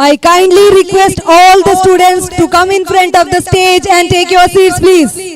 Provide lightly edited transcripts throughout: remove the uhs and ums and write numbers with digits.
I kindly request all the students to come in front of the stage and take your seats, please.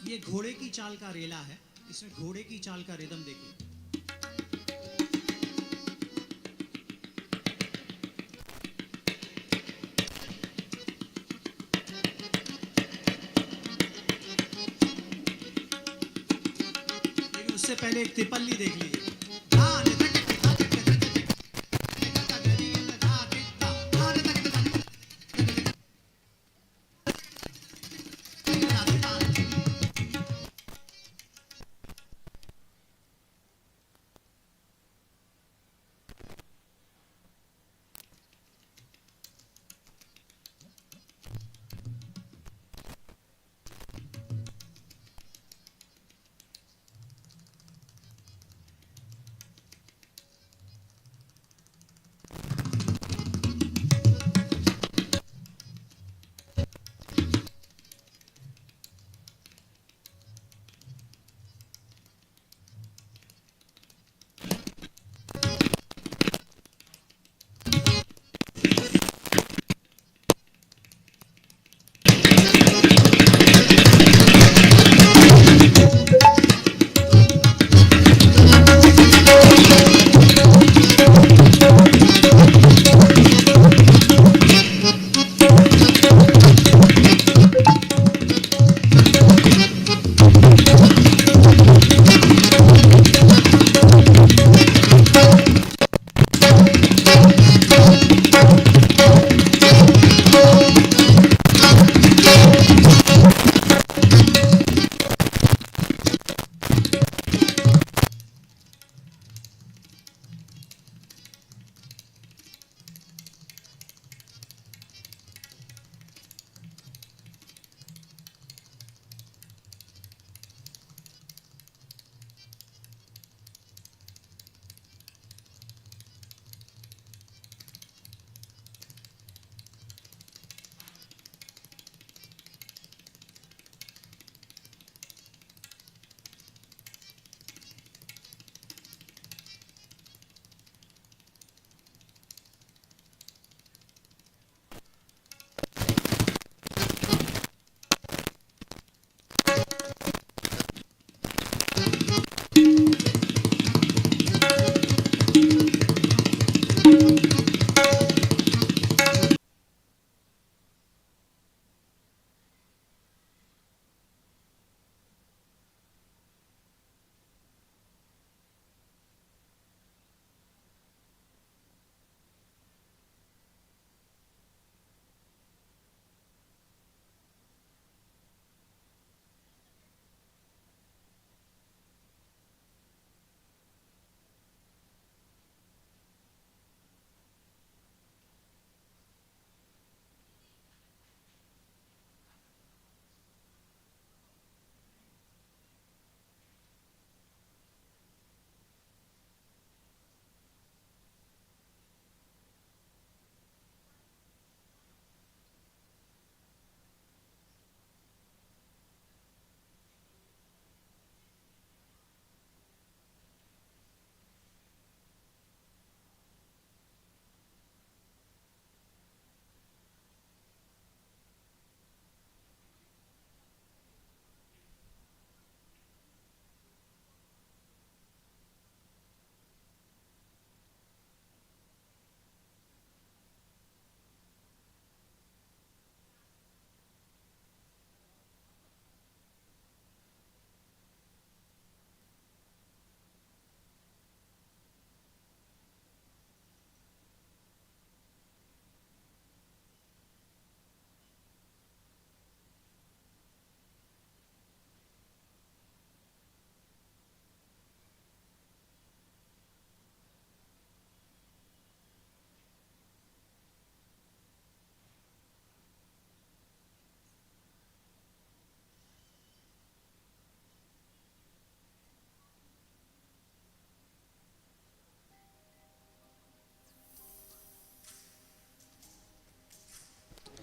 ये घोड़े की चाल का रेला है। इसमें घोड़े की चाल का रिदम देखिए। लेकिन उससे पहले एक तिपल्ली देख लीजिए।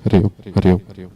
ಹರಿ ಓಂ ಹರಿ ಓಂ ಹರಿ ಓಂ.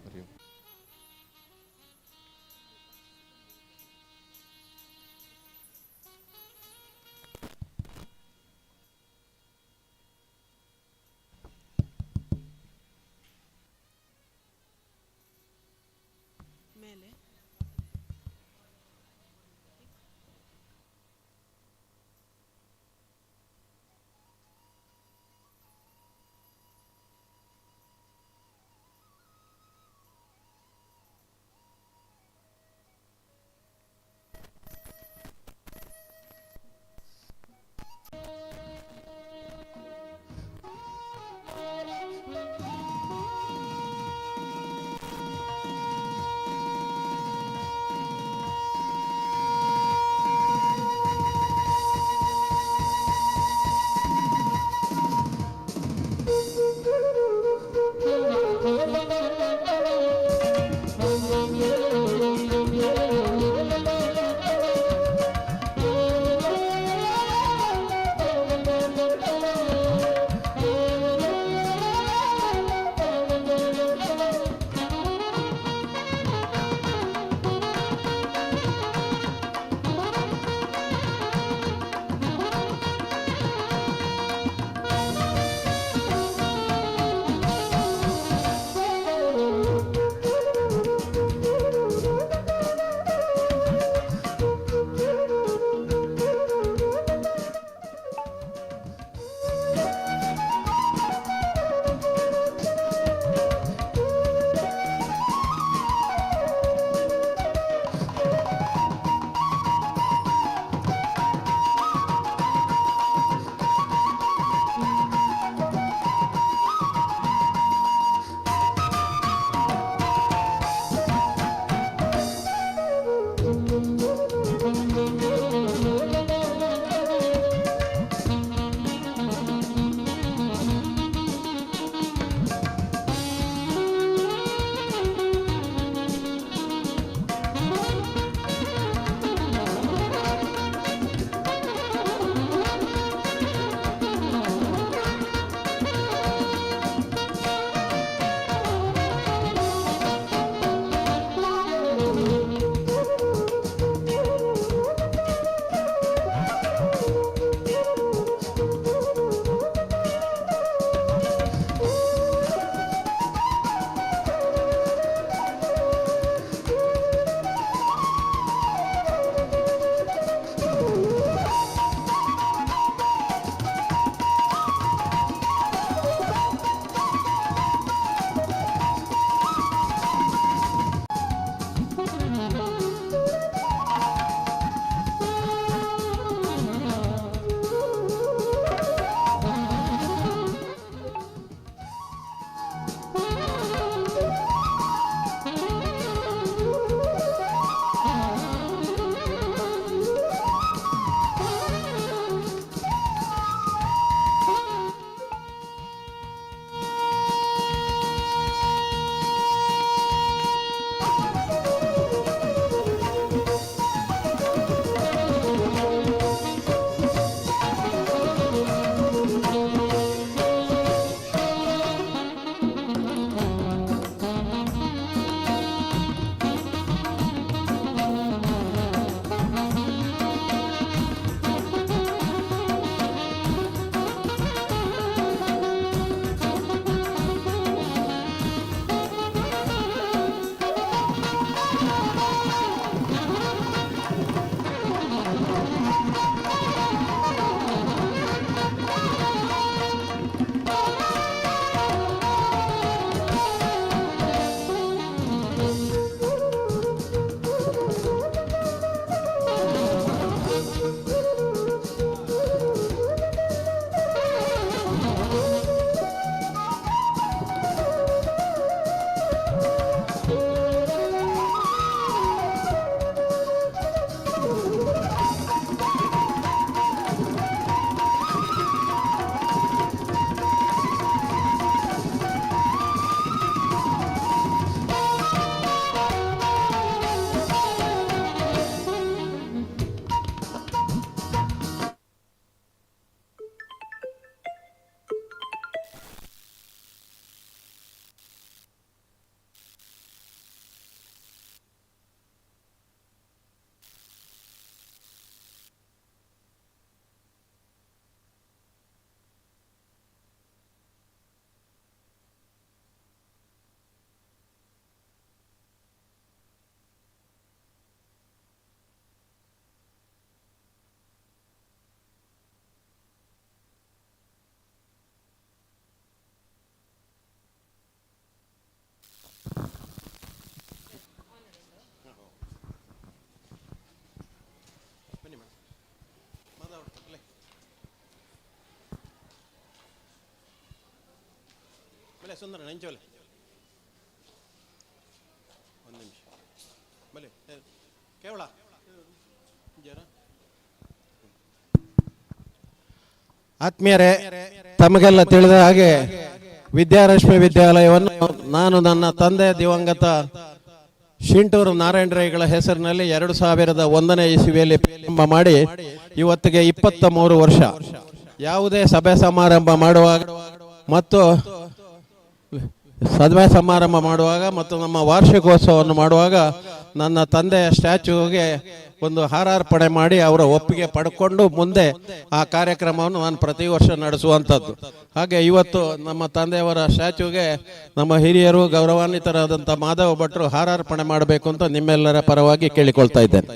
ಸುಂದರ ನೆಂಚೋಲೆ ಒಂದು ನಿಮಿಷ ಬಲೆ ಕೇವಳ ಜರ ಆತ್ಮೀಯರೇ, ತಮಗೆಲ್ಲ ತಿಳಿದ ಹಾಗೆ ವಿದ್ಯಾರಶ್ಮಿ ವಿದ್ಯಾಲಯವನ್ನು ನಾನು ನನ್ನ ತಂದೆ ದಿವಂಗತ ಶಿಂಟೂರು ನಾರಾಯಣ ರೈಗಳ ಹೆಸರಿನಲ್ಲಿ 2001ನೇ ಇಸವಿಯಲ್ಲಿ ಪ್ರಾರಂಭ ಮಾಡಿ ಇವತ್ತಿಗೆ 23 ವರ್ಷ. ಯಾವುದೇ ಸಭೆ ಸಮಾರಂಭ ಮಾಡುವಾಗ ಮತ್ತು ಮತ್ತು ನಮ್ಮ ವಾರ್ಷಿಕೋತ್ಸವವನ್ನು ಮಾಡುವಾಗ ನನ್ನ ತಂದೆಯ ಸ್ಟ್ಯಾಚ್ಯೂಗೆ ಒಂದು ಹಾರಾರ್ಪಣೆ ಮಾಡಿ ಅವರ ಒಪ್ಪಿಗೆ ಪಡ್ಕೊಂಡು ಮುಂದೆ ಆ ಕಾರ್ಯಕ್ರಮವನ್ನು ನಾನು ಪ್ರತಿ ವರ್ಷ ನಡೆಸುವಂಥದ್ದು. ಹಾಗೆ ಇವತ್ತು ನಮ್ಮ ತಂದೆಯವರ ಸ್ಟ್ಯಾಚ್ಯೂಗೆ ನಮ್ಮ ಹಿರಿಯರು ಗೌರವಾನ್ವಿತರಾದಂಥ ಮಾಧವ ಭಟ್ರು ಹಾರಾರ್ಪಣೆ ಮಾಡಬೇಕು ಅಂತ ನಿಮ್ಮೆಲ್ಲರ ಪರವಾಗಿ ಕೇಳಿಕೊಳ್ತಾ ಇದ್ದೇನೆ.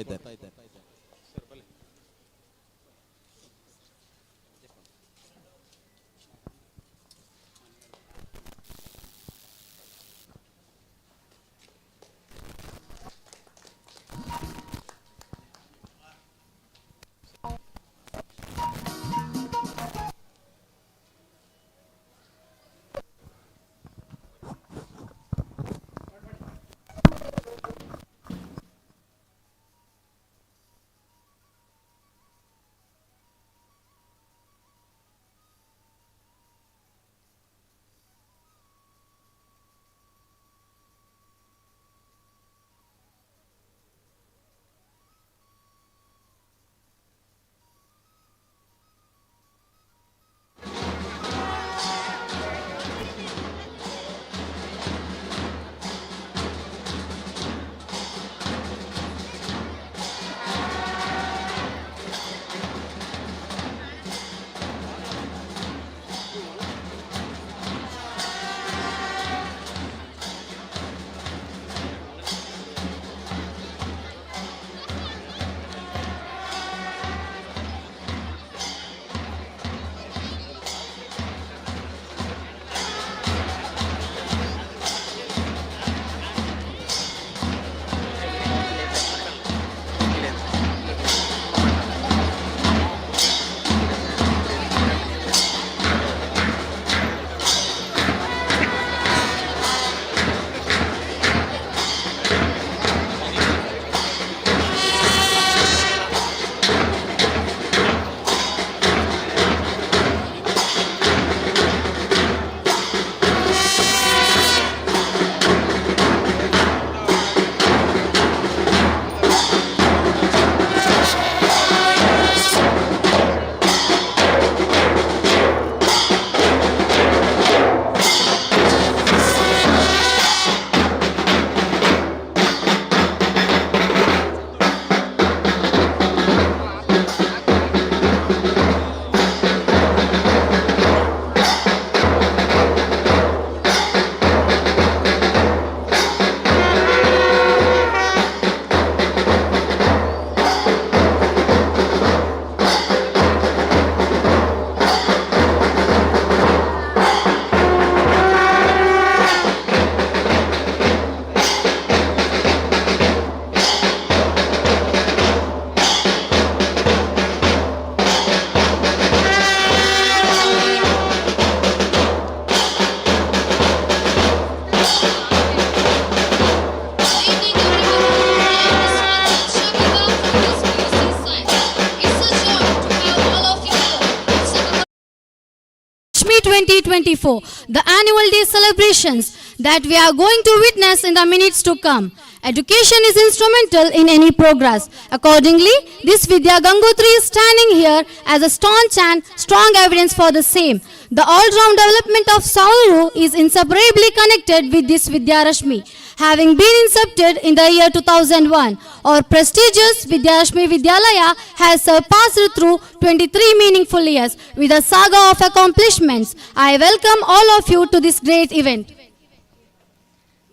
Lakshmi 2024, the annual day celebrations that we are going to witness in the minutes to come. Education is instrumental in any progress. Accordingly, this Vidya Gangotri is standing here as a staunch and strong evidence for the same. The all-round development of Sauru is inseparably connected with this Vidya Rashmi. Having been incepted in the year 2001, our prestigious Vidya Rashmi Vidyalaya has surpassed through 23 meaningful years with a saga of accomplishments. I welcome all of you to this great event.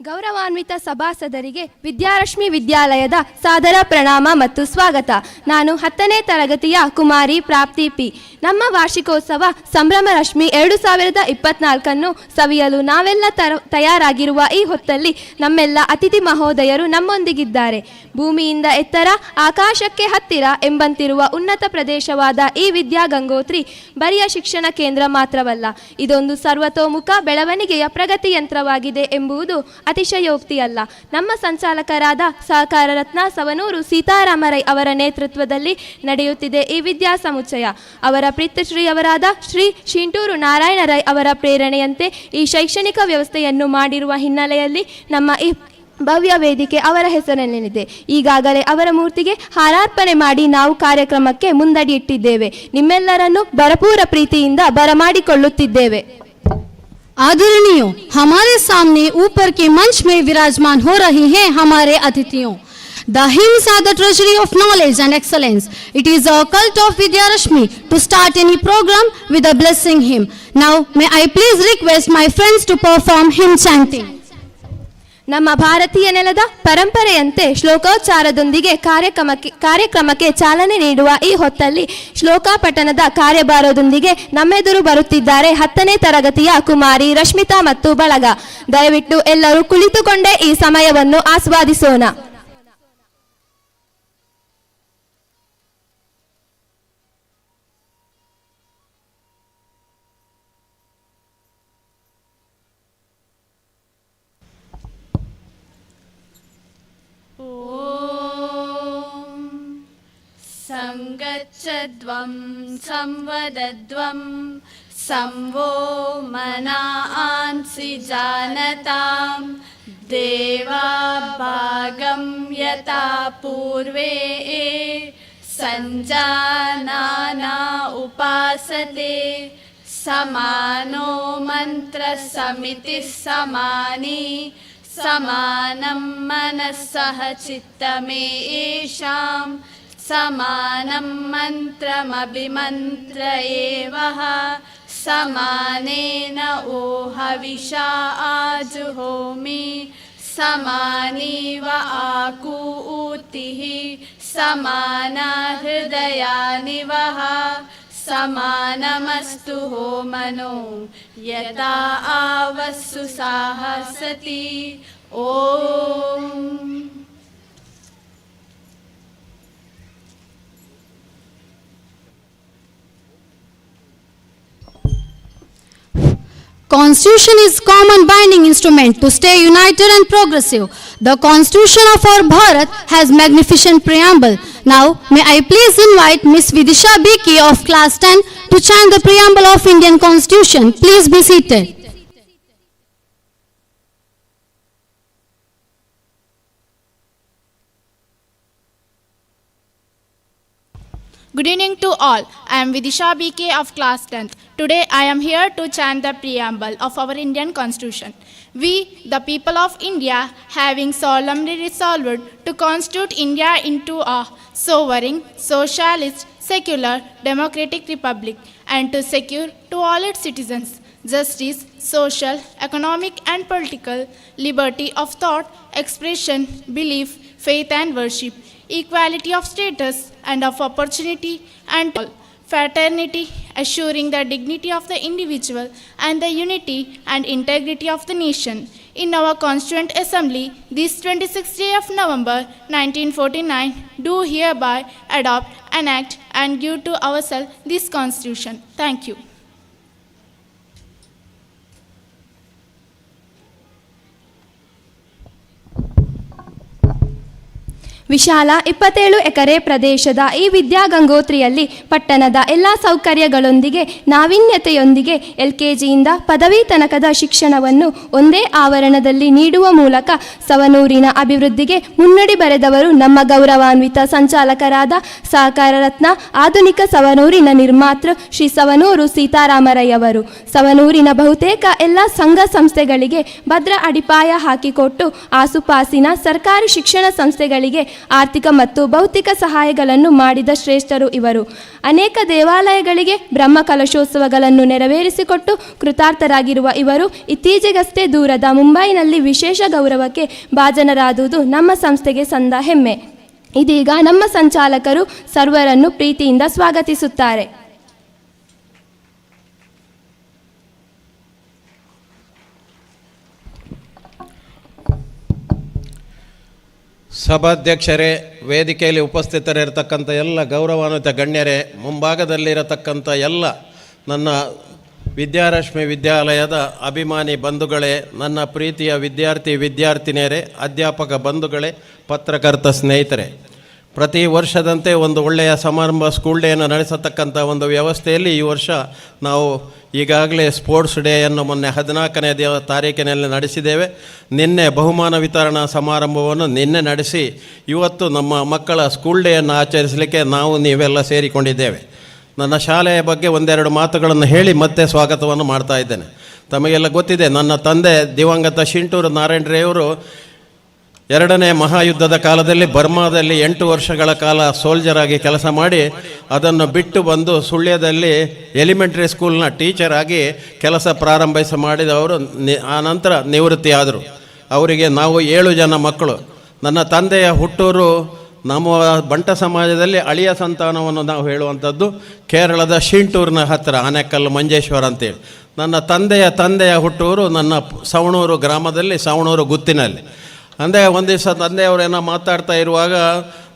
ಗೌರವಾನ್ವಿತ ಸಭಾಸದರಿಗೆ ವಿದ್ಯಾರಶ್ಮಿ ವಿದ್ಯಾಲಯದ ಸಾದರ ಪ್ರಣಾಮ ಮತ್ತು ಸ್ವಾಗತ. ನಾನು 10ನೇ ತರಗತಿಯ ಕುಮಾರಿ ಪ್ರಾಪ್ತಿ P. ನಮ್ಮ ವಾರ್ಷಿಕೋತ್ಸವ ಸಂಭ್ರಮ ರಶ್ಮಿ 2024 ಸವಿಯಲು ನಾವೆಲ್ಲ ತಯಾರಾಗಿರುವ ಈ ಹೊತ್ತಲ್ಲಿ ನಮ್ಮೆಲ್ಲ ಅತಿಥಿ ಮಹೋದಯರು ನಮ್ಮೊಂದಿಗಿದ್ದಾರೆ. ಭೂಮಿಯಿಂದ ಎತ್ತರ, ಆಕಾಶಕ್ಕೆ ಹತ್ತಿರ ಎಂಬಂತಿರುವ ಉನ್ನತ ಪ್ರದೇಶವಾದ ಈ ವಿದ್ಯಾಗಂಗೋತ್ರಿ ಬರಿಯ ಶಿಕ್ಷಣ ಕೇಂದ್ರ ಮಾತ್ರವಲ್ಲ, ಇದೊಂದು ಸರ್ವತೋಮುಖ ಬೆಳವಣಿಗೆಯ ಪ್ರಗತಿ ಯಂತ್ರವಾಗಿದೆ ಎಂಬುದು ಅತಿಶಯೋಕ್ತಿಯಲ್ಲ. ನಮ್ಮ ಸಂಚಾಲಕರಾದ ಸಹಕಾರ ರತ್ನ ಸವನೂರು ಸೀತಾರಾಮರೈ ಅವರ ನೇತೃತ್ವದಲ್ಲಿ ನಡೆಯುತ್ತಿದೆ ಈ ವಿದ್ಯಾಸಮುಚ್ಚಯ. ಅವರ ಪ್ರೀತಶ್ರೀಯವರಾದ ಶ್ರೀ ಶಿಂಟೂರು ನಾರಾಯಣ ರೈ ಅವರ ಪ್ರೇರಣೆಯಂತೆ ಈ ಶೈಕ್ಷಣಿಕ ವ್ಯವಸ್ಥೆಯನ್ನು ಮಾಡಿರುವ ಹಿನ್ನೆಲೆಯಲ್ಲಿ ನಮ್ಮ ಈ ಭವ್ಯ ವೇದಿಕೆ ಅವರ ಹೆಸರಿನಲ್ಲಿದೆ. ಈಗಾಗಲೇ ಅವರ ಮೂರ್ತಿಗೆ ಹಾರಾರ್ಪಣೆ ಮಾಡಿ ನಾವು ಕಾರ್ಯಕ್ರಮಕ್ಕೆ ಮುಂದಡಿ ಇಟ್ಟಿದ್ದೇವೆ. ನಿಮ್ಮೆಲ್ಲರನ್ನು ಭರಪೂರ ಪ್ರೀತಿಯಿಂದ ಬರಮಾಡಿಕೊಳ್ಳುತ್ತಿದ್ದೇವೆ. आदरणीयों, हमारे सामने ऊपर के मंच में विराजमान हो रही हैं हमारे अतिथियों. The hymns are the treasury of knowledge and excellence. It is a cult of Vidyarashmi to start any program with a blessing hymn. Now, may I please request my friends to perform hymn chanting. ನಮ್ಮ ಭಾರತೀಯ ನೆಲದ ಪರಂಪರೆಯಂತೆ ಶ್ಲೋಕೋಚ್ಚಾರದೊಂದಿಗೆ ಕಾರ್ಯಕ್ರಮಕ್ಕೆ ಚಾಲನೆ ನೀಡುವ ಈ ಹೊತ್ತಲ್ಲಿ ಶ್ಲೋಕ ಪಠನದ ಕಾರ್ಯಭಾರದೊಂದಿಗೆ ನಮ್ಮೆದುರು ಬರುತ್ತಿದ್ದಾರೆ 10ನೇ ತರಗತಿಯ ಕುಮಾರಿ ರಶ್ಮಿತಾ ಮತ್ತು ಬಳಗ. ದಯವಿಟ್ಟು ಎಲ್ಲರೂ ಕುಳಿತುಕೊಂಡೇ ಈ ಸಮಯವನ್ನು ಆಸ್ವಾದಿಸೋಣ. संगच्छध्वं संवदध्वं संवो मनांसि जानतां देवा भागं यथा पूर्वे संजानाना उपासते समानो मंत्रसमितिः समानी समानं मनस्सह चित्तमेषां समानं मन्त्रमभिमन्त्र एवः समानेन ओहविषा आजुहोमि समानीव आकूतिः समाना हृदयानिवः समानमस्तु होमनो यदा आवस्सु साहसति ओम. Constitution is common binding instrument to stay united and progressive. The Constitution of our Bharat has magnificent preamble. Now, may I please invite Miss Vidisha B.K. of class 10 to chant the preamble of Indian Constitution. Please be seated. Good evening to all. I am Vidisha B.K. of class 10th. Today I am here to chant the preamble of our Indian Constitution. We, the people of India, having solemnly resolved to constitute India into a sovereign, socialist, secular, democratic republic and to secure to all its citizens justice, social, economic and political liberty of thought, expression, belief, faith and worship, equality of status and of opportunity and fraternity, assuring the dignity of the individual and the unity and integrity of the nation. In our Constituent Assembly, this 26th day of November 1949, do hereby adopt, enact and give to ourselves this Constitution. Thank you. ವಿಶಾಲ 27 ಎಕರೆ ಪ್ರದೇಶದ ಈ ವಿದ್ಯಾಗಂಗೋತ್ರಿಯಲ್ಲಿ ಪಟ್ಟಣದ ಎಲ್ಲ ಸೌಕರ್ಯಗಳೊಂದಿಗೆ ನಾವೀನ್ಯತೆಯೊಂದಿಗೆ LKGಯಿಂದ ಪದವಿ ತನಕದ ಶಿಕ್ಷಣವನ್ನು ಒಂದೇ ಆವರಣದಲ್ಲಿ ನೀಡುವ ಮೂಲಕ ಸವನೂರಿನ ಅಭಿವೃದ್ಧಿಗೆ ಮುನ್ನಡಿ ಬರೆದವರು ನಮ್ಮ ಗೌರವಾನ್ವಿತ ಸಂಚಾಲಕರಾದ ಸಹಕಾರ ರತ್ನ ಆಧುನಿಕ ಸವನೂರಿನ ನಿರ್ಮಾತೃ ಶ್ರೀ ಸವನೂರು ಸೀತಾರಾಮರೈ ಅವರು. ಸವನೂರಿನ ಬಹುತೇಕ ಎಲ್ಲ ಸಂಘ ಸಂಸ್ಥೆಗಳಿಗೆ ಭದ್ರ ಅಡಿಪಾಯ ಹಾಕಿಕೊಟ್ಟು ಆಸುಪಾಸಿನ ಸರ್ಕಾರಿ ಶಿಕ್ಷಣ ಸಂಸ್ಥೆಗಳಿಗೆ ಆರ್ಥಿಕ ಮತ್ತು ಭೌತಿಕ ಸಹಾಯಗಳನ್ನು ಮಾಡಿದ ಶ್ರೇಷ್ಠರು ಇವರು. ಅನೇಕ ದೇವಾಲಯಗಳಿಗೆ ಬ್ರಹ್ಮ ಕಲಶೋತ್ಸವಗಳನ್ನು ನೆರವೇರಿಸಿಕೊಟ್ಟು ಕೃತಾರ್ಥರಾಗಿರುವ ಇವರು ಇತ್ತೀಚೆಗಷ್ಟೇ ದೂರದ ಮುಂಬೈನಲ್ಲಿ ವಿಶೇಷ ಗೌರವಕ್ಕೆ ಭಾಜನರಾದುದು ನಮ್ಮ ಸಂಸ್ಥೆಗೆ ಸಂದ ಹೆಮ್ಮೆ. ಇದೀಗ ನಮ್ಮ ಸಂಚಾಲಕರು ಸರ್ವರನ್ನು ಪ್ರೀತಿಯಿಂದ ಸ್ವಾಗತಿಸುತ್ತಾರೆ. ಸಭಾಧ್ಯಕ್ಷರೇ, ವೇದಿಕೆಯಲ್ಲಿ ಉಪಸ್ಥಿತರಿರತಕ್ಕಂಥ ಎಲ್ಲ ಗೌರವಾನ್ವಿತ ಗಣ್ಯರೇ, ಮುಂಭಾಗದಲ್ಲಿರತಕ್ಕಂಥ ಎಲ್ಲ ನನ್ನ ವಿದ್ಯಾರಶ್ಮಿ ವಿದ್ಯಾಲಯದ ಅಭಿಮಾನಿ ಬಂಧುಗಳೇ, ನನ್ನ ಪ್ರೀತಿಯ ವಿದ್ಯಾರ್ಥಿನಿಯರೇ, ಅಧ್ಯಾಪಕ ಬಂಧುಗಳೇ, ಪತ್ರಕರ್ತ ಸ್ನೇಹಿತರೆ, ಪ್ರತಿ ವರ್ಷದಂತೆ ಒಂದು ಒಳ್ಳೆಯ ಸಮಾರಂಭ ಸ್ಕೂಲ್ ಡೇಯನ್ನು ನಡೆಸತಕ್ಕಂಥ ಒಂದು ವ್ಯವಸ್ಥೆಯಲ್ಲಿ ಈ ವರ್ಷ ನಾವು ಈಗಾಗಲೇ ಸ್ಪೋರ್ಟ್ಸ್ ಡೇಯನ್ನು ಮೊನ್ನೆ 14ನೇ ತಾರೀಕಿನಲ್ಲಿ ನಡೆಸಿದ್ದೇವೆ. ನಿನ್ನೆ ಬಹುಮಾನ ವಿತರಣಾ ಸಮಾರಂಭವನ್ನು ನಿನ್ನೆ ನಡೆಸಿ ಇವತ್ತು ನಮ್ಮ ಮಕ್ಕಳ ಸ್ಕೂಲ್ ಡೇಯನ್ನು ಆಚರಿಸಲಿಕ್ಕೆ ನಾವು ನೀವೆಲ್ಲ ಸೇರಿಕೊಂಡಿದ್ದೇವೆ. ನನ್ನ ಶಾಲೆಯ ಬಗ್ಗೆ ಒಂದೆರಡು ಮಾತುಗಳನ್ನು ಹೇಳಿ ಮತ್ತೆ ಸ್ವಾಗತವನ್ನು ಮಾಡ್ತಾ ಇದ್ದೇನೆ. ತಮಗೆಲ್ಲ ಗೊತ್ತಿದೆ, ನನ್ನ ತಂದೆ ದಿವಂಗತ ಶಿಂಟೂರು ನಾರಾಯಣ ರೇಯವರು 2ನೇ ಮಹಾಯುದ್ಧದ ಕಾಲದಲ್ಲಿ ಬರ್ಮಾದಲ್ಲಿ 8 ವರ್ಷಗಳ ಕಾಲ ಸೋಲ್ಜರ್ ಆಗಿ ಕೆಲಸ ಮಾಡಿ ಅದನ್ನು ಬಿಟ್ಟು ಬಂದು ಸುಳ್ಯದಲ್ಲಿ ಎಲಿಮೆಂಟ್ರಿ ಸ್ಕೂಲ್ನ ಟೀಚರ್ ಆಗಿ ಕೆಲಸ ಮಾಡಿದವರು ಆನಂತರ ನಿವೃತ್ತಿಯಾದರು. ಅವರಿಗೆ ನಾವು 7 ಜನ ಮಕ್ಕಳು. ನನ್ನ ತಂದೆಯ ಹುಟ್ಟೂರು ನಮ್ಮ ಬಂಟ ಸಮಾಜದಲ್ಲಿ ಅಳಿಯ ಸಂತಾನವನ್ನು ನಾವು ಹೇಳುವಂಥದ್ದು ಕೇರಳದ ಶಿಂಟೂರಿನ ಹತ್ತಿರ ಆನೆಕಲ್ಲು ಮಂಜೇಶ್ವರ ಅಂತೇಳಿ. ನನ್ನ ತಂದೆಯ ಹುಟ್ಟೂರು ನನ್ನ ಸವಣೂರು ಗ್ರಾಮದಲ್ಲಿ, ಸವಣೂರು ಗುತ್ತಿನಲ್ಲಿ. ಅಂದರೆ ಒಂದು ದಿವಸ ತಂದೆಯವರೇನೋ ಮಾತಾಡ್ತಾ ಇರುವಾಗ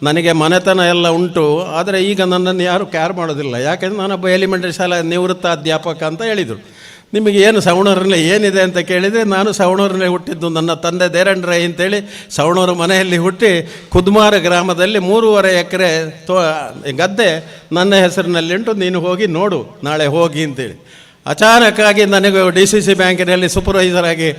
ನನಗೆ ಮನೆತನ ಎಲ್ಲ ಉಂಟು, ಆದರೆ ಈಗ ನನ್ನನ್ನು ಯಾರೂ ಕೇರ್ ಮಾಡೋದಿಲ್ಲ, ಯಾಕೆಂದರೆ ನಾನೊಬ್ಬ ಎಲಿಮೆಂಟ್ರಿ ಶಾಲೆ ನಿವೃತ್ತ ಅಧ್ಯಾಪಕ ಅಂತ ಹೇಳಿದರು. ನಿಮಗೆ ಏನು ಸವಣೂರಲ್ಲಿ ಏನಿದೆ ಅಂತ ಕೇಳಿದರೆ, ನಾನು ಸವಣೂರಲ್ಲೇ ಹುಟ್ಟಿದ್ದು. ನನ್ನ ತಂದೆ ದೇರಂಡ್ರೈ ಅಂತೇಳಿ ಸವಣೂರು ಮನೆಯಲ್ಲಿ ಹುಟ್ಟಿ ಕುದ್ಮಾರ ಗ್ರಾಮದಲ್ಲಿ 3.5 ಎಕರೆ ಗದ್ದೆ ನನ್ನ ಹೆಸರಿನಲ್ಲಿಂಟು, ನೀನು ಹೋಗಿ ನೋಡು ನಾಳೆ ಹೋಗಿ ಅಂತೇಳಿ. ಅಚಾನಕ್ಕಾಗಿ ನನಗೆ DCC ಬ್ಯಾಂಕಿನಲ್ಲಿ ಸೂಪರ್ವೈಸರ್ ಆಗಿ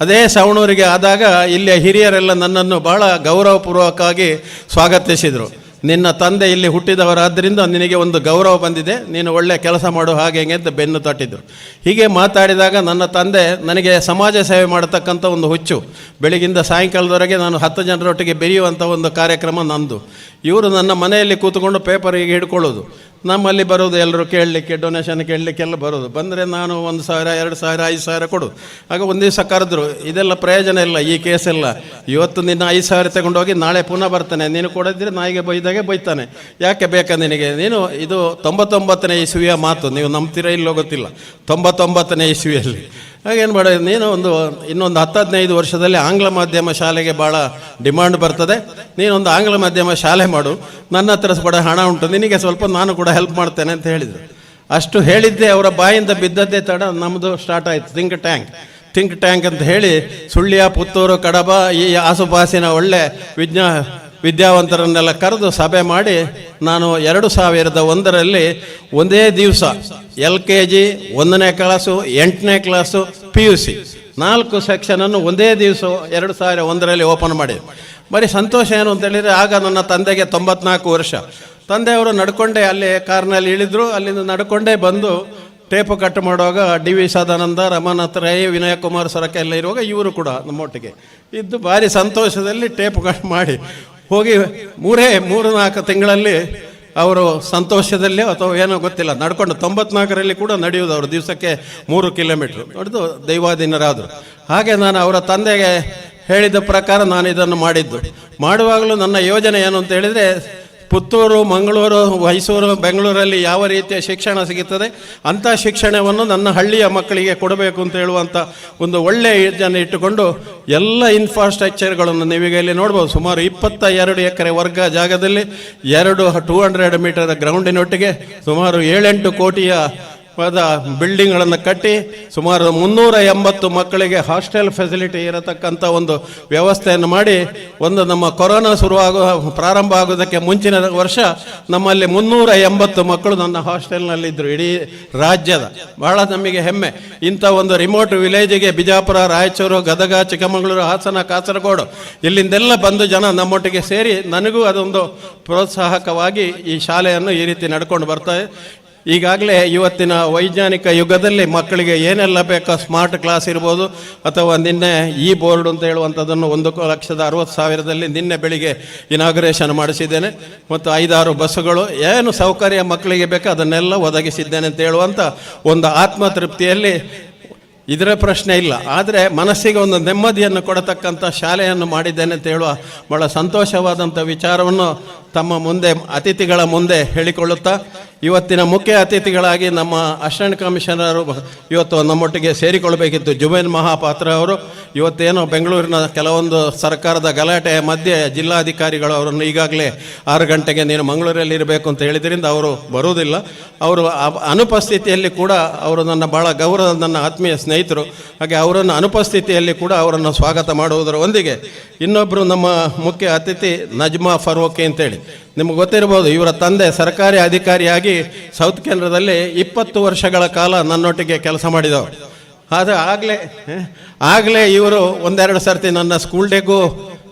ಅದೇ ಸವಣೂರಿಗೆ ಆದಾಗ ಇಲ್ಲಿಯ ಹಿರಿಯರೆಲ್ಲ ನನ್ನನ್ನು ಭಾಳ ಗೌರವಪೂರ್ವಕವಾಗಿ ಸ್ವಾಗತಿಸಿದರು. ನಿನ್ನ ತಂದೆ ಇಲ್ಲಿ ಹುಟ್ಟಿದವರಾದ್ದರಿಂದ ನಿನಗೆ ಒಂದು ಗೌರವ ಬಂದಿದೆ, ನೀನು ಒಳ್ಳೆಯ ಕೆಲಸ ಮಾಡು ಹಾಗೆ ಹೆಂಗೆ ಅಂತ ಬೆನ್ನು ತಟ್ಟಿದ್ರು. ಹೀಗೆ ಮಾತಾಡಿದಾಗ ನನ್ನ ತಂದೆ ನನಗೆ ಸಮಾಜ ಸೇವೆ ಮಾಡತಕ್ಕಂಥ ಒಂದು ಹುಚ್ಚು. ಬೆಳಗಿಂದ ಸಾಯಂಕಾಲದವರೆಗೆ ನಾನು 10 ಜನರೊಟ್ಟಿಗೆ ಬೆರೆಯುವಂಥ ಒಂದು ಕಾರ್ಯಕ್ರಮ ನಂದು. ಇವರು ನನ್ನ ಮನೆಯಲ್ಲಿ ಕೂತ್ಕೊಂಡು ಪೇಪರಿಗೆ ಹಿಡ್ಕೊಳ್ಳೋದು, ನಮ್ಮಲ್ಲಿ ಬರೋದು, ಎಲ್ಲರೂ ಕೇಳಲಿಕ್ಕೆ, ಡೊನೇಷನ್ ಕೇಳಲಿಕ್ಕೆಲ್ಲ ಬರೋದು. ಬಂದರೆ ನಾನು 1,000, 2,000, 5,000 ಕೊಡು. ಆಗ ಒಂದು ದಿವಸ ಕರೆದ್ರು, ಇದೆಲ್ಲ ಪ್ರಯೋಜನ ಇಲ್ಲ, ಈ ಕೇಸೆಲ್ಲ ಇವತ್ತು ನಿನ್ನ 5,000 ತಗೊಂಡೋಗಿ ನಾಳೆ ಪುನಃ ಬರ್ತಾನೆ, ನೀನು ಕೊಡದಿದ್ರೆ ನಾಯಿಗೆ ಬೈದಾಗೆ ಬೈತಾನೆ, ಯಾಕೆ ಬೇಕಾ ನಿನಗೆ, ನೀನು ಇದು 99ನೇ ಇಸ್ವಿಯ ಮಾತು, ನೀವು ನಂಬ್ತೀರ ಇಲ್ಲೋ ಗೊತ್ತಿಲ್ಲ, 99ನೇ ಇಸ್ವಿಯಲ್ಲಿ. ಹಾಗೇನು ಮಾಡ, ನೀನು ಇನ್ನೊಂದು 10-15 ವರ್ಷದಲ್ಲಿ ಆಂಗ್ಲ ಮಾಧ್ಯಮ ಶಾಲೆಗೆ ಭಾಳ ಡಿಮಾಂಡ್ ಬರ್ತದೆ, ನೀನೊಂದು ಆಂಗ್ಲ ಮಾಧ್ಯಮ ಶಾಲೆ ಮಾಡು, ನನ್ನ ಹತ್ರ ಕೂಡ ಹಣ ಉಂಟು, ನಿನಗೆ ಸ್ವಲ್ಪ ನಾನು ಕೂಡ ಹೆಲ್ಪ್ ಮಾಡ್ತೇನೆ ಅಂತ ಹೇಳಿದರು. ಅಷ್ಟು ಹೇಳಿದ್ದೆ ಅವರ ಬಾಯಿಂದ ಬಿದ್ದದ್ದೇ ತಡ ನಮ್ಮದು ಸ್ಟಾರ್ಟ್ ಆಯಿತು ಥಿಂಕ್ ಟ್ಯಾಂಕ್ ಅಂತ ಹೇಳಿ. ಸುಳ್ಯ, ಪುತ್ತೂರು, ಕಡಬ ಈ ಆಸುಪಾಸಿನ ಒಳ್ಳೆ ವಿದ್ಯಾವಂತರನ್ನೆಲ್ಲ ಕರೆದು ಸಭೆ ಮಾಡಿ ನಾನು 2001ರಲ್ಲಿ ಒಂದೇ ದಿವಸ LKG 1ನೇ ಕ್ಲಾಸು, 8ನೇ ಕ್ಲಾಸು, PUC 4 ಸೆಕ್ಷನನ್ನು ಒಂದೇ ದಿವಸ 2001ರಲ್ಲಿ ಓಪನ್ ಮಾಡಿ. ಬರೀ ಸಂತೋಷ ಏನು ಅಂತೇಳಿದರೆ, ಆಗ ನನ್ನ ತಂದೆಗೆ 94 ವರ್ಷ. ತಂದೆಯವರು ನಡ್ಕೊಂಡೇ ಅಲ್ಲಿ ಕಾರ್ನಲ್ಲಿ ಇಳಿದ್ರು, ಅಲ್ಲಿಂದ ನಡ್ಕೊಂಡೇ ಬಂದು ಟೇಪು ಕಟ್ ಮಾಡುವಾಗ DV ಸದಾನಂದ, ರಮಾನಾಥ್ ರೈ, ವಿನಯ ಕುಮಾರ್ ಸರಕೆ ಎಲ್ಲ ಇರುವಾಗ ಇವರು ಕೂಡ ನಮ್ಮೊಟ್ಟಿಗೆ ಇದ್ದು ಭಾರಿ ಸಂತೋಷದಲ್ಲಿ ಟೇಪು ಕಟ್ ಮಾಡಿ ಹೋಗಿ 3-4 ತಿಂಗಳಲ್ಲಿ ಅವರು ಸಂತೋಷದಲ್ಲಿ ಅಥವಾ ಏನೋ ಗೊತ್ತಿಲ್ಲ ನಡ್ಕೊಂಡು 94ರಲ್ಲಿ ಕೂಡ ನಡೆಯುವುದು. ಅವರು ದಿವಸಕ್ಕೆ 3 ಕಿಲೋಮೀಟ್ರ್ ನಡೆದು ದೈವಾಧೀನರಾದರು. ಹಾಗೆ ನಾನು ಅವರ ತಂದೆಗೆ ಹೇಳಿದ ಪ್ರಕಾರ ನಾನು ಇದನ್ನು ಮಾಡಿದ್ದು. ಮಾಡುವಾಗಲೂ ನನ್ನ ಯೋಜನೆ ಏನು ಅಂತ ಹೇಳಿದರೆ, ಪುತ್ತೂರು, ಮಂಗಳೂರು, ಮೈಸೂರು, ಬೆಂಗಳೂರಲ್ಲಿ ಯಾವ ರೀತಿಯ ಶಿಕ್ಷಣ ಸಿಗುತ್ತದೆ ಅಂಥ ಶಿಕ್ಷಣವನ್ನು ನನ್ನ ಹಳ್ಳಿಯ ಮಕ್ಕಳಿಗೆ ಕೊಡಬೇಕು ಅಂತ ಹೇಳುವಂಥ ಒಂದು ಒಳ್ಳೆಯ ಯೋಜನೆ ಇಟ್ಟುಕೊಂಡು ಎಲ್ಲ ಇನ್ಫ್ರಾಸ್ಟ್ರಕ್ಚರ್ಗಳನ್ನು ನೀವೀಗ ಇಲ್ಲಿ ನೋಡ್ಬೋದು. ಸುಮಾರು 22 ಎಕರೆ ವರ್ಗ ಜಾಗದಲ್ಲಿ 200 ಮೀಟರ್ ಗ್ರೌಂಡಿನೊಟ್ಟಿಗೆ ಸುಮಾರು 7-8 ಕೋಟಿಯ ಬಿಲ್ಡಿಂಗ್ಗಳನ್ನು ಕಟ್ಟಿ ಸುಮಾರು 380 ಮಕ್ಕಳಿಗೆ ಹಾಸ್ಟೆಲ್ ಫೆಸಿಲಿಟಿ ಇರತಕ್ಕಂಥ ಒಂದು ವ್ಯವಸ್ಥೆಯನ್ನು ಮಾಡಿ, ನಮ್ಮ ಕೊರೋನಾ ಪ್ರಾರಂಭ ಆಗೋದಕ್ಕೆ ಮುಂಚಿನ ವರ್ಷ ನಮ್ಮಲ್ಲಿ 380 ಮಕ್ಕಳು ನನ್ನ ಹಾಸ್ಟೆಲ್ನಲ್ಲಿದ್ದರು ಇಡೀ ರಾಜ್ಯದ. ಬಹಳ ನಮಗೆ ಹೆಮ್ಮೆ. ಇಂಥ ಒಂದು ರಿಮೋಟ್ ವಿಲೇಜಿಗೆ ಬಿಜಾಪುರ, ರಾಯಚೂರು, ಗದಗ, ಚಿಕ್ಕಮಗಳೂರು, ಹಾಸನ, ಕಾಸರಗೋಡು ಇಲ್ಲಿಂದೆಲ್ಲ ಬಂದು ಜನ ನಮ್ಮೊಟ್ಟಿಗೆ ಸೇರಿ ನನಗೂ ಅದೊಂದು ಪ್ರೋತ್ಸಾಹಕವಾಗಿ ಈ ಶಾಲೆಯನ್ನು ಈ ರೀತಿ ನಡ್ಕೊಂಡು ಬರ್ತಾರೆ. ಈಗಾಗಲೇ ಇವತ್ತಿನ ವೈಜ್ಞಾನಿಕ ಯುಗದಲ್ಲಿ ಮಕ್ಕಳಿಗೆ ಏನೆಲ್ಲ ಬೇಕೋ ಸ್ಮಾರ್ಟ್ ಕ್ಲಾಸ್ ಇರ್ಬೋದು, ಅಥವಾ ನಿನ್ನೆ ಈ ಬೋರ್ಡ್ ಅಂತ ಹೇಳುವಂಥದ್ದನ್ನು 1,60,000 ನಿನ್ನೆ ಬೆಳಿಗ್ಗೆ ಇನಾಗ್ರೇಷನ್ ಮಾಡಿಸಿದ್ದೇನೆ. ಮತ್ತು 5-6 ಬಸ್ಸುಗಳು ಏನು ಸೌಕರ್ಯ ಮಕ್ಕಳಿಗೆ ಬೇಕೋ ಅದನ್ನೆಲ್ಲ ಒದಗಿಸಿದ್ದೇನೆ ಅಂತ ಹೇಳುವಂಥ ಒಂದು ಆತ್ಮತೃಪ್ತಿಯಲ್ಲಿ ಇದರ ಪ್ರಶ್ನೆ ಇಲ್ಲ. ಆದರೆ ಮನಸ್ಸಿಗೆ ಒಂದು ನೆಮ್ಮದಿಯನ್ನು ಕೊಡತಕ್ಕಂಥ ಶಾಲೆಯನ್ನು ಮಾಡಿದ್ದೇನೆ ಅಂತ ಹೇಳುವ ಭಾಳ ಸಂತೋಷವಾದಂಥ ವಿಚಾರವನ್ನು ತಮ್ಮ ಮುಂದೆ ಅತಿಥಿಗಳ ಮುಂದೆ ಹೇಳಿಕೊಳ್ಳುತ್ತಾ, ಇವತ್ತಿನ ಮುಖ್ಯ ಅತಿಥಿಗಳಾಗಿ ನಮ್ಮ ಅಸಿಸ್ಟೆಂಟ್ ಕಮಿಷನರು ಇವತ್ತು ನಮ್ಮೊಟ್ಟಿಗೆ ಸೇರಿಕೊಳ್ಬೇಕಿತ್ತು, ಜುಬೇನ್ ಮಹಾಪಾತ್ರ ಅವರು. ಇವತ್ತೇನೋ ಬೆಂಗಳೂರಿನ ಕೆಲವೊಂದು ಸರ್ಕಾರದ ಗಲಾಟೆಯ ಮಧ್ಯೆ ಜಿಲ್ಲಾಧಿಕಾರಿಗಳು ಅವರನ್ನು ಈಗಾಗಲೇ 6 ಗಂಟೆಗೆ ನೀನು ಮಂಗಳೂರಲ್ಲಿ ಇರಬೇಕು ಅಂತ ಹೇಳಿದ್ರಿಂದ ಅವರು ಬರುವುದಿಲ್ಲ. ಅವರು ಅನುಪಸ್ಥಿತಿಯಲ್ಲಿ ಕೂಡ ಅವರು ನನ್ನ ಭಾಳ ಗೌರವದ ನನ್ನ ಆತ್ಮೀಯ ಸ್ನೇಹಿತರು. ಹಾಗೆ ಅವರನ್ನು ಅನುಪಸ್ಥಿತಿಯಲ್ಲಿ ಕೂಡ ಅವರನ್ನು ಸ್ವಾಗತ ಮಾಡುವುದರ ಒಂದಿಗೆ ಇನ್ನೊಬ್ಬರು ನಮ್ಮ ಮುಖ್ಯ ಅತಿಥಿ ನಜ್ಮಾ ಫಾರೂಕಿ ಅಂತೇಳಿ, ನಿಮಗೆ ಗೊತ್ತಿರ್ಬೋದು, ಇವರ ತಂದೆ ಸರ್ಕಾರಿ ಅಧಿಕಾರಿಯಾಗಿ ಸೌತ್ ಕೇಂದ್ರದಲ್ಲಿ 20 ವರ್ಷಗಳ ಕಾಲ ನನ್ನೊಟ್ಟಿಗೆ ಕೆಲಸ ಮಾಡಿದವರು. ಆದರೆ ಆಗಲೇ ಇವರು 1-2 ಸರ್ತಿ ನನ್ನ ಸ್ಕೂಲ್ ಡೇಗೂ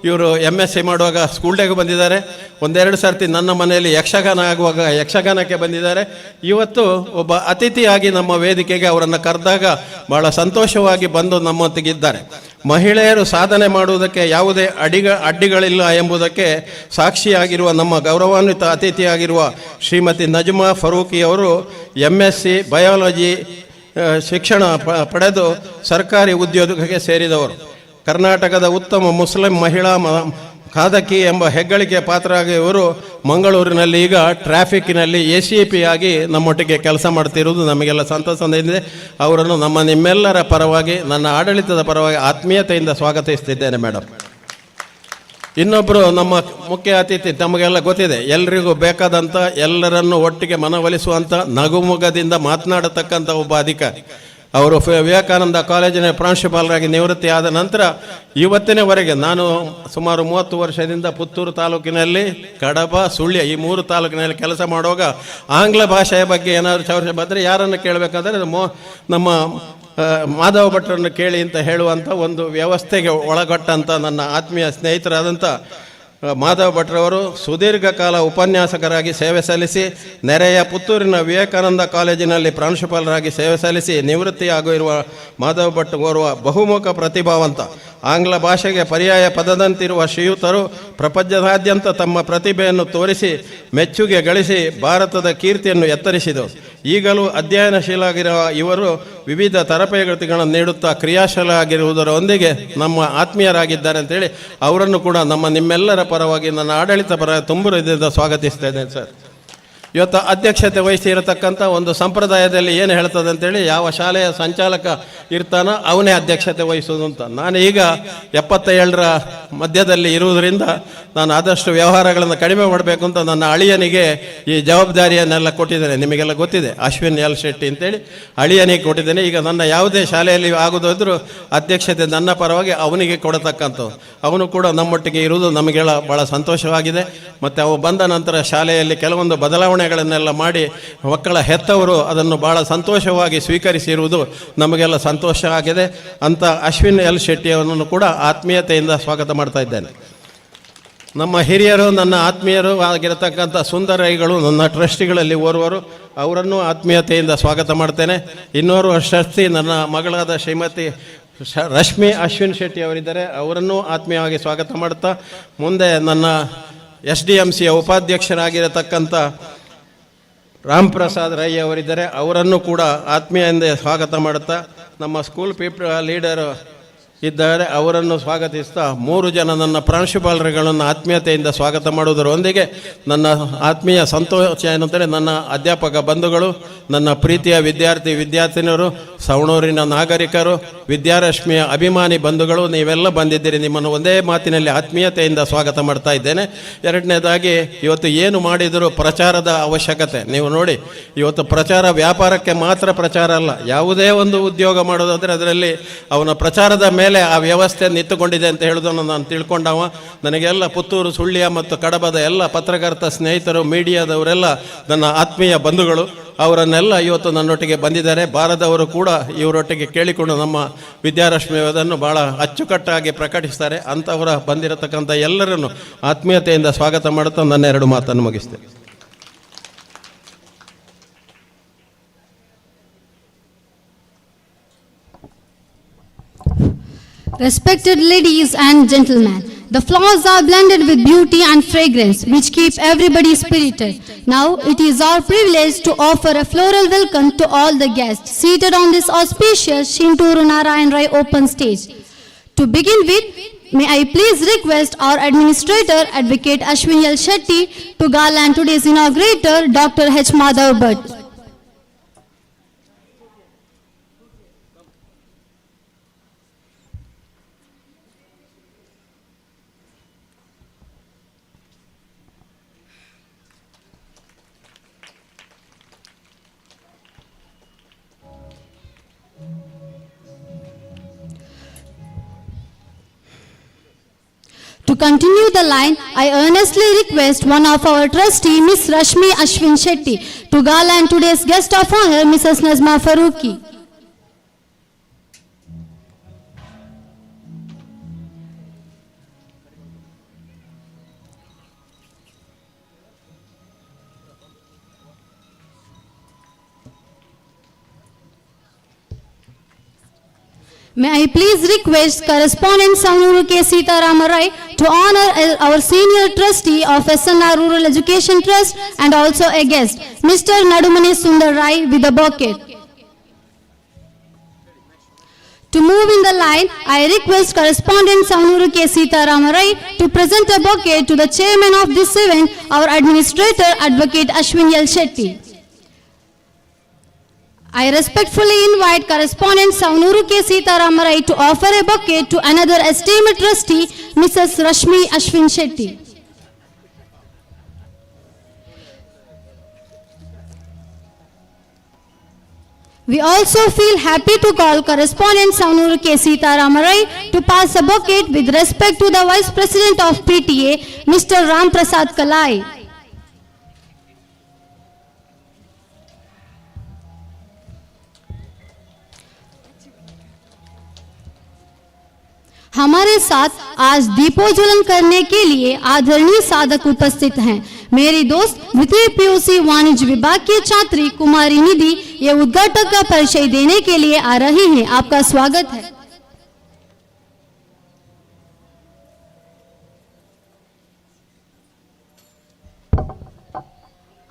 ಇವರು MSc ಮಾಡುವಾಗ ಸ್ಕೂಲ್ ಡೇಗೂ ಬಂದಿದ್ದಾರೆ. 1-2 ಸರ್ತಿ ನನ್ನ ಮನೆಯಲ್ಲಿ ಯಕ್ಷಗಾನ ಆಗುವಾಗ ಯಕ್ಷಗಾನಕ್ಕೆ ಬಂದಿದ್ದಾರೆ. ಇವತ್ತು ಒಬ್ಬ ಅತಿಥಿಯಾಗಿ ನಮ್ಮ ವೇದಿಕೆಗೆ ಅವರನ್ನು ಕರೆದಾಗ ಭಾಳ ಸಂತೋಷವಾಗಿ ಬಂದು ನಮ್ಮೊತ್ತಿಗಿದ್ದಾರೆ. ಮಹಿಳೆಯರು ಸಾಧನೆ ಮಾಡುವುದಕ್ಕೆ ಯಾವುದೇ ಅಡ್ಡಿಗಳಿಲ್ಲ ಎಂಬುದಕ್ಕೆ ಸಾಕ್ಷಿಯಾಗಿರುವ ನಮ್ಮ ಗೌರವಾನ್ವಿತ ಅತಿಥಿಯಾಗಿರುವ ಶ್ರೀಮತಿ ನಜ್ಮಾ ಫಾರೂಕಿ ಅವರು MSc ಬಯಾಲಜಿ ಶಿಕ್ಷಣ ಪಡೆದು ಸರ್ಕಾರಿ ಉದ್ಯೋಗಕ್ಕೆ ಸೇರಿದವರು. ಕರ್ನಾಟಕದ ಉತ್ತಮ ಮುಸ್ಲಿಂ ಮಹಿಳಾ ಖಾದಕಿ ಎಂಬ ಹೆಗ್ಗಳಿಕೆ ಪಾತ್ರರಾಗಿ ಇವರು ಮಂಗಳೂರಿನಲ್ಲಿ ಈಗ ಟ್ರಾಫಿಕ್ಕಿನಲ್ಲಿ ACP ಆಗಿ ನಮ್ಮೊಟ್ಟಿಗೆ ಕೆಲಸ ಮಾಡ್ತಿರುವುದು ನಮಗೆಲ್ಲ ಸಂತಸದಿಂದ ಅವರನ್ನು ನಿಮ್ಮೆಲ್ಲರ ಪರವಾಗಿ, ನನ್ನ ಆಡಳಿತದ ಪರವಾಗಿ ಆತ್ಮೀಯತೆಯಿಂದ ಸ್ವಾಗತಿಸ್ತಿದ್ದೇನೆ ಮೇಡಮ್. ಇನ್ನೊಬ್ಬರು ನಮ್ಮ ಮುಖ್ಯ ಅತಿಥಿ ತಮಗೆಲ್ಲ ಗೊತ್ತಿದೆ, ಎಲ್ರಿಗೂ ಬೇಕಾದಂಥ ಎಲ್ಲರನ್ನು ಒಟ್ಟಿಗೆ ಮನವೊಲಿಸುವಂಥ ನಗುಮುಗದಿಂದ ಮಾತನಾಡತಕ್ಕಂಥ ಒಬ್ಬ ಅಧಿಕಾರಿ. ಅವರು ವಿವೇಕಾನಂದ ಕಾಲೇಜಿನ ಪ್ರಾಂಶುಪಾಲರಾಗಿ ನಿವೃತ್ತಿ ಆದ ನಂತರ ಇವತ್ತಿನವರೆಗೆ ನಾನು ಸುಮಾರು 30 ವರ್ಷದಿಂದ ಪುತ್ತೂರು ತಾಲೂಕಿನಲ್ಲಿ, ಕಡಬ, ಸುಳ್ಯ ಈ 3 ತಾಲೂಕಿನಲ್ಲಿ ಕೆಲಸ ಮಾಡುವಾಗ ಆಂಗ್ಲ ಭಾಷೆಯ ಬಗ್ಗೆ ಏನಾದರೂ ಚರ್ಚೆ ಬಂದರೆ ಯಾರನ್ನು ಕೇಳಬೇಕಾದ್ರೆ ನಮ್ಮ ಮಾಧವ ಭಟ್ರನ್ನು ಕೇಳಿ ಅಂತ ಹೇಳುವಂಥ ಒಂದು ವ್ಯವಸ್ಥೆಗೆ ಒಳಗಟ್ಟಂಥ ನನ್ನ ಆತ್ಮೀಯ ಸ್ನೇಹಿತರಾದಂಥ ಮಾಧವ ಭಟ್ರವರು ಸುದೀರ್ಘ ಕಾಲ ಉಪನ್ಯಾಸಕರಾಗಿ ಸೇವೆ ಸಲ್ಲಿಸಿ ನೆರೆಯ ಪುತ್ತೂರಿನ ವಿವೇಕಾನಂದ ಕಾಲೇಜಿನಲ್ಲಿ ಪ್ರಾಂಶುಪಾಲರಾಗಿ ಸೇವೆ ಸಲ್ಲಿಸಿ ನಿವೃತ್ತಿಯಾಗಿರುವ ಮಾಧವ ಭಟ್ ಓರ್ವ ಬಹುಮುಖ ಪ್ರತಿಭಾವಂತ ಆಂಗ್ಲ ಭಾಷೆಗೆ ಪರ್ಯಾಯ ಪದದಂತಿರುವ ಶ್ರೀಯುತರು ಪ್ರಪಂಚದಾದ್ಯಂತ ತಮ್ಮ ಪ್ರತಿಭೆಯನ್ನು ತೋರಿಸಿ ಮೆಚ್ಚುಗೆ ಗಳಿಸಿ ಭಾರತದ ಕೀರ್ತಿಯನ್ನು ಎತ್ತರಿಸಿದರು. ಈಗಲೂ ಅಧ್ಯಯನಶೀಲಾಗಿರುವ ಇವರು ವಿವಿಧ ತರಬೇತಿಗಳನ್ನು ನೀಡುತ್ತಾ ಕ್ರಿಯಾಶೀಲರಾಗಿರುವುದರೊಂದಿಗೆ ನಮ್ಮ ಆತ್ಮೀಯರಾಗಿದ್ದಾರೆ ಅಂತೇಳಿ ಅವರನ್ನು ಕೂಡ ನಿಮ್ಮೆಲ್ಲರ ಪರವಾಗಿ ನನ್ನ ಆಡಳಿತ ಪರವಾಗಿ ತುಂಬ ಹೃದಯದಿಂದ ಸ್ವಾಗತಿಸ್ತೇನೆ ಸರ್. ಇವತ್ತು ಅಧ್ಯಕ್ಷತೆ ವಹಿಸಿ ಇರತಕ್ಕಂಥ ಒಂದು ಸಂಪ್ರದಾಯದಲ್ಲಿ ಏನು ಹೇಳ್ತದೆ ಅಂತೇಳಿ, ಯಾವ ಶಾಲೆಯ ಸಂಚಾಲಕ ಇರ್ತಾನೋ ಅವನೇ ಅಧ್ಯಕ್ಷತೆ ವಹಿಸೋದು ಅಂತ. ನಾನು ಈಗ 77ರ ಮಧ್ಯದಲ್ಲಿ ಇರುವುದರಿಂದ ನಾನು ಆದಷ್ಟು ವ್ಯವಹಾರಗಳನ್ನು ಕಡಿಮೆ ಮಾಡಬೇಕು ಅಂತ ನನ್ನ ಅಳಿಯನಿಗೆ ಈ ಜವಾಬ್ದಾರಿಯನ್ನೆಲ್ಲ ಕೊಟ್ಟಿದ್ದೇನೆ. ನಿಮಗೆಲ್ಲ ಗೊತ್ತಿದೆ, ಅಶ್ವಿನ್ ಎಲ್ ಶೆಟ್ಟಿ ಅಂತೇಳಿ ಅಳಿಯನಿಗೆ ಕೊಟ್ಟಿದ್ದೇನೆ. ಈಗ ನನ್ನ ಯಾವುದೇ ಶಾಲೆಯಲ್ಲಿ ಆಗೋದಾದರೂ ಅಧ್ಯಕ್ಷತೆ ನನ್ನ ಪರವಾಗಿ ಅವನಿಗೆ ಕೊಡತಕ್ಕಂಥದ್ದು. ಅವನು ಕೂಡ ನಮ್ಮೊಟ್ಟಿಗೆ ಇರುವುದು ನಮಗೆಲ್ಲ ಭಾಳ ಸಂತೋಷವಾಗಿದೆ. ಮತ್ತು ಅವು ಬಂದ ನಂತರ ಶಾಲೆಯಲ್ಲಿ ಕೆಲವೊಂದು ಬದಲಾವಣೆಗಳನ್ನೆಲ್ಲ ಮಾಡಿ ಮಕ್ಕಳ ಹೆತ್ತವರು ಅದನ್ನು ಭಾಳ ಸಂತೋಷವಾಗಿ ಸ್ವೀಕರಿಸಿರುವುದು ನಮಗೆಲ್ಲ ಸಂತೋಷ ಆಗಿದೆ ಅಂತ ಅಶ್ವಿನ್ ಎಲ್ ಶೆಟ್ಟಿಯವರನ್ನು ಕೂಡ ಆತ್ಮೀಯತೆಯಿಂದ ಸ್ವಾಗತ ಮಾಡ್ತಾ ಇದ್ದೇನೆ. ನಮ್ಮ ಹಿರಿಯರು, ನನ್ನ ಆತ್ಮೀಯರು ಆಗಿರತಕ್ಕಂಥ ಸುಂದರೈಗಳು, ನನ್ನ ಟ್ರಸ್ಟಿಗಳಲ್ಲಿ ಓರ್ವರು, ಅವರನ್ನು ಆತ್ಮೀಯತೆಯಿಂದ ಸ್ವಾಗತ ಮಾಡ್ತೇನೆ. ಇನ್ನೋರ್ವ ಟ್ರಸ್ಟಿ ನನ್ನ ಮಗಳಾದ ಶ್ರೀಮತಿ ರಶ್ಮಿ ಅಶ್ವಿನ್ ಶೆಟ್ಟಿ ಅವರಿದ್ದಾರೆ, ಅವರನ್ನು ಆತ್ಮೀಯವಾಗಿ ಸ್ವಾಗತ ಮಾಡ್ತಾ, ಮುಂದೆ ನನ್ನ SDMCಯ ಉಪಾಧ್ಯಕ್ಷರಾಗಿರತಕ್ಕಂಥ ರಾಮ್ ಪ್ರಸಾದ್ ರೈ ಅವರಿದ್ದಾರೆ, ಅವರನ್ನು ಕೂಡ ಆತ್ಮೀಯದಿಂದ ಸ್ವಾಗತ ಮಾಡುತ್ತಾ, ನಮ್ಮ ಸ್ಕೂಲ್ ಲೀಡರ್ ಇದ್ದಾರೆ ಅವರನ್ನು ಸ್ವಾಗತಿಸ್ತಾ, 3 ಜನ ನನ್ನ ಪ್ರಾಂಶುಪಾಲರುಗಳನ್ನು ಆತ್ಮೀಯತೆಯಿಂದ ಸ್ವಾಗತ ಮಾಡುವುದರೊಂದಿಗೆ ನನ್ನ ಆತ್ಮೀಯ ಸಂತೋಷ ಏನಂದರೆ, ನನ್ನ ಅಧ್ಯಾಪಕ ಬಂಧುಗಳು, ನನ್ನ ಪ್ರೀತಿಯ ವಿದ್ಯಾರ್ಥಿನಿಯರು, ಸವಣೂರಿನ ನಾಗರಿಕರು, ವಿದ್ಯಾರಶ್ಮಿಯ ಅಭಿಮಾನಿ ಬಂಧುಗಳು, ನೀವೆಲ್ಲ ಬಂದಿದ್ದೀರಿ. ನಿಮ್ಮನ್ನು ಒಂದೇ ಮಾತಿನಲ್ಲಿ ಆತ್ಮೀಯತೆಯಿಂದ ಸ್ವಾಗತ ಮಾಡ್ತಾ ಇದ್ದೇನೆ. ಎರಡನೇದಾಗಿ, ಇವತ್ತು ಏನು ಮಾಡಿದರೂ ಪ್ರಚಾರದ ಅವಶ್ಯಕತೆ. ನೀವು ನೋಡಿ, ಇವತ್ತು ಪ್ರಚಾರ ವ್ಯಾಪಾರಕ್ಕೆ ಮಾತ್ರ ಪ್ರಚಾರ ಅಲ್ಲ, ಯಾವುದೇ ಒಂದು ಉದ್ಯೋಗ ಮಾಡೋದಾದರೆ ಅದರಲ್ಲಿ ಅವನ ಪ್ರಚಾರದ ಮೇಲೆ ಆ ವ್ಯವಸ್ಥೆ ನಿಂತುಕೊಂಡಿದೆ ಅಂತ ಹೇಳೋದನ್ನು ನಾನು ತಿಳ್ಕೊಂಡವ. ನನಗೆಲ್ಲ ಪುತ್ತೂರು, ಸುಳ್ಯ ಮತ್ತು ಕಡಬದ ಎಲ್ಲ ಪತ್ರಕರ್ತ ಸ್ನೇಹಿತರು, ಮೀಡಿಯಾದವರೆಲ್ಲ ನನ್ನ ಆತ್ಮೀಯ ಬಂಧುಗಳು, ಅವರನ್ನೆಲ್ಲ ಇವತ್ತು ನನ್ನೊಟ್ಟಿಗೆ ಬಂದಿದ್ದಾರೆ. ಬಾರದವರು ಕೂಡ ಇವರೊಟ್ಟಿಗೆ ಕೇಳಿಕೊಂಡು ನಮ್ಮ ವಿದ್ಯಾರಶ್ಮಿಯನ್ನು ಭಾಳ ಅಚ್ಚುಕಟ್ಟಾಗಿ ಪ್ರಕಟಿಸ್ತಾರೆ. ಅಂಥವರ ಬಂದಿರತಕ್ಕಂಥ ಎಲ್ಲರನ್ನು ಆತ್ಮೀಯತೆಯಿಂದ ಸ್ವಾಗತ ಮಾಡುತ್ತಾ ನನ್ನ 2 ಮಾತನ್ನು ಮುಗಿಸ್ತೇನೆ. Respected ladies and gentlemen, the flowers are blended with beauty and fragrance, which keep everybody spirited. Now it is our privilege to offer a floral welcome to all the guests seated on this auspicious Shinturu Narayan Rai open stage. To begin with, may I please request our Administrator, Advocate Ashwin L. Shetty, to garland today's inaugurator, Dr. H. Madhav Bhatt. To continue the line, I earnestly request one of our trustee, Ms. Rashmi Ashwin Shetty, to garland today's guest of honor, Mrs. Nazma Farooqi. May I please request correspondent Sanuru K. Sitaram Rai to honor our senior trustee of SNR Rural Education Trust and also a guest, Mr. Nadumani Sundar Rai, with a bouquet. To move in the line, I request correspondent Sanuru K. Sitaram Rai to present a bouquet to the chairman of this event, our administrator, Advocate Ashwin L. Shetty. I respectfully invite correspondent Saunuru K. Sitaram Rai to offer a bouquet to another esteemed trustee, Mrs. Rashmi Ashwin Shetty. We also feel happy to call correspondent Saunuru K. Sitaram Rai to pass a bouquet with respect to the Vice President of PTA, Mr. Ram Prasad Kalai. हमारे साथ आज दीपोज्वलन करने के लिए आदरणीय साधक उपस्थित हैं। मेरी दोस्त द्वितीय पीयूसी वाणिज्य विभाग की छात्री कुमारी निधि ये उद्घाटक का परिचय देने के लिए आ रही हैं। आपका स्वागत है।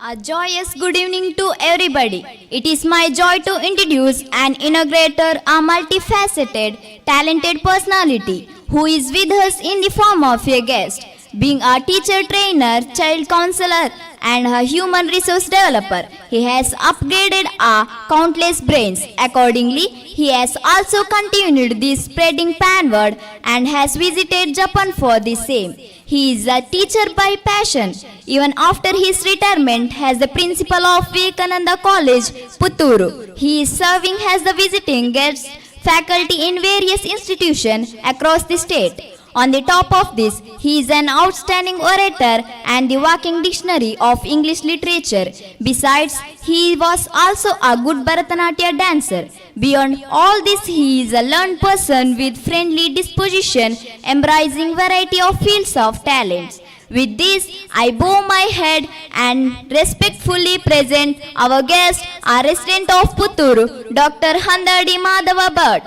A joyous good evening to everybody. It is my joy to introduce and inaugurator a multifaceted, talented personality who is with us in the form of a guest. Being a teacher, trainer, child counselor and a human resource developer, he has upgraded our countless brains. Accordingly, he has also continued this spreading panward and has visited Japan for the same. He is a teacher by passion. Even after his retirement as the principal of Vivekananda College, Putturu, he is serving as the visiting guest faculty in various institutions across the state. On the top of this, he is an outstanding orator and the walking dictionary of English literature. Besides, he was also a good Bharatanatyam dancer. Beyond all this, he is a learned person with friendly disposition, embracing variety of fields of talents. With this, I bow my head and respectfully present our guest, our resident of Putturu, Dr. Handadi Madhava Bhatt.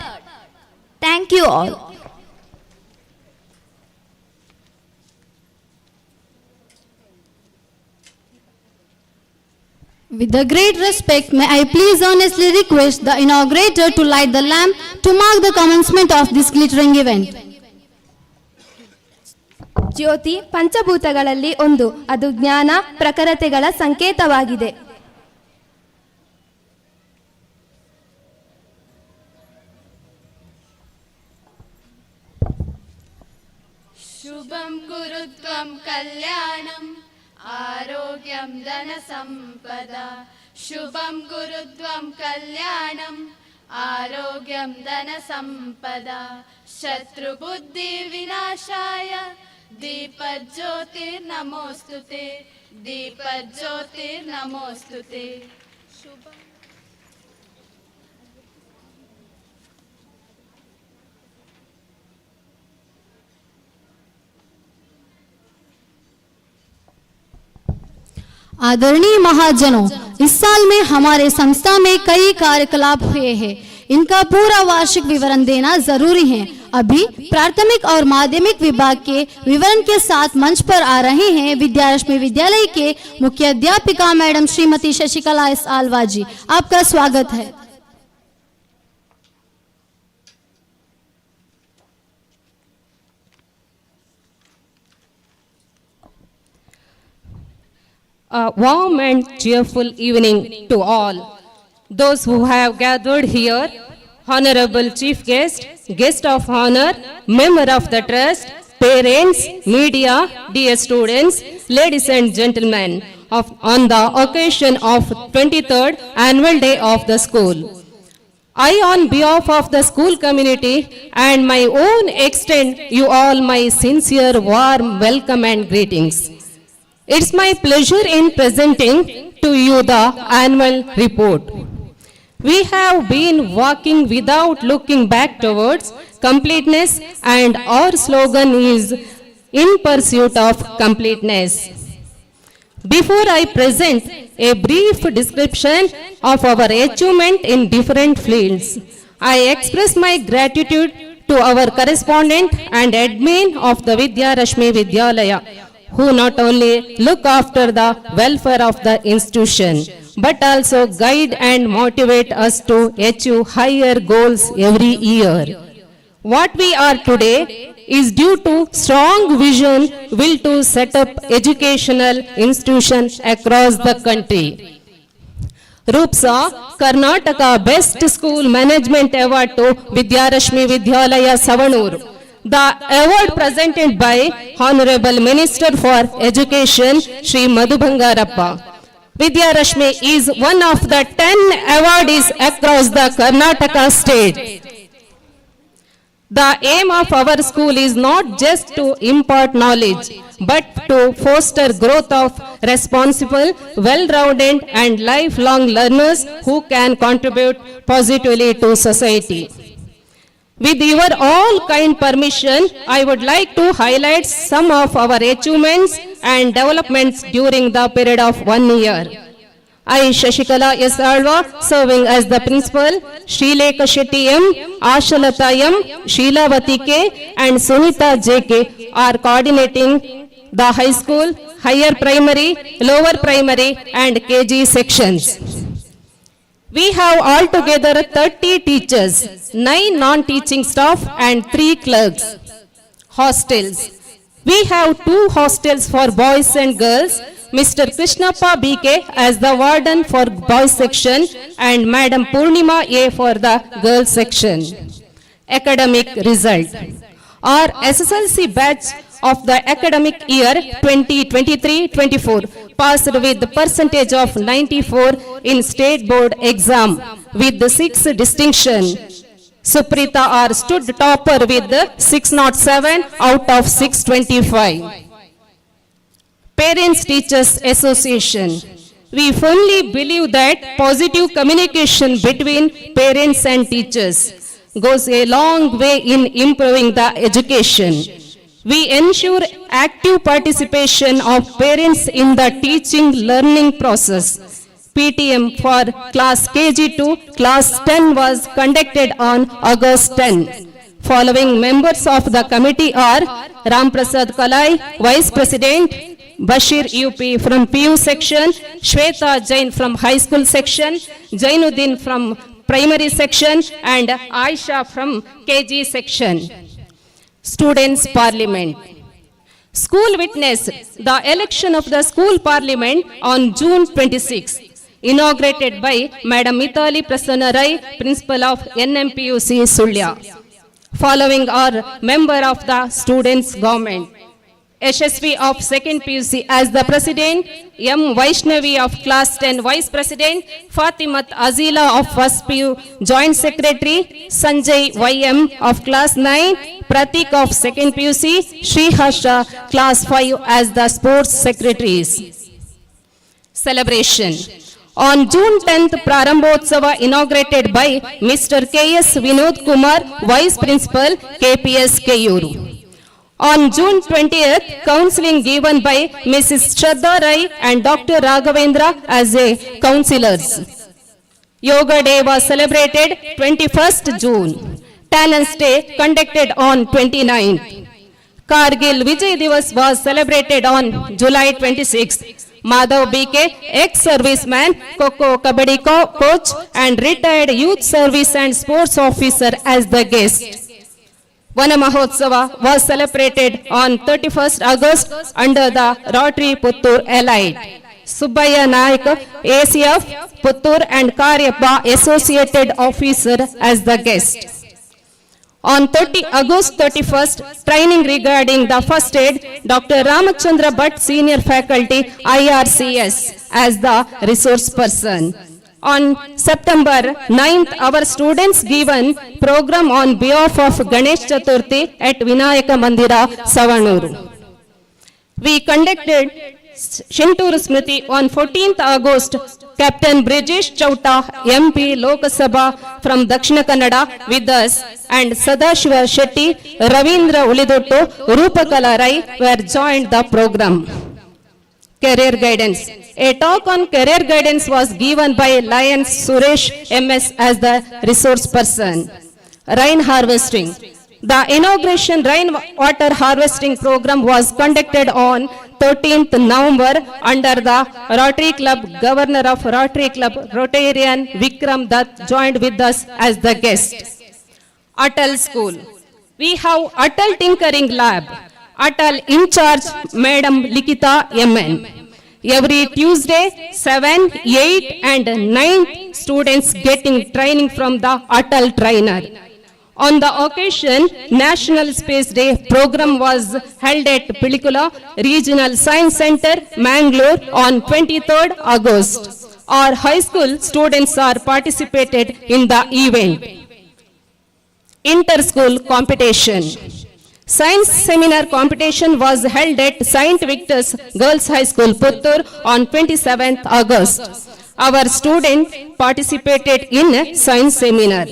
Thank you all. With the great respect, may I please earnestly request the inaugurator to light the lamp to mark the commencement of this glittering event. ಜ್ಯೋತಿ ಪಂಚಭೂತಗಳಲ್ಲಿ ಒಂದು, ಅದು ಜ್ಞಾನ ಪ್ರಖರತೆಗಳ ಸಂಕೇತವಾಗಿದೆ. ಶುಭಂ ಕುರುತ್ವಂ ಕಲ್ಯಾಣಂ ಆರೋಗ್ಯಂ ಧನ ಸಂಪದ. ಶುಭಂ ಕುರುತ್ವಂ ಕಲ್ಯಾಣಂ ಆರೋಗ್ಯಂ ಧನ ಸಂಪದ. ಶತ್ರು ಬುದ್ಧಿ ವಿನಾಶಾಯ ದೀಪಜ್ಯೋತಿರ್ನಮೋಸ್ತುತೆ. ದೀಪಜ್ಯೋತಿರ್ನಮೋಸ್ತುತೆ. आदरणीय महाजनों, इस साल में हमारे संस्था में कई कार्यकलाप हुए हैं। इनका पूरा वार्षिक विवरण देना जरूरी है। अभी प्राथमिक और माध्यमिक विभाग के विवरण के साथ मंच पर आ रहे हैं विद्यारश्मि विद्यालय के मुख्य अध्यापिका मैडम श्रीमती शशिकला एस आलवा जी। आपका स्वागत है। A warm and cheerful evening to all those who have gathered here, Honorable Chief Guest, Guest of Honor, Member of the Trust, parents, media, dear students, ladies and gentlemen, on the occasion of 23rd Annual Day of the School. I, on behalf of the school community and my own, extend you all my sincere, warm welcome and greetings. It's my pleasure in presenting to you the annual report. We have been walking without looking back towards completeness, and our slogan is in pursuit of completeness. Before I present a brief description of our achievement in different fields, I express my gratitude to our correspondent and admin of the Vidyarashmi Vidyalaya, who not only look after the welfare of the institution, but also guide and motivate us to achieve higher goals every year. What we are today is due to strong vision, will to set up educational institutions across the country. RUPSA Karnataka Best School Management Award to Vidyarashmi Vidyalaya Savanur. The award presented by Honorable Minister for Education, Shri Madhu Bangarappa. Vidyarashmi is one of the 10 awardees across the Karnataka state. The aim of our school is not just to impart knowledge, but to foster growth of responsible, well-rounded and lifelong learners who can contribute positively to society. With your all kind permission, I would like to highlight some of our achievements and developments during the period of 1 year. I, Shashikala S. Alva, serving as the principal, Srilekha Shetty M, Ashalata M, Sheelavati K, and Sunita J. K. are coordinating the high school, higher primary, lower primary, and KG sections. We have altogether 30 teachers, 9 non-teaching staff and 3 clerks. Hostels. We have 2 hostels for boys and girls, Mr. Krishnappa BK as the warden for boys section and Madam Purnima A for the girls section. Academic result. Our SSLC batch of the academic year 2023-24 passed with the percentage of 94 in state board exam with the 6 distinction. Suprita R stood topper with the 607 out of 625. Parents Teachers Association. We firmly believe that positive communication between parents and teachers goes a long way in improving the education. We ensure active participation of parents in the teaching learning process. PTM for class KG to class 10 was conducted on August 10. Following members of the committee are Ram Prasad Kalai, Vice President, Bashir UP from PU section, Shweta Jain from high school section, Jainuddin from primary section, and Aisha from KG section. Students' Parliament. School witnessed the election of the school parliament on June 26, inaugurated by Madam Mithali Prasanna Rai, Principal of NMPUC Sulya. Following are member of the students' government. Yashasvi of 2nd PUC as the President, M. Vaishnavi of Class 10 Vice President, Fatimat Azila of 1st PU Joint Secretary, Sanjay YM of Class 9, Pratik of 2nd PUC, Sri Harsha Class 5 as the Sports Secretaries. Celebration. On June 10th, Prarambhotsava inaugurated by Mr. K.S. Vinod Kumar, Vice Principal, KPS Kayuru. On June 20th, counseling given by Mrs. Shraddha Rai and Dr. Raghavendra as a counselors. Yoga Day was celebrated 21st June. Talents Day conducted on 29th. Kargil Vijay Divas was celebrated on July 26th. Madhav BK, ex-serviceman, Kho Kabaddi coach and retired youth service and sports officer as the guest. Vana Mahotsava was celebrated on 31st August under the Rotary Puttur Elite. Subbaya Naik, ACF, Puttur and Karyappa Associated Officer as the guest. On August 31st, training regarding the first aid, Dr. Ramachandra Bhatt, Senior Faculty, IRCS, as the resource person. On September 9th, our students given program on behalf of Ganesh Chaturthi at Vinayaka Mandira, Savanur. We conducted Shintur Smriti on 14th August. Captain Brijesh Chauta, MP Lok Sabha from Dakshina Kannada with us, and Sadashiva Shetty, Ravindra Ulidottu, Rupakala Rai were joined the program. Career guidance. A talk on career guidance was given by Lions Suresh MS as the resource person. Rain harvesting. The inauguration rainwater harvesting program was conducted on 13th November under the Rotary Club. Governor of Rotary Club, Rotarian Vikram Dutt, joined with us as the guest. Atal School. We have Atal Tinkering Lab. Atal in charge, Madam Likita MN. Every Tuesday, 7, 8 and 9 students getting training from the Atal trainer. On the occasion, National Space Day program was held at Pilikula Regional Science Center, Mangalore on 23rd August. Our high school students are participated in the event. Inter-school competition. Science seminar competition was held at Saint Victor's Girls High School, Puttur on 27th August. Our student participated in science seminar.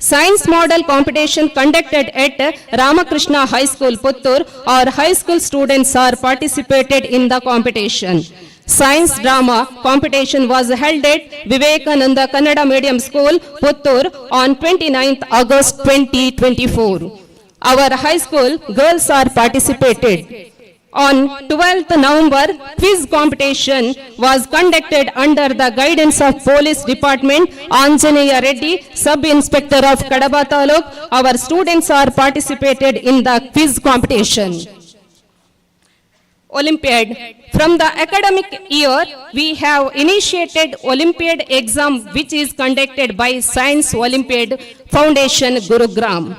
Science model competition conducted at Ramakrishna High School, Puttur. Our high school students are participated in the competition. Science drama competition was held at Vivekananda Kannada Medium School, Puttur on 29th August 2024. Our high school girls are participated. On 12th November, quiz competition was conducted under the guidance of Police Department, Anjaneya Reddy, Sub-Inspector of Kadapa Taluk. Our students are participated in the quiz competition. Olympiad. From the academic year, we have initiated Olympiad exam which is conducted by Science Olympiad Foundation, Gurugram.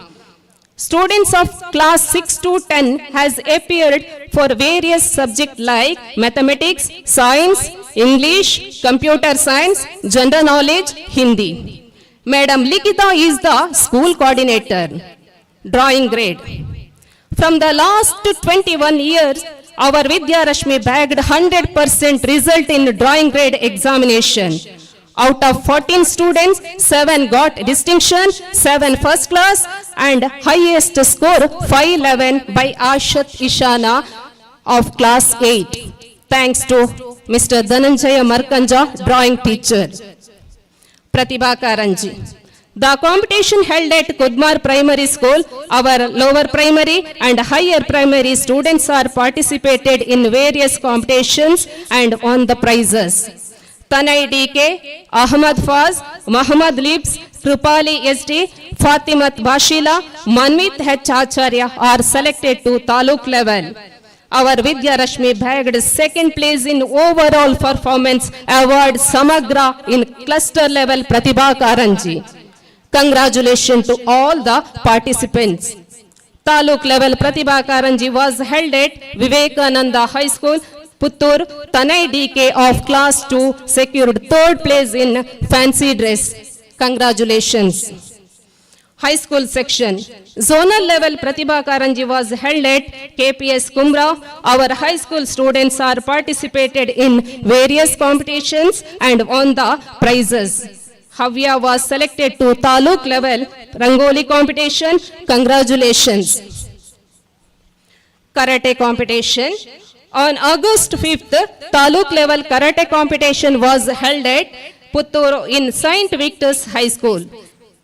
Students of class 6 to 10 has appeared for various subjects like mathematics, science, English, computer science, general knowledge, Hindi. Madam Likita is the school coordinator. Drawing grade. From the last 21 years, our Vidya Rashmi bagged 100% result in drawing grade examination. Out of 14 students, 7 got distinction, 7 first class and highest score 511 by Ashat Ishana of class 8. Thanks to Mr. Dhananjaya Markanja, drawing teacher. Pratibha Karanji. The competition held at Kudmar Primary School. Our lower primary and higher primary students are participated in various competitions and won the prizes. Tanay DK, Ahmad Faz, Muhammad Libs, Krupali SD, Fatimat Bashila, Manmit H. Acharya are selected to Taluk level. Our Vidya Rashmi bagged second place in overall performance award Samagra in cluster level Pratibha Karanji. Congratulations to all the participants. Taluk level Pratibha Karanji was held at Vivekananda High School, Puttur. Tanay DK of class 2 secured third place in fancy dress. Congratulations. High school section. Zonal level Pratibha Karanji was held at KPS Kumra. Our high school students are participated in various competitions and won the prizes. Havya was selected to Taluk level Rangoli competition. Congratulations. Karate competition. On August 5th, Taluk level karate competition was held at Puttur in Saint Victor's High School.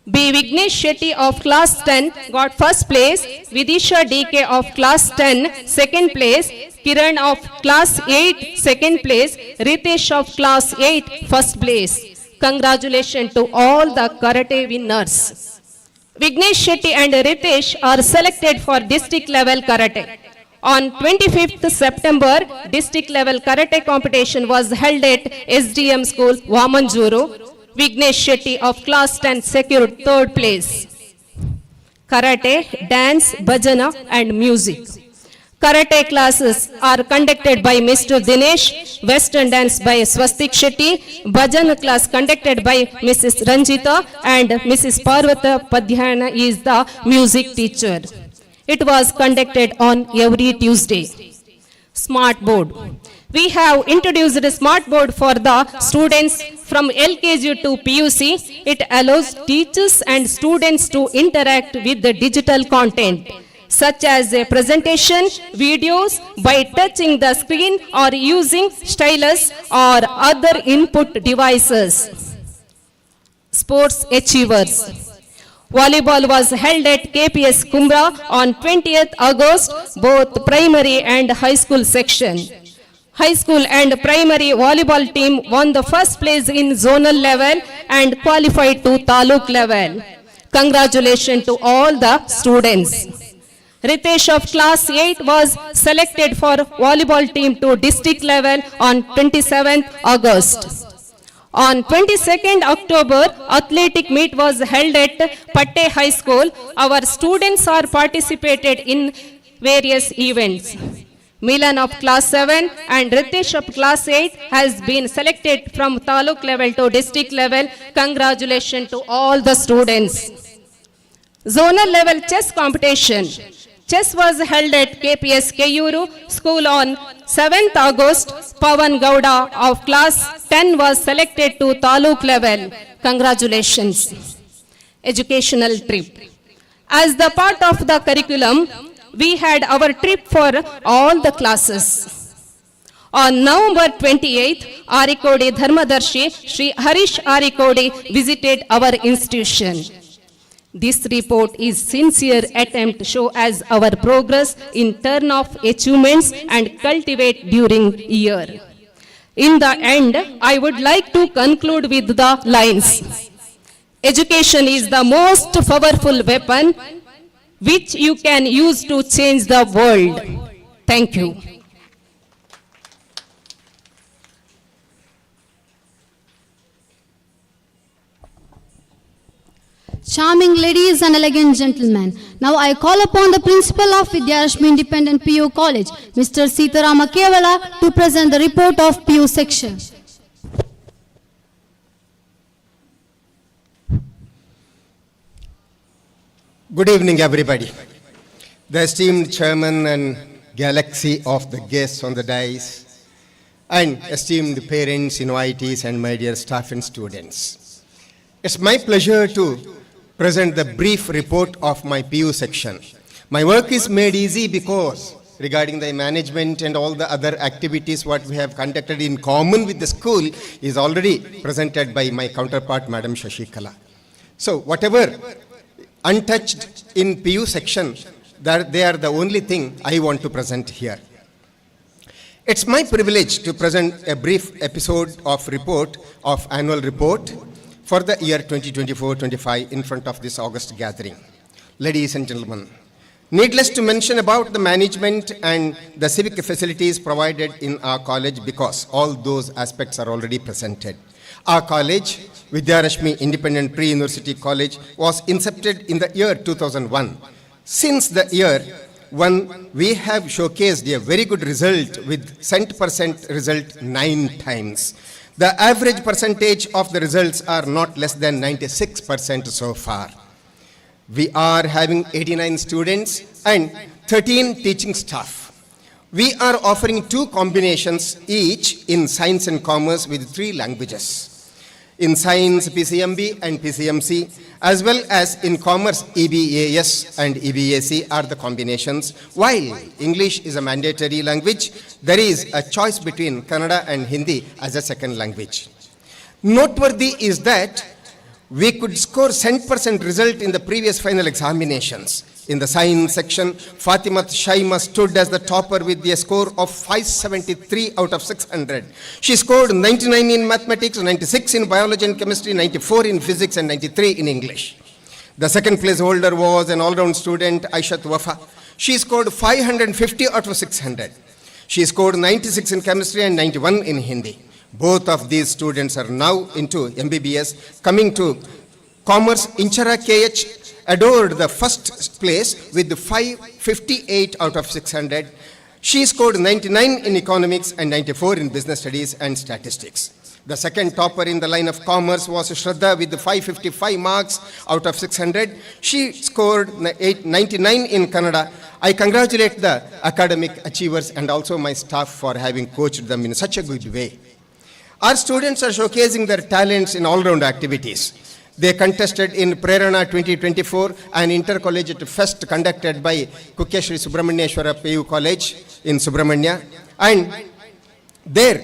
B. Vignesh Shetty of class 10 got first place, Vidisha DK of class 10 second place, Kiran of class 8 second place, Ritesh of class 8 first place. Congratulations to all the karate winners. Vignesh Shetty and Ritesh are selected for district level karate. On 25th September, district level karate competition was held at SDM School, Vamanjuru. Vignesh Shetty of class 10 secured third place. Karate, dance, bhajana and music. Karate classes are conducted by Mr. Dinesh, Western dance by Swastik Shetty, bhajana class conducted by Mrs. Ranjita and Mrs. Parvata Padhyana is the music teacher. It was conducted on every Tuesday. Smart board. We have introduced a smart board for the students from LKG to PUC. It allows teachers and students to interact with the digital content, such as a presentation, videos, by touching the screen or using stylus or other input devices. Sports achievers. Volleyball was held at KPS Kumbra on 20th August, both primary and high school section. High school and primary volleyball team won the first place in zonal level and qualified to taluk level. Congratulations to all the students. Ritesh of class 8 was selected for volleyball team to district level on 27th August. On 22nd October, athletic meet was held at Patte High School. Our students are participated in various events. Milan of class 7 and Ritesh of class 8 has been selected from taluk level to district level. Congratulations to all the students. Zonal level chess competition. Chess was held at KPS Keyuru School on 7th August. Pavan Gowda of class 10 was selected to taluk level. Congratulations. Educational trip. As the part of the curriculum, we had our trip for all the classes. On November 28th, Arikodi Dharmadarshi Shri Harish Arikodi visited our institution. This report is sincere attempt to show as our progress in turn of achievements and cultivate during year. In the end, I would like to conclude with the lines. Education is the most powerful weapon which you can use to change the world. Thank you. Charming ladies and elegant gentlemen, now I call upon the principal of Vidyarashmi Independent PU College, Mr. Sitarama Kevala, to present the report of PU section. Good evening, everybody. The esteemed chairman and galaxy of the guests on the dais, and esteemed parents, invitees, and my dear staff and students. It's my pleasure to present the brief report of my PU section. My work is made easy because regarding the management and all the other activities what we have conducted in common with the school is already presented by my counterpart, Madam Shashikala. So whatever untouched in PU section, that they are the only thing I want to present here. It's my privilege to present a brief episode of report of annual report for the year 2024-25 in front of this August gathering. Ladies and gentlemen, needless to mention about the management and the civic facilities provided in our college because all those aspects are already presented. Our college, Vidyarashmi Independent Pre-University College, was incepted in the year 2001. Since the year 1, we have showcased a very good result with cent% result 9 times. The average percentage of the results are not less than 96% so far. We are having 89 students and 13 teaching staff. We are offering 2 combinations each in science and commerce with 3 languages. In science, PCMB and PCMC, as well as in commerce, EBAS and EBAC are the combinations. While English is a mandatory language, there is a choice between Kannada and Hindi as a second language. Noteworthy is that we could score 100% result in the previous final examinations. In the science section, Fatimat Shaima stood as the topper with a score of 573 out of 600. She scored 99 in mathematics, 96 in biology and chemistry, 94 in physics and 93 in English. The second place holder was an all-round student, Aishat Wafa. She scored 550 out of 600. She scored 96 in chemistry and 91 in Hindi. Both of these students are now into MBBS. Coming to commerce, Inchara KH adored the first place with 558 out of 600. She scored 99 in economics and 94 in business studies and statistics. The second topper in the line of commerce was Shraddha with 555 marks out of 600. She scored 99 in Kannada. I congratulate the academic achievers and also my staff for having coached them in such a good way. Our students are showcasing their talents in all-round activities. They contested in Prerana 2024, an intercollegiate fest conducted by Kukyashri Subramanyeshwara PU College in Subramanya. And there,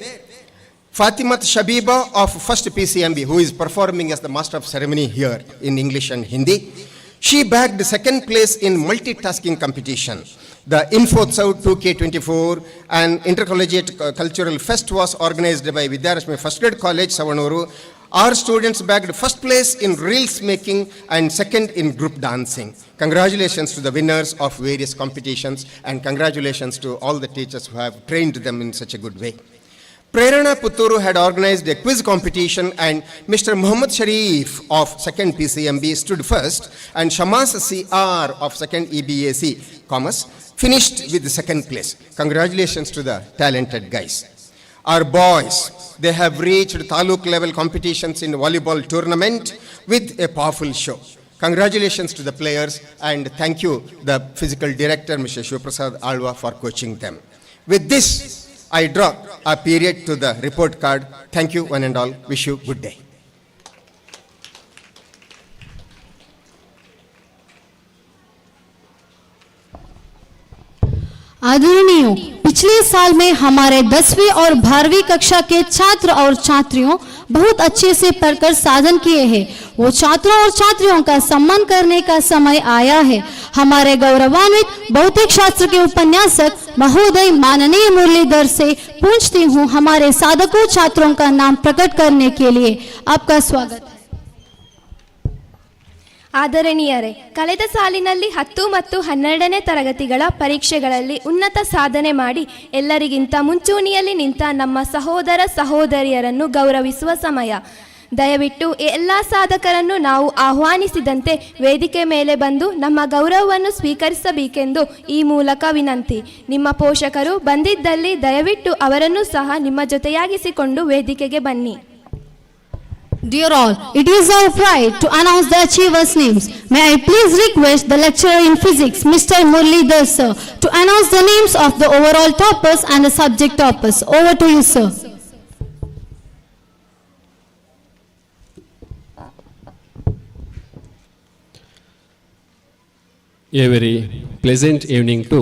Fatimat Shabiba of first PCMB, who is performing as the master of ceremony here in English and Hindi, she bagged second place in multitasking competition. The Infotsav 2K24, an intercollegiate cultural fest, was organized by Vidyarashmi First Grade College, Savanuru. Our students bagged first place in reels making and second in group dancing. Congratulations to the winners of various competitions and congratulations to all the teachers who have trained them in such a good way. Prerana Putturu had organized a quiz competition and Mr. Muhammad Sharif of 2nd PCMB stood first and Shamas CR of 2nd EBAC Commerce finished with the second place. Congratulations to the talented guys. Our boys, they have reached Taluk level competitions in volleyball tournament with a powerful show. Congratulations to the players and thank you the physical director Mr. Shivprasad Alwa for coaching them. With this, I draw a period to the report card. Thank you one and all. Wish you good day. आदरणीयों, पिछले साल में हमारे 10वीं और 12वीं कक्षा के छात्र और छात्रियों बहुत अच्छे से पढ़कर साधन किए हैं। वो छात्रों और छात्रियों का सम्मान करने का समय आया है। हमारे गौरवान्वित भौतिक शास्त्र के उपन्यासक महोदय माननीय मुरलीधर से पूछती हूँ हमारे साधकों छात्रों का नाम प्रकट करने के लिए। आपका स्वागत है। ಆದರಣೀಯರೇ, ಕಳೆದ ಸಾಲಿನಲ್ಲಿ 10 ಮತ್ತು 12ನೇ ತರಗತಿಗಳ ಪರೀಕ್ಷೆಗಳಲ್ಲಿ ಉನ್ನತ ಸಾಧನೆ ಮಾಡಿ ಎಲ್ಲರಿಗಿಂತ ಮುಂಚೂಣಿಯಲ್ಲಿ ನಿಂತ ನಮ್ಮ ಸಹೋದರ ಸಹೋದರಿಯರನ್ನು ಗೌರವಿಸುವ ಸಮಯ. ದಯವಿಟ್ಟು ಎಲ್ಲ ಸಾಧಕರನ್ನು ನಾವು ಆಹ್ವಾನಿಸಿದಂತೆ ವೇದಿಕೆ ಮೇಲೆ ಬಂದು ನಮ್ಮ ಗೌರವವನ್ನು ಸ್ವೀಕರಿಸಬೇಕೆಂದು ಈ ಮೂಲಕ ವಿನಂತಿ. ನಿಮ್ಮ ಪೋಷಕರು ಬಂದಿದ್ದಲ್ಲಿ ದಯವಿಟ್ಟು ಅವರನ್ನು ಸಹ ನಿಮ್ಮ ಜೊತೆಯಾಗಿಸಿಕೊಂಡು ವೇದಿಕೆಗೆ ಬನ್ನಿ. Dear all, it is our pride to announce the achievers' names. May I please request the lecturer in physics, Mr. Muralidhar sir, to announce the names of the overall toppers and the subject toppers. Over to you, sir. A very pleasant evening to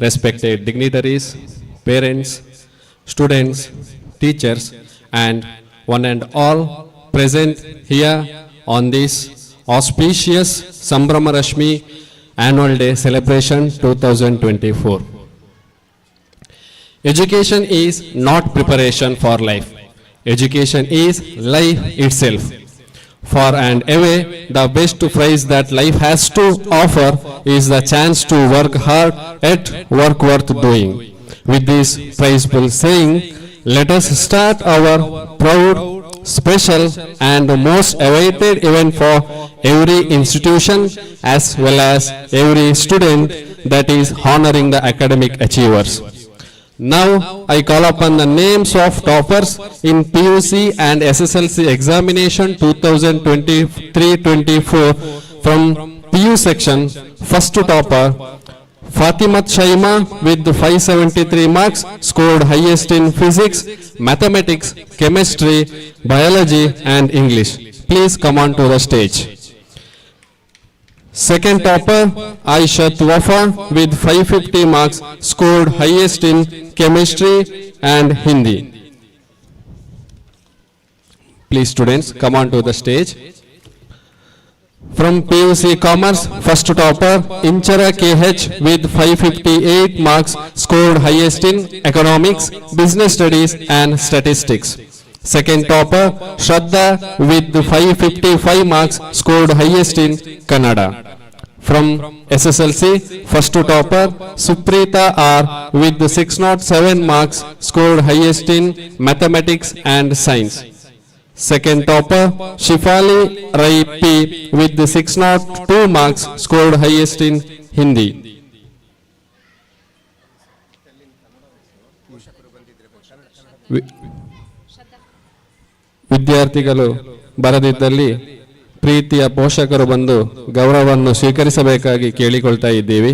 respected dignitaries, parents, students, teachers, and one and all present here on this auspicious Sambrama Rashmi Annual Day Celebration 2024. Education is not preparation for life. Education is life itself. For and away, the best prize that life has to offer is the chance to work hard at work worth doing. With this prizeful saying, let us start our proud, special and most awaited event for every institution as well as every student, that is honoring the academic achievers. Now I call upon the names of toppers in PUC and SSLC examination 2023-24 from PU section. First topper Fatimat Shaima with 573 marks, scored highest in physics, mathematics, chemistry, biology and English. Please come on to the stage. Second topper Aishat Wafa with 550 marks, scored highest in chemistry and Hindi. Please students come on to the stage. From PUC Commerce, first topper, Inchara KH with 558 marks, scored highest in Economics, Business Studies and Statistics. Second topper, Shraddha with 555 marks, scored highest in Kannada. From SSLC, first topper, Suprita R with 607 marks, scored highest in Mathematics and Science. Second topper, Shifali Rai P with 602 marks, scored highest in Hindi. ವಿದ್ಯಾರ್ಥಿಗಳು ಬರದಿದ್ದಲ್ಲಿ ಪ್ರೀತಿಯ ಪೋಷಕರು ಬಂದು ಗೌರವವನ್ನು ಸ್ವೀಕರಿಸಬೇಕಾಗಿ ಕೇಳಿಕೊಳ್ತಾ ಇದ್ದೀವಿ.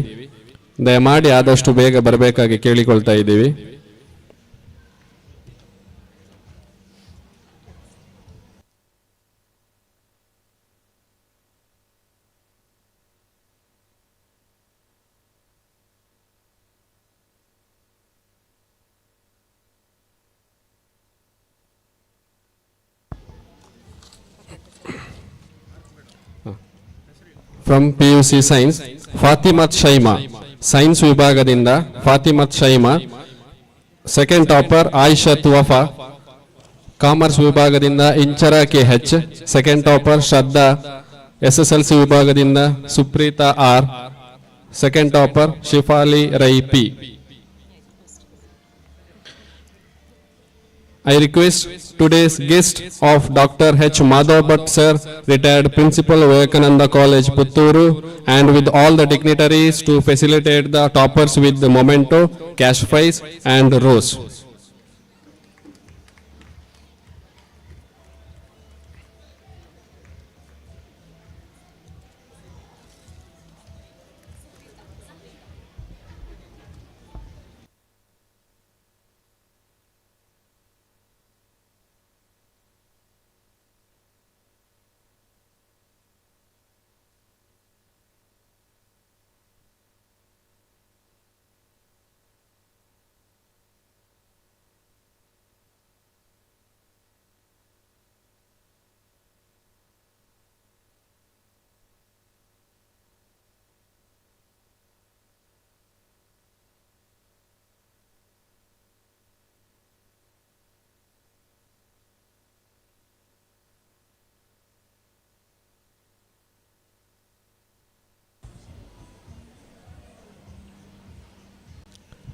ದಯಮಾಡಿ ಆದಷ್ಟು ಬೇಗ ಬರಬೇಕಾಗಿ ಕೇಳಿಕೊಳ್ತಾ ಇದ್ದೀವಿ. From PUC Science, Fatimat Shaima, Science ವಿಭಾಗದಿಂದ Fatimat Shaima. Second topper Ayishath Wafa, commerce ವಿಭಾಗದಿಂದ Inchara KH. Second topper Shraddha, SSLC ವಿಭಾಗದಿಂದ Supreetha R. Second topper Shifali Rai P. I request today's guest of Dr. H. Madhav Bhatt Sir, retired Principal Vivekananda College, Putturu, and with all the dignitaries to facilitate the toppers with the memento, cash prize and rose.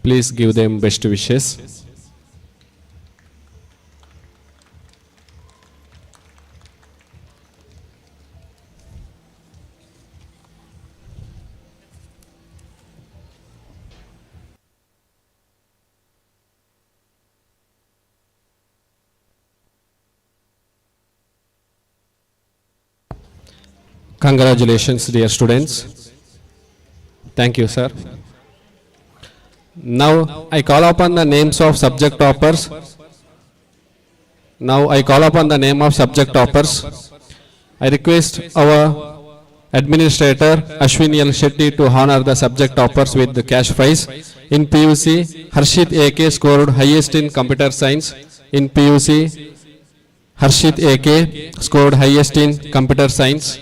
Please give them best wishes. Congratulations, dear students. Thank you, sir. Now I call upon the names of subject toppers. I request our administrator Ashwini L. Shetty to honor the subject toppers with the cash prize. In PUC, Harshit AK scored highest in computer science. In PUC, Harshit AK scored highest in computer science.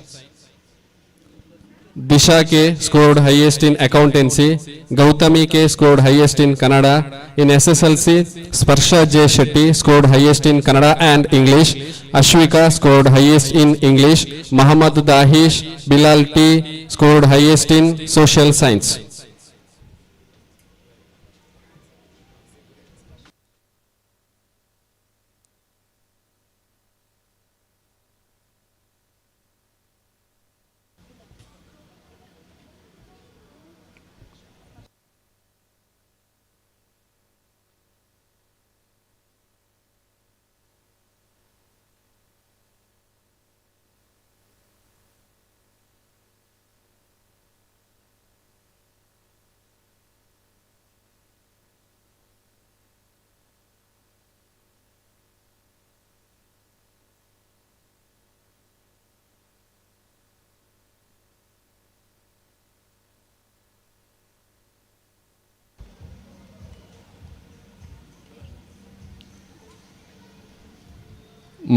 Disha K scored highest in accountancy. Gautami K scored highest in Kannada. In SSLC, Sparsha J. Shetty scored highest in Kannada and English. Ashwika scored highest in English. Muhammad Dahish Bilal T scored highest in social science.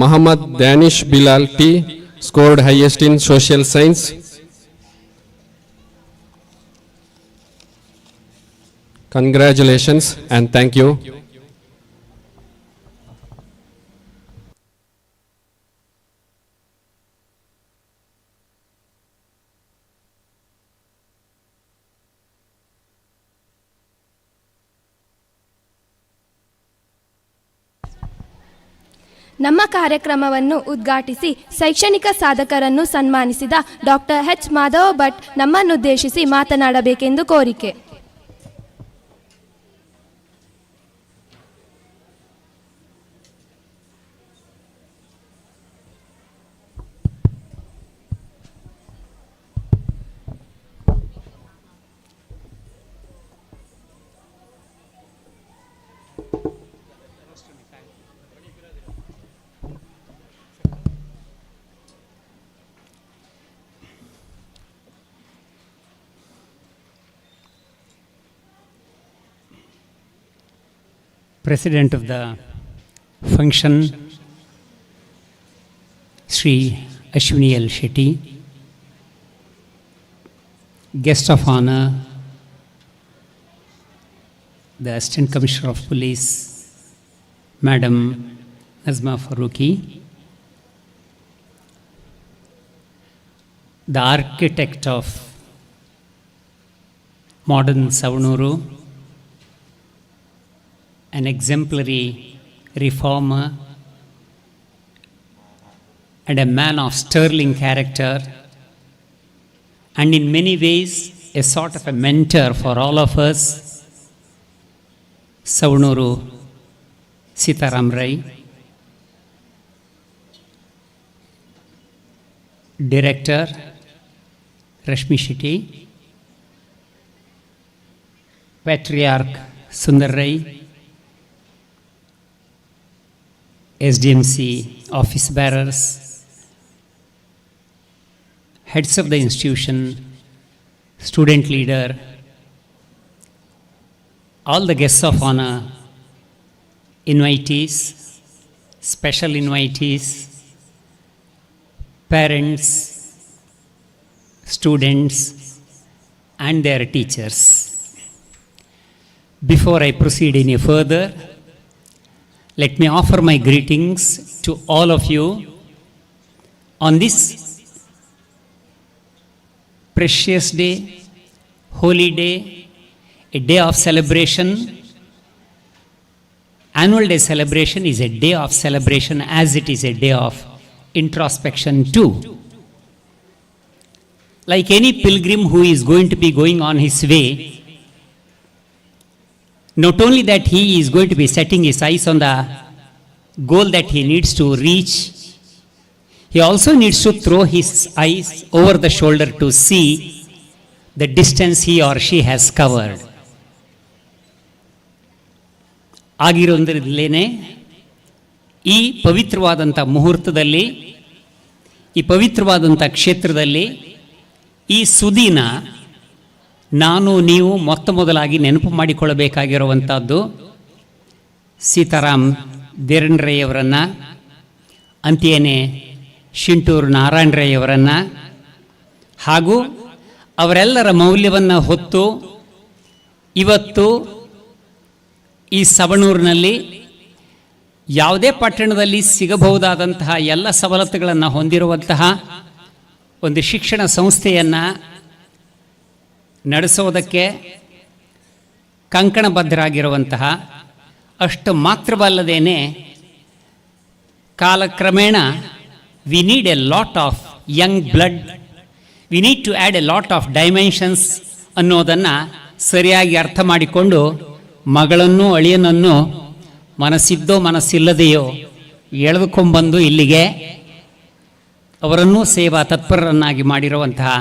Muhammad Danish Bilal T scored highest in social science. Congratulations and thank you. ನಮ್ಮ ಕಾರ್ಯಕ್ರಮವನ್ನು ಉದ್ಘಾಟಿಸಿ ಶೈಕ್ಷಣಿಕ ಸಾಧಕರನ್ನು ಸನ್ಮಾನಿಸಿದ doctor H Madhava Bhat ನಮ್ಮನ್ನುದ್ದೇಶಿಸಿ ಮಾತನಾಡಬೇಕೆಂದು ಕೋರಿಕೆ. President of the function, Sri Ashwini L. Shetty, guest of honor, the Assistant Commissioner of Police, Madam Nazma Faruqi, the architect of modern Savanuru, an exemplary reformer and a man of sterling character, and in many ways a sort of a mentor for all of us, Savanuru Sitaram Rai, Director Rashmi Shetty, Patriarch Sundar Rai, SDMC office bearers, heads of the institution, student leader, all the guests of honor, invitees, special invitees, parents, students, and their teachers. Before I proceed any further, let me offer my greetings to all of you on this precious day, holy day, a day of celebration. Annual day celebration is a day of celebration as it is a day of introspection too. Like any pilgrim who is going to be going on his way, not only that he is going to be setting his eyes on the goal that he needs to reach, he also needs to throw his eyes over the shoulder to see the distance he or she has covered. ಆಗಿರೋದ್ರಲ್ಲೇನೆ ಈ ಪವಿತ್ರವಾದಂಥ ಮುಹೂರ್ತದಲ್ಲಿ, ಈ ಪವಿತ್ರವಾದಂಥ ಕ್ಷೇತ್ರದಲ್ಲಿ ಈ ಸುದಿನ ನಾನು ನೀವು ಮೊದಲಾಗಿ ನೆನಪು ಮಾಡಿಕೊಳ್ಳಬೇಕಾಗಿರುವಂಥದ್ದು ಸೀತಾರಾಮ್ ದೇರನ್ ರೈ ಅವರನ್ನು, ಅಂತೆಯೇ ಶಿಂಟೂರು ನಾರಾಯಣ ರೈ ಅವರನ್ನು, ಹಾಗೂ ಅವರೆಲ್ಲರ ಮೌಲ್ಯವನ್ನು ಹೊತ್ತು ಇವತ್ತು ಈ ಸವಣೂರಿನಲ್ಲಿ ಯಾವುದೇ ಪಟ್ಟಣದಲ್ಲಿ ಸಿಗಬಹುದಾದಂತಹ ಎಲ್ಲ ಸವಲತ್ತುಗಳನ್ನು ಹೊಂದಿರುವಂತಹ ಒಂದು ಶಿಕ್ಷಣ ಸಂಸ್ಥೆಯನ್ನು ನಡೆಸೋದಕ್ಕೆ ಕಂಕಣಬದ್ಧರಾಗಿರುವಂತಹ, ಅಷ್ಟು ಮಾತ್ರವಲ್ಲದೇನೆ ಕಾಲಕ್ರಮೇಣ we need a lot of young blood, we need to add a lot of dimensions ಅನ್ನೋದನ್ನು ಸರಿಯಾಗಿ ಅರ್ಥ ಮಾಡಿಕೊಂಡು ಮಗಳನ್ನು ಅಳಿಯನನ್ನು ಮನಸ್ಸಿದ್ದೋ ಮನಸ್ಸಿಲ್ಲದೆಯೋ ಎಳೆದುಕೊಂಡ್ಬಂದು ಇಲ್ಲಿಗೆ ಅವರನ್ನೂ ಸೇವಾ ತತ್ಪರರನ್ನಾಗಿ ಮಾಡಿರುವಂತಹ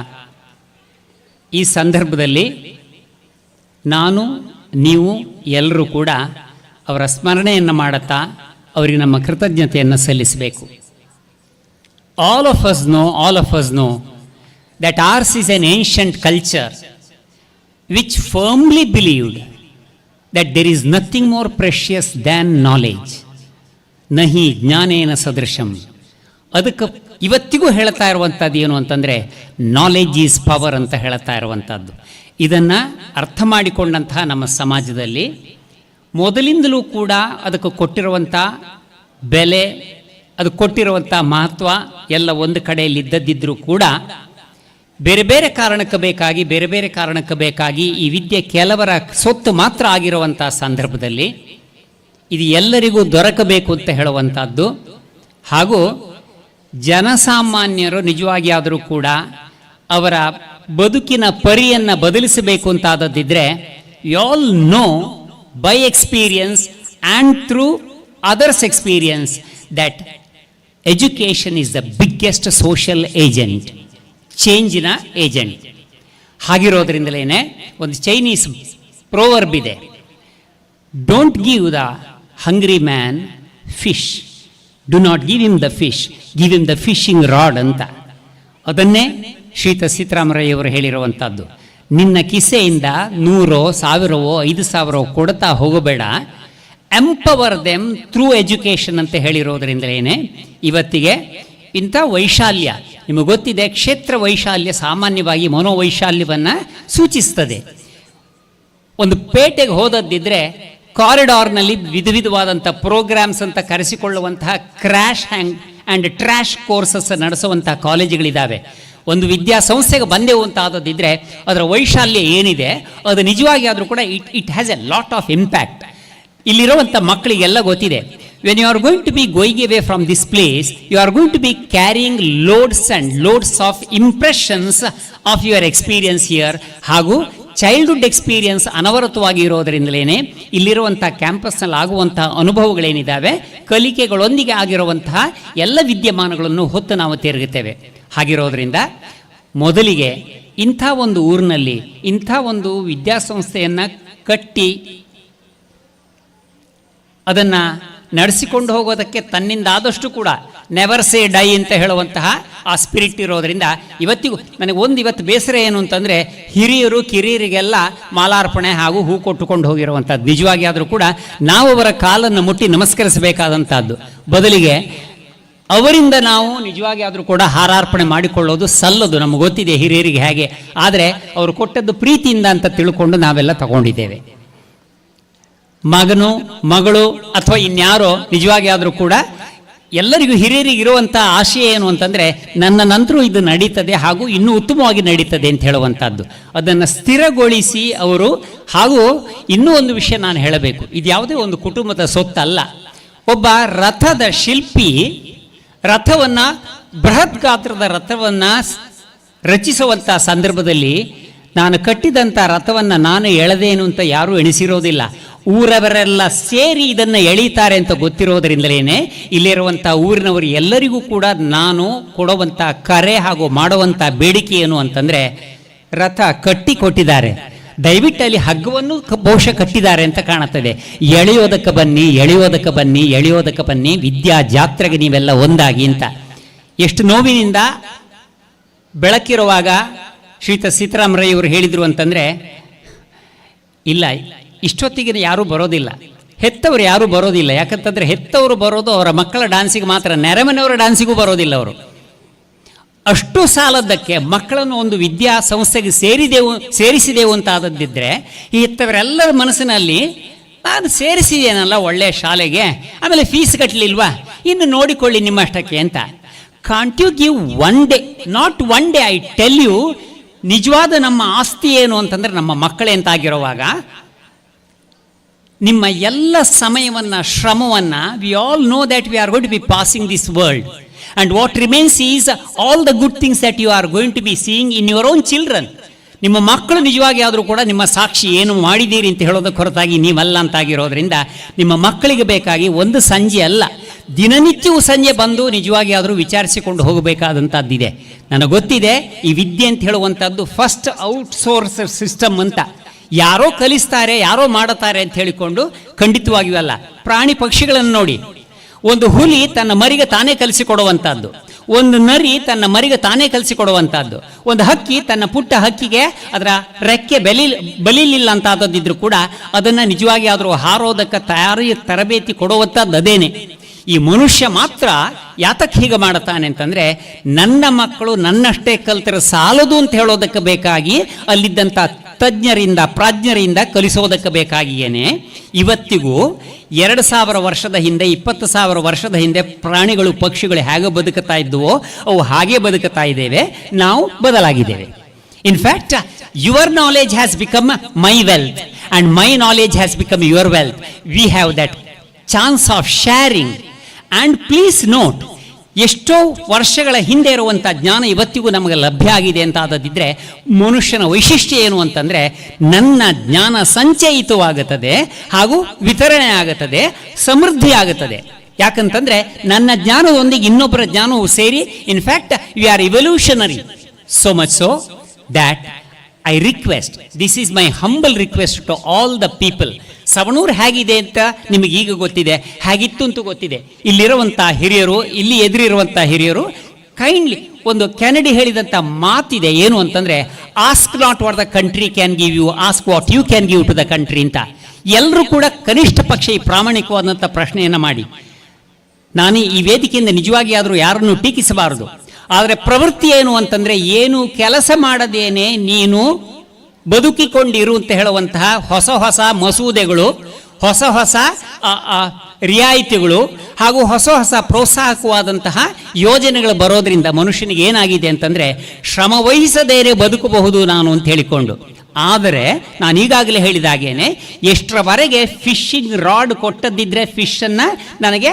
ಈ ಸಂದರ್ಭದಲ್ಲಿ ನಾನು ನೀವು ಎಲ್ಲರೂ ಕೂಡ ಅವರ ಸ್ಮರಣೆಯನ್ನು ಮಾಡುತ್ತಾ ಅವರಿಗೆ ನಮ್ಮ ಕೃತಜ್ಞತೆಯನ್ನು ಸಲ್ಲಿಸಬೇಕು. All of us know that ours is an ancient culture which firmly believed that there is nothing more precious than knowledge. Nahi jnanena sadrisham. ಅದಕ್ಕೆ ಇವತ್ತಿಗೂ ಹೇಳ್ತಾ ಇರುವಂಥದ್ದು ಏನು ಅಂತಂದರೆ ನಾಲೆಡ್ಜ್ ಈಸ್ ಪವರ್ ಅಂತ ಹೇಳ್ತಾ ಇರುವಂಥದ್ದು. ಇದನ್ನು ಅರ್ಥ ಮಾಡಿಕೊಂಡಂತಹ ನಮ್ಮ ಸಮಾಜದಲ್ಲಿ ಮೊದಲಿಂದಲೂ ಕೂಡ ಅದಕ್ಕೆ ಕೊಟ್ಟಿರುವಂಥ ಬೆಲೆ, ಅದು ಕೊಟ್ಟಿರುವಂಥ ಮಹತ್ವ ಎಲ್ಲ ಒಂದು ಕಡೆಯಲ್ಲಿ ಇದ್ದದ್ದಿದ್ದರೂ ಕೂಡ ಬೇರೆ ಬೇರೆ ಕಾರಣಕ್ಕೆ ಬೇಕಾಗಿ ಈ ವಿದ್ಯೆ ಕೆಲವರ ಸೊತ್ತು ಮಾತ್ರ ಆಗಿರುವಂಥ ಸಂದರ್ಭದಲ್ಲಿ ಇದು ಎಲ್ಲರಿಗೂ ದೊರಕಬೇಕು ಅಂತ ಹೇಳುವಂಥದ್ದು. ಹಾಗೂ ಜನಸಾಮಾನ್ಯರು ನಿಜವಾಗಿ ಆದರೂ ಕೂಡ ಅವರ ಬದುಕಿನ ಪರಿಯನ್ನು ಬದಲಿಸಬೇಕು ಅಂತಾದದ್ದಿದ್ರೆ you all know by experience and through others experience that education is the biggest social agent, ಚೇಂಜಿನ ಏಜೆಂಟ್. ಹಾಗಿರೋದ್ರಿಂದಲೇ ಒಂದು ಚೈನೀಸ್ ಪ್ರೋವರ್ಬ್ ಇದೆ, don't give the hungry man fish, do not give him the fish, give him the fishing rod ಅಂತ. ಅದನ್ನೇ ಶ್ರೀಯುತ ಸೀತಾರಾಮಯ್ಯವರು ಹೇಳಿರುವಂಥದ್ದು. ನಿನ್ನ ಕಿಸೆಯಿಂದ 100, 1000, 5,000 ಕೊಡ್ತಾ ಹೋಗಬೇಡ, ಎಂಪವರ್ ದೆಮ್ ಥ್ರೂ ಎಜುಕೇಷನ್ ಅಂತ ಹೇಳಿರೋದ್ರಿಂದಲೇ ಇವತ್ತಿಗೆ ಇಂಥ ವೈಶಾಲ್ಯ. ನಿಮಗೆ ಗೊತ್ತಿದೆ, ಕ್ಷೇತ್ರ ವೈಶಾಲ್ಯ ಸಾಮಾನ್ಯವಾಗಿ ಮನೋವೈಶಾಲ್ಯವನ್ನು ಸೂಚಿಸ್ತದೆ. ಒಂದು ಪೇಟೆಗೆ ಹೋದದ್ದಿದ್ರೆ ಕಾರಿಡಾರ್ನಲ್ಲಿ ವಿಧ ವಿಧವಾದಂಥ ಪ್ರೋಗ್ರಾಮ್ಸ್ ಅಂತ ಕರೆಸಿಕೊಳ್ಳುವಂತಹ ಕ್ರ್ಯಾಶ್ ಆ್ಯಂಡ್ ಟ್ರ್ಯಾಶ್ ಕೋರ್ಸಸ್ ನಡೆಸುವಂಥ ಕಾಲೇಜುಗಳಿದ್ದಾವೆ. ಒಂದು ವಿದ್ಯಾಸಂಸ್ಥೆಗೆ ಬಂದೆವು ಅಂತ ಆದದಿದ್ದರೆ ಅದರ ವೈಶಾಲ್ಯ ಏನಿದೆ ಅದು ನಿಜವಾಗಿ ಆದರೂ ಕೂಡ it has a lot of impact. ಇಲ್ಲಿರುವಂಥ ಮಕ್ಕಳಿಗೆಲ್ಲ ಗೊತ್ತಿದೆ, when you are going to be going away from this place, you are going to be carrying loads and loads of impressions of your experience here. ಹಾಗೂ childhood experience ಅನವರತವಾಗಿ ಇರೋದರಿಂದಲೇ ಇಲ್ಲಿರುವಂಥ ಕ್ಯಾಂಪಸ್ನಲ್ಲಿ ಆಗುವಂಥ ಅನುಭವಗಳೇನಿದ್ದಾವೆ, ಕಲಿಕೆಗಳೊಂದಿಗೆ ಆಗಿರುವಂತಹ ಎಲ್ಲ ವಿದ್ಯಮಾನಗಳನ್ನು ಹೊತ್ತು ನಾವು ತಿರುಗುತ್ತೇವೆ. ಹಾಗಿರೋದ್ರಿಂದ ಮೊದಲಿಗೆ ಇಂಥ ಒಂದು ಊರಿನಲ್ಲಿ ಇಂಥ ಒಂದು ವಿದ್ಯಾಸಂಸ್ಥೆಯನ್ನು ಕಟ್ಟಿ ಅದನ್ನು ನಡೆಸಿಕೊಂಡು ಹೋಗೋದಕ್ಕೆ ತನ್ನಿಂದ ಆದಷ್ಟು ಕೂಡ ನೆವರ್ ಸೇ ಡೈ ಅಂತ ಹೇಳುವಂತಹ ಆ ಸ್ಪಿರಿಟ್ ಇರೋದರಿಂದ ಇವತ್ತಿಗೂ ನನಗೆ ಇವತ್ತು ಬೇಸರ ಏನು ಅಂತಂದರೆ ಹಿರಿಯರು ಕಿರಿಯರಿಗೆಲ್ಲ ಮಾಲಾರ್ಪಣೆ ಹಾಗೂ ಹೂ ಕೊಟ್ಟುಕೊಂಡು ಹೋಗಿರುವಂಥದ್ದು. ನಿಜವಾಗಿ ಆದರೂ ಕೂಡ ನಾವು ಅವರ ಕಾಲನ್ನು ಮುಟ್ಟಿ ನಮಸ್ಕರಿಸಬೇಕಾದಂಥದ್ದು. ಬದಲಿಗೆ ಅವರಿಂದ ನಾವು ನಿಜವಾಗಿ ಆದರೂ ಕೂಡ ಹಾರಾರ್ಪಣೆ ಮಾಡಿಕೊಳ್ಳೋದು ಸಲ್ಲದು. ನಮಗೆ ಗೊತ್ತಿದೆ ಹಿರಿಯರಿಗೆ ಹೇಗೆ, ಆದರೆ ಅವರು ಕೊಟ್ಟದ್ದು ಪ್ರೀತಿಯಿಂದ ಅಂತ ತಿಳ್ಕೊಂಡು ನಾವೆಲ್ಲ ತಗೊಂಡಿದ್ದೇವೆ. ಮಗನು ಮಗಳು ಅಥವಾ ಇನ್ಯಾರೋ ನಿಜವಾಗಿ ಆದರೂ ಕೂಡ ಎಲ್ಲರಿಗೂ ಹಿರಿಯರಿಗೆ ಇರುವಂಥ ಆಶಯ ಏನು ಅಂತಂದರೆ ನನ್ನ ನಂತರ ಇದು ನಡೀತದೆ ಹಾಗೂ ಇನ್ನೂ ಉತ್ತಮವಾಗಿ ನಡೀತದೆ ಅಂತ ಹೇಳುವಂಥದ್ದು. ಅದನ್ನು ಸ್ಥಿರಗೊಳಿಸಿ ಅವರು. ಹಾಗೂ ಇನ್ನೂ ಒಂದು ವಿಷಯ ನಾನು ಹೇಳಬೇಕು, ಇದು ಯಾವುದೇ ಒಂದು ಕುಟುಂಬದ ಸೊತ್ತಲ್ಲ. ಒಬ್ಬ ರಥದ ಶಿಲ್ಪಿ ರಥವನ್ನು, ಬೃಹತ್ ಗಾತ್ರದ ರಥವನ್ನು ರಚಿಸುವಂಥ ಸಂದರ್ಭದಲ್ಲಿ ನಾನು ಕಟ್ಟಿದಂಥ ರಥವನ್ನು ನಾನು ಎಳೆದೇನು ಅಂತ ಯಾರೂ ಎಣಿಸಿರೋದಿಲ್ಲ. ಊರವರೆಲ್ಲ ಸೇರಿ ಇದನ್ನು ಎಳೀತಾರೆ ಅಂತ ಗೊತ್ತಿರೋದರಿಂದಲೇ ಇಲ್ಲಿರುವಂಥ ಊರಿನವರು ಎಲ್ಲರಿಗೂ ಕೂಡ ನಾನು ಕೊಡುವಂಥ ಕರೆ ಹಾಗೂ ಮಾಡುವಂಥ ಬೇಡಿಕೆ ಏನು ಅಂತಂದರೆ, ರಥ ಕಟ್ಟಿ ಕೊಟ್ಟಿದ್ದಾರೆ, ದಯವಿಟ್ಟು ಅಲ್ಲಿ ಹಗ್ಗವನ್ನು ಬಹುಶಃ ಕಟ್ಟಿದ್ದಾರೆ ಅಂತ ಕಾಣುತ್ತದೆ. ಎಳೆಯೋದಕ್ಕೆ ಬನ್ನಿ, ಎಳೆಯೋದಕ್ಕೆ ಬನ್ನಿ, ಎಳೆಯೋದಕ್ಕೆ ಬನ್ನಿ, ವಿದ್ಯಾ ಜಾತ್ರೆಗೆ ನೀವೆಲ್ಲ ಒಂದಾಗಿ ಅಂತ. ಎಷ್ಟು ನೋವಿನಿಂದ ಬೆಳಕಿರುವಾಗ ಶ್ರೀಯುತ ಸೀತಾರಾಮಯ್ಯವರು ಹೇಳಿದರು ಅಂತಂದರೆ, ಇಲ್ಲ ಇಷ್ಟೊತ್ತಿಗೆ ಯಾರೂ ಬರೋದಿಲ್ಲ, ಹೆತ್ತವರು ಯಾರೂ ಬರೋದಿಲ್ಲ. ಯಾಕಂತಂದರೆ ಹೆತ್ತವರು ಬರೋದು ಅವರ ಮಕ್ಕಳ ಡಾನ್ಸಿಗೆ ಮಾತ್ರ, ನೆರೆಮನೆಯವರ ಡಾನ್ಸಿಗೂ ಬರೋದಿಲ್ಲ ಅವರು. ಅಷ್ಟು ಸಾಲದ್ದಕ್ಕೆ ಮಕ್ಕಳನ್ನು ಒಂದು ವಿದ್ಯಾಸಂಸ್ಥೆಗೆ ಸೇರಿಸಿದೆವು ಅಂತ ಆದದ್ದಿದ್ದರೆ ಈ ಹೆತ್ತವರೆಲ್ಲರ ಮನಸ್ಸಿನಲ್ಲಿ ನಾನು ಸೇರಿಸಿದೇನಲ್ಲ ಒಳ್ಳೆಯ ಶಾಲೆಗೆ, ಆಮೇಲೆ ಫೀಸ್ ಕಟ್ಟಲಿಲ್ವಾ, ಇನ್ನು ನೋಡಿಕೊಳ್ಳಿ ನಿಮ್ಮಷ್ಟಕ್ಕೆ ಅಂತ. Can't you give one day, not one day, I tell you, ನಿಜವಾದ ನಮ್ಮ ಆಸ್ತಿ ಏನು ಅಂತಂದರೆ ನಮ್ಮ ಮಕ್ಕಳೇ ಅಂತಾಗಿರುವಾಗ ನಿಮ್ಮ ಎಲ್ಲ ಸಮಯವನ್ನು, ಶ್ರಮವನ್ನು, we all know that we are going to be passing this world and what remains is all the good things that you are going to be seeing in your own children. ನಿಮ್ಮ ಮಕ್ಕಳು ನಿಜವಾಗಿ ಆದರೂ ಕೂಡ ನಿಮ್ಮ ಸಾಕ್ಷಿ ಏನು ಮಾಡಿದ್ದೀರಿ ಅಂತ ಹೇಳೋದಕ್ಕೆ ಹೊರತಾಗಿ ನೀವಲ್ಲ ಅಂತಾಗಿರೋದ್ರಿಂದ ನಿಮ್ಮ ಮಕ್ಕಳಿಗೆ ಬೇಕಾಗಿ ಒಂದು ಸಂಜೆ ಅಲ್ಲ, ದಿನನಿತ್ಯವೂ ಸಂಜೆ ಬಂದು ನಿಜವಾಗಿ ಆದರೂ ವಿಚಾರಿಸಿಕೊಂಡು ಹೋಗಬೇಕಾದಂಥದ್ದಿದೆ. ನನಗೆ ಗೊತ್ತಿದೆ ಈ ವಿದ್ಯೆ ಅಂತ ಹೇಳುವಂಥದ್ದು ಫಸ್ಟ್ ಔಟ್ಸೋರ್ಸ್ ಸಿಸ್ಟಮ್ ಅಂತ. ಯಾರೋ ಕಲಿಸ್ತಾರೆ, ಯಾರೋ ಮಾಡುತ್ತಾರೆ ಅಂತ ಹೇಳಿಕೊಂಡು ಖಂಡಿತವಾಗಿಯೂ ಅಲ್ಲ. ಪ್ರಾಣಿ ಪಕ್ಷಿಗಳನ್ನು ನೋಡಿ, ಒಂದು ಹುಲಿ ತನ್ನ ಮರಿಗೆ ತಾನೇ ಕಲಿಸಿಕೊಡುವಂಥದ್ದು, ಒಂದು ನರಿ ತನ್ನ ಮರಿಗೆ ತಾನೇ ಕಲಿಸಿಕೊಡುವಂಥದ್ದು, ಒಂದು ಹಕ್ಕಿ ತನ್ನ ಪುಟ್ಟ ಹಕ್ಕಿಗೆ ಅದರ ರೆಕ್ಕೆ ಬಲಿಲಿಲ್ಲ ಅಂತ ಆದದ್ದಿದ್ರು ಕೂಡ ಅದನ್ನು ನಿಜವಾಗಿ ಆದರೂ ಹಾರೋದಕ್ಕೆ ತರಬೇತಿ ಕೊಡುವಂಥದ್ದು ಅದೇನೆ. ಈ ಮನುಷ್ಯ ಮಾತ್ರ ಯಾತಕ್ಕೆ ಹೀಗೆ ಮಾಡುತ್ತಾನೆ ಅಂತಂದರೆ, ನನ್ನ ಮಕ್ಕಳು ನನ್ನಷ್ಟೇ ಕಲ್ತರೆ ಸಾಲದು ಅಂತ ಹೇಳೋದಕ್ಕೆ ಬೇಕಾಗಿ ಅಲ್ಲಿದ್ದಂಥ ತಜ್ಞರಿಂದ ಪ್ರಾಜ್ಞರಿಂದ ಕಲಿಸೋದಕ್ಕೆ ಬೇಕಾಗಿಯೇನೆ ಇವತ್ತಿಗೂ 2000 ವರ್ಷದ ಹಿಂದೆ 20,000 ವರ್ಷದ ಹಿಂದೆ ಪ್ರಾಣಿಗಳು ಪಕ್ಷಿಗಳು ಹೇಗೆ ಬದುಕುತ್ತಾ ಇದ್ದುವೋ ಅವು ಹಾಗೆ ಬದುಕುತ್ತಾ ಇದ್ದೇವೆ, ನಾವು ಬದಲಾಗಿದ್ದೇವೆ. In fact, your knowledge has become my wealth and my knowledge has become your wealth. We have that chance of sharing. And please note, ಎಷ್ಟೋ ವರ್ಷಗಳ ಹಿಂದೆ ಇರುವಂಥ ಜ್ಞಾನ ಇವತ್ತಿಗೂ ನಮಗೆ ಲಭ್ಯ ಆಗಿದೆ ಅಂತ ಆದದಿದ್ದರೆ ಮನುಷ್ಯನ ವೈಶಿಷ್ಟ್ಯ ಏನು ಅಂತಂದರೆ, ನನ್ನ ಜ್ಞಾನ ಸಂಚಯಿತವಾಗುತ್ತದೆ ಹಾಗೂ ವಿತರಣೆ ಆಗುತ್ತದೆ, ಸಮೃದ್ಧಿ ಆಗುತ್ತದೆ. ಯಾಕಂತಂದರೆ ನನ್ನ ಜ್ಞಾನದೊಂದಿಗೆ ಇನ್ನೊಬ್ಬರ ಜ್ಞಾನವು ಸೇರಿ, in fact we are evolutionary. So much so that I request, this is my humble request to all the people. Savanur ಹೇಗಿದೆ ಅಂತ ನಿಮಗೆ ಈಗ ಗೊತ್ತಿದೆ, ಹೇಗಿತ್ತು ಅಂತ ಗೊತ್ತಿದೆ. ಇಲ್ಲಿರುವಂಥ ಹಿರಿಯರು, ಇಲ್ಲಿ ಎದುರಿರುವಂಥ ಹಿರಿಯರು ಕೈಂಡ್ಲಿ ಒಂದು ಕೆನಡಿ ಹೇಳಿದಂಥ ಮಾತಿದೆ, ಏನು ಅಂತಂದರೆ, ask not what the country can give you, ask what you can give to the country ಅಂತ. ಎಲ್ಲರೂ ಕೂಡ ಕನಿಷ್ಠ ಪಕ್ಷ ಈ ಪ್ರಾಮಾಣಿಕವಾದಂಥ ಪ್ರಶ್ನೆಯನ್ನು ಮಾಡಿ. ನಾನು ಈ ವೇದಿಕೆಯಿಂದ ನಿಜವಾಗಿ ಆದರೂ ಯಾರನ್ನು ಟೀಕಿಸಬಾರದು, ಆದರೆ ಪ್ರವೃತ್ತಿ ಏನು ಅಂತಂದರೆ, ಏನು ಕೆಲಸ ಮಾಡದೇನೆ ನೀನು ಬದುಕಿಕೊಂಡಿರು ಅಂತ ಹೇಳುವಂತಹ ಹೊಸ ಹೊಸ ಮಸೂದೆಗಳು, ಹೊಸ ಹೊಸ ರಿಯಾಯಿತಿಗಳು ಹಾಗೂ ಹೊಸ ಹೊಸ ಪ್ರೋತ್ಸಾಹಕವಾದಂತಹ ಯೋಜನೆಗಳು ಬರೋದ್ರಿಂದ ಮನುಷ್ಯನಿಗೆ ಏನಾಗಿದೆ ಅಂತಂದರೆ, ಶ್ರಮ ವಹಿಸದೇನೆ ಬದುಕಬಹುದು ನಾನು ಅಂತ ಹೇಳಿಕೊಂಡು. ಆದರೆ ನಾನು ಈಗಾಗಲೇ ಹೇಳಿದ ಹಾಗೇನೆ, ಎಷ್ಟರವರೆಗೆ ಫಿಶಿಂಗ್ ರಾಡ್ ಕೊಟ್ಟದ್ದಿದ್ರೆ ಫಿಶನ್ನು ನನಗೆ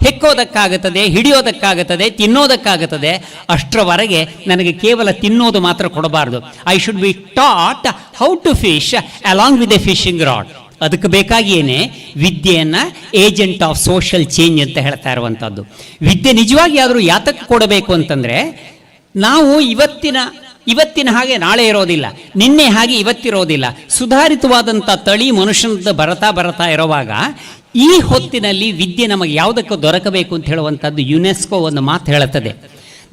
ಹೆಕ್ಕೋದಕ್ಕಾಗುತ್ತದೆ, ಹಿಡಿಯೋದಕ್ಕಾಗುತ್ತದೆ, ತಿನ್ನೋದಕ್ಕಾಗುತ್ತದೆ, ಅಷ್ಟರವರೆಗೆ ನನಗೆ ಕೇವಲ ತಿನ್ನೋದು ಮಾತ್ರ ಕೊಡಬಾರ್ದು. I should be taught how to fish along with a fishing rod. ಅದಕ್ಕೆ ಬೇಕಾಗಿಯೇ ವಿದ್ಯೆಯನ್ನು ಏಜೆಂಟ್ ಆಫ್ ಸೋಷಿಯಲ್ ಚೇಂಜ್ ಅಂತ ಹೇಳ್ತಾ ಇರುವಂಥದ್ದು. ವಿದ್ಯೆ ನಿಜವಾಗಿ ಆದರೂ ಯಾತಕ್ಕೆ ಕೊಡಬೇಕು ಅಂತಂದರೆ, ನಾವು ಇವತ್ತಿನ ಹಾಗೆ ನಾಳೆ ಇರೋದಿಲ್ಲ, ನಿನ್ನೆ ಹಾಗೆ ಇವತ್ತಿರೋದಿಲ್ಲ. ಸುಧಾರಿತವಾದಂಥ ತಳಿ ಮನುಷ್ಯನದ್ದು ಬರ್ತಾ ಇರುವಾಗ ಈ ಹೊತ್ತಿನಲ್ಲಿ ವಿದ್ಯೆ ನಮಗೆ ಯಾವುದಕ್ಕೂ ದೊರಕಬೇಕು ಅಂತ ಹೇಳುವಂಥದ್ದು ಯುನೆಸ್ಕೋ ಒಂದು ಮಾತು ಹೇಳುತ್ತದೆ.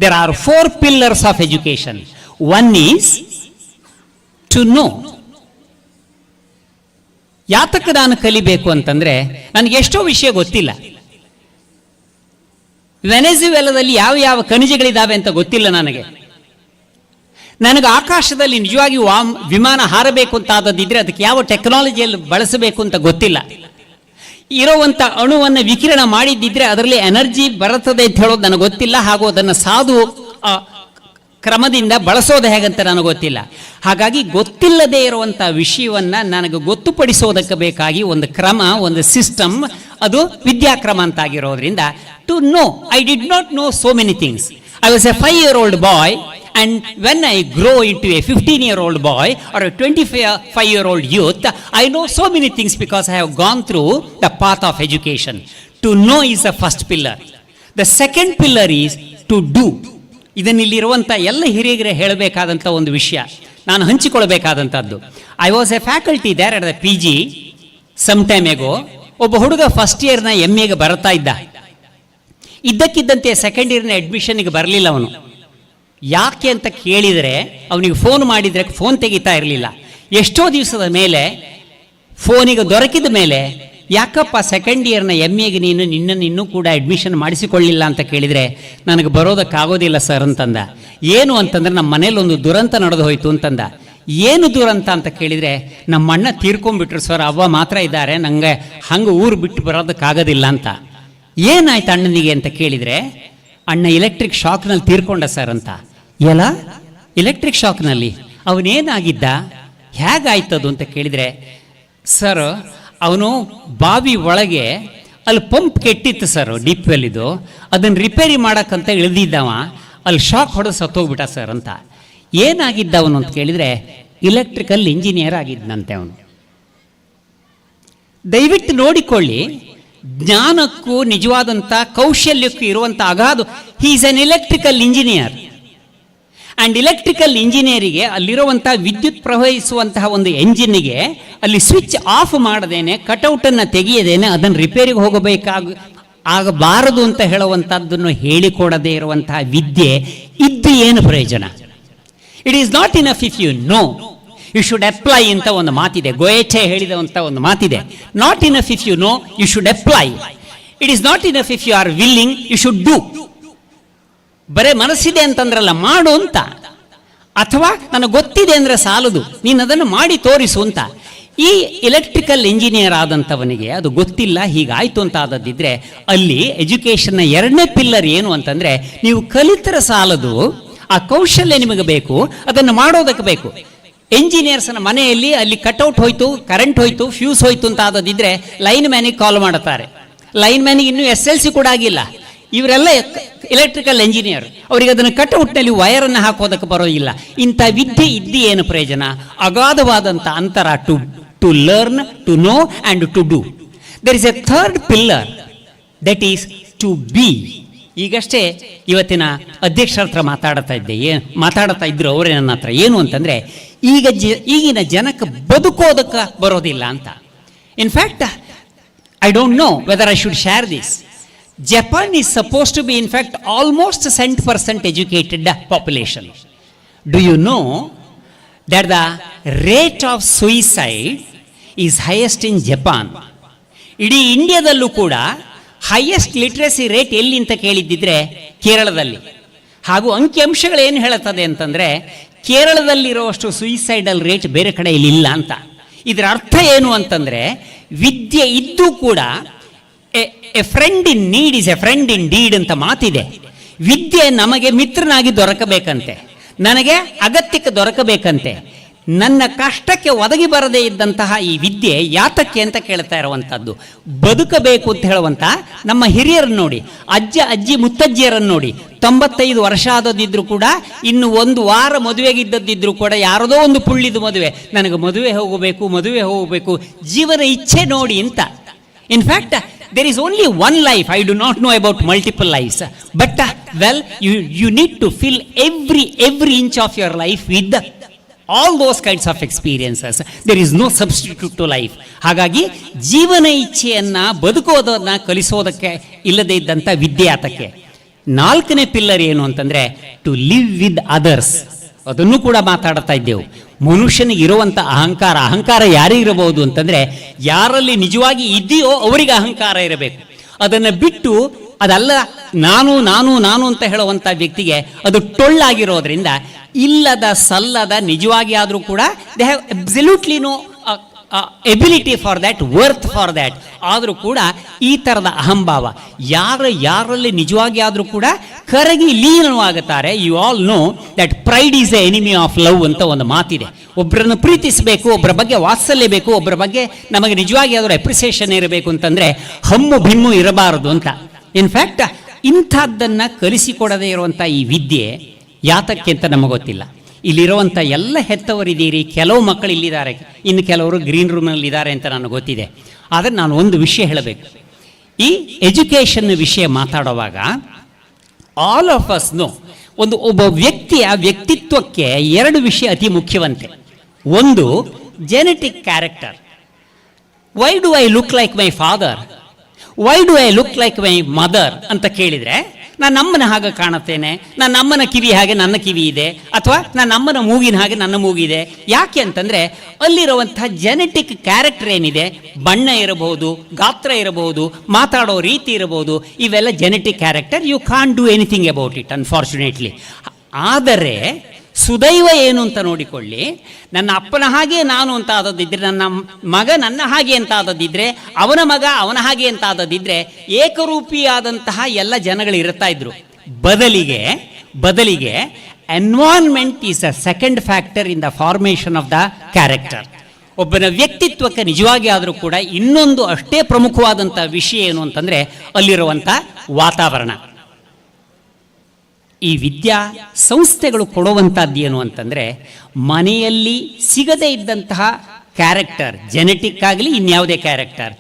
There are 4 pillars of education. One is to know. ಯಾತಕ್ಕೆ ನಾನು ಕಲಿಬೇಕು ಅಂತಂದರೆ, ನನಗೆ ಎಷ್ಟೋ ವಿಷಯ ಗೊತ್ತಿಲ್ಲ. ವೆನೆಜುವೆಲಾದಲ್ಲಿ ಯಾವ ಖನಿಜಗಳಿದ್ದಾವೆ ಅಂತ ಗೊತ್ತಿಲ್ಲ ನನಗೆ. ಆಕಾಶದಲ್ಲಿ ನಿಜವಾಗಿ ವಿಮಾನ ಹಾರಬೇಕು ಅಂತ ಆದದಿದ್ರೆ ಅದಕ್ಕೆ ಯಾವ ಟೆಕ್ನಾಲಜಿಯಲ್ಲಿ ಬಳಸಬೇಕು ಅಂತ ಗೊತ್ತಿಲ್ಲ. ಇರುವಂಥ ಅಣುವನ್ನು ವಿಕಿರಣ ಮಾಡಿದ್ದಿದ್ರೆ ಅದರಲ್ಲಿ ಎನರ್ಜಿ ಬರುತ್ತದೆ ಅಂತ ಹೇಳೋದು ನನಗೆ ಗೊತ್ತಿಲ್ಲ, ಹಾಗೂ ಅದನ್ನು ಸಾಧು ಕ್ರಮದಿಂದ ಬಳಸೋದು ಹೇಗಂತ ನನಗೆ ಗೊತ್ತಿಲ್ಲ. ಹಾಗಾಗಿ ಗೊತ್ತಿಲ್ಲದೆ ಇರುವಂಥ ವಿಷಯವನ್ನು ನನಗೆ ಗೊತ್ತುಪಡಿಸೋದಕ್ಕೆ ಬೇಕಾಗಿ ಒಂದು ಕ್ರಮ, ಒಂದು ಸಿಸ್ಟಮ್, ಅದು ವಿದ್ಯಾಕ್ರಮ ಅಂತಾಗಿರೋದ್ರಿಂದ to know. I did not know so many things. I was a 5-year-old boy. And when I grow into a 15-year-old boy or a 25-year-old youth, I know so many things because I have gone through the path of education. To know is the first pillar. The second pillar is to do. ಇದನ್ನಿಲ್ಲಿರುವಂಥ ಎಲ್ಲ ಹಿರಿಯರಿಗೆ ಹೇಳಬೇಕಾದಂಥ ಒಂದು ವಿಷಯ, ನಾನು ಹಂಚಿಕೊಳ್ಬೇಕಾದಂಥದ್ದು. I was a faculty there at the PG some time ago. ಒಬ್ಬ ಹುಡುಗ ಫಸ್ಟ್ ಇಯರ್ನ MAಗೆ ಬರ್ತಾ ಇದ್ದಕ್ಕಿದ್ದಂತೆ ಸೆಕೆಂಡ್ ಇಯರ್ನ ಅಡ್ಮಿಷನ್ಗೆ ಬರಲಿಲ್ಲ ಅವನು. ಯಾಕೆ ಅಂತ ಕೇಳಿದರೆ, ಅವನಿಗೆ ಫೋನ್ ಮಾಡಿದರೆ ಫೋನ್ ತೆಗಿತಾ ಇರಲಿಲ್ಲ. ಎಷ್ಟೋ ದಿವಸದ ಮೇಲೆ ಫೋನಿಗೆ ದೊರಕಿದ ಮೇಲೆ, ಯಾಕಪ್ಪ ಸೆಕೆಂಡ್ ಇಯರ್ನ MAಗೆ ನಿನ್ನನ್ನು ಇನ್ನೂ ಕೂಡ ಅಡ್ಮಿಷನ್ ಮಾಡಿಸಿಕೊಳ್ಳಿಲ್ಲ ಅಂತ ಕೇಳಿದರೆ, ನನಗೆ ಬರೋದಕ್ಕಾಗೋದಿಲ್ಲ ಸರ್ ಅಂತಂದ. ಏನು ಅಂತಂದರೆ, ನಮ್ಮ ಮನೇಲಿ ಒಂದು ದುರಂತ ನಡೆದು ಹೋಯಿತು ಅಂತಂದ. ಏನು ದುರಂತ ಅಂತ ಕೇಳಿದರೆ, ನಮ್ಮ ಅಣ್ಣ ತೀರ್ಕೊಂಡ್ಬಿಟ್ರು ಸರ್, ಅವ್ವ ಮಾತ್ರ ಇದ್ದಾರೆ, ನನಗೆ ಹಂಗೆ ಊರು ಬಿಟ್ಟು ಬರೋದಕ್ಕಾಗೋದಿಲ್ಲ ಅಂತ. ಏನಾಯ್ತು ಅಣ್ಣನಿಗೆ ಅಂತ ಕೇಳಿದರೆ, ಅಣ್ಣ ಎಲೆಕ್ಟ್ರಿಕ್ ಶಾಕ್ನಲ್ಲಿ ತೀರ್ಕೊಂಡ ಸರ್ ಅಂತ. ಎಲ್ಲ ಎಲೆಕ್ಟ್ರಿಕ್ ಶಾಕ್ನಲ್ಲಿ? ಅವನೇನಾಗಿದ್ದ, ಹೇಗಾಯ್ತದು ಅಂತ ಕೇಳಿದರೆ, ಸರ್ ಅವನು ಬಾವಿ ಒಳಗೆ ಅಲ್ಲಿ ಪಂಪ್ ಕೆಟ್ಟಿತ್ತು ಸರ್, ಡೀಪ್ ವೆಲ್ ಇದು, ಅದನ್ನು ರಿಪೇರಿ ಮಾಡೋಕ್ಕಂತ ಇಳಿದಿದ್ದವ, ಅಲ್ಲಿ ಶಾಕ್ ಹೊಡೆದು ಸತ್ತೋಗ್ಬಿಟ್ಟ ಸರ್ ಅಂತ. ಏನಾಗಿದ್ದ ಅವನು ಅಂತ ಕೇಳಿದರೆ, ಇಲೆಕ್ಟ್ರಿಕಲ್ ಇಂಜಿನಿಯರ್ ಆಗಿದ್ದಂತೆ ಅವನು. ದಯವಿಟ್ಟು ನೋಡಿಕೊಳ್ಳಿ, ಜ್ಞಾನಕ್ಕೂ ನಿಜವಾದಂಥ ಕೌಶಲ್ಯಕ್ಕೂ ಇರುವಂಥ ಅಗಾಧ. He is an electrical engineer. And electrical ಇಂಜಿನಿಯರಿಗೆ ಅಲ್ಲಿರುವಂಥ ವಿದ್ಯುತ್ ಪ್ರವಹಿಸುವಂತಹ ಒಂದು ಎಂಜಿನ್ನಿಗೆ ಅಲ್ಲಿ ಸ್ವಿಚ್ ಆಫ್ ಮಾಡದೇನೆ, ಕಟೌಟನ್ನು ತೆಗೆಯದೇನೆ ಅದನ್ನು ರಿಪೇರಿಗೆ ಆಗಬಾರದು ಅಂತ ಹೇಳುವಂಥದ್ದನ್ನು ಹೇಳಿಕೊಡದೇ ಇರುವಂತಹ ವಿದ್ಯೆ ಇದ್ದು ಏನು ಪ್ರಯೋಜನ? It is not enough if you know, you should apply ಅಂತ ಒಂದು ಮಾತಿದೆ. ಗೋಯೆಟೆ ಹೇಳಿದಂಥ ಒಂದು ಮಾತಿದೆ. Not enough if you know, you should apply. It is not enough if you are willing, you should do. ಬರೇ ಮನಸ್ಸಿದೆ ಅಂತಂದ್ರಲ್ಲ, ಮಾಡು ಅಂತ. ಅಥವಾ ನನಗೆ ಗೊತ್ತಿದೆ ಅಂದರೆ ಸಾಲದು, ನೀನು ಅದನ್ನು ಮಾಡಿ ತೋರಿಸು ಅಂತ. ಈ ಎಲೆಕ್ಟ್ರಿಕಲ್ ಇಂಜಿನಿಯರ್ ಆದಂಥವನಿಗೆ ಅದು ಗೊತ್ತಿಲ್ಲ, ಹೀಗಾಯ್ತು ಅಂತ ಆದದ್ದಿದ್ರೆ ಅಲ್ಲಿ ಎಜುಕೇಷನ್ನ ಎರಡನೇ ಪಿಲ್ಲರ್ ಏನು ಅಂತಂದರೆ, ನೀವು ಕಲಿತರ ಸಾಲದು, ಆ ಕೌಶಲ್ಯ ನಿಮಗೆ ಬೇಕು, ಅದನ್ನು ಮಾಡೋದಕ್ಕೆ ಬೇಕು. ಎಂಜಿನಿಯರ್ಸ್ನ ಮನೆಯಲ್ಲಿ ಅಲ್ಲಿ ಕಟ್ಔಟ್ ಹೋಯ್ತು, ಕರೆಂಟ್ ಹೋಯ್ತು, ಫ್ಯೂಸ್ ಹೋಯ್ತು ಅಂತ ಆದದಿದ್ರೆ ಲೈನ್ ಮ್ಯಾನಿಗೆ ಕಾಲ್ ಮಾಡುತ್ತಾರೆ. ಲೈನ್ ಮ್ಯಾನಿಗೆ ಇನ್ನೂ SLC ಕೂಡ ಆಗಿಲ್ಲ, ಇವರೆಲ್ಲ ಎಲೆಕ್ಟ್ರಿಕಲ್ ಇಂಜಿನಿಯರ್, ಅವರಿಗೆ ಅದನ್ನು ಕಟ್ಔಟ್ನಲ್ಲಿ ವಯರನ್ನು ಹಾಕೋದಕ್ಕೆ ಬರೋದಿಲ್ಲ. ಇಂಥ ವಿದ್ಯೆ ಇದ್ದಿ ಏನು ಪ್ರಯೋಜನ? ಅಗಾಧವಾದಂಥ ಅಂತರ to learn, to know and to do. There is a third pillar, that is to be. ಈಗಷ್ಟೇ ಇವತ್ತಿನ ಅಧ್ಯಕ್ಷರ ಹತ್ರ ಮಾತಾಡ್ತಾ ಇದ್ರು ಅವರೇ ನನ್ನ ಹತ್ರ, ಏನು ಅಂತಂದರೆ ಈಗಿನ ಜನಕ್ಕೆ ಬದುಕೋದಕ್ಕೆ ಬರೋದಿಲ್ಲ ಅಂತ. In fact I don't know whether I should share this. Japan is supposed to be in fact almost 100% educated population. Do you know that the rate of suicide is highest in Japan? ಇಡೀ ಇಂಡಿಯಾದಲ್ಲೂ ಕೂಡ highest literacy rate ಎಲ್ಲಿ ಅಂತ ಕೇಳಿದ್ದಿದ್ರೆ ಕೇರಳದಲ್ಲಿ. ಹಾಗೂ ಅಂಕಿಅಂಶಗಳು ಏನು ಹೇಳುತ್ತದೆ ಅಂತಂದರೆ, ಕೇರಳದಲ್ಲಿರುವಷ್ಟು ಸುಯಿಸೈಡಲ್ ರೇಟ್ ಬೇರೆ ಕಡೆಯಲ್ಲಿ ಇಲ್ಲ ಅಂತ. ಇದರ ಅರ್ಥ ಏನು ಅಂತಂದರೆ, ವಿದ್ಯೆ ಇದ್ದು ಕೂಡ A friend in need is A friend in deed ಅಂತ ಮಾತಿದೆ. ವಿದ್ಯೆ ನಮಗೆ ಮಿತ್ರನಾಗಿ ದೊರಕಬೇಕಂತೆ, ನನಗೆ ಅಗತ್ಯಕ್ಕೆ ದೊರಕಬೇಕಂತೆ. ನನ್ನ ಕಷ್ಟಕ್ಕೆ ಒದಗಿ ಬರದೇ ಇದ್ದಂತಹ ಈ ವಿದ್ಯೆ ಯಾತಕ್ಕೆ ಅಂತ ಕೇಳ್ತಾ ಇರುವಂಥದ್ದು. ಬದುಕಬೇಕು ಅಂತ ಹೇಳುವಂಥ ನಮ್ಮ ಹಿರಿಯರನ್ನು ನೋಡಿ, ಅಜ್ಜಿ ಮುತ್ತಜ್ಜಿಯರನ್ನು ನೋಡಿ, 95 ವರ್ಷ ಆದದಿದ್ರು ಕೂಡ ಇನ್ನು 1 ವಾರ ಮದುವೆಗಿದ್ದದಿದ್ರು ಕೂಡ ಯಾರದೋ ಒಂದು ಪುಳ್ಳಿದು ಮದುವೆ, ನನಗೆ ಮದುವೆ ಹೋಗಬೇಕು, ಜೀವನ ಇಚ್ಛೆ ನೋಡಿ ಅಂತ. In fact there is only one life. I do not know about multiple lives, but you need to fill every inch of your life with all those kinds of experiences. There is no substitute to life. ಹಾಗಾಗಿ ಜೀವನ ಇಚ್ಛೆಯನ್ನು ಬದುಕೋದನ್ನ ಕಲಿಸೋದಕ್ಕೆ ಇಲ್ಲದೇ ಇದ್ದಂಥ ವಿದ್ಯಾತಕ್ಕೆ. 4ನೇ pillar ಏನು ಅಂತಂದರೆ, to live with others. ಅದನ್ನು ಕೂಡ ಮಾತಾಡ್ತಾ ಇದ್ದೆವು. ಮನುಷ್ಯನಿಗೆ ಇರುವಂಥ ಅಹಂಕಾರ ಯಾರಿಗಿರಬಹುದು ಅಂತಂದರೆ, ಯಾರಲ್ಲಿ ನಿಜವಾಗಿ ಇದೆಯೋ ಅವರಿಗೆ ಅಹಂಕಾರ ಇರಬೇಕು. ಅದನ್ನು ಬಿಟ್ಟು ಅದಲ್ಲ ನಾನು ಅಂತ ಹೇಳುವಂಥ ವ್ಯಕ್ತಿಗೆ ಅದು ಟೊಳ್ಳಾಗಿರೋದ್ರಿಂದ ಇಲ್ಲದ ಸಲ್ಲದ ನಿಜವಾಗಿ ಆದರೂ ಕೂಡ they have absolutely no ability for that, worth for that. ಆದರೂ ಕೂಡ ಈ ಥರದ ಅಹಂಭಾವ ಯಾರಲ್ಲಿ ನಿಜವಾಗಿ ಆದರೂ ಕೂಡ ಕರಗಿ ಲೀನವಾಗುತ್ತಾರೆ. You all know that pride is a enemy of love ಅಂತ ಒಂದು ಮಾತಿದೆ. ಒಬ್ಬರನ್ನು ಪ್ರೀತಿಸಬೇಕು, ಒಬ್ಬರ ಬಗ್ಗೆ ವಾತ್ಸಲ್ಯ ಬೇಕು, ಒಬ್ಬರ ಬಗ್ಗೆ ನಮಗೆ ನಿಜವಾಗಿ ಆದರೂ ಅಪ್ರಿಸಿಯೇಷನ್ ಇರಬೇಕು ಅಂತಂದರೆ ಹಮ್ಮು ಭಿಮ್ಮು ಇರಬಾರದು ಅಂತ. ಇನ್ಫ್ಯಾಕ್ಟ್ ಇಂಥದ್ದನ್ನು ಕಲಿಸಿಕೊಡದೇ ಇರುವಂಥ ಈ ವಿದ್ಯೆ ಯಾತಕ್ಕೆ ಅಂತ ನಮಗೆ ಗೊತ್ತಿಲ್ಲ. ಇಲ್ಲಿರುವಂಥ ಎಲ್ಲ ಹೆತ್ತವರಿದ್ದೀರಿ, ಕೆಲವು ಮಕ್ಕಳು ಇಲ್ಲಿದ್ದಾರೆ, ಇನ್ನು ಕೆಲವರು ಗ್ರೀನ್ ರೂಮ್ನಲ್ಲಿದ್ದಾರೆ ಅಂತ ನನಗೆ ಗೊತ್ತಿದೆ. ಆದರೆ ನಾನು ಒಂದು ವಿಷಯ ಹೇಳಬೇಕು. ಈ ಎಜುಕೇಷನ್ ವಿಷಯ ಮಾತಾಡುವಾಗ ಆಲ್ ಆಫ್ ಅಸ್ ನೋ, ಒಬ್ಬ ವ್ಯಕ್ತಿಯ ವ್ಯಕ್ತಿತ್ವಕ್ಕೆ 2 ವಿಷಯ ಅತಿ ಮುಖ್ಯವಂತೆ. ಒಂದು, genetic character. Why do I look like my father, why do I look like my mother ಅಂತ ಕೇಳಿದರೆ, ನಾನು ಅಮ್ಮನ ಹಾಗೆ ಕಾಣುತ್ತೇನೆ, ನನ್ನ ಅಮ್ಮನ ಕಿವಿ ಹಾಗೆ ನನ್ನ ಕಿವಿ ಇದೆ, ಅಥವಾ ನನ್ನ ಅಮ್ಮನ ಮೂಗಿನ ಹಾಗೆ ನನ್ನ ಮೂಗಿದೆ. ಯಾಕೆ ಅಂತಂದರೆ ಅಲ್ಲಿರುವಂಥ ಜೆನೆಟಿಕ್ ಕ್ಯಾರೆಕ್ಟರ್ ಏನಿದೆ, ಬಣ್ಣ ಇರಬಹುದು, ಗಾತ್ರ ಇರಬಹುದು, ಮಾತಾಡೋ ರೀತಿ ಇರಬಹುದು, ಇವೆಲ್ಲ genetic character. You can't do anything about it unfortunately. ಆದರೆ ಸುದೈವ ಏನು ಅಂತ ನೋಡಿಕೊಳ್ಳಿ, ನನ್ನ ಅಪ್ಪನ ಹಾಗೆ ನಾನು ಅಂತ ಆದದಿದ್ದರೆ, ನನ್ನ ಮಗ ನನ್ನ ಹಾಗೆ ಅಂತ ಆದದಿದ್ದರೆ, ಅವನ ಮಗ ಅವನ ಹಾಗೆ ಅಂತ ಆದದಿದ್ದರೆ ಏಕರೂಪಿಯಾದಂತಹ ಎಲ್ಲ ಜನಗಳು ಇರ್ತಾ ಇದ್ರು. ಬದಲಿಗೆ environment is a second factor in the formation of the character. ಒಬ್ಬನ ವ್ಯಕ್ತಿತ್ವಕ್ಕೆ ನಿಜವಾಗಿ ಆದರೂ ಕೂಡ ಇನ್ನೊಂದು ಅಷ್ಟೇ ಪ್ರಮುಖವಾದಂಥ ವಿಷಯ ಏನು ಅಂತಂದರೆ ಅಲ್ಲಿರುವಂಥ ವಾತಾವರಣ. ಈ ವಿದ್ಯಾ ಸಂಸ್ಥೆಗಳು ಕೊಡುವಂಥದ್ದು ಏನು ಅಂತಂದರೆ, ಮನೆಯಲ್ಲಿ ಸಿಗದೇ ಇದ್ದಂತಹ ಕ್ಯಾರೆಕ್ಟರ್, ಜೆನೆಟಿಕ್ ಆಗಲಿ ಇನ್ಯಾವುದೇ ಕ್ಯಾರೆಕ್ಟರ್,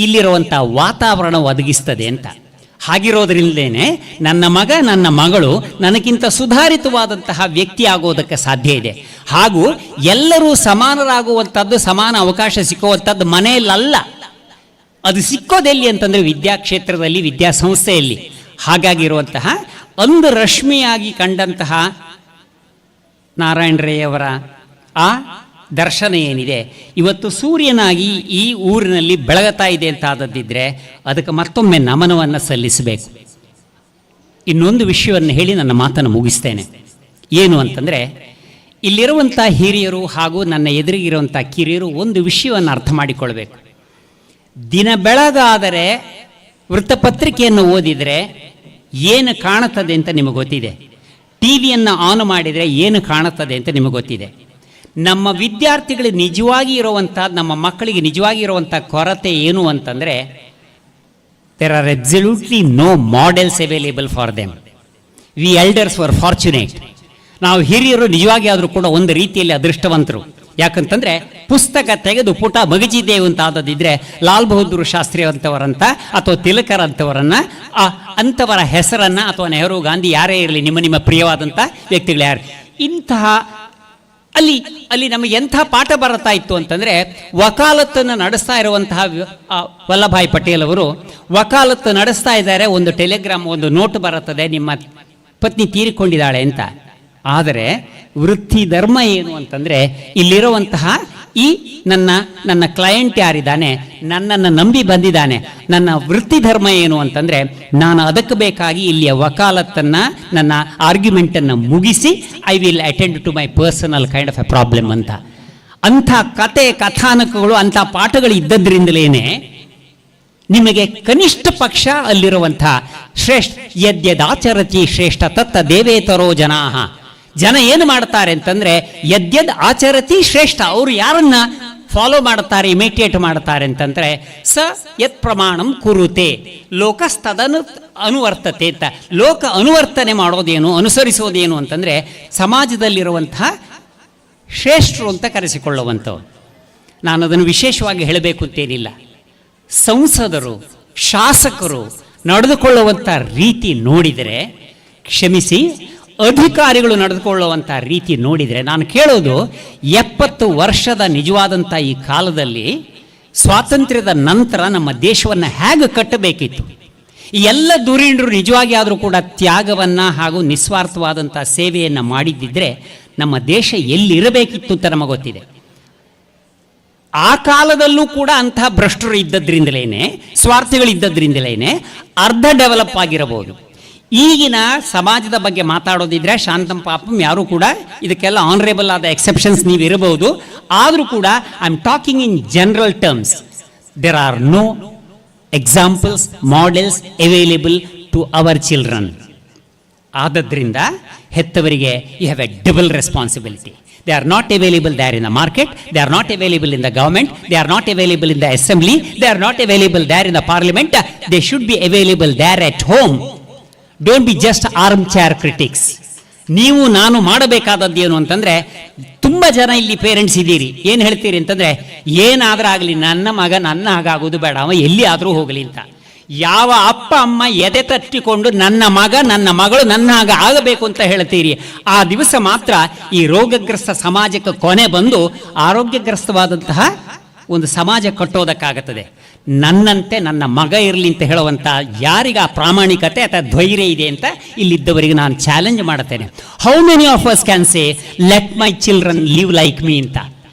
ಇಲ್ಲಿರುವಂಥ ವಾತಾವರಣ ಒದಗಿಸ್ತದೆ ಅಂತ. ಹಾಗಿರೋದ್ರಿಂದಲೇ ನನ್ನ ಮಗ ನನ್ನ ಮಗಳು ನನಗಿಂತ ಸುಧಾರಿತವಾದಂತಹ ವ್ಯಕ್ತಿ ಆಗೋದಕ್ಕೆ ಸಾಧ್ಯ ಇದೆ. ಹಾಗೂ ಎಲ್ಲರೂ ಸಮಾನರಾಗುವಂಥದ್ದು, ಸಮಾನ ಅವಕಾಶ ಸಿಕ್ಕುವಂಥದ್ದು ಮನೆಯಲ್ಲ, ಅದು ಸಿಕ್ಕೋದೆಲ್ಲಿ ಅಂತಂದರೆ ವಿದ್ಯಾಕ್ಷೇತ್ರದಲ್ಲಿ, ವಿದ್ಯಾಸಂಸ್ಥೆಯಲ್ಲಿ. ಹಾಗಾಗಿರುವಂತಹ ಒಂದು ರಶ್ಮಿಯಾಗಿ ಕಂಡಂತಹ ನಾರಾಯಣ ರೈ ಅವರ ಆ ದರ್ಶನ ಏನಿದೆ, ಇವತ್ತು ಸೂರ್ಯನಾಗಿ ಈ ಊರಿನಲ್ಲಿ ಬೆಳಗುತ್ತಾ ಇದೆ ಅಂತ ಆದದ್ದಿದ್ರೆ ಅದಕ್ಕೆ ಮತ್ತೊಮ್ಮೆ ನಮನವನ್ನು ಸಲ್ಲಿಸಬೇಕು. ಇನ್ನೊಂದು ವಿಷಯವನ್ನು ಹೇಳಿ ನನ್ನ ಮಾತನ್ನು ಮುಗಿಸ್ತೇನೆ. ಏನು ಅಂತಂದರೆ, ಇಲ್ಲಿರುವಂಥ ಹಿರಿಯರು ಹಾಗೂ ನನ್ನ ಎದುರಿಗಿರುವಂಥ ಕಿರಿಯರು ಒಂದು ವಿಷಯವನ್ನು ಅರ್ಥ ಮಾಡಿಕೊಳ್ಬೇಕು. ದಿನ ಬೆಳಗಾದರೆ ವೃತ್ತಪತ್ರಿಕೆಯನ್ನು ಓದಿದರೆ ಏನು ಕಾಣುತ್ತದೆ ಅಂತ ನಿಮಗೆ ಗೊತ್ತಿದೆ. ಟಿ ವಿಯನ್ನು ಆನ್ ಮಾಡಿದರೆ ಏನು ಕಾಣುತ್ತದೆ ಅಂತ ನಿಮಗೆ ಗೊತ್ತಿದೆ. ನಮ್ಮ ವಿದ್ಯಾರ್ಥಿಗಳಿಗೆ ನಿಜವಾಗಿ ಇರುವಂಥ, ನಮ್ಮ ಮಕ್ಕಳಿಗೆ ನಿಜವಾಗಿ ಇರುವಂಥ ಕೊರತೆ ಏನು ಅಂತಂದರೆ, there are absolutely no models available for them. We elders were fortunate. ನಾವು ಹಿರಿಯರು ನಿಜವಾಗಿ ಆದರೂ ಕೂಡ ಒಂದು ರೀತಿಯಲ್ಲಿ ಅದೃಷ್ಟವಂತರು. ಯಾಕಂತಂದರೆ ಪುಸ್ತಕ ತೆಗೆದು ಪುಟ ಮಗಜಿದ್ದೇವು ಅಂತ ಆದದಿದ್ದರೆ ಲಾಲ್ ಬಹದ್ದೂರ್ ಶಾಸ್ತ್ರಿ ಅಂತವರಂತ ಅಥವಾ ತಿಲಕರ್ ಅಂತವರನ್ನು, ಅಂಥವರ ಹೆಸರನ್ನು, ಅಥವಾ ನೆಹರು, ಗಾಂಧಿ ಯಾರೇ ಇರಲಿ, ನಿಮ್ಮ ಪ್ರಿಯವಾದಂಥ ವ್ಯಕ್ತಿಗಳು ಯಾರು, ಇಂತಹ ಅಲ್ಲಿ ನಮಗೆ ಎಂಥ ಪಾಠ ಬರುತ್ತಾ ಇತ್ತು ಅಂತಂದರೆ, ವಕಾಲತ್ತನ್ನು ನಡೆಸ್ತಾ ಇರುವಂತಹ ವಲ್ಲಭಾಯ್ ಪಟೇಲ್ ಅವರು ವಕಾಲತ್ತು ನಡೆಸ್ತಾ ಇದ್ದಾರೆ. ಒಂದು ಟೆಲಿಗ್ರಾಮ್, ಒಂದು ನೋಟ್ ಬರುತ್ತದೆ, ನಿಮ್ಮ ಪತ್ನಿ ತೀರಿಕೊಂಡಿದ್ದಾಳೆ ಅಂತ. ಆದರೆ ವೃತ್ತಿ ಧರ್ಮ ಏನು ಅಂತಂದರೆ, ಇಲ್ಲಿರುವಂತಹ ಈ ನನ್ನ ಕ್ಲೈಂಟ್ ಯಾರಿದ್ದಾನೆ, ನನ್ನನ್ನು ನಂಬಿ ಬಂದಿದ್ದಾನೆ, ನನ್ನ ವೃತ್ತಿ ಧರ್ಮ ಏನು ಅಂತಂದರೆ, ನಾನು ಅದಕ್ಕೆ ಬೇಕಾಗಿ ಇಲ್ಲಿಯ ವಕಾಲತ್ತನ್ನು, ನನ್ನ ಆರ್ಗ್ಯುಮೆಂಟನ್ನು ಮುಗಿಸಿ I will attend to my personal kind of a problem ಅಂತ. ಅಂಥ ಕಥಾನಕಗಳು, ಅಂಥ ಪಾಠಗಳು ಇದ್ದದ್ರಿಂದಲೇ ನಿಮಗೆ ಕನಿಷ್ಠ ಪಕ್ಷ ಅಲ್ಲಿರುವಂಥ ಯದ್ಯದಾಚರತಿ ಶ್ರೇಷ್ಠ ತತ್ತ ದೇವೇತರೋ ಜನಾಹ. ಜನ ಏನು ಮಾಡ್ತಾರೆ ಅಂತಂದರೆ, ಯದ್ಯದ್ ಆಚರತಿ ಶ್ರೇಷ್ಠ, ಅವರು ಯಾರನ್ನ ಫಾಲೋ ಮಾಡ್ತಾರೆ, ಇಮಿಟೇಟ್ ಮಾಡ್ತಾರೆ ಅಂತಂದರೆ, ಸ ಯತ್ ಪ್ರಮಾಣಂ ಕುರುತೆ ಲೋಕಸ್ತದನು ಅನುವರ್ತತೆ ಅಂತ. ಲೋಕ ಅನುವರ್ತನೆ ಮಾಡೋದೇನು, ಅನುಸರಿಸೋದೇನು ಅಂತಂದರೆ, ಸಮಾಜದಲ್ಲಿರುವಂತಹ ಶ್ರೇಷ್ಠರು ಅಂತ ಕರೆಸಿಕೊಳ್ಳುವಂಥವ್ರು. ನಾನು ಅದನ್ನು ವಿಶೇಷವಾಗಿ ಹೇಳಬೇಕು ಅಂತೇನಿಲ್ಲ. ಸಂಸದರು, ಶಾಸಕರು ನಡೆದುಕೊಳ್ಳುವಂಥ ರೀತಿ ನೋಡಿದರೆ, ಕ್ಷಮಿಸಿ, ಅಧಿಕಾರಿಗಳು ನಡೆದುಕೊಳ್ಳುವಂಥ ರೀತಿ ನೋಡಿದರೆ, ನಾನು ಕೇಳೋದು, 70 ವರ್ಷದ ನಿಜವಾದಂಥ ಈ ಕಾಲದಲ್ಲಿ ಸ್ವಾತಂತ್ರ್ಯದ ನಂತರ ನಮ್ಮ ದೇಶವನ್ನು ಹೇಗೆ ಕಟ್ಟಬೇಕಿತ್ತು, ಈ ಎಲ್ಲ ಧುರೀಣರು ನಿಜವಾಗಿ ಆದರೂ ಕೂಡ ತ್ಯಾಗವನ್ನು ಹಾಗೂ ನಿಸ್ವಾರ್ಥವಾದಂಥ ಸೇವೆಯನ್ನು ಮಾಡಿದ್ದಿದ್ರೆ ನಮ್ಮ ದೇಶ ಎಲ್ಲಿರಬೇಕಿತ್ತು ಅಂತ ನಮಗೆ ಗೊತ್ತಿದೆ. ಆ ಕಾಲದಲ್ಲೂ ಕೂಡ ಅಂತಹ ಭ್ರಷ್ಟರು ಇದ್ದದ್ರಿಂದಲೇ, ಸ್ವಾರ್ಥಿಗಳಿದ್ದದ್ರಿಂದಲೇ ಅರ್ಧ ಡೆವಲಪ್ ಆಗಿರಬಹುದು. ಈಗಿನ ಸಮಾಜದ ಬಗ್ಗೆ ಮಾತಾಡೋದಿದ್ರೆ ಶಾಂತಂ ಪಾಪಂ ಯಾರೂ ಕೂಡ ಇದಕ್ಕೆಲ್ಲ ಆನರೇಬಲ್ ಆದ ಎಕ್ಸೆಪ್ಷನ್ಸ್ ನೀವು ಇರಬಹುದು. ಆದರೂ ಕೂಡ I am talking in general terms. There are no examples, models available to our children. ಆದದ್ರಿಂದ ಹೆತ್ತವರಿಗೆ you have a double responsibility. They are not available there in the market, they are not available in the government, they are not available in the assembly, they are not available there in the parliament. They should be available there at home. Don't be just armchair critics. ನೀವು ನಾನು ಮಾಡಬೇಕಾದದ್ದು ಏನು ಅಂತಂದರೆ, ತುಂಬ ಜನ ಇಲ್ಲಿ parents ಇದ್ದೀರಿ, ಏನು ಹೇಳ್ತೀರಿ ಅಂತಂದರೆ, ಏನಾದರೂ ಆಗಲಿ ನನ್ನ ಮಗ ನನ್ನ ಹಾಗಾಗೋದು ಬೇಡ, ಅವ ಎಲ್ಲಿ ಆದರೂ ಹೋಗಲಿ ಅಂತ. ಯಾವ ಅಪ್ಪ ಅಮ್ಮ ಎದೆ ತಟ್ಟಿಕೊಂಡು ನನ್ನ ಮಗ ನನ್ನ ಮಗಳು ನನ್ನ ಹಾಗ ಆಗಬೇಕು ಅಂತ ಹೇಳ್ತೀರಿ, ಆ ದಿವಸ ಮಾತ್ರ ಈ ರೋಗಗ್ರಸ್ತ ಸಮಾಜಕ್ಕೆ ಕೊನೆ ಬಂದು ಆರೋಗ್ಯಗ್ರಸ್ತವಾದಂತಹ ಒಂದು ಸಮಾಜ ಕಟ್ಟೋದಕ್ಕಾಗುತ್ತದೆ. ನನ್ನಂತೆ ನನ್ನ ಮಗ ಇರಲಿ ಅಂತ ಹೇಳುವಂಥ ಯಾರಿಗೆ ಆ ಪ್ರಾಮಾಣಿಕತೆ ಅಥವಾ ಧೈರ್ಯ ಇದೆ ಅಂತ ಇಲ್ಲಿದ್ದವರಿಗೆ ನಾನು ಚಾಲೆಂಜ್ ಮಾಡ್ತೇನೆ. How many of us can say let my children live like me ಅಂತ.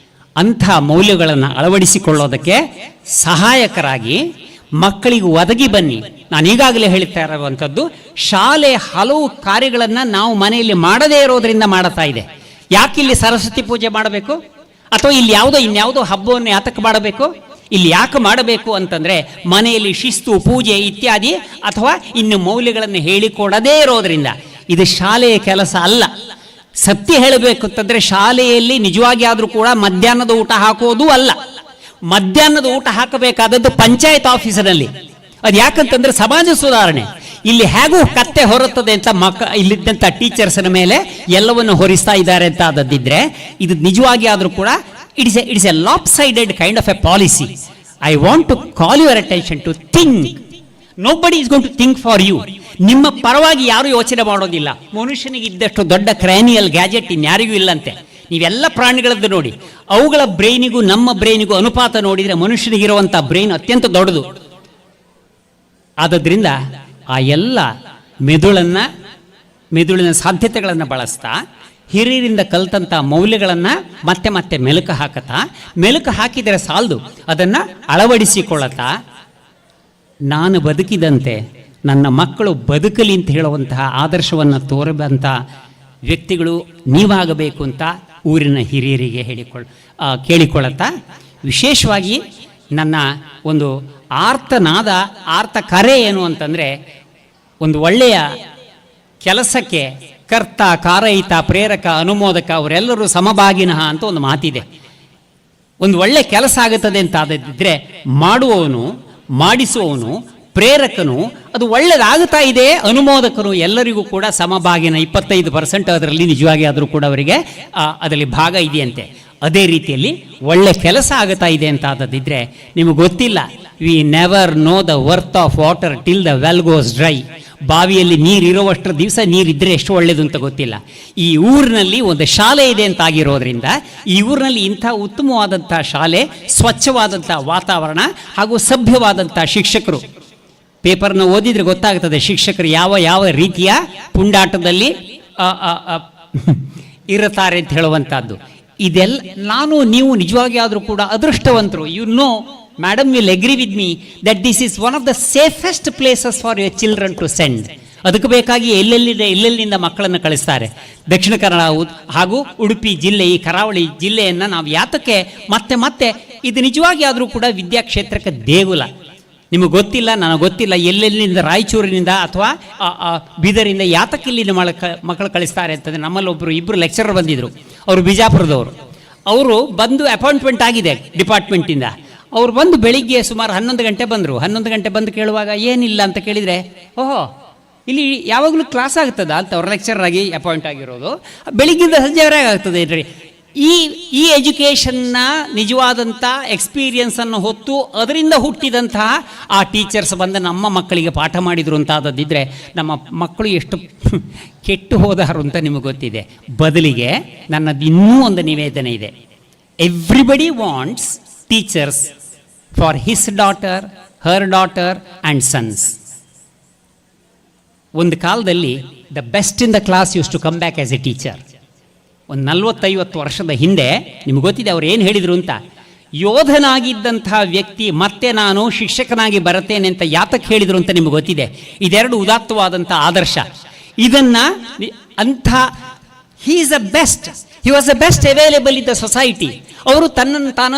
ಅಂಥ ಮೌಲ್ಯಗಳನ್ನು ಅಳವಡಿಸಿಕೊಳ್ಳೋದಕ್ಕೆ ಸಹಾಯಕರಾಗಿ ಮಕ್ಕಳಿಗೆ ಒದಗಿ ಬನ್ನಿ. ನಾನು ಈಗಾಗಲೇ ಹೇಳ್ತಾ ಇರುವಂಥದ್ದು, ಶಾಲೆ ಹಲವು ಕಾರ್ಯಗಳನ್ನು ನಾವು ಮನೆಯಲ್ಲಿ ಮಾಡದೇ ಇರೋದರಿಂದ ಮಾಡ್ತಾ ಇದೆ. ಯಾಕಿಲ್ಲಿ ಸರಸ್ವತಿ ಪೂಜೆ ಮಾಡಬೇಕು, ಅಥವಾ ಇಲ್ಲಿ ಇನ್ಯಾವುದೋ ಹಬ್ಬವನ್ನು ಯಾತಕ್ಕೆ ಮಾಡಬೇಕು? ಇಲ್ಲಿ ಯಾಕೆ ಮಾಡಬೇಕು ಅಂತಂದರೆ, ಮನೆಯಲ್ಲಿ ಶಿಸ್ತು, ಪೂಜೆ ಇತ್ಯಾದಿ ಅಥವಾ ಇನ್ನು ಮೌಲ್ಯಗಳನ್ನು ಹೇಳಿಕೊಡದೇ ಇರೋದರಿಂದ. ಇದು ಶಾಲೆಯ ಕೆಲಸ ಅಲ್ಲ. ಸತ್ಯ ಹೇಳಬೇಕು ಅಂತಂದರೆ, ಶಾಲೆಯಲ್ಲಿ ನಿಜವಾಗಿ ಆದರೂ ಕೂಡ ಮಧ್ಯಾಹ್ನದ ಊಟ ಹಾಕೋದು ಅಲ್ಲ. ಮಧ್ಯಾಹ್ನದ ಊಟ ಹಾಕಬೇಕಾದದ್ದು ಪಂಚಾಯತ್ ಆಫೀಸಿನಲ್ಲಿ. ಅದು ಯಾಕಂತಂದ್ರೆ ಸಮಾಜ ಸುಧಾರಣೆ. ಇಲ್ಲಿ ಹೇಗೂ ಕತ್ತೆ ಹೊರುತ್ತದೆ ಅಂತ ಇಲ್ಲಿದ್ದಂಥ ಟೀಚರ್ಸ್ನ ಮೇಲೆ ಎಲ್ಲವನ್ನು ಹೊರಿಸ್ತಾ ಇದ್ದಾರೆ ಅಂತ ಆದದ್ದಿದ್ರೆ, ಇದು ನಿಜವಾಗಿ ಆದರೂ ಕೂಡ it's a lopsided kind of a policy. I want to call your attention to think. Nobody is going to think for you. ನಿಮ್ಮ ಪರವಾಗಿ ಯಾರು ಯೋಚನೆ ಮಾಡೋದಿಲ್ಲ. ಮನುಷ್ಯನಿಗೆ ಇದ್ದಷ್ಟು ದೊಡ್ಡ ಕ್ರಾನಿಯಲ್ ಗ್ಯಾಜೆಟ್ ಇನ್ಯಾರಿಗೂ ಇಲ್ಲಂತೆ. ನೀವೆಲ್ಲ ಪ್ರಾಣಿಗಳದ್ದು ನೋಡಿ, ಅವುಗಳ ಬ್ರೈನಿಗೂ ನಮ್ಮ ಬ್ರೈನಿಗೂ ಅನುಪಾತ ನೋಡಿದರೆ ಮನುಷ್ಯನಿಗಿರುವಂಥ ಬ್ರೈನ್ ಅತ್ಯಂತ ದೊಡ್ಡದು. ಆದದ್ರಿಂದ ಆ ಎಲ್ಲ ಮೆದುಳಿನ ಸಾಧ್ಯತೆಗಳನ್ನು ಬಳಸ್ತಾ ಹಿರಿಯರಿಂದ ಕಲ್ತಂಥ ಮೌಲ್ಯಗಳನ್ನು ಮತ್ತೆ ಮತ್ತೆ ಮೆಲುಕು ಹಾಕಿದರೆ ಸಾಲದು, ಅದನ್ನು ಅಳವಡಿಸಿಕೊಳ್ಳುತ್ತಾ ನಾನು ಬದುಕಿದಂತೆ ನನ್ನ ಮಕ್ಕಳು ಬದುಕಲಿ ಅಂತ ಹೇಳುವಂತಹ ಆದರ್ಶವನ್ನು ತೋರಬಂಥ ವ್ಯಕ್ತಿಗಳು ನೀವಾಗಬೇಕು ಅಂತ ಊರಿನ ಹಿರಿಯರಿಗೆ ಕೇಳಿಕೊಳ್ಳುತ್ತಾ, ವಿಶೇಷವಾಗಿ ನನ್ನ ಒಂದು ಆರ್ತ ಕರೆ ಏನು ಅಂತಂದರೆ, ಒಂದು ಒಳ್ಳೆಯ ಕೆಲಸಕ್ಕೆ ಕರ್ತ, ಕಾರಯಿತ, ಪ್ರೇರಕ, ಅನುಮೋದಕ ಅವರೆಲ್ಲರೂ ಸಮಭಾಗಿನಃ ಅಂತ ಒಂದು ಮಾತಿದೆ. ಒಂದು ಒಳ್ಳೆ ಕೆಲಸ ಆಗುತ್ತದೆ ಅಂತ ಆದಿದ್ದರೆ ಮಾಡುವವನು, ಮಾಡಿಸುವವನು, ಪ್ರೇರಕನು, ಅದು ಒಳ್ಳೆಯದಾಗುತ್ತಾ ಇದೆ, ಅನುಮೋದಕನು ಎಲ್ಲರಿಗೂ ಕೂಡ ಸಮಭಾಗಿನ 25% ಅದರಲ್ಲಿ ನಿಜವಾಗಿ ಆದರೂ ಕೂಡ ಅವರಿಗೆ ಅದರಲ್ಲಿ ಭಾಗ ಇದೆಯಂತೆ. ಅದೇ ರೀತಿಯಲ್ಲಿ ಒಳ್ಳೆ ಕೆಲಸ ಆಗುತ್ತಾ ಇದೆ ಅಂತ ಆದದಿದ್ದರೆ ನಿಮಗೆ ಗೊತ್ತಿಲ್ಲ, we never know the worth of water till the well goes dry. ಬಾವಿಯಲ್ಲಿ ನೀರಿರುವಷ್ಟು ದಿವಸ ನೀರಿದ್ದರೆ ಎಷ್ಟು ಒಳ್ಳೆಯದು ಅಂತ ಗೊತ್ತಿಲ್ಲ. ಈ ಊರಿನಲ್ಲಿ ಒಂದು ಶಾಲೆ ಇದೆ ಅಂತ ಆಗಿರೋದ್ರಿಂದ ಈ ಊರಿನಲ್ಲಿ ಇಂಥ ಉತ್ತಮವಾದಂಥ ಶಾಲೆ, ಸ್ವಚ್ಛವಾದಂಥ ವಾತಾವರಣ ಹಾಗೂ ಸಭ್ಯವಾದಂಥ ಶಿಕ್ಷಕರು. ಪೇಪರ್ನ ಓದಿದರೆ ಗೊತ್ತಾಗ್ತದೆ ಶಿಕ್ಷಕರು ಯಾವ ರೀತಿಯ ಪುಂಡಾಟದಲ್ಲಿ ಇರುತ್ತಾರೆ ಅಂತ ಹೇಳುವಂಥದ್ದು. ಇದೆಲ್ಲ ನೀವು ನಿಜವಾಗಿ ಆದರೂ ಕೂಡ ಅದೃಷ್ಟವಂತರು. You know, Madam will agree with me that this is one of the safest places for your children to send. ಅದಕ್ಕೆ ಬೇಕಾಗಿ ಎಲ್ಲೆಲ್ಲಿಂದ ಮಕ್ಕಳನ್ನು ಕಳಿಸ್ತಾರೆ. ದಕ್ಷಿಣ ಕನ್ನಡ ಹಾಗೂ ಉಡುಪಿ ಜಿಲ್ಲೆ, ಈ ಕರಾವಳಿ ಜಿಲ್ಲೆಯನ್ನು ನಾವು ಯಾತಕ್ಕೆ ಮತ್ತೆ ಇದು ನಿಜವಾಗಿ ಆದರೂ ಕೂಡ ವಿದ್ಯಾಕ್ಷೇತ್ರಕ್ಕೆ ದೇಗುಲ. ನಿಮಗೆ ಗೊತ್ತಿಲ್ಲ, ನನಗೆ ಗೊತ್ತಿಲ್ಲ, ಎಲ್ಲೆಲ್ಲಿಂದ ರಾಯಚೂರಿನಿಂದ ಅಥವಾ ಬೀದರಿಂದ ಯಾತಕ್ಕೆ ಇಲ್ಲಿಂದ ಮಕ್ಕಳು ಕಳಿಸ್ತಾರೆ ಅಂತಂದರೆ, ನಮ್ಮಲ್ಲಿ ಇಬ್ಬರು ಲೆಕ್ಚರರ್ ಬಂದಿದ್ದರು, ಅವರು ಬಿಜಾಪುರದವರು. ಅವರು ಬಂದು ಅಪಾಯಿಂಟ್ಮೆಂಟ್ ಆಗಿದೆ ಡಿಪಾರ್ಟ್ಮೆಂಟಿಂದ. ಅವ್ರು ಬಂದು ಬೆಳಿಗ್ಗೆ ಸುಮಾರು 11 ಗಂಟೆ ಬಂದರು. 11 ಗಂಟೆ ಬಂದು ಕೇಳುವಾಗ ಏನಿಲ್ಲ ಅಂತ ಕೇಳಿದರೆ, ಓಹೋ ಇಲ್ಲಿ ಯಾವಾಗಲೂ ಕ್ಲಾಸ್ ಆಗ್ತದಾ ಅಂತ ಅವ್ರ ಲೆಕ್ಚರರ್ ಆಗಿ ಅಪಾಯಿಂಟ್ ಆಗಿರೋದು. ಬೆಳಿಗ್ಗಿಂದ ಸಂಜೆವರೆಗೆ ಆಗ್ತದೆ ರೀ. ಈ ಎಜುಕೇಷನ್ನ ನಿಜವಾದಂಥ ಎಕ್ಸ್ಪೀರಿಯನ್ಸನ್ನು ಹೊತ್ತು ಅದರಿಂದ ಹುಟ್ಟಿದಂತಹ ಆ ಟೀಚರ್ಸ್ ಬಂದು ನಮ್ಮ ಮಕ್ಕಳಿಗೆ ಪಾಠ ಮಾಡಿದರು ಅಂತಾದದಿದ್ದರೆ ನಮ್ಮ ಮಕ್ಕಳು ಎಷ್ಟು ಕೆಟ್ಟು ಹೋದಾರು ಅಂತ ನಿಮಗೆ ಗೊತ್ತಿದೆ. ಬದಲಿಗೆ ನನ್ನದು ಇನ್ನೂ ಒಂದು ನಿವೇದನೆ ಇದೆ. Everybody wants teachers for his daughter, her daughter and sons. ಒಂದು ಕಾಲದಲ್ಲಿ the best in the class use to come back as a teacher. ಒಂದು 40-50 ವರ್ಷದ ಹಿಂದೆ ನಿಮ್ಗೆ ಗೊತ್ತಿದೆ ಅವ್ರು ಏನು ಹೇಳಿದರು ಅಂತ. ಯೋಧನಾಗಿದ್ದಂತಹ ವ್ಯಕ್ತಿ ಮತ್ತೆ ನಾನು ಶಿಕ್ಷಕನಾಗಿ ಬರುತ್ತೇನೆ ಅಂತ ಯಾತಕ್ಕೆ ಹೇಳಿದರು ಅಂತ ನಿಮ್ಗೆ ಗೊತ್ತಿದೆ. ಇದೆರಡು ಉದಾತ್ತವಾದಂಥ ಆದರ್ಶ. ಇದನ್ನು he is the best, he was the best available in the society. ಅವರು ತನ್ನನ್ನು ತಾನು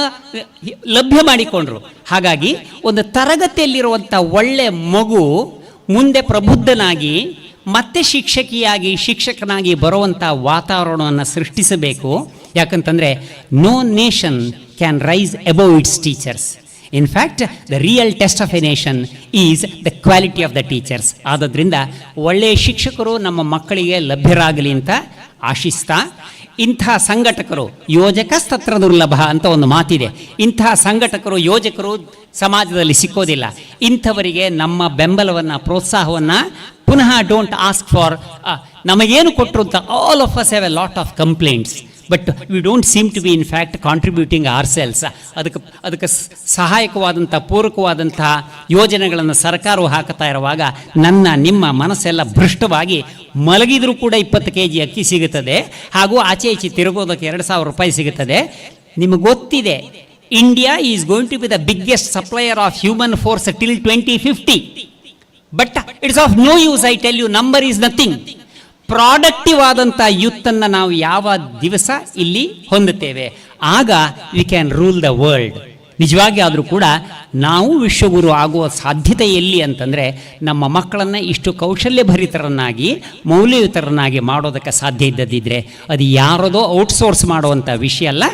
ಲಭ್ಯ ಮಾಡಿಕೊಂಡ್ರು. ಹಾಗಾಗಿ ಒಂದು ತರಗತಿಯಲ್ಲಿರುವಂಥ ಒಳ್ಳೆ ಮಗು ಮುಂದೆ ಪ್ರಬುದ್ಧನಾಗಿ ಮತ್ತೆ ಶಿಕ್ಷಕನಾಗಿ ಬರುವಂಥ ವಾತಾವರಣವನ್ನು ಸೃಷ್ಟಿಸಬೇಕು. ಯಾಕಂತಂದರೆ no nation can rise above its teachers. In fact the real test of a nation is the quality of the teachers. ಆದ್ದರಿಂದ ಒಳ್ಳೆಯ ಶಿಕ್ಷಕರು ನಮ್ಮ ಮಕ್ಕಳಿಗೆ ಲಭ್ಯರಾಗಲಿ ಅಂತ ಆಶಿಸ್ತಾ, ಇಂಥ ಸಂಘಟಕರು ಯೋಜಕಸ್ತತ್ರ ದುರ್ಲಭ ಅಂತ ಒಂದು ಮಾತಿದೆ. ಇಂತಹ ಸಂಘಟಕರು, ಯೋಜಕರು ಸಮಾಜದಲ್ಲಿ ಸಿಕ್ಕೋದಿಲ್ಲ. ಇಂಥವರಿಗೆ ನಮ್ಮ ಬೆಂಬಲವನ್ನು, ಪ್ರೋತ್ಸಾಹವನ್ನು ಪುನಃ ಡೋಂಟ್ ಆಸ್ಕ್ ಫಾರ್ ನಮಗೇನು ಕೊಟ್ಟರು ಅಂತ. All of us have a lot of complaints, but we don't seem to be in fact contributing ourselves. ಅದಕ್ಕೆ ಸಹಾಯಕವಾದಂಥ, ಪೂರಕವಾದಂಥ ಯೋಜನೆಗಳನ್ನು ಸರ್ಕಾರವು ಹಾಕ್ತಾ ಇರುವಾಗ ನಿಮ್ಮ ಮನಸ್ಸೆಲ್ಲ ಭ್ರಷ್ಟವಾಗಿ ಮಲಗಿದರೂ ಕೂಡ 20 kg ಅಕ್ಕಿ ಸಿಗುತ್ತದೆ, ಹಾಗೂ ಆಚೆ ಈಚೆ ತಿರುಗೋದಕ್ಕೆ 2,000 ರೂಪಾಯಿ ಸಿಗುತ್ತದೆ. ನಿಮಗೆ ಗೊತ್ತಿದೆ, India is going to be the biggest supplier of human force till 2050. But it's of no use, I tell you, number is nothing. Productive ಆದಂಥ ಯೂತನ್ನು ನಾವು ಯಾವ ದಿವಸ ಇಲ್ಲಿ ಹೊಂದುತ್ತೇವೆ, ಆಗ we can rule the world. ನಿಜವಾಗಿ ಆದರೂ ಕೂಡ ನಾವು ವಿಶ್ವಗುರು ಆಗುವ ಸಾಧ್ಯತೆ ಎಲ್ಲಿ ಅಂತಂದರೆ, ನಮ್ಮ ಮಕ್ಕಳನ್ನು ಇಷ್ಟು ಕೌಶಲ್ಯಭರಿತರನ್ನಾಗಿ, ಮೌಲ್ಯಯುತರನ್ನಾಗಿ ಮಾಡೋದಕ್ಕೆ ಸಾಧ್ಯ ಇದ್ದದಿದ್ದರೆ ಅದು ಯಾರದೋ ಔಟ್ಸೋರ್ಸ್ ಮಾಡುವಂಥ ವಿಷಯ ಅಲ್ಲ,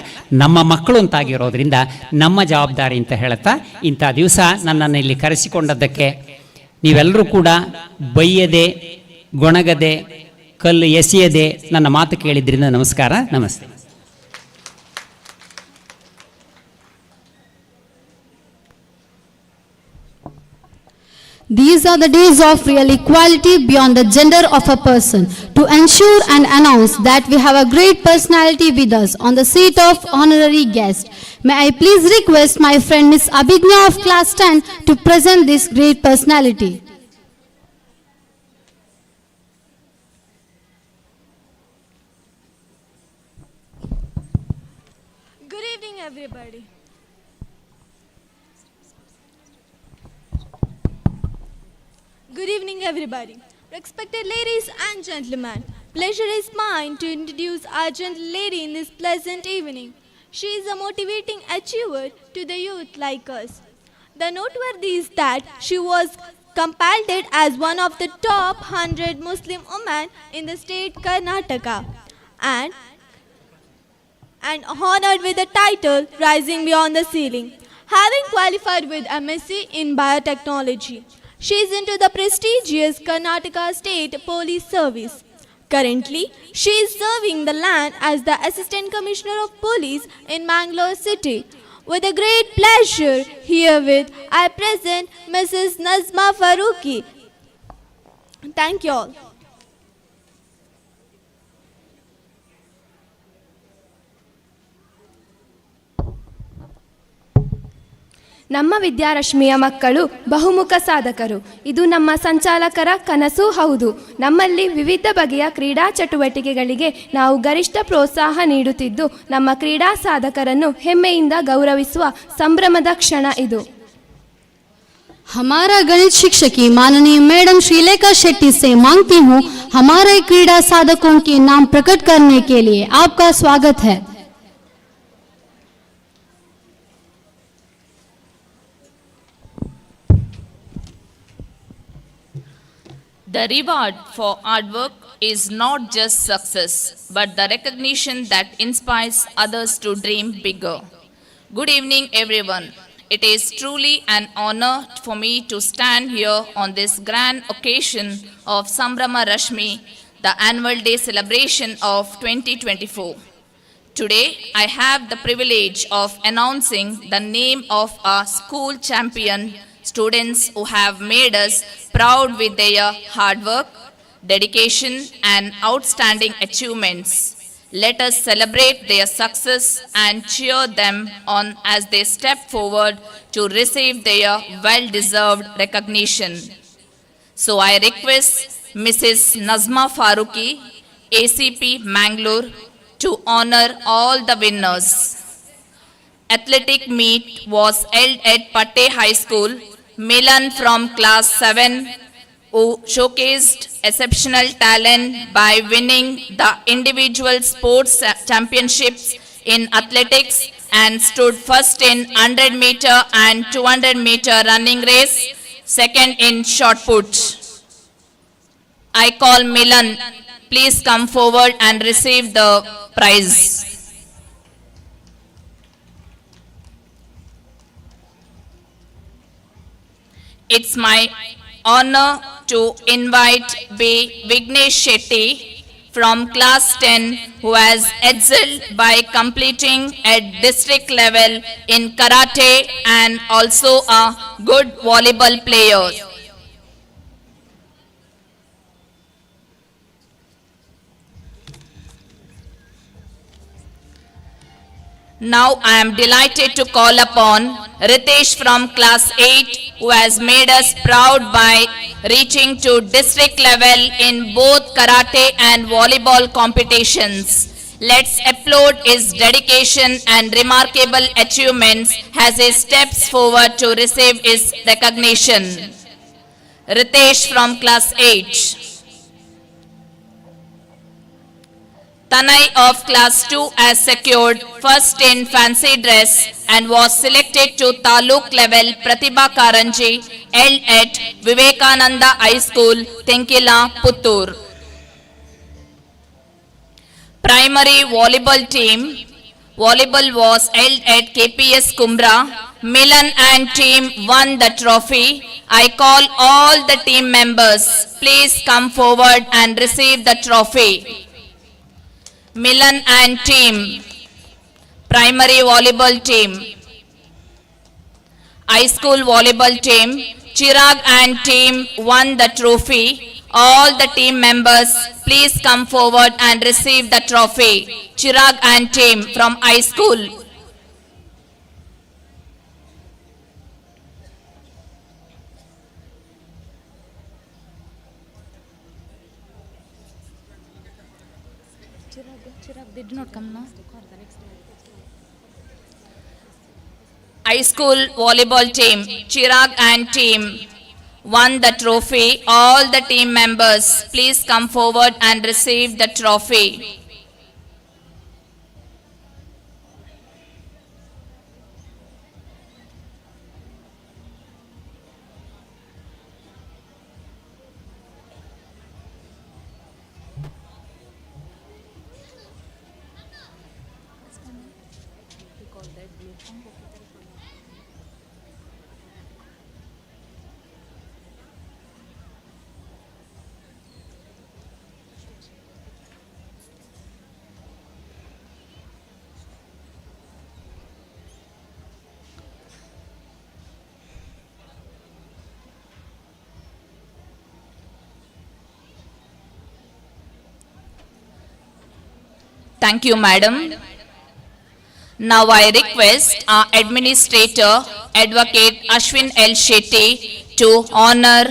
ನಮ್ಮ ಮಕ್ಕಳು ಅಂತಾಗಿರೋದ್ರಿಂದ ನಮ್ಮ ಜವಾಬ್ದಾರಿ ಅಂತ ಹೇಳ್ತಾ, ಇಂಥ ದಿವಸ ನನ್ನನ್ನು ಇಲ್ಲಿ ಕರೆಸಿಕೊಂಡದ್ದಕ್ಕೆ ನೀವೆಲ್ಲರೂ ಕೂಡ ಬೈಯದೆ, ಗೊಣಗದೆ, ಕಲ್ಲು ಎಸೆಯದೆ ನನ್ನ ಮಾತು ಕೇಳಿದ್ರಿಂದ ನಮಸ್ಕಾರ, ನಮಸ್ತೆ. These are the days of real equality beyond the gender of a person. To ensure and announce that we have a great personality with us on the seat of honorary guest, may I please request my friend Miss Abhigna of class 10 to present this great personality. everybody. Good evening, everybody. Respected ladies and gentlemen, pleasure is mine to introduce our gentle lady in this pleasant evening. She is a motivating achiever to the youth like us. The noteworthy is that she was compiled as one of the top 100 Muslim women in the state Karnataka and honored with the title Rising Beyond the Ceiling. Having qualified with MSc in Biotechnology, she is into the prestigious Karnataka State Police Service. Currently, she is serving the land as the Assistant Commissioner of Police in Mangalore City. With a great pleasure, herewith I present Mrs. Nazma Faruqi. Thank you all. ನಮ್ಮ ವಿದ್ಯಾರಶ್ಮಿಯ ಮಕ್ಕಳು ಬಹುಮುಖ ಸಾಧಕರು. ಇದು ನಮ್ಮ ಸಂಚಾಲಕರ ಕನಸೂ ಹೌದು. ನಮ್ಮಲ್ಲಿ ವಿವಿಧ ಬಗೆಯ ಕ್ರೀಡಾ ಚಟುವಟಿಕೆಗಳಿಗೆ ನಾವು ಗರಿಷ್ಠ ಪ್ರೋತ್ಸಾಹ ನೀಡುತ್ತಿದ್ದು, ನಮ್ಮ ಕ್ರೀಡಾ ಸಾಧಕರನ್ನು ಹೆಮ್ಮೆಯಿಂದ ಗೌರವಿಸುವ ಸಂಭ್ರಮದ ಕ್ಷಣ ಇದು. हमारा गणित शिक्षकी माननीय मैडम श्रीलेखा शेट्टी से मांगती हूँ हमारे क्रीड़ा साधकों के नाम प्रकट करने के लिए आपका स्वागत है. The reward for hard work is not just success, but the recognition that inspires others to dream bigger. Good evening, everyone. It is truly an honor for me to stand here on this grand occasion of Sambrama Rashmi, the annual day celebration of 2024. Today, I have the privilege of announcing the name of our school champion students who have made us proud with their hard work, dedication, and outstanding achievements. Let us celebrate their success and cheer them on as they step forward to receive their well-deserved recognition. So I request Mrs. Nazma Faruqi, ACP Mangalore, to honor all the winners. Athletic meet was held at Patte High School. Milan from class 7 who showcased exceptional talent by winning the individual sports championships in athletics and stood first in 100 meter and 200 meter running race, second in shot put. I call Milan, please come forward and receive the prize. It's my honor to invite B. Vignesh Shetty from class 10 who has excelled by completing at district level in karate and also a good volleyball player. Now I am delighted to call upon Ritesh from class 8 who has made us proud by reaching to district level in both karate and volleyball competitions. Let's applaud his dedication and remarkable achievements as he steps forward to receive his recognition. Ritesh from class 8. Tanai of class 2 has secured first in fancy dress and was selected to Taluk level Pratibha Karanji held at Vivekananda High School, Tenkila, Puttur. Primary volleyball team. Volleyball was held at KPS Kumbra. Milan and team won the trophy. I call all the team members, please come forward and receive the trophy. Milan and team, primary volleyball team, high school volleyball team, Chirag and team won the trophy. All the team members, please come forward and receive the trophy. Chirag and team from high school. Chirag did not come now. high school volleyball team, Chirag and team, won the trophy. All the team members, please come forward and receive the trophy. Thank you, madam. Now I request our administrator, Advocate Ashwin L. Shetty, to honor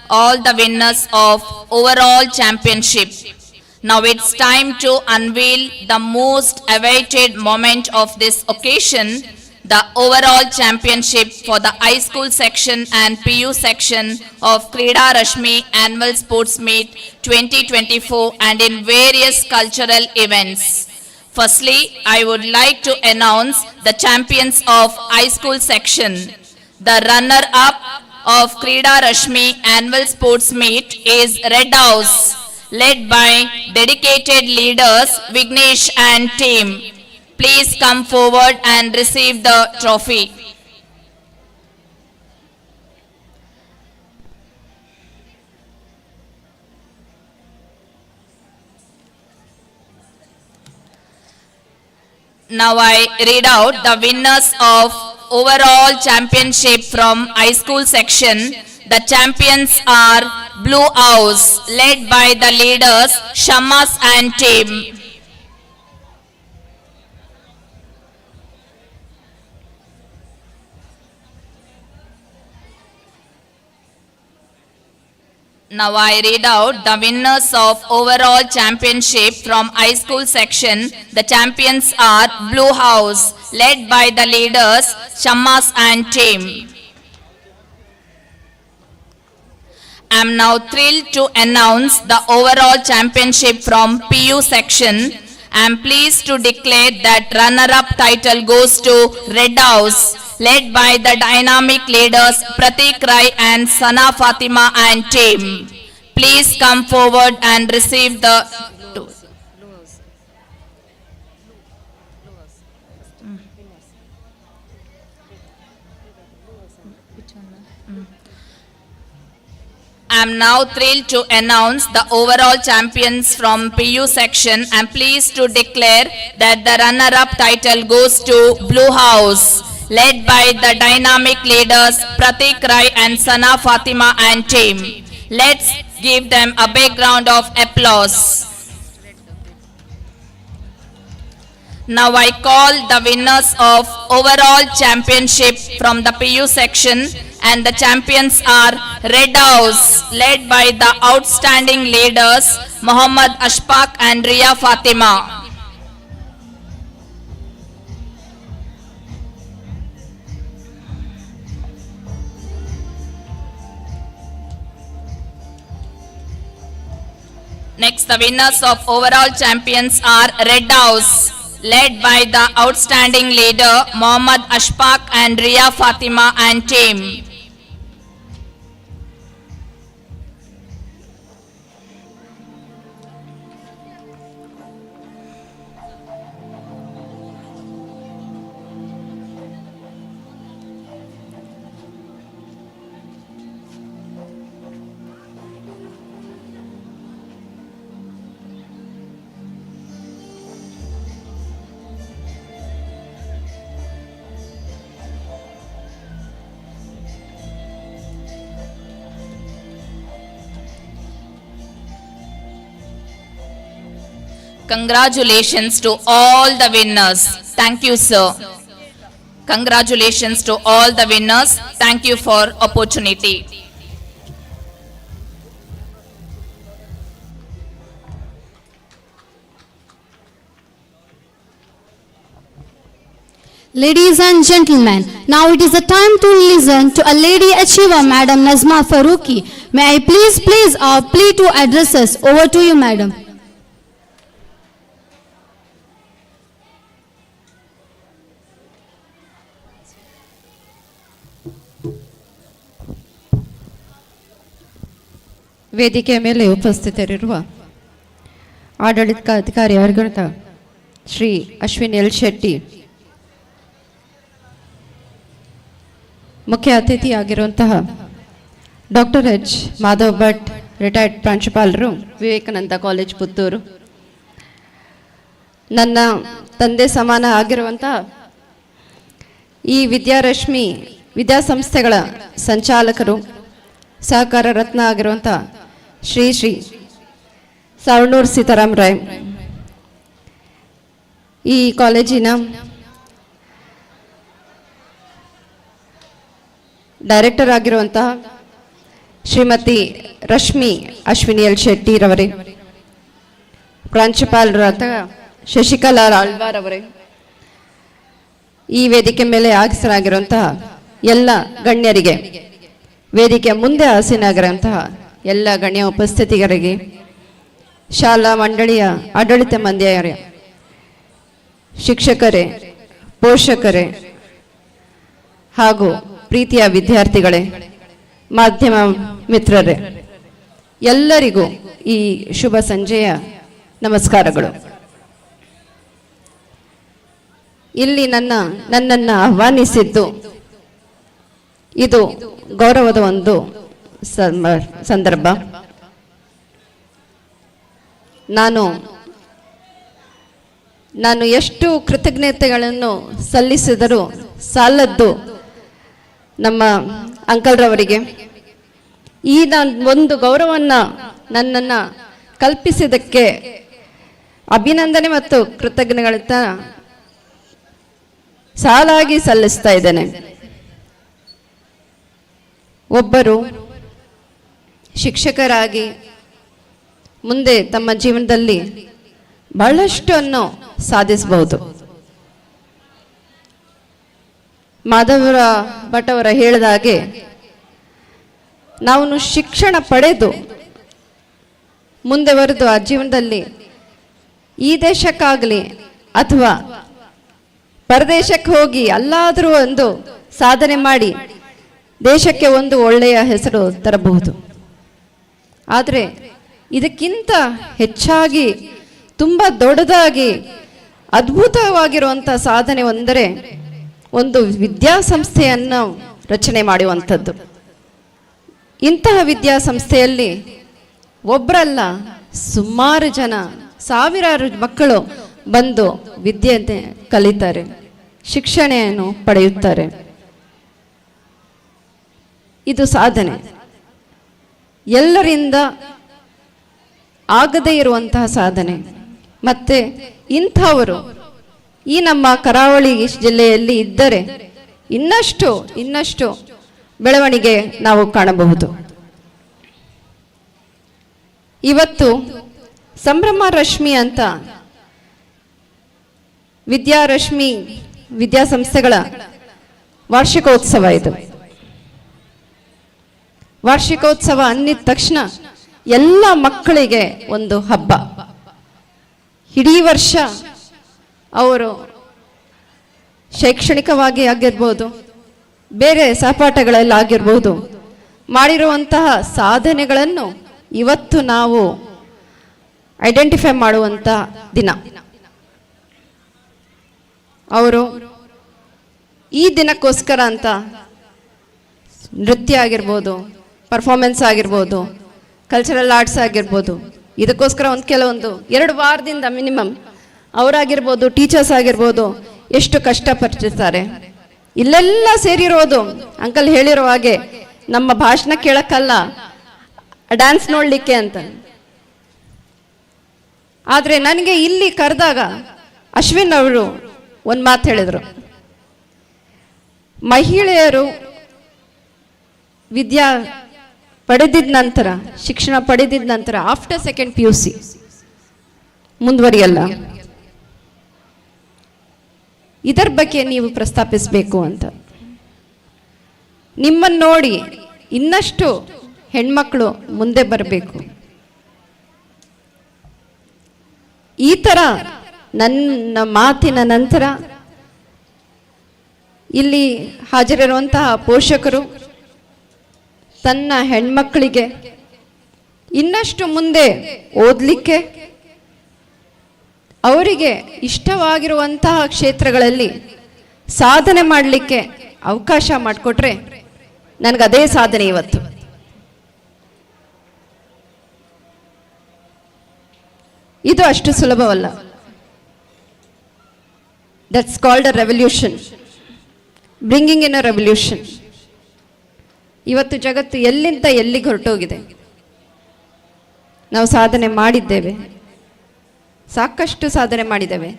all the winners of overall championship. Now it's time to unveil the most awaited moment of this occasion, the overall championship for the high school section and PU section of Krida Rashmi Annual Sports Meet 2024 and in various cultural events. Firstly, I would like to announce the champions of high school section. The runner-up of Krida Rashmi Annual Sports Meet is Red House, led by dedicated leaders Vignesh and team. Please come forward and receive the trophy. Now I read out the winners of overall championship from high school section. The champions are Blue House, led by the leaders Shamas and team. Now I read out the winners of overall championship from high school section. The champions are Blue House, led by the leaders Shamas and team. I am now thrilled to announce the overall championship from PU section. I am pleased to declare that runner-up title goes to Red House, led by the dynamic leaders Pratik Rai and Sana Fatima and team. Please come forward and receive the I am now thrilled to announce the overall champions from PU section. I am pleased to declare that the runner-up title goes to Blue House, led by the dynamic leaders Pratik Rai and Sana Fatima and team. Let's give them a big round of applause. Now I call the winners of overall championship from the PU section, and the champions are Red House, led by the outstanding leaders Muhammad Ashfaq and Ria Fatima. Next, the winners of overall champions are Red House, led by the outstanding leader Muhammad Ashfaq and Ria Fatima and team. Congratulations to all the winners. Thank you, sir. Congratulations to all the winners. Thank you for opportunity. Ladies and gentlemen, now it is the time to listen to a lady achiever, Madam Nazma Faruqi. May I please place our plea to address us. Over to you, Madam. ವೇದಿಕೆಯ ಮೇಲೆ ಉಪಸ್ಥಿತರಿರುವ ಆಡಳಿತಾಧಿಕಾರಿ ಅವರುಗಳಾದ Shri Ashwin L Shetty, ಮುಖ್ಯ ಅತಿಥಿಯಾಗಿರುವಂತಹ doctor H Madhav Bhat, retired ಪ್ರಾಂಶುಪಾಲರು, Vivekananda college Puttur, ನನ್ನ ತಂದೆ ಸಮಾನ ಆಗಿರುವಂತಹ ಈ ವಿದ್ಯಾರಶ್ಮಿ ವಿದ್ಯಾಸಂಸ್ಥೆಗಳ ಸಂಚಾಲಕರು, ಸಹಕಾರ ರತ್ನ ಆಗಿರುವಂತಹ ಶ್ರೀ ಸಾವಣೂರು ಸೀತಾರಾಮ್ ರಾಯ್, ಈ ಕಾಲೇಜಿನ ಡೈರೆಕ್ಟರ್ ಆಗಿರುವಂತಹ ಶ್ರೀಮತಿ ರಶ್ಮಿ ಅಶ್ವಿನಿ ಎಲ್ ಶೆಟ್ಟಿರವರೇ, ಪ್ರಾಂಶುಪಾಲರಾದ ಶಶಿಕಲಾ ಆಳ್ವಾರ್ ಅವರೇ, ಈ ವೇದಿಕೆ ಮೇಲೆ ಆಸೀನರಾಗಿರುವಂತಹ ಎಲ್ಲ ಗಣ್ಯರಿಗೆ, ವೇದಿಕೆಯ ಮುಂದೆ ಆಸೀನರಾಗಿರುವಂತಹ ಎಲ್ಲ ಗಣ್ಯ ಉಪಸ್ಥಿತಿಗರಿಗೆ, ಶಾಲಾ ಮಂಡಳಿಯ ಆಡಳಿತ ಮಂಡಳಿಯರೇ, ಶಿಕ್ಷಕರೇ, ಪೋಷಕರೇ ಹಾಗೂ ಪ್ರೀತಿಯ ವಿದ್ಯಾರ್ಥಿಗಳೇ, ಮಾಧ್ಯಮ ಮಿತ್ರರೇ, ಎಲ್ಲರಿಗೂ ಈ ಶುಭ ಸಂಜೆಯ ನಮಸ್ಕಾರಗಳು. ಇಲ್ಲಿ ನನ್ನನ್ನು ಆಹ್ವಾನಿಸಿದ್ದು ಇದು ಗೌರವದ ಒಂದು ಸಂದರ್ಭ. ನಾನು ಎಷ್ಟು ಕೃತಜ್ಞತೆಗಳನ್ನು ಸಲ್ಲಿಸಿದರೂ ಸಾಲದ್ದು ನಮ್ಮ ಅಂಕಲ್ರವರಿಗೆ. ಈ ಒಂದು ಗೌರವವನ್ನು ನನ್ನನ್ನು ಕಲ್ಪಿಸಿದ್ದಕ್ಕೆ ಅಭಿನಂದನೆ ಮತ್ತು ಕೃತಜ್ಞತೆಗಳನ್ನ ಸಾಲಾಗಿ ಸಲ್ಲಿಸ್ತಾ ಇದ್ದೇನೆ. ಒಬ್ಬರು ಶಿಕ್ಷಕರಾಗಿ ಮುಂದೆ ತಮ್ಮ ಜೀವನದಲ್ಲಿ ಬಹಳಷ್ಟನ್ನು ಸಾಧಿಸಬಹುದು. ಮಾಧವ ಭಟ್ ಅವರ ಹೇಳಿದ ಹಾಗೆ ನಾವು ಶಿಕ್ಷಣ ಪಡೆದು ಮುಂದೆ ಬರೆದು ಆ ಜೀವನದಲ್ಲಿ ಈ ದೇಶಕ್ಕಾಗಲಿ ಅಥವಾ ಪರದೇಶಕ್ಕೆ ಹೋಗಿ ಅಲ್ಲಾದರೂ ಒಂದು ಸಾಧನೆ ಮಾಡಿ ದೇಶಕ್ಕೆ ಒಂದು ಒಳ್ಳೆಯ ಹೆಸರು ತರಬಹುದು. ಆದರೆ ಇದಕ್ಕಿಂತ ಹೆಚ್ಚಾಗಿ ತುಂಬ ದೊಡ್ಡದಾಗಿ ಅದ್ಭುತವಾಗಿರುವಂಥ ಸಾಧನೆ ಒಂದರೆ ಒಂದು ವಿದ್ಯಾಸಂಸ್ಥೆಯನ್ನು ರಚನೆ ಮಾಡುವಂಥದ್ದು. ಇಂತಹ ವಿದ್ಯಾಸಂಸ್ಥೆಯಲ್ಲಿ ಒಬ್ಬರಲ್ಲ, ಸುಮಾರು ಜನ, ಸಾವಿರಾರು ಮಕ್ಕಳು ಬಂದು ವಿದ್ಯೆ ಕಲಿತಾರೆ, ಶಿಕ್ಷಣೆಯನ್ನು ಪಡೆಯುತ್ತಾರೆ. ಇದು ಸಾಧನೆ. ಎಲ್ಲರಿಂದ ಆಗದೇ ಇರುವಂತಹ ಸಾಧನೆ. ಮತ್ತೆ ಇಂಥವರು ಈ ನಮ್ಮ ಕರಾವಳಿ ಜಿಲ್ಲೆಯಲ್ಲಿ ಇದ್ದರೆ ಇನ್ನಷ್ಟು ಬೆಳವಣಿಗೆ ನಾವು ಕಾಣಬಹುದು. ಇವತ್ತು ಸಂಭ್ರಮ ರಶ್ಮಿ ಅಂತ ವಿದ್ಯಾರಶ್ಮಿ ವಿದ್ಯಾಸಂಸ್ಥೆಗಳ ವಾರ್ಷಿಕೋತ್ಸವ. ಇದು ವಾರ್ಷಿಕೋತ್ಸವ ಅನ್ನಿದ ತಕ್ಷಣ ಎಲ್ಲ ಮಕ್ಕಳಿಗೆ ಒಂದು ಹಬ್ಬ. ಇಡೀ ವರ್ಷ ಅವರು ಶೈಕ್ಷಣಿಕವಾಗಿ ಆಗಿರ್ಬೋದು, ಬೇರೆ ಸಹಪಾಠಗಳಲ್ಲಿ ಆಗಿರ್ಬೋದು, ಮಾಡಿರುವಂತಹ ಸಾಧನೆಗಳನ್ನು ಇವತ್ತು ನಾವು ಐಡೆಂಟಿಫೈ ಮಾಡುವಂಥ ದಿನ. ಅವರು ಈ ದಿನಕ್ಕೋಸ್ಕರ ಅಂತ ನೃತ್ಯ ಆಗಿರ್ಬೋದು, ಪರ್ಫಾರ್ಮೆನ್ಸ್ ಆಗಿರ್ಬೋದು, ಕಲ್ಚರಲ್ ಆರ್ಟ್ಸ್ ಆಗಿರ್ಬೋದು, ಇದಕ್ಕೋಸ್ಕರ ಕೆಲವೊಂದು 2 ವಾರದಿಂದ ಮಿನಿಮಮ್ ಅವರಾಗಿರ್ಬೋದು, ಟೀಚರ್ಸ್ ಆಗಿರ್ಬೋದು, ಎಷ್ಟು ಕಷ್ಟಪಟ್ಟಿರ್ತಾರೆ. ಇಲ್ಲೆಲ್ಲ ಸೇರಿರೋದು ಅಂಕಲ್ ಹೇಳಿರೋ ಹಾಗೆ ನಮ್ಮ ಭಾಷಣ ಕೇಳಕ್ಕಲ್ಲ, ಡ್ಯಾನ್ಸ್ ನೋಡಲಿಕ್ಕೆ ಅಂತ. ಆದರೆ ನನಗೆ ಇಲ್ಲಿ ಕರೆದಾಗ ಅಶ್ವಿನ್ ಅವರು ಒಂದು ಮಾತು ಹೇಳಿದರು. ಮಹಿಳೆಯರು ವಿದ್ಯಾ ಪಡೆದಿದ್ದ ನಂತರ, ಶಿಕ್ಷಣ ಪಡೆದಿದ್ದ ನಂತರ ಆಫ್ಟರ್ 2nd PUC ಮುಂದುವರಿಯಲ್ಲ. ಇದರ ಬಗ್ಗೆ ನೀವು ಪ್ರಸ್ತಾಪಿಸಬೇಕು ಅಂತ. ನಿಮ್ಮನ್ನು ನೋಡಿ ಇನ್ನಷ್ಟು ಹೆಣ್ಮಕ್ಳು ಮುಂದೆ ಬರಬೇಕು. ಈ ಥರ ನನ್ನ ಮಾತಿನ ನಂತರ ಇಲ್ಲಿ ಹಾಜರಿರುವಂತಹ ಪೋಷಕರು ತನ್ನ ಹೆಣ್ಮಕ್ಕಳಿಗೆ ಇನ್ನಷ್ಟು ಮುಂದೆ ಓದಲಿಕ್ಕೆ, ಅವರಿಗೆ ಇಷ್ಟವಾಗಿರುವಂತಹ ಕ್ಷೇತ್ರಗಳಲ್ಲಿ ಸಾಧನೆ ಮಾಡಲಿಕ್ಕೆ ಅವಕಾಶ ಮಾಡಿಕೊಟ್ರೆ ನನಗದೇ ಸಾಧನೆ ಇವತ್ತು. ಇದು ಅಷ್ಟು ಸುಲಭವಲ್ಲ. That's called a revolution, bringing in a revolution. ಇವತ್ತು ಜಗತ್ತು ಎಲ್ಲಿಂದ ಎಲ್ಲಿಗೆ ಹೊರಟೋಗಿದೆ. ನಾವು ಸಾಧನೆ ಮಾಡಿದ್ದೇವೆ, ಸಾಕಷ್ಟು ಸಾಧನೆ ಮಾಡಿದ್ದೇವೆ.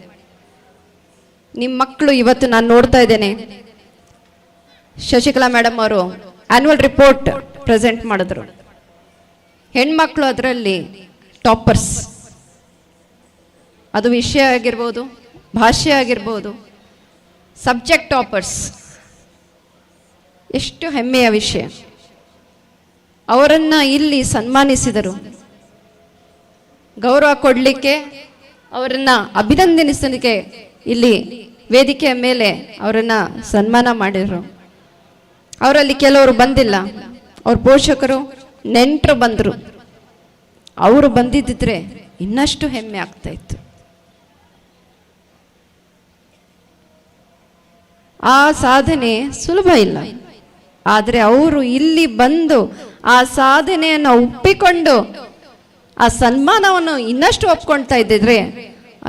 ನಿಮ್ಮ ಮಕ್ಕಳು ಇವತ್ತು ನಾನು ನೋಡ್ತಾ ಇದ್ದೇನೆ, ಶಶಿಕಲಾ ಮೇಡಮ್ ಅವರು ಆನ್ಯುವಲ್ ರಿಪೋರ್ಟ್ ಪ್ರೆಸೆಂಟ್ ಮಾಡಿದ್ರು. ಹೆಣ್ಮಕ್ಳು ಅದರಲ್ಲಿ ಟಾಪರ್ಸ್. ಅದು ವಿಷಯ ಆಗಿರ್ಬೋದು, ಭಾಷೆ ಆಗಿರ್ಬೋದು, ಸಬ್ಜೆಕ್ಟ್ ಟಾಪರ್ಸ್. ಎಷ್ಟು ಹೆಮ್ಮೆಯ ವಿಷಯ. ಅವರನ್ನು ಇಲ್ಲಿ ಸನ್ಮಾನಿಸಿದರು. ಗೌರವ ಕೊಡಲಿಕ್ಕೆ, ಅವರನ್ನು ಅಭಿನಂದಿಸಲಿಕ್ಕೆ ಇಲ್ಲಿ ವೇದಿಕೆಯ ಮೇಲೆ ಅವರನ್ನು ಸನ್ಮಾನ ಮಾಡಿದರು. ಅವರಲ್ಲಿ ಕೆಲವರು ಬಂದಿಲ್ಲ, ಅವ್ರ ಪೋಷಕರು ನೆಂಟರು ಬಂದರು. ಅವರು ಬಂದಿದ್ದಿದ್ರೆ ಇನ್ನಷ್ಟು ಹೆಮ್ಮೆ ಆಗ್ತಾ ಇತ್ತು. ಆ ಸಾಧನೆ ಸುಲಭ ಇಲ್ಲ. ಆದರೆ ಅವರು ಇಲ್ಲಿ ಬಂದು ಆ ಸಾಧನೆಯನ್ನು ಒಪ್ಪಿಕೊಂಡು ಆ ಸನ್ಮಾನವನ್ನು ಇನ್ನಷ್ಟು ಒಪ್ಕೊಳ್ತಾ ಇದ್ದಿದ್ರೆ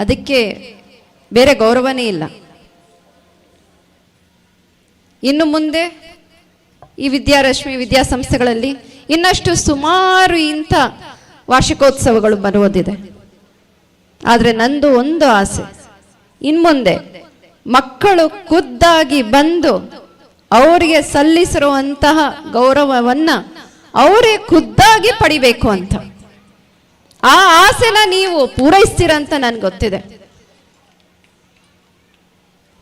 ಅದಕ್ಕೆ ಬೇರೆ ಗೌರವನೇ ಇಲ್ಲ. ಇನ್ನು ಮುಂದೆ ಈ ವಿದ್ಯಾರಶ್ಮಿ ವಿದ್ಯಾಸಂಸ್ಥೆಗಳಲ್ಲಿ ಇನ್ನಷ್ಟು ಸುಮಾರು ಇಂಥ ವಾರ್ಷಿಕೋತ್ಸವಗಳು ಬರುವುದಿದೆ. ಆದರೆ ನಂದು ಒಂದು ಆಸೆ, ಇನ್ಮುಂದೆ ಮಕ್ಕಳು ಖುದ್ದಾಗಿ ಬಂದು ಅವರಿಗೆ ಸಲ್ಲಿಸಿರುವಂತಹ ಗೌರವವನ್ನು ಅವರೇ ಖುದ್ದಾಗಿ ಪಡಿಬೇಕು ಅಂತ. ಆ ಆಸೆನ ನೀವು ಪೂರೈಸ್ತೀರಂತ ನನ್ಗೆ ಗೊತ್ತಿದೆ.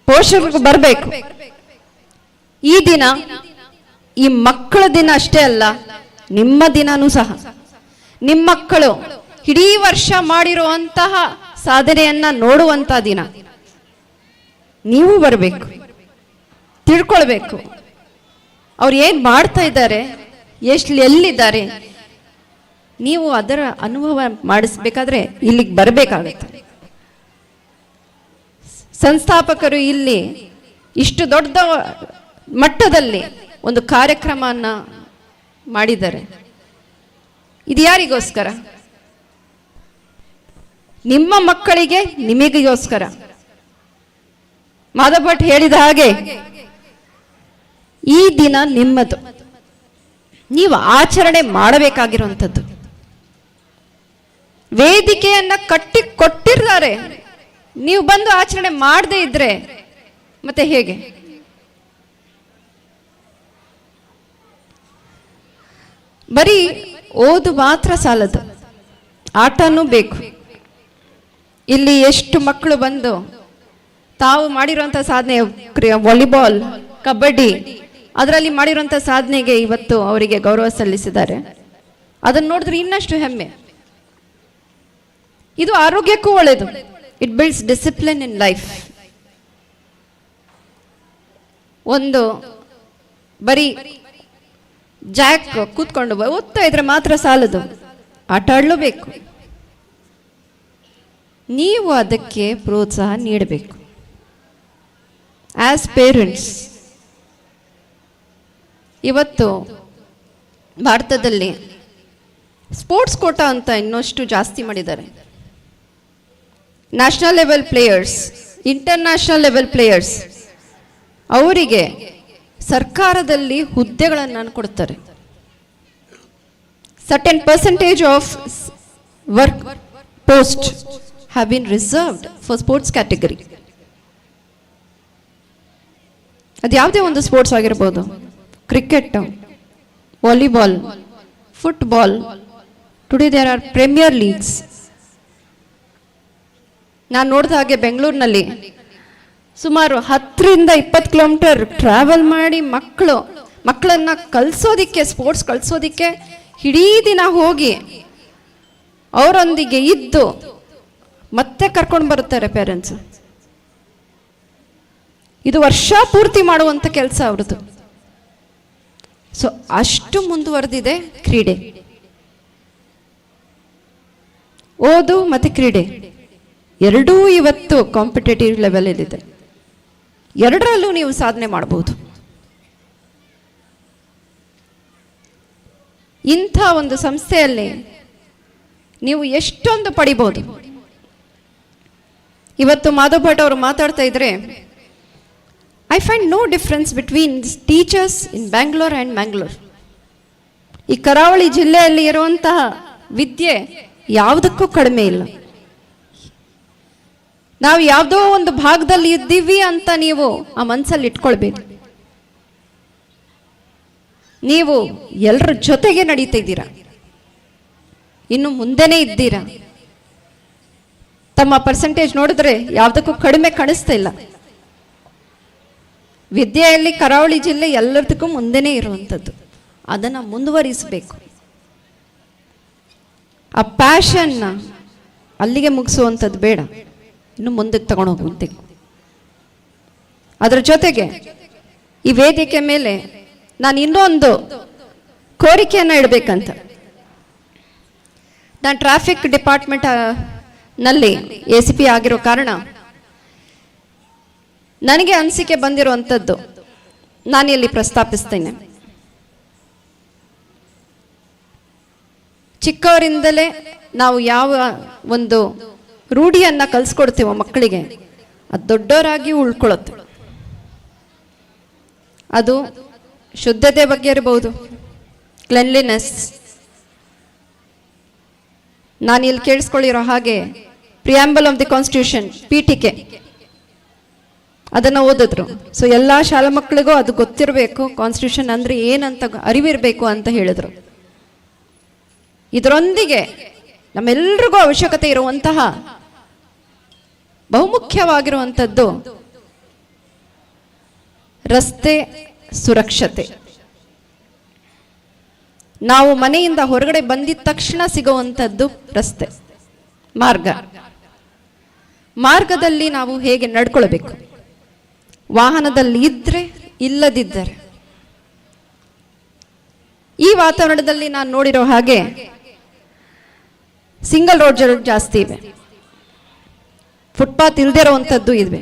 ಪೋಷಕರು ಬರಬೇಕು. ಈ ದಿನ ಈ ಮಕ್ಕಳ ದಿನ ಅಷ್ಟೇ ಅಲ್ಲ, ನಿಮ್ಮ ದಿನನೂ ಸಹ. ನಿಮ್ಮ ಮಕ್ಕಳು ಇಡೀ ವರ್ಷ ಮಾಡಿರುವಂತಹ ಸಾಧನೆಯನ್ನ ನೋಡುವಂತ ದಿನ. ನೀವು ಬರಬೇಕು, ತಿಳ್ಕೊಳ್ಬೇಕು ಅವ್ರು ಏನು ಮಾಡ್ತಾ ಇದ್ದಾರೆ, ಎಲ್ಲಿದ್ದಾರೆ. ನೀವು ಅದರ ಅನುಭವ ಮಾಡಿಸ್ಬೇಕಾದ್ರೆ ಇಲ್ಲಿಗೆ ಬರಬೇಕಾಗತ್ತೆ. ಸಂಸ್ಥಾಪಕರು ಇಲ್ಲಿ ಇಷ್ಟು ದೊಡ್ಡ ಮಟ್ಟದಲ್ಲಿ ಒಂದು ಕಾರ್ಯಕ್ರಮವನ್ನು ಮಾಡಿದ್ದಾರೆ. ಇದು ಯಾರಿಗೋಸ್ಕರ? ನಿಮ್ಮ ಮಕ್ಕಳಿಗೆ, ನಿಮಗಿಗೋಸ್ಕರ. ಮಾಧವ್ ಭಟ್ ಹೇಳಿದ ಹಾಗೆ ಈ ದಿನ ನಿಮ್ಮದು, ನೀವು ಆಚರಣೆ ಮಾಡಬೇಕಾಗಿರುವಂಥದ್ದು. ವೇದಿಕೆಯನ್ನ ಕಟ್ಟಿ ಕೊಟ್ಟಿರ್ತಾರೆ, ನೀವು ಬಂದು ಆಚರಣೆ ಮಾಡದೇ ಇದ್ರೆ ಮತ್ತೆ ಹೇಗೆ? ಬರೀ ಓದು ಮಾತ್ರ ಸಾಲದು, ಆಟನೂ ಬೇಕು. ಇಲ್ಲಿ ಎಷ್ಟು ಮಕ್ಕಳು ಬಂದು ತಾವು ಮಾಡಿರುವಂಥ ಸಾಧನೆ, ವಾಲಿಬಾಲ್, ಕಬಡ್ಡಿ ಅದರಲ್ಲಿ ಮಾಡಿರುವಂಥ ಸಾಧನೆಗೆ ಇವತ್ತು ಅವರಿಗೆ ಗೌರವ ಸಲ್ಲಿಸಿದ್ದಾರೆ. ಅದನ್ನು ನೋಡಿದ್ರೆ ಇನ್ನಷ್ಟು ಹೆಮ್ಮೆ. ಇದು ಆರೋಗ್ಯಕ್ಕೂ ಒಳ್ಳೆಯದು. It builds discipline in life. ಒಂದು ಬರೀ ಜಾಕ್ ಕೂತ್ಕೊಂಡು ಓದ್ತಾ ಇದ್ರೆ ಮಾತ್ರ ಸಾಲದು, ಆಟ ಆಡಲೇಬೇಕು. ನೀವು ಅದಕ್ಕೆ ಪ್ರೋತ್ಸಾಹ ನೀಡಬೇಕು. ಆಸ್ ಪೇರೆಂಟ್ಸ್, ಇವತ್ತು ಭಾರತದಲ್ಲಿ ಸ್ಪೋರ್ಟ್ಸ್ ಕೋಟಾ ಅಂತ ಇನ್ನಷ್ಟು ಜಾಸ್ತಿ ಮಾಡಿದ್ದಾರೆ. National level players, international level players ಅವರಿಗೆ ಸರ್ಕಾರದಲ್ಲಿ ಹುದ್ದೆಗಳನ್ನು ಕೊಡ್ತಾರೆ. Certain percentage of work post have been reserved for sports category. ಅದು ಯಾವುದೇ ಒಂದು ಸ್ಪೋರ್ಟ್ಸ್ ಆಗಿರ್ಬೋದು, cricket, volleyball, football. Today there are premier leagues. ನಾನು ನೋಡಿದ ಹಾಗೆ ಬೆಂಗಳೂರಿನಲ್ಲಿ ಸುಮಾರು 10-20 ಕಿಲೋಮೀಟರ್ ಟ್ರಾವೆಲ್ ಮಾಡಿ ಮಕ್ಕಳನ್ನ ಕಲಿಸೋದಿಕ್ಕೆ, ಸ್ಪೋರ್ಟ್ಸ್ ಕಲಿಸೋದಿಕ್ಕೆ ಇಡೀ ದಿನ ಹೋಗಿ ಅವರೊಂದಿಗೆ ಇದ್ದು ಮತ್ತೆ ಕರ್ಕೊಂಡು ಬರುತ್ತಾರೆ ಪೇರೆಂಟ್ಸ್. ಇದು ವರ್ಷ ಪೂರ್ತಿ ಮಾಡುವಂಥ ಕೆಲಸ ಅವ್ರದ್ದು. ಸೊ ಅಷ್ಟು ಮುಂದುವರೆದಿದೆ ಕ್ರೀಡೆ. ಓದು ಮತ್ತು ಕ್ರೀಡೆ ಎರಡೂ ಇವತ್ತು ಕಾಂಪಿಟೇಟಿವ್ ಲೆವೆಲಲ್ಲಿದೆ. ಎರಡರಲ್ಲೂ ನೀವು ಸಾಧನೆ ಮಾಡಬಹುದು. ಇಂಥ ಒಂದು ಸಂಸ್ಥೆಯಲ್ಲಿ ನೀವು ಎಷ್ಟೊಂದು ಪಡಿಬೋದು. ಇವತ್ತು ಮಾಧವ್ ಭಟ್ ಅವರು ಮಾತಾಡ್ತಾ ಇದ್ರೆ, I find no difference between teachers in Bangalore and Mangalore. ಈ ಕರಾವಳಿ ಜಿಲ್ಲೆಯಲ್ಲಿ ಇರುವಂತಹ ವಿದ್ಯೆ ಯಾವುದಕ್ಕೂ ಕಡಿಮೆ ಇಲ್ಲ. ನಾವು ಯಾವುದೋ ಒಂದು ಭಾಗದಲ್ಲಿ ಇದ್ದೀವಿ ಅಂತ ನೀವು ಆ ಮನಸ್ಸಲ್ಲಿ ಇಟ್ಕೊಳ್ಬೇಕು. ನೀವು ಎಲ್ಲರ ಜೊತೆಗೆ ನಡೀತಾ ಇದ್ದೀರಾ, ಇನ್ನು ಮುಂದೆನೇ ಇದ್ದೀರಾ. ತಮ್ಮ ಪರ್ಸೆಂಟೇಜ್ ನೋಡಿದ್ರೆ ಯಾವುದಕ್ಕೂ ಕಡಿಮೆ ಕಾಣಿಸ್ತಾ ಇಲ್ಲ. ವಿದ್ಯೆಯಲ್ಲಿ ಕರಾವಳಿ ಜಿಲ್ಲೆ ಎಲ್ಲದಕ್ಕೂ ಮುಂದೆನೇ ಇರುವಂಥದ್ದು. ಅದನ್ನು ಮುಂದುವರಿಸಬೇಕು. ಆ ಪ್ಯಾಷನ್ನ ಅಲ್ಲಿಗೆ ಮುಗಿಸುವಂಥದ್ದು ಬೇಡ, ಇನ್ನು ಮುಂದಕ್ಕೆ ತಗೊಂಡು ಹೋಗುವಂಥದ್ದು. ಅದರ ಜೊತೆಗೆ ಈ ವೇದಿಕೆ ಮೇಲೆ ನಾನು ಇನ್ನೊಂದು ಕೋರಿಕೆಯನ್ನು ಇಡಬೇಕಂತ. ನಾನು ಟ್ರಾಫಿಕ್ ಡಿಪಾರ್ಟ್ಮೆಂಟ್ ನಲ್ಲಿ ACP ಆಗಿರೋ ಕಾರಣ ನನಗೆ ಅನಿಸಿಕೆ ಬಂದಿರುವಂಥದ್ದು ನಾನು ಇಲ್ಲಿ ಪ್ರಸ್ತಾಪಿಸ್ತೇನೆ. ಚಿಕ್ಕವರಿಂದಲೇ ನಾವು ಯಾವ ಒಂದು ರೂಢಿಯನ್ನು ಕಲಿಸ್ಕೊಡ್ತೀವೋ ಮಕ್ಕಳಿಗೆ, ಅದು ದೊಡ್ಡವರಾಗಿ ಉಳ್ಕೊಳ್ಳುತ್ತೆ. ಅದು ಶುದ್ಧತೆ ಬಗ್ಗೆ ಇರಬಹುದು, ಕ್ಲೆನ್ಲಿನೆಸ್. ನಾನು ಇಲ್ಲಿ ಕೇಳಿಸ್ಕೊಳ್ಳಿರೋ ಹಾಗೆ ಪ್ರಿಯಾಂಬಲ್ ಆಫ್ ದಿ ಕಾನ್ಸ್ಟಿಟ್ಯೂಷನ್ ಪೀಠಿಕೆ ಅದನ್ನು ಓದಿದ್ರು. ಸೊ ಎಲ್ಲ ಶಾಲಾ ಮಕ್ಕಳಿಗೂ ಅದು ಗೊತ್ತಿರಬೇಕು, ಕಾನ್ಸ್ಟಿಟ್ಯೂಷನ್ ಅಂದರೆ ಏನಂತ ಅರಿವಿರಬೇಕು ಅಂತ ಹೇಳಿದ್ರು. ಇದರೊಂದಿಗೆ ನಮ್ಮೆಲ್ಲರಿಗೂ ಅವಶ್ಯಕತೆ ಇರುವಂತಹ ಬಹುಮುಖ್ಯವಾಗಿರುವಂಥದ್ದು ರಸ್ತೆ ಸುರಕ್ಷತೆ. ನಾವು ಮನೆಯಿಂದ ಹೊರಗಡೆ ಬಂದಿದ ತಕ್ಷಣ ಸಿಗುವಂಥದ್ದು ರಸ್ತೆ ಮಾರ್ಗದಲ್ಲಿ ನಾವು ಹೇಗೆ ನಡ್ಕೊಳ್ಬೇಕು, ವಾಹನದಲ್ಲಿ ಇದ್ರೆ ಇಲ್ಲದಿದ್ದರೆ. ಈ ವಾತಾವರಣದಲ್ಲಿ ನಾನು ನೋಡಿರೋ ಹಾಗೆ ಸಿಂಗಲ್ ರೋಡ್ಗಳು ಜಾಸ್ತಿ ಇವೆ, ಫುಟ್ಪಾತ್ ಇಲ್ಲದೆ ಇರುವಂಥದ್ದು ಇವೆ.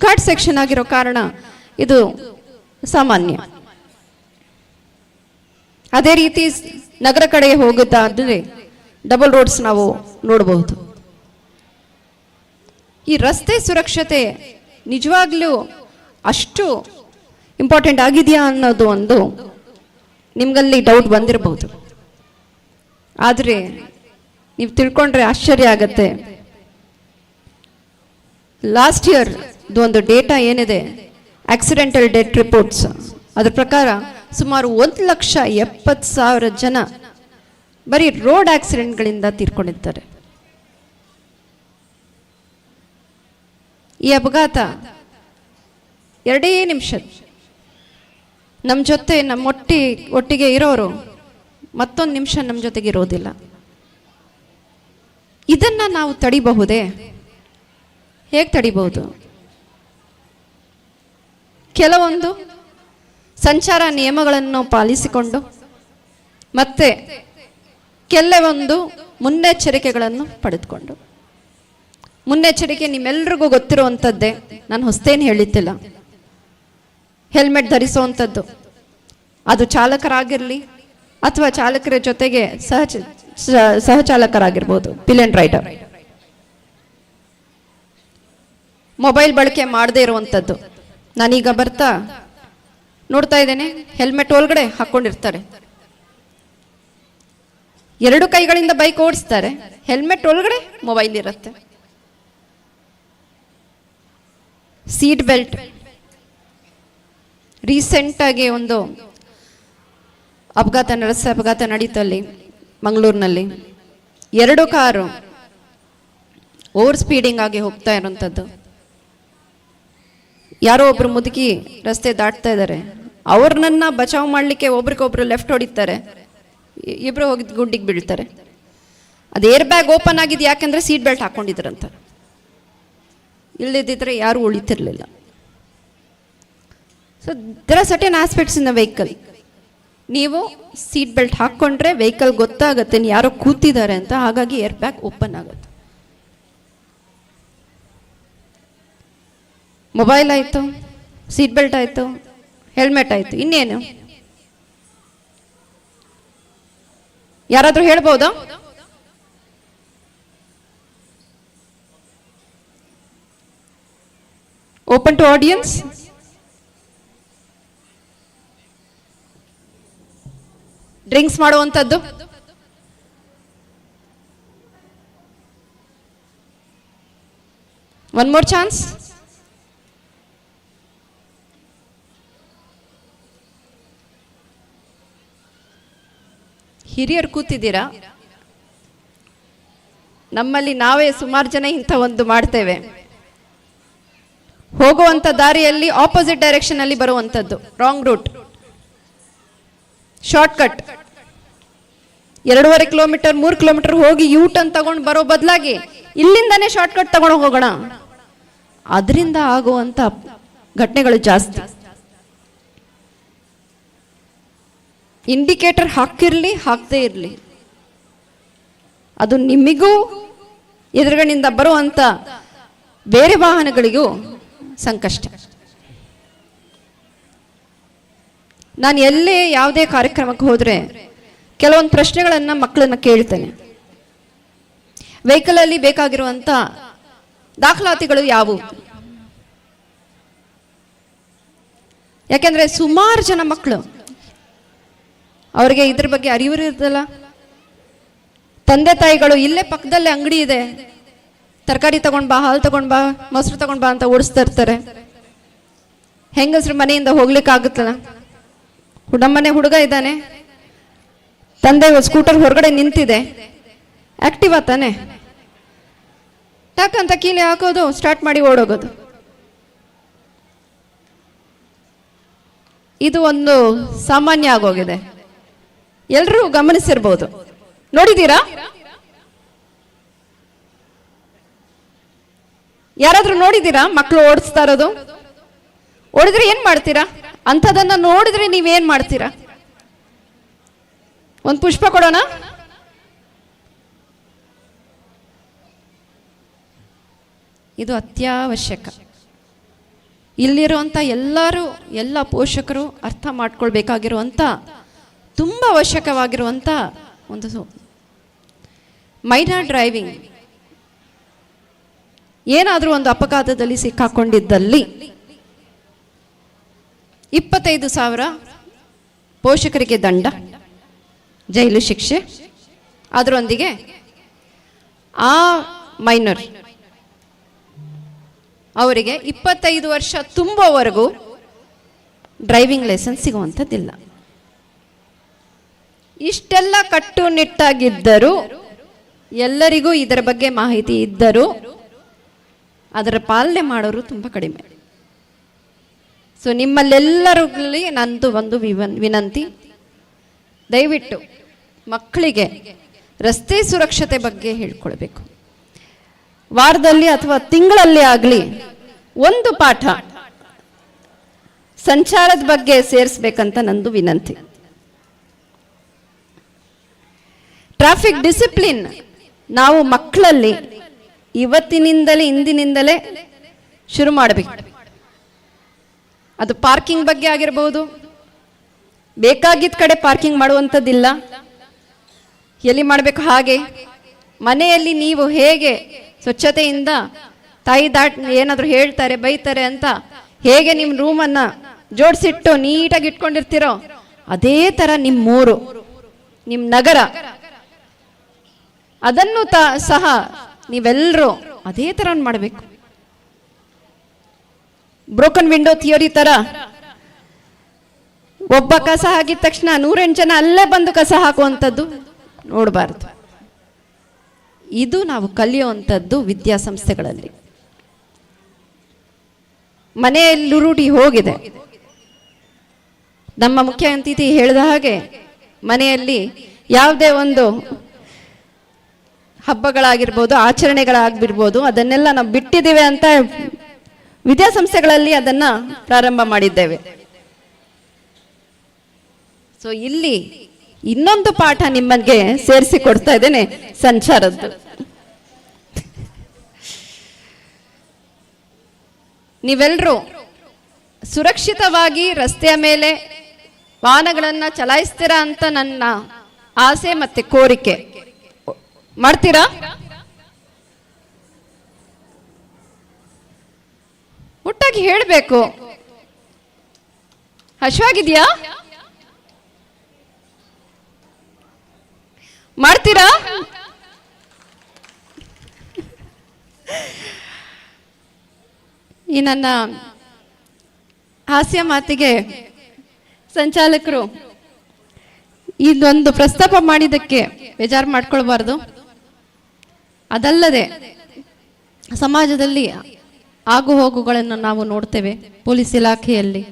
ಘಾಟ್ ಸೆಕ್ಷನ್ ಆಗಿರೋ ಕಾರಣ ಇದು ಸಾಮಾನ್ಯ. ಅದೇ ರೀತಿ ನಗರ ಕಡೆ ಹೋಗುತ್ತಾದರೆ ಡಬಲ್ ರೋಡ್ಸ್ ನಾವು ನೋಡಬಹುದು. ಈ ರಸ್ತೆ ಸುರಕ್ಷತೆ ನಿಜವಾಗ್ಲೂ ಅಷ್ಟು ಇಂಪಾರ್ಟೆಂಟ್ ಆಗಿದೆಯಾ ಅನ್ನೋದು ಒಂದು ನಿಮ್ಗಲ್ಲಿ ಡೌಟ್ ಬಂದಿರಬಹುದು. ಆದರೆ ನೀವು ತಿಳ್ಕೊಂಡ್ರೆ ಆಶ್ಚರ್ಯ ಆಗತ್ತೆ. ಲಾಸ್ಟ್ ಇಯರ್ ಒಂದು ಡೇಟಾ ಏನಿದೆ, ಆಕ್ಸಿಡೆಂಟಲ್ ಡೆತ್ ರಿಪೋರ್ಟ್ಸ್, ಅದ್ರ ಪ್ರಕಾರ ಸುಮಾರು 1,70,000 ಜನ ಬರೀ ರೋಡ್ ಆಕ್ಸಿಡೆಂಟ್ಗಳಿಂದ ತೀರ್ಕೊಂಡಿದ್ದಾರೆ. ಈ ಅಪಘಾತ 2 ನಿಮಿಷ ನಮ್ಮ ಜೊತೆ ಒಟ್ಟಿಗೆ ಇರೋರು ಮತ್ತೊಂದು ನಿಮಿಷ ನಮ್ಮ ಜೊತೆಗೆ ಇರೋದಿಲ್ಲ. ಇದನ್ನ ನಾವು ತಡಿಬಹುದೇ? ಹೇಗೆ ತಡಿಬಹುದು? ಕೆಲವೊಂದು ಸಂಚಾರ ನಿಯಮಗಳನ್ನು ಪಾಲಿಸಿಕೊಂಡು ಮತ್ತೆ ಕೆಲವೊಂದು ಮುನ್ನೆಚ್ಚರಿಕೆಗಳನ್ನು ಪಡೆದುಕೊಂಡು. ಮುನ್ನೆಚ್ಚರಿಕೆ ನಿಮ್ಮೆಲ್ರಿಗೂ ಗೊತ್ತಿರುವಂಥದ್ದೇ, ನಾನು ಹೊಸತೇನು ಹೇಳಿದ್ದಿಲ್ಲ. ಹೆಲ್ಮೆಟ್ ಧರಿಸುವಂಥದ್ದು, ಅದು ಚಾಲಕರಾಗಿರಲಿ ಅಥವಾ ಚಾಲಕರ ಜೊತೆಗೆ ಸಹಚಾಲಕರಾಗಿರ್ಬೋದು, ಪಿಲ್ ಅಂಡ್ ರೈಡರ್. ಮೊಬೈಲ್ ಬಳಕೆ ಮಾಡದೇ ಇರುವಂಥದ್ದು. ನಾನೀಗ ಬರ್ತಾ ನೋಡ್ತಾ ಇದ್ದೇನೆ, ಹೆಲ್ಮೆಟ್ ಒಳಗಡೆ ಹಾಕ್ಕೊಂಡಿರ್ತಾರೆ, 2 ಕೈಗಳಿಂದ ಬೈಕ್ ಓಡಿಸ್ತಾರೆ, ಹೆಲ್ಮೆಟ್ ಒಳಗಡೆ ಮೊಬೈಲ್ ಇರುತ್ತೆ. Seat belt. ರೀಸೆಂಟಾಗಿ ಒಂದು ರಸ್ತೆ ಅಪಘಾತ ನಡೀತಲ್ಲಿ ಮಂಗಳೂರಿನಲ್ಲಿ. 2 ಕಾರು ಓವರ್ ಸ್ಪೀಡಿಂಗ್ ಆಗಿ ಹೋಗ್ತಾ ಇರುವಂಥದ್ದು. ಯಾರೋ ಒಬ್ರು ಮುದುಕಿ ರಸ್ತೆ ದಾಟ್ತಾ ಇದ್ದಾರೆ, ಅವ್ರನ್ನ ಬಚಾವ್ ಮಾಡಲಿಕ್ಕೆ ಒಬ್ರಿಗೊಬ್ರು ಲೆಫ್ಟ್ ಹೊಡಿತಾರೆ, ಇಬ್ರು ಹೋಗಿದ್ದು ಗುಂಡಿಗೆ ಬೀಳ್ತಾರೆ. ಅದು ಏರ್ ಬ್ಯಾಗ್ ಓಪನ್ ಆಗಿದ್ದು ಯಾಕೆಂದರೆ ಸೀಟ್ ಬೆಲ್ಟ್ ಹಾಕ್ಕೊಂಡಿದ್ರಂತ, ಇಲ್ಲದಿದ್ದರೆ ಯಾರೂ ಉಳಿತಿರ್ಲಿಲ್ಲ. So there are certain aspects in the vehicle. ನೀವು ಸೀಟ್ ಬೆಲ್ಟ್ ಹಾಕ್ಕೊಂಡ್ರೆ ವೆಹಿಕಲ್ ಗೊತ್ತಾಗುತ್ತೆ ಯಾರೋ ಕೂತಿದ್ದಾರೆ ಅಂತ, ಹಾಗಾಗಿ ಏರ್ ಬ್ಯಾಗ್ ಓಪನ್ ಆಗುತ್ತೆ. ಮೊಬೈಲ್ ಆಯಿತು, ಸೀಟ್ ಬೆಲ್ಟ್ ಆಯಿತು, ಹೆಲ್ಮೆಟ್ ಆಯಿತು, ಇನ್ನೇನು? ಯಾರಾದರೂ ಹೇಳ್ಬೋದಾ? Open to audience. ಡ್ರಿಂಕ್ಸ್ ಮಾಡುವಂಥದ್ದು, ಒನ್ ಮೋರ್ ಚಾನ್ಸ್. ಹಿರಿಯರು ಕೂತಿದ್ದೀರಾ? ನಮ್ಮಲ್ಲಿ ನಾವೇ ಸುಮಾರು ಜನ ಇಂಥ ಒಂದು ಮಾಡ್ತೇವೆ. ಹೋಗುವಂಥ ದಾರಿಯಲ್ಲಿ ಆಪೋಸಿಟ್ ಡೈರೆಕ್ಷನ್ ಅಲ್ಲಿ ಬರುವಂಥದ್ದು, wrong route, shortcut. 2.5 kilometer 3 kilometer ಹೋಗಿ ಯೂ ಟರ್ನ್ ತಗೊಂಡು ಬರೋ ಬದಲಾಗಿ ಇಲ್ಲಿಂದಾನೇ ಶಾರ್ಟ್ಕಟ್ ತಗೊಂಡು ಹೋಗೋಣ, ಅದರಿಂದ ಆಗುವಂಥ ಘಟನೆಗಳು ಜಾಸ್ತಿ. ಇಂಡಿಕೇಟರ್ ಹಾಕಿರಲಿ ಹಾಕದೇ ಇರಲಿ, ಅದು ನಿಮಗೂ ಎದುರುಗಡೆಯಿಂದ ಬರುವಂಥ ಬೇರೆ ವಾಹನಗಳಿಗೂ ಸಂಕಷ್ಟ. ನಾನು ಎಲ್ಲೇ ಯಾವುದೇ ಕಾರ್ಯಕ್ರಮಕ್ಕೆ ಹೋದರೆ ಕೆಲವೊಂದು ಪ್ರಶ್ನೆಗಳನ್ನು ಮಕ್ಕಳನ್ನ ಕೇಳ್ತೇನೆ. ವೆಹಿಕಲಲ್ಲಿ ಬೇಕಾಗಿರುವಂಥ ದಾಖಲಾತಿಗಳು ಯಾವುವು? ಯಾಕೆಂದರೆ ಸುಮಾರು ಜನ ಮಕ್ಕಳು ಅವರಿಗೆ ಇದ್ರ ಬಗ್ಗೆ ಅರಿವು ಇರ್ತಲ್ಲ. ತಂದೆ ತಾಯಿಗಳು ಇಲ್ಲೇ ಪಕ್ಕದಲ್ಲೇ ಅಂಗಡಿ ಇದೆ, ತರಕಾರಿ ತಗೊಂಡ್ ಬಾ, ಹಾಲು ತಗೊಂಡ್ ಬಾ, ಮೊಸರು ತಗೊಂಡ್ ಬಾ ಅಂತ ಓಡಿಸ್ತಾ ಇರ್ತಾರೆ. ಹೆಂಗಸ್ರು ಮನೆಯಿಂದ ಹೋಗ್ಲಿಕ್ಕೆ ಆಗುತ್ತಲ್ಲ, ನಮ್ಮನೆ ಹುಡುಗ ಇದ್ದಾನೆ, ತಂದೆ ಸ್ಕೂಟರ್ ಹೊರಗಡೆ ನಿಂತಿದೆ, ಆಕ್ಟಿವಾ ತಾನೆ, ಟಕ್ ಅಂತ ಕೀಲಿ ಹಾಕೋದು, ಸ್ಟಾರ್ಟ್ ಮಾಡಿ ಓಡೋಗೋದು. ಇದು ಒಂದು ಸಾಮಾನ್ಯ ಆಗೋಗಿದೆ, ಎಲ್ಲರೂ ಗಮನಿಸಿರ್ಬೋದು. ನೋಡಿದ್ದೀರಾ? ಯಾರಾದ್ರೂ ನೋಡಿದ್ದೀರಾ ಮಕ್ಕಳು ಓಡಿಸ್ತಾ ಇರೋದು? ಓಡಿದ್ರೆ ಏನ್ ಮಾಡ್ತೀರಾ? ಅಂಥದನ್ನ ನೋಡಿದ್ರೆ ನೀವೇನ್ ಮಾಡ್ತೀರಾ? ಒಂದು ಪುಷ್ಪ ಕೊಡೋಣ. ಇದು ಅತ್ಯವಶ್ಯಕ. ಇಲ್ಲಿರುವಂಥ ಎಲ್ಲ ಪೋಷಕರು ಅರ್ಥ ಮಾಡ್ಕೊಳ್ಬೇಕಾಗಿರುವಂಥ ತುಂಬ ಅವಶ್ಯಕವಾಗಿರುವಂಥ ಒಂದು ಮೈನರ್ ಡ್ರೈವಿಂಗ್. ಏನಾದರೂ ಒಂದು ಅಪಘಾತದಲ್ಲಿ ಸಿಕ್ಕಾಕೊಂಡಿದ್ದಲ್ಲಿ 25,000 ಪೋಷಕರಿಗೆ ದಂಡ, ಜೈಲು ಶಿಕ್ಷೆ, ಅದರೊಂದಿಗೆ ಆ ಮೈನರ್ ಅವರಿಗೆ 25 ವರ್ಷ ತುಂಬುವವರೆಗೂ ಡ್ರೈವಿಂಗ್ ಲೈಸೆನ್ಸ್ ಸಿಗುವಂಥದ್ದಿಲ್ಲ. ಇಷ್ಟೆಲ್ಲ ಕಟ್ಟುನಿಟ್ಟಾಗಿದ್ದರೂ, ಎಲ್ಲರಿಗೂ ಇದರ ಬಗ್ಗೆ ಮಾಹಿತಿ ಇದ್ದರೂ ಅದರ ಪಾಲನೆ ಮಾಡೋರು ತುಂಬ ಕಡಿಮೆ. ಸೊ ನಿಮ್ಮಲ್ಲೆಲ್ಲರಲ್ಲಿ ನಂದು ಒಂದು ವಿನಂತಿ, ದಯವಿಟ್ಟು ಮಕ್ಕಳಿಗೆ ರಸ್ತೆ ಸುರಕ್ಷತೆ ಬಗ್ಗೆ ಹೇಳ್ಕೊಳ್ಬೇಕು. ವಾರದಲ್ಲಿ ಅಥವಾ ತಿಂಗಳಲ್ಲಿ ಆಗಲಿ ಒಂದು ಪಾಠ ಸಂಚಾರದ ಬಗ್ಗೆ ಸೇರಿಸ್ಬೇಕಂತ ನಂದು ವಿನಂತಿ. ಟ್ರಾಫಿಕ್ ಡಿಸಿಪ್ಲಿನ್ ನಾವು ಮಕ್ಕಳಲ್ಲಿ ಇವತ್ತಿನಿಂದಲೇ ಇಂದಿನಿಂದಲೇ ಶುರು ಮಾಡಬೇಕು. ಅದು ಪಾರ್ಕಿಂಗ್ ಬಗ್ಗೆ ಆಗಿರಬಹುದು, ಬೇಕಾಗಿದ್ದ ಕಡೆ ಪಾರ್ಕಿಂಗ್ ಮಾಡುವಂಥದ್ದಿಲ್ಲ, ಎಲ್ಲಿ ಮಾಡಬೇಕು ಹಾಗೆ. ಮನೆಯಲ್ಲಿ ನೀವು ಹೇಗೆ ಸ್ವಚ್ಛತೆಯಿಂದ ತಾಯಿ ಏನಾದರೂ ಹೇಳ್ತಾರೆ ಬೈತಾರೆ ಅಂತ ಹೇಗೆ ನಿಮ್ಮ ರೂಮನ್ನು ಜೋಡಿಸಿಟ್ಟು ನೀಟಾಗಿ ಇಟ್ಕೊಂಡಿರ್ತೀರೋ, ಅದೇ ಥರ ನಿಮ್ಮೂರು, ನಿಮ್ಮ ನಗರ, ಅದನ್ನು ಸಹ ನೀವೆಲ್ಲರೂ ಅದೇ ಥರ ಮಾಡಬೇಕು. ಬ್ರೋಕನ್ ವಿಂಡೋ ಥಿಯರಿ ಥರ ಒಬ್ಬ ಕಸ ಹಾಕಿದ ತಕ್ಷಣ 108 ಜನ ಅಲ್ಲೇ ಬಂದು ಕಸ ಹಾಕುವಂಥದ್ದು ನೋಡಬಾರ್ದು. ಇದು ನಾವು ಕಲಿಯುವಂಥದ್ದು ವಿದ್ಯಾಸಂಸ್ಥೆಗಳಲ್ಲಿ. ಮನೆಯಲ್ಲಿ ರೂಢಿ ಹೋಗಿದೆ. ನಮ್ಮ ಮುಖ್ಯ ಅತಿಥಿ ಹೇಳಿದ ಹಾಗೆ ಮನೆಯಲ್ಲಿ ಯಾವುದೇ ಒಂದು ಹಬ್ಬಗಳಾಗಿರ್ಬೋದು, ಆಚರಣೆಗಳಾಗಿರ್ಬೋದು, ಅದನ್ನೆಲ್ಲ ನಾವು ಬಿಟ್ಟಿದ್ದೇವೆ ಅಂತ ವಿದ್ಯಾಸಂಸ್ಥೆಗಳಲ್ಲಿ ಅದನ್ನ ಪ್ರಾರಂಭ ಮಾಡಿದ್ದೇವೆ. ಸೊ ಇಲ್ಲಿ ಇನ್ನೊಂದು ಪಾಠ ನಿಮಗೆ ಸೇರಿಸಿ ಕೊಡ್ತಾ ಇದ್ದೇನೆ, ಸಂಚಾರದ್ದು. ನೀವೆಲ್ಲರೂ ಸುರಕ್ಷಿತವಾಗಿ ರಸ್ತೆಯ ಮೇಲೆ ವಾಹನಗಳನ್ನು ಚಲಾಯಿಸ್ತೀರಾ ಅಂತ ನನ್ನ ಆಸೆ ಮತ್ತೆ ಕೋರಿಕೆ. ಮಾಡ್ತೀರಾ? ಒಟ್ಟಾಗಿ ಹೇಳಬೇಕು. ಹಶ್ವಾಗಿದ್ಯಾ? ಮಾಡ್ತೀರಾ? ಈ ನನ್ನ ಹಾಸ್ಯ ಮಾತಿಗೆ ಸಂಚಾಲಕರು ಇದೊಂದು ಪ್ರಸ್ತಾಪ ಮಾಡಿದ್ದಕ್ಕೆ ಬೇಜಾರು ಮಾಡ್ಕೊಳ್ಬಾರ್ದು. ಅದಲ್ಲದೆ ಸಮಾಜದಲ್ಲಿ ಆಗು ಹೋಗುಗಳನ್ನು ನಾವು ನೋಡ್ತೇವೆ ಪೊಲೀಸ್ ಇಲಾಖೆಯಲ್ಲಿ.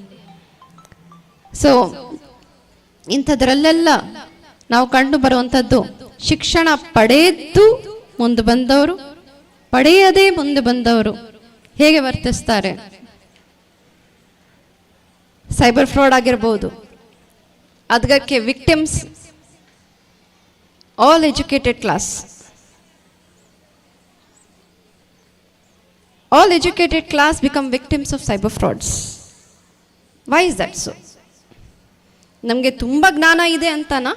ಸೊ ಇಂಥದ್ರಲ್ಲೆಲ್ಲ ನಾವು ಕಂಡು ಬರುವಂಥದ್ದು ಶಿಕ್ಷಣ ಪಡೆದು ಮುಂದೆ ಬಂದವರು, ಪಡೆಯದೇ ಮುಂದೆ ಬಂದವರು ಹೇಗೆ ವರ್ತಿಸ್ತಾರೆ. ಸೈಬರ್ ಫ್ರಾಡ್ ಆಗಿರ್ಬೋದು, ಅದಕ್ಕೆ victims all educated class. All educated class become victims of cyber frauds. Why is that so? ನಮಗೆ ತುಂಬ ಜ್ಞಾನ ಇದೆ ಅಂತನಾ?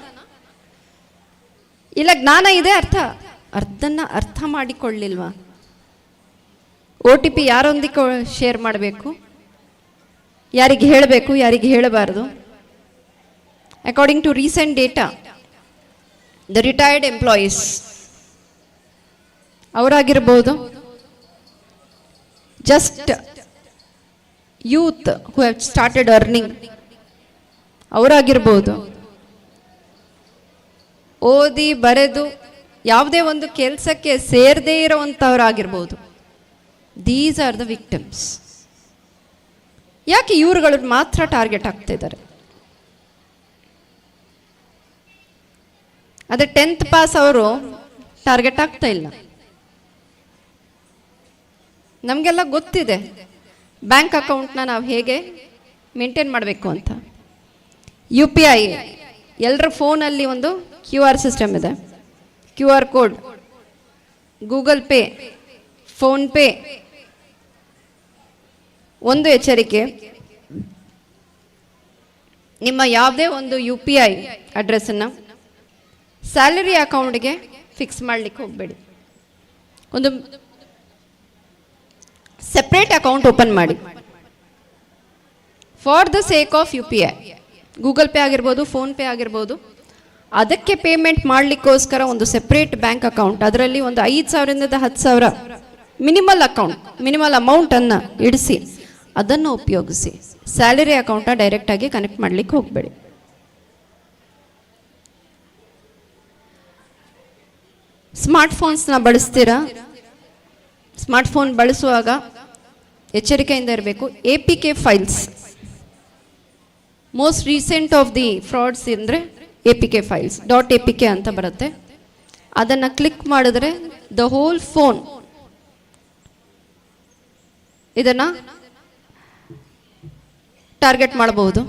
ಇಲ್ಲ ಜ್ಞಾನ ಇದೆ, ಅರ್ಥ ಮಾಡಿಕೊಳ್ಳಿಲ್ವಾ? OTP ಯಾರೊಂದಿಗೆ ಶೇರ್ ಮಾಡಬೇಕು, ಯಾರಿಗೆ ಹೇಳಬೇಕು, ಯಾರಿಗೆ ಹೇಳಬಾರ್ದು. According to recent data, the retired employees ಅವರಾಗಿರ್ಬೋದು, just youth who have started earning ಅವರಾಗಿರ್ಬೋದು, ಓದಿ ಬರೆದು ಯಾವುದೇ ಒಂದು ಕೆಲಸಕ್ಕೆ ಸೇರದೇ ಇರುವಂಥವರಾಗಿರ್ಬೋದು. These are the victims. ಯಾಕೆ ಇವ್ರುಗಳು ಮಾತ್ರ ಟಾರ್ಗೆಟ್ ಆಗ್ತಾ ಇದ್ದಾರೆ? ಅದೇ 10th ಪಾಸ್ ಅವರು ಟಾರ್ಗೆಟ್ ಆಗ್ತಾ ಇಲ್ಲ. ನಮಗೆಲ್ಲ ಗೊತ್ತಿದೆ ಬ್ಯಾಂಕ್ ಅಕೌಂಟ್ನ ನಾವು ಹೇಗೆ ಮೇಂಟೈನ್ ಮಾಡಬೇಕು ಅಂತ. UPI ಎಲ್ಲರ ಫೋನಲ್ಲಿ ಒಂದು QR ಸಿಸ್ಟಮ್ ಇದೆ. QR code, Google pay, PhonePe. ಒಂದು ಎಚ್ಚರಿಕೆ, ನಿಮ್ಮ ಯಾವುದೇ ಒಂದು UPI ಅಡ್ರೆಸ್ಸನ್ನು ಸ್ಯಾಲರಿ ಅಕೌಂಟ್ಗೆ ಫಿಕ್ಸ್ ಮಾಡಲಿಕ್ಕೆ ಹೋಗಬೇಡಿ. ಒಂದು ಸೆಪ್ರೇಟ್ ಅಕೌಂಟ್ ಓಪನ್ ಮಾಡಿ. For the sake of UPI, Google pay ಆಗಿರ್ಬೋದು, ಫೋನ್ಪೇ ಆಗಿರ್ಬೋದು, ಅದಕ್ಕೆ ಪೇಮೆಂಟ್ ಮಾಡಲಿಕ್ಕೋಸ್ಕರ ಒಂದು ಸೆಪ್ರೇಟ್ ಬ್ಯಾಂಕ್ ಅಕೌಂಟ್, ಅದರಲ್ಲಿ ಒಂದು 5,000 ಇಂದ 10,000 ಮಿನಿಮಲ್ ಅಮೌಂಟನ್ನು ಇಡಿಸಿ ಅದನ್ನು ಉಪಯೋಗಿಸಿ. ಸ್ಯಾಲರಿ ಅಕೌಂಟ್ನ ಡೈರೆಕ್ಟಾಗಿ ಕನೆಕ್ಟ್ ಮಾಡಲಿಕ್ಕೆ ಹೋಗಬೇಡಿ. ಸ್ಮಾರ್ಟ್ಫೋನ್ಸ್ನ ಬಳಸ್ತೀರಾ? ಸ್ಮಾರ್ಟ್ಫೋನ್ ಬಳಸುವಾಗ ಎಚ್ಚರಿಕೆಯಿಂದ ಇರಬೇಕು. APK files, most recent of the frauds ಅಂದರೆ APK ಫೈಲ್ಸ್, .apk ಅಂತ ಬರುತ್ತೆ. ಅದನ್ನು ಕ್ಲಿಕ್ ಮಾಡಿದ್ರೆ ದ ಹೋಲ್ ಫೋನ್ ಇದನ್ನು ಟಾರ್ಗೆಟ್ ಮಾಡಬಹುದು.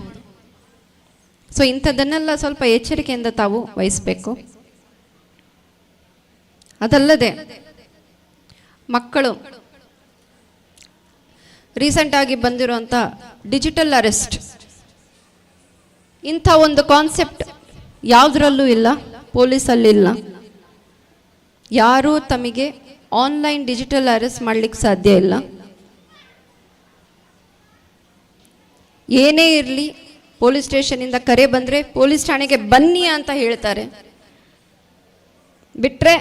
ಸೊ ಇಂಥದ್ದನ್ನೆಲ್ಲ ಸ್ವಲ್ಪ ಎಚ್ಚರಿಕೆಯಿಂದ ತಾವು ವಹಿಸಬೇಕು. ಅದಲ್ಲದೆ ಮಕ್ಕಳು ರೀಸೆಂಟಾಗಿ ಬಂದಿರುವಂಥ ಡಿಜಿಟಲ್ ಅರೆಸ್ಟ್, ಇಂಥ ಒಂದು ಕಾನ್ಸೆಪ್ಟ್ ಯಾವುದರಲ್ಲೂ ಇಲ್ಲ, ಪೊಲೀಸಲ್ಲಿ ಇಲ್ಲ. ಯಾರೂ ತಮಗೆ ಆನ್ಲೈನ್ ಡಿಜಿಟಲ್ ಅರೆಸ್ಟ್ ಮಾಡಲಿಕ್ಕೆ ಸಾಧ್ಯ ಇಲ್ಲ. ಏನೇ ಇರಲಿ, ಪೊಲೀಸ್ ಸ್ಟೇಷನಿಂದ ಕರೆ ಬಂದರೆ ಪೊಲೀಸ್ ಠಾಣೆಗೆ ಬನ್ನಿ ಅಂತ ಹೇಳ್ತಾರೆ. ಬಿಟ್ಟರೆ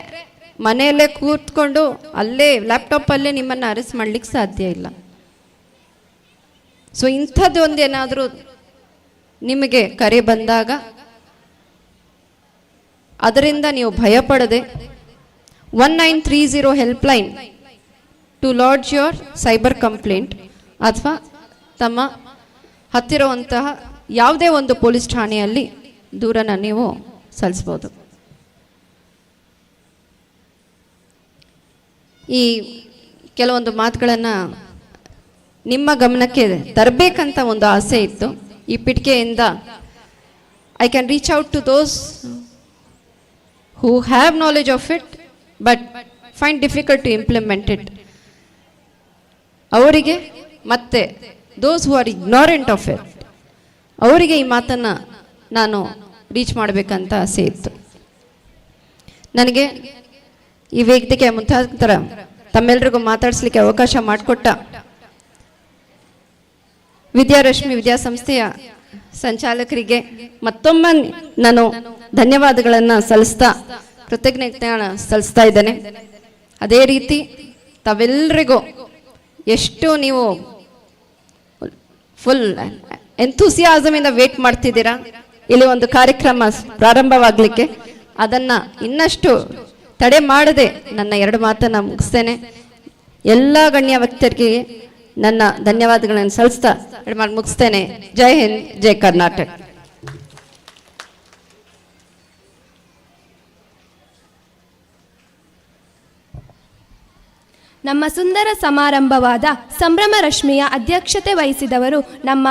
ಮನೆಯಲ್ಲೇ ಕೂತ್ಕೊಂಡು ಅಲ್ಲೇ ಲ್ಯಾಪ್ಟಾಪಲ್ಲೇ ನಿಮ್ಮನ್ನು ಅರೆಸ್ಟ್ ಮಾಡಲಿಕ್ಕೆ ಸಾಧ್ಯ ಇಲ್ಲ. ಸೊ ಇಂಥದ್ದು ಒಂದೇನಾದರೂ ನಿಮಗೆ ಕರೆ ಬಂದಾಗ ಅದರಿಂದ ನೀವು ಭಯಪಡದೆ 1930 helpline to lodge your cyber complaint, ಅಥವಾ ತಮ್ಮ ಹತ್ತಿರುವಂತಹ ಯಾವುದೇ ಒಂದು ಪೊಲೀಸ್ ಠಾಣೆಯಲ್ಲಿ ದೂರನ್ನು ನೀವು ಸಲ್ಲಿಸ್ಬೋದು. ಈ ಕೆಲವೊಂದು ಮಾತುಗಳನ್ನು ನಿಮ್ಮ ಗಮನಕ್ಕೆ ತರಬೇಕಂತ ಒಂದು ಆಸೆ ಇತ್ತು. ಈ ಪೀಠಿಕೆಯಿಂದ I can reach out to those who have knowledge of it but find difficult to implement it. ಅವರಿಗೆ ಮತ್ತೆ those who are ignorant of it, ಅವರಿಗೆ ಈ ಮಾತನ್ನು ನಾನು ರೀಚ್ ಮಾಡಬೇಕಂತ ಆಸೆ ಇತ್ತು. ನನಗೆ ಈ ವೇದಿಕೆ ಮುಖಾಂತರ ತಮ್ಮೆಲ್ಲರಿಗೂ ಮಾತಾಡಿಸ್ಲಿಕ್ಕೆ ಅವಕಾಶ ಮಾಡಿಕೊಟ್ಟ ವಿದ್ಯಾರಶ್ಮಿ ವಿದ್ಯಾಸಂಸ್ಥೆಯ ಸಂಚಾಲಕರಿಗೆ ಮತ್ತೊಮ್ಮೆ ನಾನು ಧನ್ಯವಾದಗಳನ್ನು ಸಲ್ಲಿಸ್ತಾ ಕೃತಜ್ಞತೆಯನ್ನು ಸಲ್ಲಿಸ್ತಾ ಇದ್ದೇನೆ. ಅದೇ ರೀತಿ ತಾವೆಲ್ಲರಿಗೂ ಎಷ್ಟು ನೀವು ಫುಲ್ ಎಂಥೂಸಿಯಾಸಮಿಂದ ವೇಟ್ ಮಾಡ್ತಿದ್ದೀರಾ ಇಲ್ಲಿ ಒಂದು ಕಾರ್ಯಕ್ರಮ ಪ್ರಾರಂಭವಾಗಲಿಕ್ಕೆ, ಅದನ್ನು ಇನ್ನಷ್ಟು ತಡೆ ಮಾಡದೆ ನನ್ನ 2 ಮಾತನ್ನು ಮುಗಿಸ್ತೇನೆ. ಎಲ್ಲ ಗಣ್ಯ ವ್ಯಕ್ತರಿಗೆ ನನ್ನ ಧನ್ಯವಾದಗಳನ್ನು ಸಲ್ಲಿಸ್ತಾ 2 ಮಾತು ಮುಗಿಸ್ತೇನೆ. ಜೈ ಹಿಂದ್, ಜೈ ಕರ್ನಾಟಕ. ನಮ್ಮ ಸುಂದರ ಸಮಾರಂಭವಾದ ಸಂಭ್ರಮ ರಶ್ಮಿಯ ಅಧ್ಯಕ್ಷತೆ ವಹಿಸಿದವರು ನಮ್ಮ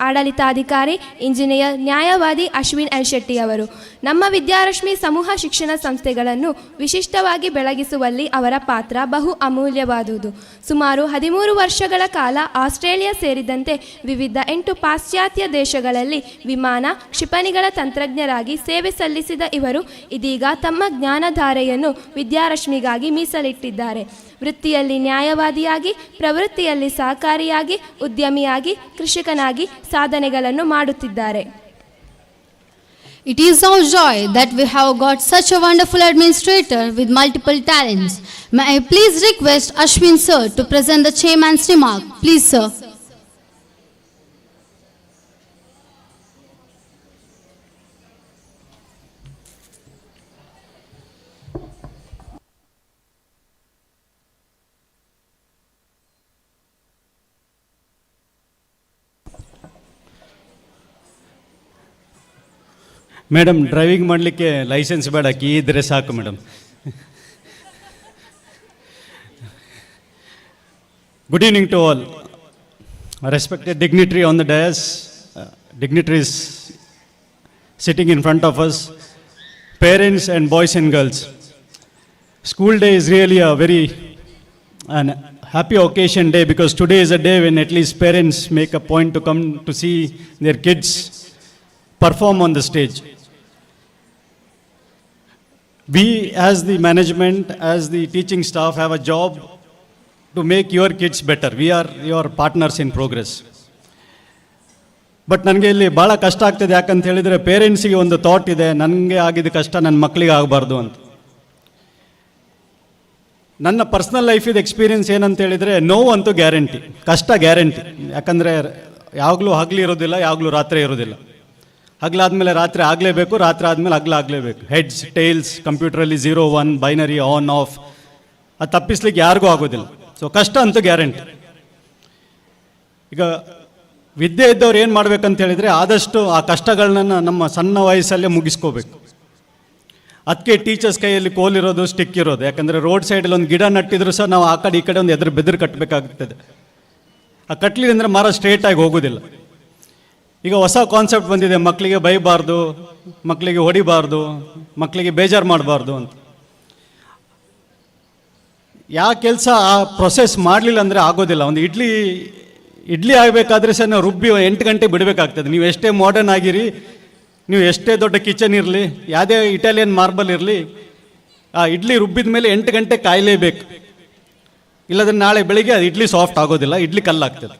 ಆಡಳಿತಾಧಿಕಾರಿ, ಇಂಜಿನಿಯರ್, ನ್ಯಾಯವಾದಿ ಅಶ್ವಿನ್ ಎಲ್ ಶೆಟ್ಟಿ ಅವರು. ನಮ್ಮ ವಿದ್ಯಾರಶ್ಮಿ ಸಮೂಹ ಶಿಕ್ಷಣ ಸಂಸ್ಥೆಗಳನ್ನು ವಿಶಿಷ್ಟವಾಗಿ ಬೆಳಗಿಸುವಲ್ಲಿ ಅವರ ಪಾತ್ರ ಬಹು ಅಮೂಲ್ಯವಾದುದು. ಸುಮಾರು 13 ವರ್ಷಗಳ ಕಾಲ ಆಸ್ಟ್ರೇಲಿಯಾ ಸೇರಿದಂತೆ ವಿವಿಧ 8 ಪಾಶ್ಚಾತ್ಯ ದೇಶಗಳಲ್ಲಿ ವಿಮಾನ, ಕ್ಷಿಪಣಿಗಳ ತಂತ್ರಜ್ಞರಾಗಿ ಸೇವೆ ಸಲ್ಲಿಸಿದ ಇವರು ಇದೀಗ ತಮ್ಮ ಜ್ಞಾನಧಾರೆಯನ್ನು ವಿದ್ಯಾರಶ್ಮಿಗಾಗಿ ಮೀಸಲಿಟ್ಟಿದ್ದಾರೆ. ವೃತ್ತಿಯಲ್ಲಿ ನ್ಯಾಯವಾದಿಯಾಗಿ, ಪ್ರವೃತ್ತಿಯಲ್ಲಿ ಸಹಕಾರಿಯಾಗಿ, ಉದ್ಯಮಿಯಾಗಿ, ಕೃಷಿಕನಾಗಿ ಸಾಧನೆಗಳನ್ನು ಮಾಡುತ್ತಿದ್ದಾರೆ. It is our joy that we have got such a wonderful administrator with multiple talents. May I please request Ashwin sir to present the chairman's remark. Please sir. Madam, driving ಮಾಡಲಿಕ್ಕೆ ಲೈಸೆನ್ಸ್ ಬೇಡ, ಕೀ ಇದ್ದರೆ ಸಾಕು madam. Good evening to all. Respected dignitary on the dais, dignitaries sitting in front of us, parents and boys and girls. School day is really a very happy occasion day, because today is a day when at least parents make a point to come to see their kids perform on the stage. We as the management, as the teaching staff have a job to make your kids better. We are your partners in progress. But ನನಗೆ ಇಲ್ಲಿ ಭಾಳ ಕಷ್ಟ ಆಗ್ತದೆ. ಯಾಕಂತ ಹೇಳಿದರೆ ಪೇರೆಂಟ್ಸಿಗೆ ಒಂದು thought ಇದೆ, ನನಗೆ ಆಗಿದ್ದ ಕಷ್ಟ ನನ್ನ ಮಕ್ಕಳಿಗೆ ಆಗಬಾರ್ದು ಅಂತ. ನನ್ನ ಪರ್ಸ್ನಲ್ ಲೈಫಿದ ಎಕ್ಸ್ಪೀರಿಯನ್ಸ್ ಏನಂತ ಹೇಳಿದರೆ, ನೋವು ಅಂತೂ ಗ್ಯಾರಂಟಿ, ಕಷ್ಟ ಗ್ಯಾರಂಟಿ. ಯಾಕಂದರೆ ಯಾವಾಗಲೂ ಹಗಲು ಇರೋದಿಲ್ಲ, ಯಾವಾಗಲೂ ರಾತ್ರಿ ಇರೋದಿಲ್ಲ. ಹಗಲಾದ್ಮೇಲೆ ರಾತ್ರಿ ಆಗಲೇಬೇಕು, ರಾತ್ರಿ ಆದಮೇಲೆ ಹಗಲು ಆಗಲೇಬೇಕು. ಹೆಡ್ಸ್, ಟೇಲ್ಸ್, ಕಂಪ್ಯೂಟ್ರಲ್ಲಿ 0, 1, ಬೈನರಿ, ಆನ್, ಆಫ್, ಅದು ತಪ್ಪಿಸ್ಲಿಕ್ಕೆ ಯಾರಿಗೂ ಆಗೋದಿಲ್ಲ. ಸೊ ಕಷ್ಟ ಅಂತೂ ಗ್ಯಾರಂಟಿ. ಈಗ ವಿದ್ಯೆ ಇದ್ದವ್ರು ಏನು ಮಾಡ್ಬೇಕಂತ ಹೇಳಿದರೆ, ಆದಷ್ಟು ಆ ಕಷ್ಟಗಳನ್ನ ನಮ್ಮ ಸಣ್ಣ ವಯಸ್ಸಲ್ಲೇ ಮುಗಿಸ್ಕೋಬೇಕು. ಅದಕ್ಕೆ ಟೀಚರ್ಸ್ ಕೈಯಲ್ಲಿ ಕೋಲಿರೋದು, ಸ್ಟಿಕ್ ಇರೋದು. ಯಾಕಂದರೆ ರೋಡ್ ಸೈಡಲ್ಲಿ ಒಂದು ಗಿಡ ನಟ್ಟಿದ್ರು ಸಹ ನಾವು ಆ ಕಡೆ ಈ ಕಡೆ ಒಂದು ಬೆದರು ಕಟ್ಟಬೇಕಾಗ್ತದೆ. ಆ ಕಟ್ಲಿ ಅಂದರೆ ಮರ ಸ್ಟ್ರೇಟಾಗಿ ಹೋಗೋದಿಲ್ಲ. ಈಗ ಹೊಸ ಕಾನ್ಸೆಪ್ಟ್ ಬಂದಿದೆ, ಮಕ್ಕಳಿಗೆ ಬೈಬಾರ್ದು, ಮಕ್ಕಳಿಗೆ ಹೊಡಿಬಾರ್ದು, ಮಕ್ಕಳಿಗೆ ಬೇಜಾರು ಮಾಡಬಾರ್ದು ಅಂತ. ಯಾವ ಕೆಲಸ ಆ ಪ್ರೊಸೆಸ್ ಮಾಡಲಿಲ್ಲ ಅಂದರೆ ಆಗೋದಿಲ್ಲ. ಒಂದು ಇಡ್ಲಿ ಆಗಬೇಕಾದ್ರೆ ಸಹ ನಾವು ರುಬ್ಬಿ 8 ಗಂಟೆ ಬಿಡಬೇಕಾಗ್ತದೆ. ನೀವು ಎಷ್ಟೇ ಮಾಡರ್ನ್ ಆಗಿರಿ, ನೀವು ಎಷ್ಟೇ ದೊಡ್ಡ ಕಿಚನ್ ಇರಲಿ, ಯಾವುದೇ ಇಟಾಲಿಯನ್ ಮಾರ್ಬಲ್ ಇರಲಿ, ಆ ಇಡ್ಲಿ ರುಬ್ಬಿದ ಮೇಲೆ 8 ಗಂಟೆ ಕಾಯಲೇಬೇಕು. ಇಲ್ಲದ್ರೆ ನಾಳೆ ಬೆಳಿಗ್ಗೆ ಅದು ಇಡ್ಲಿ ಸಾಫ್ಟ್ ಆಗೋದಿಲ್ಲ, ಇಡ್ಲಿ ಕಲ್ಲಾಗ್ತದೆ.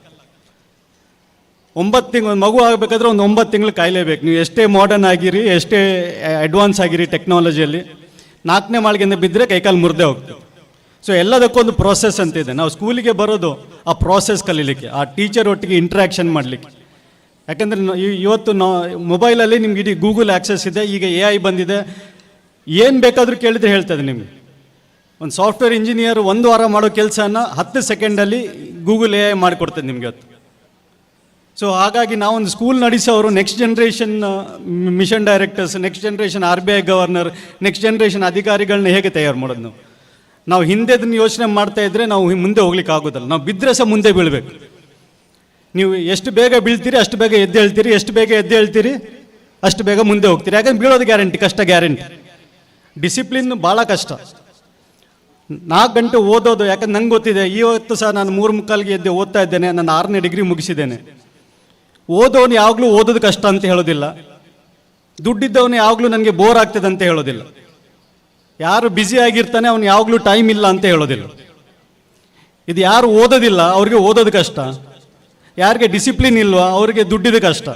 9 ತಿಂಗಳು ಮಗು ಆಗಬೇಕಾದ್ರೆ ಒಂದು 9 ತಿಂಗಳು ಕಾಯಲೇಬೇಕು. ನೀವು ಎಷ್ಟೇ ಮಾಡರ್ನ್ ಆಗಿರಿ, ಎಷ್ಟೇ ಅಡ್ವಾನ್ಸ್ ಆಗಿರಿ ಟೆಕ್ನಾಲಜಿಯಲ್ಲಿ, 4ನೇ ಮಾಳಿಗೆಯಿಂದ ಬಿದ್ದರೆ ಕೈಕಾಲು ಮುರಿದೇ ಹೋಗ್ತದೆ. ಸೊ ಎಲ್ಲದಕ್ಕೊಂದು ಪ್ರೋಸೆಸ್ ಅಂತಿದೆ. ನಾವು ಸ್ಕೂಲಿಗೆ ಬರೋದು ಆ ಪ್ರೋಸೆಸ್ ಕಲೀಲಿಕ್ಕೆ, ಆ ಟೀಚರ್ ಒಟ್ಟಿಗೆ ಇಂಟ್ರ್ಯಾಕ್ಷನ್ ಮಾಡಲಿಕ್ಕೆ. ಯಾಕಂದರೆ ಇವತ್ತು ಮೊಬೈಲಲ್ಲಿ ನಿಮ್ಗೆ ಇಡೀ ಗೂಗಲ್ ಆ್ಯಕ್ಸಸ್ ಇದೆ, ಈಗ AI ಬಂದಿದೆ, ಏನು ಬೇಕಾದರೂ ಕೇಳಿದರೆ ಹೇಳ್ತದೆ ನಿಮಗೆ. ಒಂದು ಸಾಫ್ಟ್ವೇರ್ ಇಂಜಿನಿಯರ್ 1 ವಾರ ಮಾಡೋ ಕೆಲಸನ 10 ಸೆಕೆಂಡಲ್ಲಿ ಗೂಗಲ್ AI ಮಾಡಿಕೊಡ್ತದೆ ನಿಮಗೆ ಅದು. ಸೊ ಹಾಗಾಗಿ ನಾವೊಂದು ಸ್ಕೂಲ್ ನಡೆಸೋರು next generation mission directors, next generation RBI governor, next generation ಅಧಿಕಾರಿಗಳನ್ನ ಹೇಗೆ ತಯಾರು ಮಾಡೋದು ನಾವು ಹಿಂದೆದನ್ನು ಯೋಚನೆ ಮಾಡ್ತಾ ಇದ್ದರೆ ನಾವು ಮುಂದೆ ಹೋಗ್ಲಿಕ್ಕೆ ಆಗೋದಲ್ಲ. ನಾವು ಬಿದ್ದರೆ ಸಹ ಮುಂದೆ ಬೀಳಬೇಕು. ನೀವು ಎಷ್ಟು ಬೇಗ ಬೀಳ್ತೀರಿ ಅಷ್ಟು ಬೇಗ ಎದ್ದು ಹೇಳ್ತೀರಿ, ಎಷ್ಟು ಬೇಗ ಎದ್ದು ಹೇಳ್ತೀರಿ ಅಷ್ಟು ಬೇಗ ಮುಂದೆ ಹೋಗ್ತೀರಿ. ಯಾಕಂದ್ರೆ ಬೀಳೋದು ಗ್ಯಾರಂಟಿ, ಕಷ್ಟ ಗ್ಯಾರಂಟಿ. ಡಿಸಿಪ್ಲಿನ್ ಭಾಳ ಕಷ್ಟ. 4 ಗಂಟೆ ಓದೋದು, ಯಾಕಂದ್ರೆ ನಂಗೆ ಗೊತ್ತಿದೆ, ಇವತ್ತು ಸಹ ನಾನು 3:45ಗೆ ಎದ್ದು ಓದ್ತಾ ಇದ್ದೇನೆ, ನಾನು 6ನೇ ಡಿಗ್ರಿ ಮುಗಿಸಿದ್ದೇನೆ. ಓದೋನು ಯಾವಾಗಲೂ ಓದೋದು ಕಷ್ಟ ಅಂತ ಹೇಳೋದಿಲ್ಲ, ದುಡ್ಡಿದ್ದವನು ಯಾವಾಗಲೂ ನನಗೆ ಬೋರ್ ಆಗ್ತದೆ ಅಂತ ಹೇಳೋದಿಲ್ಲ, ಯಾರು ಬ್ಯುಸಿ ಆಗಿರ್ತಾನೆ ಅವ್ನು ಯಾವಾಗಲೂ ಟೈಮ್ ಇಲ್ಲ ಅಂತ ಹೇಳೋದಿಲ್ಲ. ಇದು ಯಾರು ಓದೋದಿಲ್ಲ ಅವ್ರಿಗೆ ಓದೋದು ಕಷ್ಟ, ಯಾರಿಗೆ ಡಿಸಿಪ್ಲಿನ್ ಇಲ್ವಾ ಅವ್ರಿಗೆ ದುಡ್ಡಿದು ಕಷ್ಟ.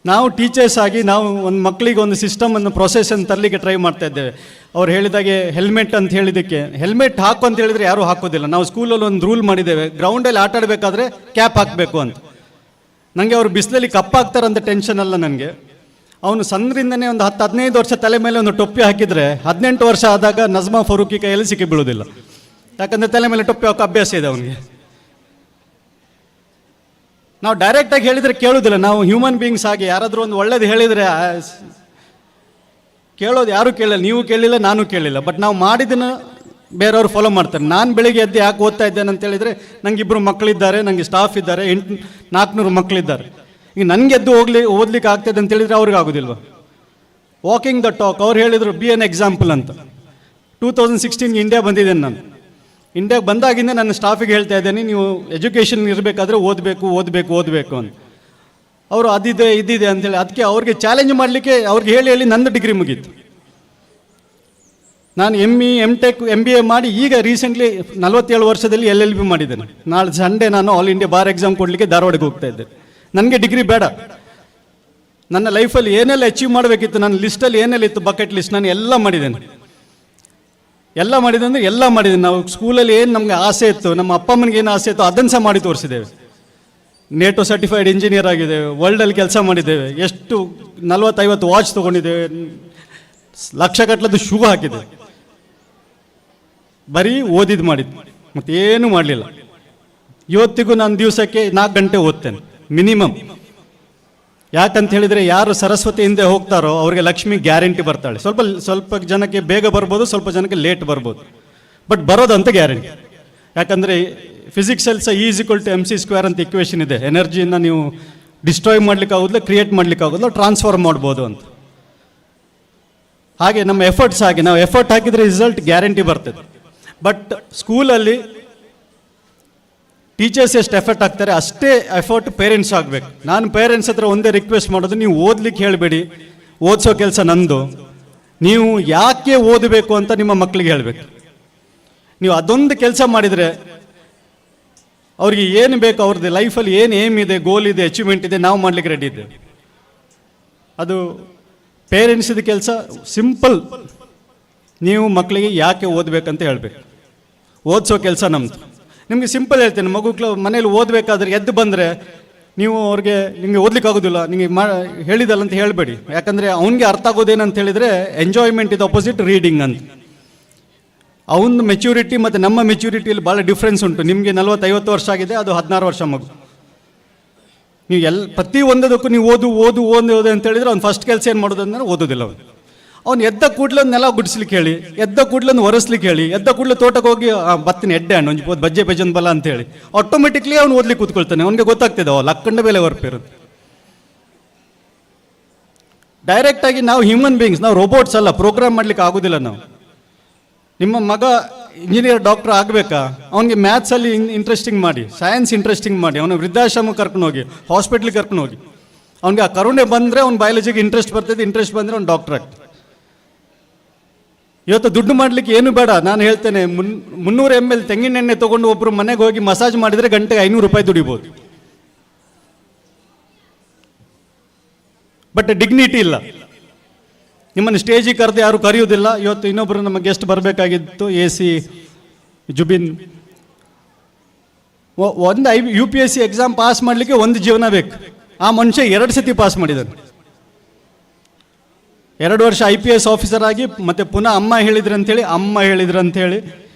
ನಾವು ಟೀಚರ್ಸ್ ಆಗಿ ನಾವು ಒಂದು ಮಕ್ಕಳಿಗೆ ಒಂದು ಸಿಸ್ಟಮನ್ನು ಪ್ರೊಸೆಸನ್ನು ತರಲಿಕ್ಕೆ ಟ್ರೈ ಮಾಡ್ತಾ ಇದ್ದೇವೆ. ಅವ್ರು ಹೇಳಿದಾಗೆ ಹೆಲ್ಮೆಟ್ ಅಂತ ಹೇಳಿದ್ದಕ್ಕೆ, ಹೆಲ್ಮೆಟ್ ಹಾಕು ಅಂತ ಹೇಳಿದರೆ ಯಾರೂ ಹಾಕೋದಿಲ್ಲ. ನಾವು ಸ್ಕೂಲಲ್ಲಿ ಒಂದು ರೂಲ್ ಮಾಡಿದ್ದೇವೆ, ಗ್ರೌಂಡಲ್ಲಿ ಆಟ ಆಡಬೇಕಾದ್ರೆ ಕ್ಯಾಪ್ ಹಾಕಬೇಕು ಅಂತ. ನನಗೆ ಅವರು ಬಿಸಿಲಲ್ಲಿ ಕಪ್ಪಾಗ್ತಾರಂತ ಟೆನ್ಷನ್ ಅಲ್ಲ ನನಗೆ. ಅವನು ಸಣ್ಣರಿಂದನೇ ಒಂದು 10-15 ವರ್ಷ ತಲೆ ಮೇಲೆ ಒಂದು ಟೊಪ್ಪಿ ಹಾಕಿದರೆ 18 ವರ್ಷ ಆದಾಗ ನಜ್ಮಾ ಫರೂಕಿ ಕೈಯಲ್ಲಿ ಸಿಕ್ಕಿ ಬೀಳೋದಿಲ್ಲ. ಯಾಕಂದರೆ ತಲೆ ಮೇಲೆ ಟೊಪ್ಪಿ ಹಾಕೋ ಅಭ್ಯಾಸ ಇದೆ ಅವನಿಗೆ. ನಾವು ಡೈರೆಕ್ಟಾಗಿ ಹೇಳಿದರೆ ಕೇಳೋದಿಲ್ಲ. ನಾವು ಹ್ಯೂಮನ್ ಬೀಯಿಂಗ್ಸ್ ಆಗಿ ಯಾರಾದರೂ ಒಂದು ಒಳ್ಳೇದು ಹೇಳಿದರೆ ಕೇಳೋದು ಯಾರೂ ಕೇಳಿಲ್ಲ, ನೀವು ಕೇಳಿಲ್ಲ, ನಾನು ಕೇಳಿಲ್ಲ. ಬಟ್ ನಾವು ಮಾಡಿದ್ದನ್ನು ಬೇರೆಯವರು ಫಾಲೋ ಮಾಡ್ತಾರೆ. ನಾನು ಬೆಳಿಗ್ಗೆ ಎದ್ದು ಯಾಕೆ ಓದ್ತಾ ಇದ್ದೇನೆ ಅಂತ ಹೇಳಿದರೆ ನನಗೆ 2 ಮಕ್ಕಳಿದ್ದಾರೆ, ನನಗೆ ಸ್ಟಾಫ್ ಇದ್ದಾರೆ, 400 ಮಕ್ಕಳಿದ್ದಾರೆ. ಈಗ ನನಗೆ ಎದ್ದು ಓದ್ಲಿಕ್ಕೆ ಆಗ್ತದೆ ಅಂತ ಹೇಳಿದರೆ ಅವ್ರಿಗೆ ಆಗೋದಿಲ್ವ? ವಾಕಿಂಗ್ ದ ಟಾಕ್ ಅವ್ರು ಹೇಳಿದರು, ಬಿ ಎನ್ ಎಕ್ಸಾಂಪಲ್ ಅಂತ. 2016 ಇಂಡಿಯಾ ಬಂದಿದ್ದೇನೆ ನಾನು. ಇಂಡಿಯಾಗೆ ಬಂದಾಗಿಂದ ನನ್ನ ಸ್ಟಾಫಿಗೆ ಹೇಳ್ತಾ ಇದ್ದೇನೆ, ನೀವು ಎಜುಕೇಷನ್ ಇರಬೇಕಾದ್ರೆ ಓದಬೇಕು ಅಂತ. ಅವರು ಅದಿದೆ ಇದಿದೆ ಅಂತೇಳಿ ಅದಕ್ಕೆ ಅವ್ರಿಗೆ ಚಾಲೆಂಜ್ ಮಾಡಲಿಕ್ಕೆ ಅವ್ರಿಗೆ ಹೇಳಿ ನಂದು ಡಿಗ್ರಿ ಮುಗೀತು. ನಾನು ME MTech MBA ಮಾಡಿ ಈಗ ರೀಸೆಂಟ್ಲಿ 47 ವರ್ಷದಲ್ಲಿ LLB ಮಾಡಿದ್ದೇನೆ. ನಾಳೆ ಸಂಡೇ ನಾನು ಆಲ್ ಇಂಡಿಯಾ ಬಾರ್ ಎಕ್ಸಾಮ್ ಕೊಡಲಿಕ್ಕೆ ಧಾರವಾಡಕ್ಕೆ ಹೋಗ್ತಾ ಇದ್ದೆ. ನನಗೆ ಡಿಗ್ರಿ ಬೇಡ, ನನ್ನ ಲೈಫಲ್ಲಿ ಏನೆಲ್ಲ ಅಚೀವ್ ಮಾಡಬೇಕಿತ್ತು, ನನ್ನ ಲಿಸ್ಟಲ್ಲಿ ಏನೆಲ್ಲ ಇತ್ತು ಬಕೆಟ್ ಲಿಸ್ಟ್, ನಾನು ಎಲ್ಲ ಮಾಡಿದ್ದೇನೆ. ಎಲ್ಲ ಮಾಡಿದ್ದೇನೆ. ನಾವು ಸ್ಕೂಲಲ್ಲಿ ಏನು ನಮಗೆ ಆಸೆ ಇತ್ತು, ನಮ್ಮ ಅಪ್ಪ ಅಮ್ಮನಿಗೆ ಏನು ಆಸೆ ಇತ್ತು ಅದನ್ನು ಸಹ ಮಾಡಿ ತೋರಿಸಿದ್ದೇವೆ. NATO ಸರ್ಟಿಫೈಡ್ ಇಂಜಿನಿಯರ್ ಆಗಿದ್ದೇವೆ, ವರ್ಲ್ಡಲ್ಲಿ ಕೆಲಸ ಮಾಡಿದ್ದೇವೆ, ಎಷ್ಟು 40-50 ವಾಚ್ ತೊಗೊಂಡಿದ್ದೇವೆ, ಲಕ್ಷಗಟ್ಟಲದ್ದು ಶೂ ಹಾಕಿದ್ದೇವೆ. ಬರೀ ಓದಿದ್ದು ಮಾಡಿದ್ದು, ಮತ್ತೇನು ಮಾಡಲಿಲ್ಲ. ಇವತ್ತಿಗೂ ನಾನು ದಿವಸಕ್ಕೆ 4 ಗಂಟೆ ಓದ್ತೇನೆ ಮಿನಿಮಮ್. ಯಾಕಂತ ಹೇಳಿದರೆ ಯಾರು ಸರಸ್ವತಿ ಹಿಂದೆ ಹೋಗ್ತಾರೋ ಅವ್ರಿಗೆ ಲಕ್ಷ್ಮಿ ಗ್ಯಾರಂಟಿ ಬರ್ತಾಳೆ. ಸ್ವಲ್ಪ ಜನಕ್ಕೆ ಬೇಗ ಬರ್ಬೋದು, ಸ್ವಲ್ಪ ಜನಕ್ಕೆ ಲೇಟ್ ಬರ್ಬೋದು, ಬಟ್ ಬರೋದಂತ ಗ್ಯಾರಂಟಿ. ಯಾಕಂದರೆ ಫಿಸಿಕ್ಸಲ್ಲಿ ಸಹ E=mc² ಅಂತ ಇಕ್ವೇಷನ್ ಇದೆ. ಎನರ್ಜಿಯನ್ನು ನೀವು ಡಿಸ್ಟ್ರಾಯ್ ಮಾಡ್ಲಿಕ್ಕೆ ಆಗೋದಿಲ್ಲ, ಕ್ರಿಯೇಟ್ ಮಾಡ್ಲಿಕ್ಕೆ ಆಗೋದಿಲ್ಲ, ಟ್ರಾನ್ಸ್ಫಾರ್ಮ್ ಮಾಡ್ಬೋದು ಅಂತ. ಹಾಗೆ ನಮ್ಮ ಎಫರ್ಟ್ಸ್ ಹಾಗೆ, ನಾವು ಎಫರ್ಟ್ ಹಾಕಿದರೆ ರಿಸಲ್ಟ್ ಗ್ಯಾರಂಟಿ ಬರ್ತದೆ. ಬಟ್ ಸ್ಕೂಲಲ್ಲಿ ಟೀಚರ್ಸ್ ಎಷ್ಟು ಎಫರ್ಟ್ ಹಾಕ್ತಾರೆ ಅಷ್ಟೇ ಎಫರ್ಟ್ ಪೇರೆಂಟ್ಸ್ ಆಗಬೇಕು. ನಾನು ಪೇರೆಂಟ್ಸ್ ಹತ್ರ ಒಂದೇ ರಿಕ್ವೆಸ್ಟ್ ಮಾಡೋದು, ನೀವು ಓದಲಿಕ್ಕೆ ಹೇಳಬೇಡಿ, ಓದಿಸೋ ಕೆಲಸ ನಂದು. ನೀವು ಯಾಕೆ ಓದಬೇಕು ಅಂತ ನಿಮ್ಮ ಮಕ್ಕಳಿಗೆ ಹೇಳಬೇಕು. ನೀವು ಅದೊಂದು ಕೆಲಸ ಮಾಡಿದರೆ ಅವ್ರಿಗೆ ಏನು ಬೇಕು, ಅವ್ರದ್ದು ಲೈಫಲ್ಲಿ ಏನು ಏಮ್ ಇದೆ, ಗೋಲ್ ಇದೆ, ಅಚೀವ್ಮೆಂಟ್ ಇದೆ, ನಾವು ಮಾಡಲಿಕ್ಕೆ ರೆಡಿ ಇದ್ದೇವೆ. ಅದು ಪೇರೆಂಟ್ಸಿದ ಕೆಲಸ. ಸಿಂಪಲ್, ನೀವು ಮಕ್ಕಳಿಗೆ ಯಾಕೆ ಓದಬೇಕಂತ ಹೇಳಬೇಕು, ಓದಿಸೋ ಕೆಲಸ ನಮ್ಮದು. ನಿಮಗೆ ಸಿಂಪಲ್ ಹೇಳ್ತೇನೆ, ಮನೇಲಿ ಓದಬೇಕಾದ್ರೆ ಎದ್ದು ಬಂದರೆ ನೀವು ಅವ್ರಿಗೆ ನಿಮಗೆ ಓದ್ಲಿಕ್ಕೆ ಆಗೋದಿಲ್ಲ, ನಿಮಗೆ ಹೇಳಿದಲ್ಲ ಅಂತ ಹೇಳಬೇಡಿ. ಯಾಕಂದರೆ ಅವ್ನಿಗೆ ಅರ್ಥ ಆಗೋದೇನಂತ ಹೇಳಿದರೆ ಎಂಜಾಯ್ಮೆಂಟ್ ಇದು ಅಪೋಸಿಟ್ ರೀಡಿಂಗ್ ಅಂತ. ಅವನ ಮೆಚ್ಯೂರಿಟಿ ಮತ್ತು ನಮ್ಮ ಮೆಚ್ಯೂರಿಟಿಯಲ್ಲಿ ಭಾಳ ಡಿಫ್ರೆನ್ಸ್ ಉಂಟು. ನಿಮಗೆ 40-50 ವರ್ಷ ಆಗಿದೆ, ಅದು 16 ವರ್ಷ ಮಗು. ನೀವು ಪ್ರತಿ ಒಂದದಕ್ಕೂ ನೀವು ಓದು ಅಂತ ಹೇಳಿದರೆ ಅವ್ನು ಫಸ್ಟ್ ಕೆಲಸ ಏನು ಮಾಡೋದು ಅಂದರೆ ಓದೋದಿಲ್ಲ. ಅವ್ನು ಎದ್ದ ಕೂಡಲೇ ಒಂದು ನೆಲ ಗುಡಿಸ್ಲಿಕ್ಕೆ ಹೇಳಿ, ಎದ್ದ ಕೂಡಲೇ ಒಂದು ಒರೆಸ್ಲಿಕ್ಕೆ ಹೇಳಿ, ಎದ್ದ ಕೂಡಲೇ ತೋಟಕ್ಕೆ ಹೋಗಿ ಬತ್ತಿನ ಎಡ್ಡೆ ಹಣ್ಣು ಒಂಜಿ ಬಜ್ಜೆ ಬಜ್ಜನ್ ಬಲ ಅಂತೇಳಿ ಆಟೋಮೆಟಿಕ್ಲಿ ಅವ್ನು ಓದ್ಲಿಕ್ಕೆ ಕೂತ್ಕೊಳ್ತಾನೆ. ಅವ್ನಿಗೆ ಗೊತ್ತಾಗ್ತಿದೆ ಲಕ್ಕಂಡ ಬೆಲೆ ಹೊರಪಿರೋದು. ಡೈರೆಕ್ಟಾಗಿ ನಾವು ಹ್ಯೂಮನ್ ಬೀಯಿಂಗ್ಸ್, ನಾವು ರೋಬೋಟ್ಸ್ ಅಲ್ಲ, ಪ್ರೋಗ್ರಾಮ್ ಮಾಡ್ಲಿಕ್ಕೆ ಆಗೋದಿಲ್ಲ ನಾವು. ನಿಮ್ಮ ಮಗ ಇಂಜಿನಿಯರ್ ಡಾಕ್ಟರ್ ಆಗಬೇಕಾ, ಅವನಿಗೆ ಮ್ಯಾಥ್ಸಲ್ಲಿ ಇಂಟ್ರೆಸ್ಟಿಂಗ್ ಮಾಡಿ, ಸೈನ್ಸ್ ಇಂಟ್ರೆಸ್ಟಿಂಗ್ ಮಾಡಿ, ಅವನು ವೃದ್ಧಾಶ್ರಮ ಕರ್ಕೊಂಡು ಹೋಗಿ, ಹಾಸ್ಪಿಟ್ಲಿಗೆ ಕರ್ಕೊಂಡು ಹೋಗಿ. ಅವ್ನಿಗೆ ಆ ಕರುಣೆ ಬಂದರೆ ಅವ್ನು ಬಯಾಲಜಿಗೆ ಇಂಟ್ರೆಸ್ಟ್ ಬರ್ತದೆ, ಇಂಟ್ರೆಸ್ಟ್ ಬಂದರೆ ಅವ್ನು ಡಾಕ್ಟರ್ ಆಗ್ತದೆ. ಇವತ್ತು ದುಡ್ಡು ಮಾಡಲಿಕ್ಕೆ ಏನು ಬೇಡ. ನಾನು ಹೇಳ್ತೇನೆ, 300 ml ತೆಂಗಿನ ಎಣ್ಣೆ ತೊಗೊಂಡು ಒಬ್ಬರು ಮನೆಗೆ ಹೋಗಿ ಮಸಾಜ್ ಮಾಡಿದರೆ ಗಂಟೆಗೆ 500 ರೂಪಾಯಿ ದುಡಿಬೋದು. ಬಟ್ ಡಿಗ್ನಿಟಿ ಇಲ್ಲ. ನಿಮ್ಮನ್ನು ಸ್ಟೇಜಿಗೆ ಕರೆದು ಯಾರು ಕರೆಯೋದಿಲ್ಲ. ಇವತ್ತು ಇನ್ನೊಬ್ಬರು ನಮ್ಮ ಗೆಸ್ಟ್ ಬರಬೇಕಾಗಿತ್ತು, AC ಜುಬಿನ್. ಒಂದು UPSC ಎಕ್ಸಾಮ್ ಪಾಸ್ ಮಾಡಲಿಕ್ಕೆ ಒಂದು ಜೀವನ ಬೇಕು. ಆ ಮನುಷ್ಯ 2 ಸತಿ ಪಾಸ್ ಮಾಡಿದ್ದಾನೆ. 2 ವರ್ಷ IPS ಆಫೀಸರ್ ಆಗಿ ಮತ್ತೆ ಪುನಃ ಅಮ್ಮ ಹೇಳಿದ್ರು ಅಂತೇಳಿ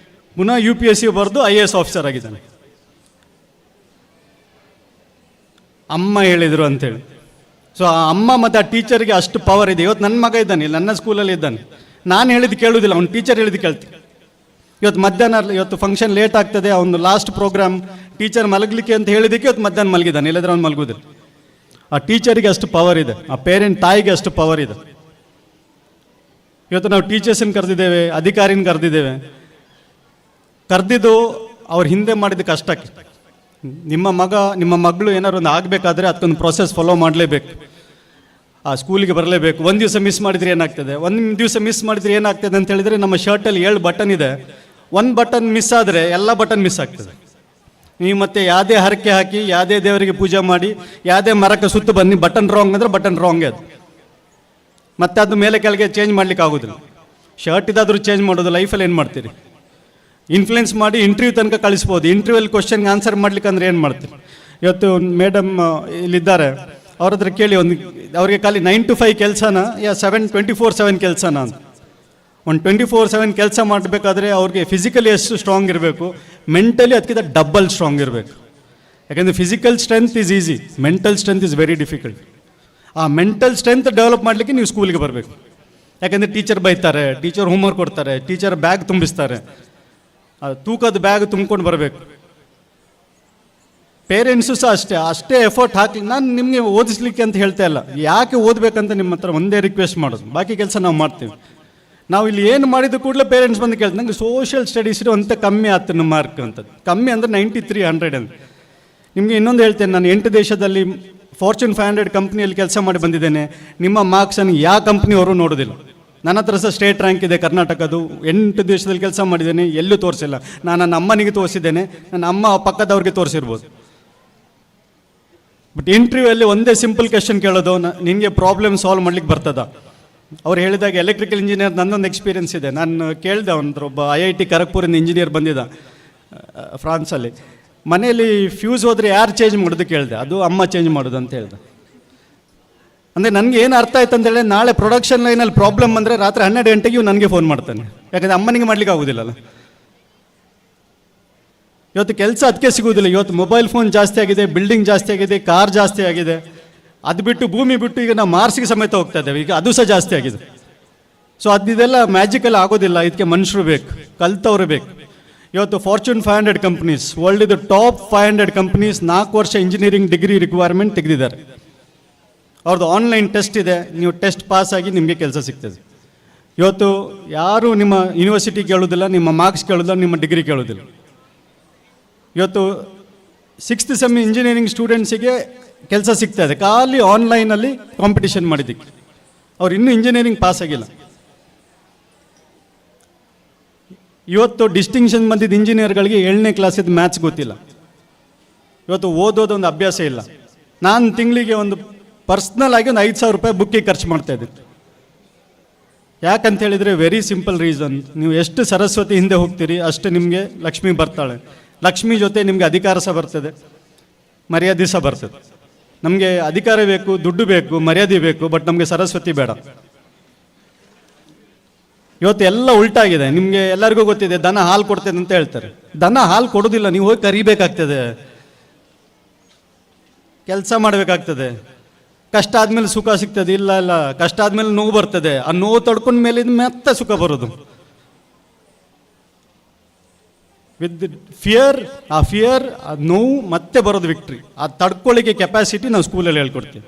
ಪುನಃ UPSC ಬರೆದು IAS ಆಫೀಸರ್ ಆಗಿದ್ದಾನೆ. ಅಮ್ಮ ಹೇಳಿದರು ಅಂತೇಳಿ. ಸೊ ಆ ಅಮ್ಮ ಮತ್ತು ಆ ಟೀಚರ್ಗೆ ಅಷ್ಟು ಪವರ್ ಇದೆ. ಇವತ್ತು ನನ್ನ ಮಗ ಇದ್ದಾನೆ, ನನ್ನ ಸ್ಕೂಲಲ್ಲಿ ಇದ್ದಾನೆ, ನಾನು ಹೇಳಿದ್ದು ಕೇಳೋದಿಲ್ಲ, ಅವ್ನು ಟೀಚರ್ ಹೇಳಿದ್ದು ಕೇಳ್ತೀನಿ. ಇವತ್ತು ಮಧ್ಯಾಹ್ನ, ಇವತ್ತು ಫಂಕ್ಷನ್ ಲೇಟ್ ಆಗ್ತದೆ, ಅವನು ಲಾಸ್ಟ್ ಪ್ರೋಗ್ರಾಮ್ ಟೀಚರ್ ಮಲಗಲಿಕ್ಕೆ ಅಂತ ಹೇಳಿದ್ದಕ್ಕೆ ಇವತ್ತು ಮಧ್ಯಾಹ್ನ ಮಲಗಿದ್ದಾನೆ, ಇಲ್ಲದ್ರೆ ಅವ್ನು ಮಲಗೋದಿಲ್ಲ. ಆ ಟೀಚರಿಗೆ ಅಷ್ಟು ಪವರ್ ಇದೆ, ಆ ಪೇರೆಂಟ್ ತಾಯಿಗೆ ಅಷ್ಟು ಪವರ್ ಇದೆ. ಇವತ್ತು ನಾವು ಟೀಚರ್ಸನ್ನು ಕರೆದಿದ್ದೇವೆ, ಅಧಿಕಾರಿನ ಕರೆದಿದ್ದೇವೆ. ಕರೆದಿದ್ದು ಅವ್ರು ಹಿಂದೆ ಮಾಡಿದ ಕಷ್ಟಕ್ಕೆ. ನಿಮ್ಮ ಮಗ ನಿಮ್ಮ ಮಗಳು ಏನಾದ್ರು ಒಂದು ಆಗಬೇಕಾದ್ರೆ ಅದಕ್ಕೊಂದು ಪ್ರೊಸೆಸ್ ಫಾಲೋ ಮಾಡಲೇಬೇಕು. ಆ ಸ್ಕೂಲಿಗೆ ಬರಲೇಬೇಕು. ಒಂದು ದಿವಸ ಮಿಸ್ ಮಾಡಿದರೆ ಏನಾಗ್ತದೆ, ಒಂದು ದಿವಸ ಮಿಸ್ ಮಾಡಿದರೆ ಏನಾಗ್ತದೆ ಅಂತ ಹೇಳಿದರೆ, ನಮ್ಮ ಶರ್ಟಲ್ಲಿ 7 ಬಟನ್ ಇದೆ, ಒಂದು ಬಟನ್ ಮಿಸ್ ಆದರೆ ಎಲ್ಲ ಬಟನ್ ಮಿಸ್ ಆಗ್ತದೆ. ನೀವು ಮತ್ತೆ ಯಾವುದೇ ಹರಕೆ ಹಾಕಿ, ಯಾವುದೇ ದೇವರಿಗೆ ಪೂಜೆ ಮಾಡಿ, ಯಾವುದೇ ಮರಕ್ಕೆ ಸುತ್ತು ಬನ್ನಿ, ಬಟನ್ ರಾಂಗ್ ಅಂದರೆ ಬಟನ್ ರಾಂಗೇ ಅದು. ಮತ್ತೆ ಅದು ಮೇಲೆ ಕೆಳಗೆ ಚೇಂಜ್ ಮಾಡ್ಲಿಕ್ಕೆ ಆಗೋದಿಲ್ಲ. ಶರ್ಟ್ ಇದಾದರೂ ಚೇಂಜ್ ಮಾಡೋದು, ಲೈಫಲ್ಲಿ ಏನು ಮಾಡ್ತೀರಿ? ಇನ್ಫ್ಲುಯೆನ್ಸ್ ಮಾಡಿ ಇಂಟರ್ವ್ಯೂ ತನಕ ಕಳಿಸ್ಬೋದು. ಇಂಟರ್ವ್ಯೂಲ್ಲಿ ಕ್ವಶನ್ಗೆ ಆನ್ಸರ್ ಮಾಡ್ಲಿಕ್ಕೆ ಅಂದರೆ ಏನು ಮಾಡ್ತೀರಿ? ಇವತ್ತು ಮೇಡಮ್ ಇಲ್ಲಿದ್ದಾರೆ, ಅವ್ರ ಹತ್ರ ಕೇಳಿ, ಅವ್ರಿಗೆ ಖಾಲಿ 9 to 5 ಕೆಲಸನ, 24/7 ಕೆಲಸನ ಅಂತ. ಒಂದು 24/7 ಕೆಲಸ ಮಾಡಬೇಕಾದ್ರೆ ಅವ್ರಿಗೆ ಫಿಸಿಕಲಿ ಎಷ್ಟು ಸ್ಟ್ರಾಂಗ್ ಇರಬೇಕು, ಮೆಂಟಲಿ ಅದಕ್ಕಿಂತ ಡಬಲ್ ಸ್ಟ್ರಾಂಗ್ ಇರಬೇಕು. ಯಾಕೆಂದರೆ physical strength is easy, mental strength is very difficult. ಆ ಮೆಂಟಲ್ ಸ್ಟ್ರೆಂತ್ ಡೆವಲಪ್ ಮಾಡಲಿಕ್ಕೆ ನೀವು ಸ್ಕೂಲಿಗೆ ಬರಬೇಕು. ಯಾಕೆಂದರೆ ಟೀಚರ್ ಬೈತಾರೆ, ಟೀಚರ್ ಹೋಮ್ವರ್ಕ್ ಕೊಡ್ತಾರೆ, ಟೀಚರ್ ಬ್ಯಾಗ್ ತುಂಬಿಸ್ತಾರೆ, ತೂಕದ ಬ್ಯಾಗ್ ತುಂಬ್ಕೊಂಡು ಬರಬೇಕು. ಪೇರೆಂಟ್ಸು ಸಹ ಅಷ್ಟೇ ಎಫರ್ಟ್ ಹಾಕಿ. ನಾನು ನಿಮಗೆ ಓದಿಸ್ಲಿಕ್ಕೆ ಅಂತ ಹೇಳ್ತಾ ಇಲ್ಲ, ಯಾಕೆ ಓದಬೇಕಂತ ನಿಮ್ಮ ಹತ್ರ ಒಂದೇ ರಿಕ್ವೆಸ್ಟ್ ಮಾಡೋದು, ಬಾಕಿ ಕೆಲಸ ನಾವು ಮಾಡ್ತೀವಿ. ನಾವು ಇಲ್ಲಿ ಏನು ಮಾಡಿದ ಕೂಡಲೇ ಪೇರೆಂಟ್ಸ್ ಬಂದು ಕೇಳ್ತಾರೆ, ನನಗೆ ಸೋಷಿಯಲ್ ಸ್ಟಡೀಸ್ ಅಂತ ಕಮ್ಮಿ ಆಯ್ತು ನಮ್ಮ ಮಾರ್ಕ್ ಅಂತದ್ದು. ಕಮ್ಮಿ ಅಂದರೆ 9300 ಅಂತ. ನಿಮಗೆ ಇನ್ನೊಂದು ಹೇಳ್ತೇನೆ, ನಾನು 8 ದೇಶದಲ್ಲಿ ಫಾರ್ಚೂನ್ 500 ಕಂಪ್ನಿಯಲ್ಲಿ ಕೆಲಸ ಮಾಡಿ ಬಂದಿದ್ದೇನೆ. ನಿಮ್ಮ ಮಾರ್ಕ್ಸನ್ನು ಯಾವ ಕಂಪ್ನಿಯವರು ನೋಡೋದಿಲ್ಲ. ನನ್ನ ಹತ್ರ ಸಹ ಸ್ಟೇಟ್ ರ್ಯಾಂಕ್ ಇದೆ ಕರ್ನಾಟಕದ್ದು. 8 ದೇಶದಲ್ಲಿ ಕೆಲಸ ಮಾಡಿದ್ದೇನೆ, ಎಲ್ಲೂ ತೋರಿಸಿಲ್ಲ. ನಾನು ನನ್ನ ಅಮ್ಮನಿಗೆ ತೋರಿಸಿದ್ದೇನೆ, ನನ್ನ ಅಮ್ಮ ಪಕ್ಕದವ್ರಿಗೆ ತೋರಿಸಿರ್ಬೋದು. ಬಟ್ ಇಂಟರ್ವ್ಯೂಯಲ್ಲಿ ಒಂದೇ ಸಿಂಪಲ್ ಕ್ವೆಶನ್ ಕೇಳೋದು, ನಿನಗೆ ಪ್ರಾಬ್ಲಮ್ ಸಾಲ್ವ್ ಮಾಡ್ಲಿಕ್ಕೆ ಬರ್ತದ? ಅವ್ರು ಹೇಳಿದಾಗ ಎಲೆಕ್ಟ್ರಿಕಲ್ ಇಂಜಿನಿಯರ್ ನನ್ನೊಂದು ಎಕ್ಸ್ಪೀರಿಯನ್ಸ್ ಇದೆ. ನಾನು ಕೇಳಿದೆ, ಒಬ್ಬ IIT ಖರಗ್ಪುರಿಂದ ಇಂಜಿನಿಯರ್ ಬಂದಿದ್ದ ಫ್ರಾನ್ಸಲ್ಲಿ. ಮನೆಯಲ್ಲಿ ಫ್ಯೂಸ್ ಹೋದರೆ ಯಾರು ಚೇಂಜ್ ಮಾಡೋದು ಕೇಳಿದೆ, ಅದು ಅಮ್ಮ ಚೇಂಜ್ ಮಾಡೋದು ಅಂತ ಹೇಳಿದೆ. ಅಂದರೆ ನನಗೆ ಏನು ಅರ್ಥ ಆಯ್ತು ಅಂತೇಳಿ, ನಾಳೆ ಪ್ರೊಡಕ್ಷನ್ ಲೈನಲ್ಲಿ ಪ್ರಾಬ್ಲಮ್ ಬಂದರೆ ರಾತ್ರಿ 12 ಗಂಟೆಗೆ ನನಗೆ ಫೋನ್ ಮಾಡ್ತಾನೆ, ಯಾಕಂದರೆ ಅಮ್ಮನಿಗೆ ಮಾಡ್ಲಿಕ್ಕೆ ಆಗೋದಿಲ್ಲಲ್ಲ. ಇವತ್ತು ಕೆಲಸ ಅದಕ್ಕೆ ಸಿಗೋದಿಲ್ಲ. ಇವತ್ತು ಮೊಬೈಲ್ ಫೋನ್ ಜಾಸ್ತಿ ಆಗಿದೆ, ಬಿಲ್ಡಿಂಗ್ ಜಾಸ್ತಿ ಆಗಿದೆ, ಕಾರ್ ಜಾಸ್ತಿ ಆಗಿದೆ. ಅದು ಬಿಟ್ಟು ಭೂಮಿ ಬಿಟ್ಟು ಈಗ ನಾವು ಮಾರ್ಸಿಗೆ ಸಮೇತ ಹೋಗ್ತಾ ಇದ್ದೇವೆ, ಈಗ ಅದು ಸಹ ಜಾಸ್ತಿ ಆಗಿದೆ. ಸೊ ಅದೆಲ್ಲ ಮ್ಯಾಜಿಕಲ್ ಆಗೋದಿಲ್ಲ, ಇದಕ್ಕೆ ಮನುಷ್ಯರು ಬೇಕು, ಕಲ್ತವ್ರು ಬೇಕು. ಇವತ್ತು fortune 500 companies, world top 500 companies 4 ವರ್ಷ ಇಂಜಿನಿಯರಿಂಗ್ ಡಿಗ್ರಿ ರಿಕ್ವೈರ್ಮೆಂಟ್ ತೆಗೆದಿದ್ದಾರೆ. ಅವ್ರದ್ದು ಆನ್ಲೈನ್ ಟೆಸ್ಟ್ ಇದೆ, ನೀವು ಟೆಸ್ಟ್ ಪಾಸ್ ಆಗಿ ನಿಮಗೆ ಕೆಲಸ ಸಿಗ್ತದೆ. ಇವತ್ತು ಯಾರು ನಿಮ್ಮ ಯೂನಿವರ್ಸಿಟಿ ಕೇಳೋದಿಲ್ಲ, ನಿಮ್ಮ ಮಾರ್ಕ್ಸ್ ಕೇಳೋದಿಲ್ಲ, ನಿಮ್ಮ ಡಿಗ್ರಿ ಕೇಳೋದಿಲ್ಲ. ಇವತ್ತು 6th ಸೆಮ್ ಇಂಜಿನಿಯರಿಂಗ್ ಸ್ಟೂಡೆಂಟ್ಸಿಗೆ ಕೆಲಸ ಸಿಗ್ತಾ ಇದೆ, ಖಾಲಿ ಆನ್ಲೈನಲ್ಲಿ ಕಾಂಪಿಟಿಷನ್ ಮಾಡಿದ್ದಕ್ಕೆ. ಅವ್ರು ಇನ್ನೂ ಇಂಜಿನಿಯರಿಂಗ್ ಪಾಸ್ ಆಗಿಲ್ಲ. ಇವತ್ತು ಡಿಸ್ಟಿಂಕ್ಷನ್ ಬಂದಿದ್ದ ಇಂಜಿನಿಯರ್ಗಳಿಗೆ 7ನೇ ಕ್ಲಾಸಿದ್ದು ಮ್ಯಾಥ್ಸ್ ಗೊತ್ತಿಲ್ಲ. ಇವತ್ತು ಓದೋದೊಂದು ಅಭ್ಯಾಸ ಇಲ್ಲ. ನಾನು ತಿಂಗಳಿಗೆ ಒಂದು ಪರ್ಸ್ನಲ್ ಆಗಿ ಒಂದು 5,000 ರೂಪಾಯಿ ಬುಕ್ಕಿಗೆ ಖರ್ಚು ಮಾಡ್ತಾ ಇದ್ದೆ. ಯಾಕಂತ ಹೇಳಿದರೆ ವೆರಿ ಸಿಂಪಲ್ ರೀಸನ್, ನೀವು ಎಷ್ಟು ಸರಸ್ವತಿ ಹಿಂದೆ ಹೋಗ್ತೀರಿ ಅಷ್ಟು ನಿಮಗೆ ಲಕ್ಷ್ಮಿ ಬರ್ತಾಳೆ. ಲಕ್ಷ್ಮಿ ಜೊತೆ ನಿಮಗೆ ಅಧಿಕಾರ ಸಹ ಬರ್ತದೆ, ಮರ್ಯಾದೆ ಸಹ ಬರ್ತದೆ. ನಮಗೆ ಅಧಿಕಾರ ಬೇಕು, ದುಡ್ಡು ಬೇಕು, ಮರ್ಯಾದೆ ಬೇಕು, ಬಟ್ ನಮಗೆ ಸರಸ್ವತಿ ಬೇಡ. ಇವತ್ತು ಎಲ್ಲ ಉಲ್ಟಾಗಿದೆ. ನಿಮಗೆ ಎಲ್ಲರಿಗೂ ಗೊತ್ತಿದೆ, ದನ ಹಾಲು ಕೊಡ್ತದೆ ಅಂತ ಹೇಳ್ತಾರೆ. ದನ ಹಾಲು ಕೊಡೋದಿಲ್ಲ, ನೀವು ಹೋಗಿ ಕರಿಬೇಕಾಗ್ತದೆ, ಕೆಲಸ ಮಾಡಬೇಕಾಗ್ತದೆ. ಕಷ್ಟ ಆದಮೇಲೆ ಸುಖ ಸಿಗ್ತದೆ, ಇಲ್ಲ ಇಲ್ಲ, ಕಷ್ಟ ಆದಮೇಲೆ ನೋವು ಬರ್ತದೆ. ಆ ನೋವು ತಡ್ಕೊಂಡ ಮೇಲೆ ಮತ್ತೆ ಸುಖ ಬರೋದು. ವಿತ್ ಫಿಯರ್, ಆ ಫಿಯರ್, ಆ ನೋವು ಮತ್ತೆ ಬರೋದು ವಿಕ್ಟ್ರಿ. ಆ ತಡ್ಕೊಳ್ಳಿಕ್ಕೆ ಕೆಪಾಸಿಟಿ ನಾವು ಸ್ಕೂಲಲ್ಲಿ ಹೇಳ್ಕೊಡ್ತೀವಿ.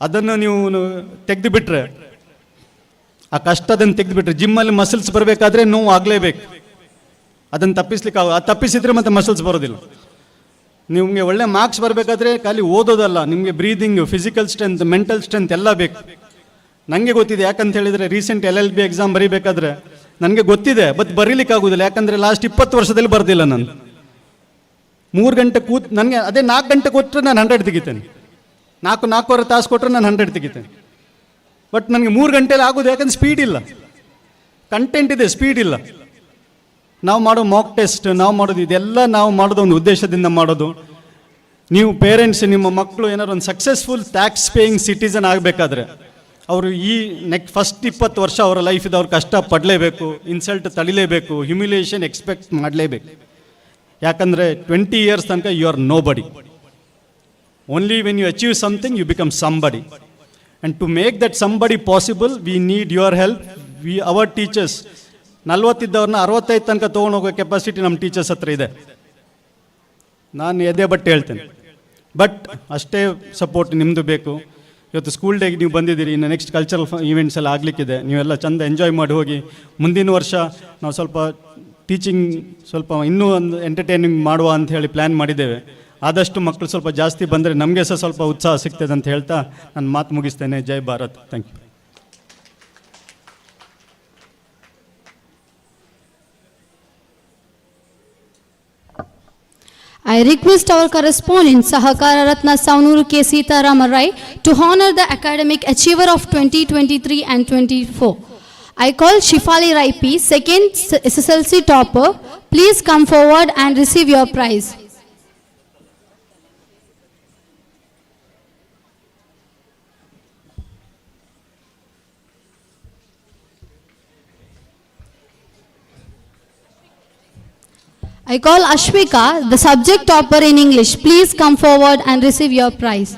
ಅದನ್ನು ನೀವು ತೆಗೆದು ಬಿಟ್ರೆ, ಆ ಕಷ್ಟದನ್ನು ತೆಗೆದುಬಿಟ್ರೆ, ಜಿಮ್ಮಲ್ಲಿ ಮಸಲ್ಸ್ ಬರಬೇಕಾದ್ರೆ ನೋವು ಆಗಲೇಬೇಕು. ಅದನ್ನು ತಪ್ಪಿಸ್ಲಿಕ್ಕೆ ತಪ್ಪಿಸಿದ್ರೆ ಮತ್ತೆ ಮಸಲ್ಸ್ ಬರೋದಿಲ್ಲ. ನಿಮಗೆ ಒಳ್ಳೆ ಮಾರ್ಕ್ಸ್ ಬರಬೇಕಾದ್ರೆ ಖಾಲಿ ಓದೋದಲ್ಲ, ನಿಮಗೆ breathing, physical strength, mental strength ಎಲ್ಲ ಬೇಕು. ನನಗೆ ಗೊತ್ತಿದೆ, ಯಾಕಂತ ಹೇಳಿದರೆ ರೀಸೆಂಟ್ LLB ಎಕ್ಸಾಮ್ ಬರೀಬೇಕಾದ್ರೆ ನನಗೆ ಗೊತ್ತಿದೆ, ಬಟ್ ಬರೀಲಿಕ್ಕೆ ಆಗೋದಿಲ್ಲ. ಯಾಕಂದರೆ ಲಾಸ್ಟ್ 20 ವರ್ಷದಲ್ಲಿ ಬರ್ದಿಲ್ಲ ನಾನು. 3 ಗಂಟೆ ನನಗೆ ಅದೇ 4 ಗಂಟೆ ಕೊಟ್ಟರೆ ನಾನು 100 ತೆಗಿತೇನೆ, 4.25 ತಾಸು ಕೊಟ್ಟರೆ ನಾನು 100 ತೆಗಿತೇನೆ. ಬಟ್ ನನಗೆ 3 ಗಂಟೆಯಲ್ಲಿ ಆಗೋದು, ಯಾಕಂದ್ರೆ ಸ್ಪೀಡ್ ಇಲ್ಲ, ಕಂಟೆಂಟ್ ಇದೆ, ಸ್ಪೀಡ್ ಇಲ್ಲ. ನಾವು ಮಾಡೋ ಮಾಕ್ ಟೆಸ್ಟ್, ನಾವು ಮಾಡೋದು, ಇದೆಲ್ಲ ನಾವು ಮಾಡೋದು ಒಂದು ಉದ್ದೇಶದಿಂದ ಮಾಡೋದು. ನೀವು ಪೇರೆಂಟ್ಸ್, ನಿಮ್ಮ ಮಕ್ಕಳು ಏನಾದ್ರು ಒಂದು ಸಕ್ಸಸ್ಫುಲ್ ಟ್ಯಾಕ್ಸ್ ಪೇಯಿಂಗ್ ಸಿಟಿಸನ್ ಆಗಬೇಕಾದ್ರೆ ಅವರು ಈ ಫಸ್ಟ್ 20 ವರ್ಷ ಅವರ ಲೈಫಿದ್ದು ಅವ್ರು ಕಷ್ಟ ಪಡಲೇಬೇಕು, ಇನ್ಸಲ್ಟ್ ತಡಿಲೇಬೇಕು, ಹ್ಯುಮಿಲಿಯೇಷನ್ ಎಕ್ಸ್ಪೆಕ್ಟ್ ಮಾಡಲೇಬೇಕು. ಯಾಕಂದರೆ 20 ಇಯರ್ಸ್ ತನಕ ಯು ಆರ್ ನೋ ಬಡಿ. Only when you achieve something, you become somebody. And to make that somebody possible, we need your help. Our teachers, 40 ಇದ್ದವ್ರನ್ನ 65 ತನಕ ತೊಗೊಂಡು ಹೋಗೋ ಕೆಪಾಸಿಟಿ ನಮ್ಮ ಟೀಚರ್ಸ್ ಹತ್ರ ಇದೆ. ನಾನು ಎದೆ ಬಟ್ಟೆ ಹೇಳ್ತೇನೆ. ಬಟ್ ಅಷ್ಟೇ ಸಪೋರ್ಟ್ ನಿಮ್ಮದು ಬೇಕು. ಇವತ್ತು ಸ್ಕೂಲ್ ಡೇಗೆ ನೀವು ಬಂದಿದ್ದೀರಿ, ಇನ್ನು ನೆಕ್ಸ್ಟ್ ಕಲ್ಚರಲ್ ಈವೆಂಟ್ಸ್ ಎಲ್ಲ ಆಗಲಿಕ್ಕಿದೆ. ನೀವೆಲ್ಲ ಚಂದ ಎಂಜಾಯ್ ಮಾಡಿ ಹೋಗಿ. ಮುಂದಿನ ವರ್ಷ ನಾವು ಸ್ವಲ್ಪ ಟೀಚಿಂಗ್ ಸ್ವಲ್ಪ ಇನ್ನೂ ಒಂದು ಎಂಟರ್ಟೈನಿಂಗ್ ಮಾಡುವ ಅಂತ ಹೇಳಿ ಪ್ಲ್ಯಾನ್ ಮಾಡಿದ್ದೇವೆ. ಆದಷ್ಟು ಮಕ್ಕಳು ಸ್ವಲ್ಪ ಜಾಸ್ತಿ ಬಂದರೆ ನಮಗೆ ಸಹ ಸ್ವಲ್ಪ ಉತ್ಸಾಹ ಸಿಗ್ತದೆ ಅಂತ ಹೇಳ್ತಾ ನಾನು ಮಾತು ಮುಗಿಸ್ತೇನೆ. ಜೈ Bharat. Thank you. I request our correspondent Sahakara Ratna Saunuru K. Sitaram Rai to honor the academic achiever of 2023 and 24. I call Shifali Rai P, second SSLC topper. Please come forward and receive your prize. I call Ashwika, the subject topper in English. Please come forward and receive your prize.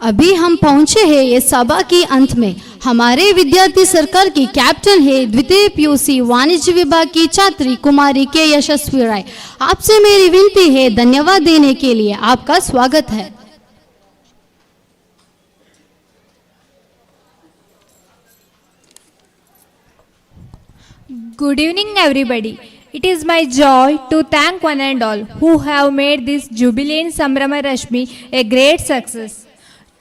अभी हम पहुंचे हैं ये सभा की अंत में. हमारे विद्यार्थी सर्कल की कैप्टन है द्वितीय पीयूसी वाणिज्य विभाग की छात्री कुमारी के यशस्वी राय. आपसे मेरी विनती है धन्यवाद देने के लिए. आपका स्वागत है. Good evening, everybody. It is my joy to thank one and all who have made this Jubilant Sambrama Rashmi a great success.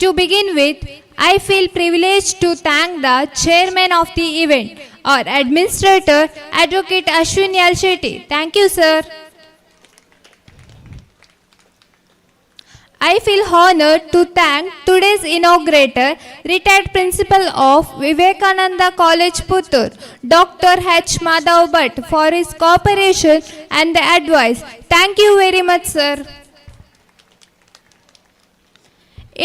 To begin with, I feel privileged to thank the chairman of the event, our administrator, Advocate Ashwin Yal Shetty. Thank you, sir. I feel honored to thank today's inaugurator, retired principal of Vivekananda College, Puttur, Dr. H. Madhav Bhatt, for his cooperation and the advice. Thank you very much, sir.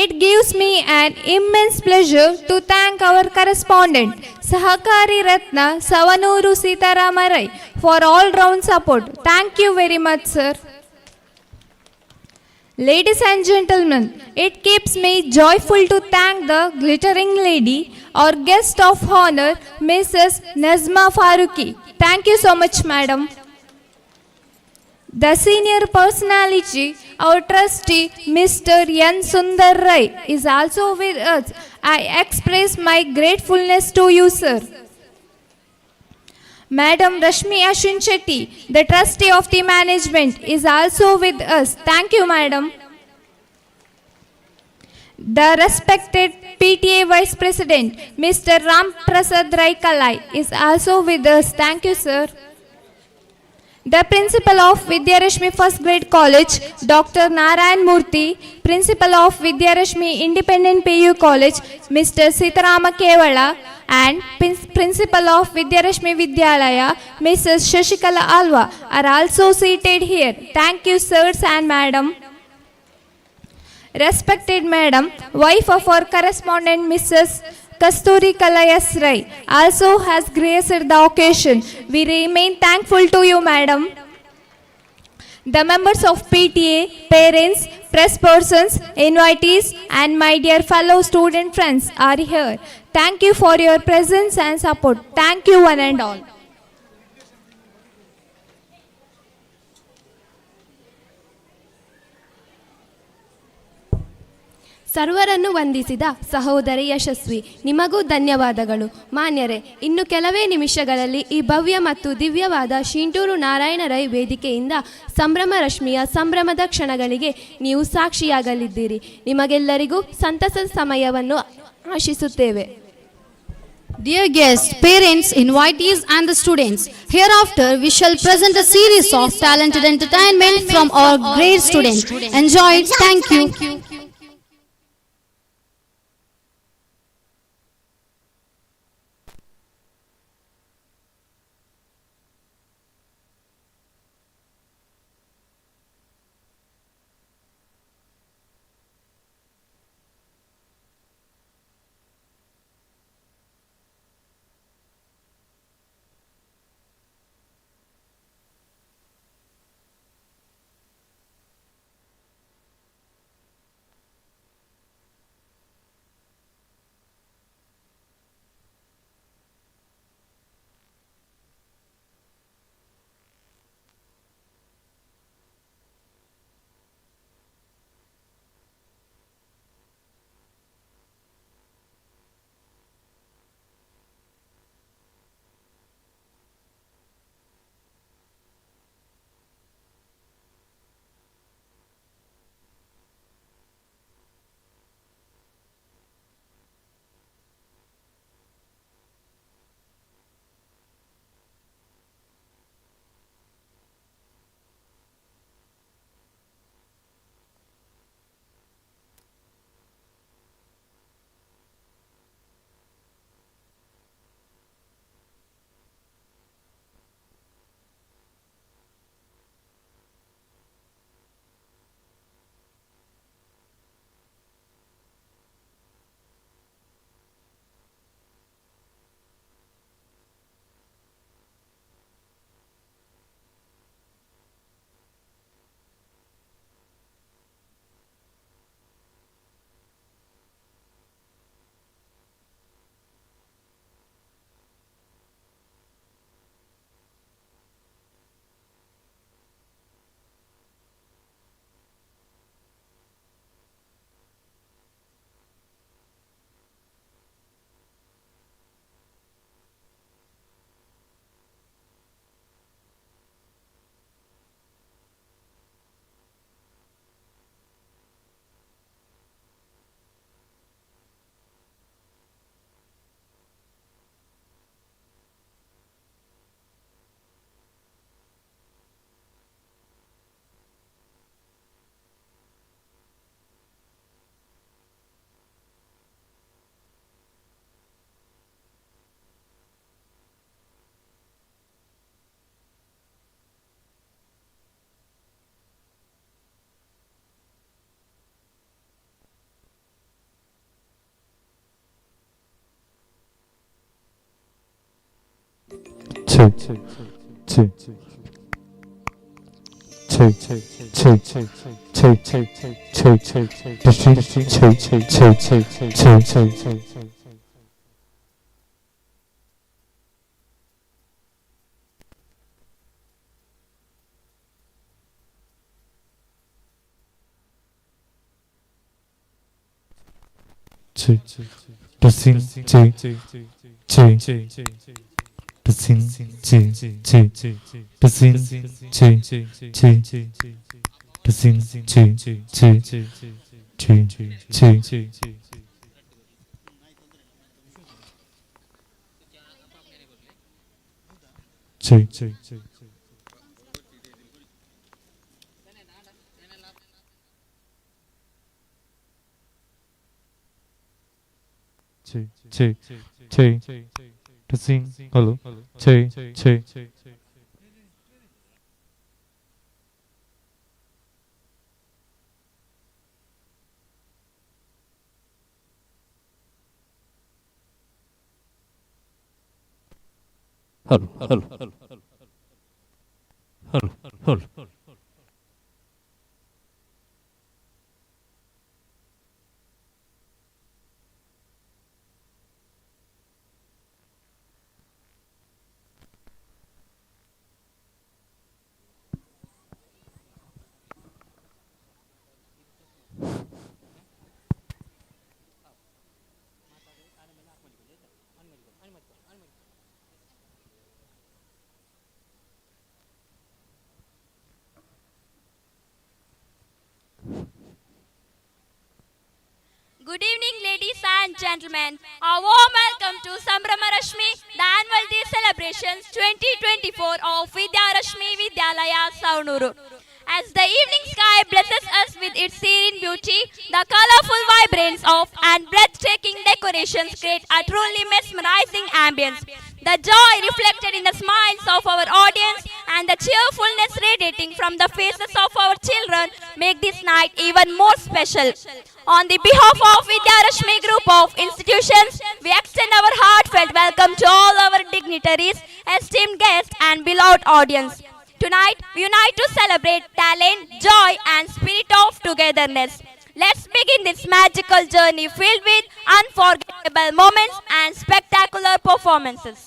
It gives me an immense pleasure to thank our correspondent, Sahakari Ratna Savanuru Sitarama Rai, for all-round support. Thank you very much, sir. Ladies and gentlemen, it keeps me joyful to thank the glittering lady, our guest of honor, Mrs. Nazma Faruqi. Thank you so much, madam. The senior personality, our trustee, Mr. N. Sundar Rai, is also with us. I express my gratefulness to you, sir. Madam Rashmi Ashwin Shetty, the trustee of the management, is also with us. Thank you, madam. The respected PTA Vice President, Mr. Ram Prasad Rai Kalai, is also with us. Thank you, sir. The principal of Vidyarashmi First Grade College, Dr. Narayan Murthy, principal of Vidyarashmi Independent PU College, Mr. Sitarama Kevala, and principal of Vidyarashmi Vidyalaya, Mrs. Shashikala Alva, are also seated here. Thank you, sirs and madam. Respected madam, wife of our correspondent, Mrs. Kasturi Kalayas Rai, also has graced the occasion. We remain thankful to you, madam. The members of PTA, parents, press persons, invitees, and my dear fellow student friends are here. Thank you for your presence and support. Thank you, one and all. ಸರ್ವರನ್ನು ವಂದಿಸಿದ ಸಹೋದರಿ ಯಶಸ್ವಿ, ನಿಮಗೂ ಧನ್ಯವಾದಗಳು. ಮಾನ್ಯರೇ, ಇನ್ನು ಕೆಲವೇ ನಿಮಿಷಗಳಲ್ಲಿ ಈ ಭವ್ಯ ಮತ್ತು ದಿವ್ಯವಾದ ಶಿಂಟೂರು ನಾರಾಯಣ ರೈ ವೇದಿಕೆಯಿಂದ ಸಂಭ್ರಮ ರಶ್ಮಿಯ ಸಂಭ್ರಮದ ಕ್ಷಣಗಳಿಗೆ ನೀವು ಸಾಕ್ಷಿಯಾಗಲಿದ್ದೀರಿ. ನಿಮಗೆಲ್ಲರಿಗೂ ಸಂತಸದ ಸಮಯವನ್ನು ಆಶಿಸುತ್ತೇವೆ. Dear guests, parents, invitees and the students, hereafter we shall present a series of talented entertainment from our great students. Enjoy it. Thank you. Hello. and gentlemen, a warm welcome to Sambrama Rashmi, the annual day celebrations 2024 of Vidya Rashmi Vidyalaya Saunuru. As the evening sky blesses us with its serene beauty, the colorful vibrance of and breathtaking decorations create a truly mesmerizing ambience. The joy reflected in the smiles of our audience and the cheerfulness radiating from the faces of our children make this night even more special. On the behalf of Vidya Rashmi Group of Institutions, we extend our heartfelt welcome to all our dignitaries, esteemed guests and beloved audience. Tonight, we unite to celebrate talent, joy and spirit of togetherness. Let's begin this magical journey filled with unforgettable moments and spectacular performances.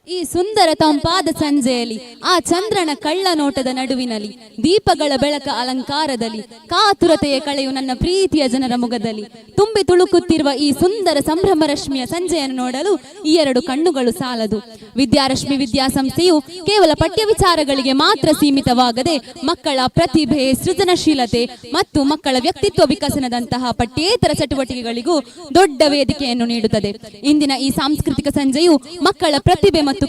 ಈ ಸುಂದರ ತಂಪಾದ ಸಂಜೆಯಲ್ಲಿ ಆ ಚಂದ್ರನ ಕಳ್ಳ ನೋಟದ ನಡುವಿನಲ್ಲಿ ದೀಪಗಳ ಬೆಳಕ ಅಲಂಕಾರದಲ್ಲಿ ಕಾತುರತೆಯ ಕಳೆಯು ನನ್ನ ಪ್ರೀತಿಯ ಜನರ ಮುಖದಲ್ಲಿ ತುಂಬಿ ತುಳುಕುತ್ತಿರುವ ಈ ಸುಂದರ ಸಂಭ್ರಮ ರಶ್ಮಿಯ ಸಂಜೆಯನ್ನು ನೋಡಲು ಈ ಎರಡು ಕಣ್ಣುಗಳು ಸಾಲದು. ವಿದ್ಯಾರಶ್ಮಿ ವಿದ್ಯಾಸಂಸ್ಥೆಯು ಕೇವಲ ಪಠ್ಯ ವಿಚಾರಗಳಿಗೆ ಮಾತ್ರ ಸೀಮಿತವಾಗದೆ ಮಕ್ಕಳ ಪ್ರತಿಭೆ, ಸೃಜನಶೀಲತೆ ಮತ್ತು ಮಕ್ಕಳ ವ್ಯಕ್ತಿತ್ವ ವಿಕಸನದಂತಹ ಪಠ್ಯೇತರ ಚಟುವಟಿಕೆಗಳಿಗೂ ದೊಡ್ಡ ವೇದಿಕೆಯನ್ನು ನೀಡುತ್ತದೆ. ಇಂದಿನ ಈ ಸಾಂಸ್ಕೃತಿಕ ಸಂಜೆಯು ಮಕ್ಕಳ ಪ್ರತಿಭೆ ಮತ್ತು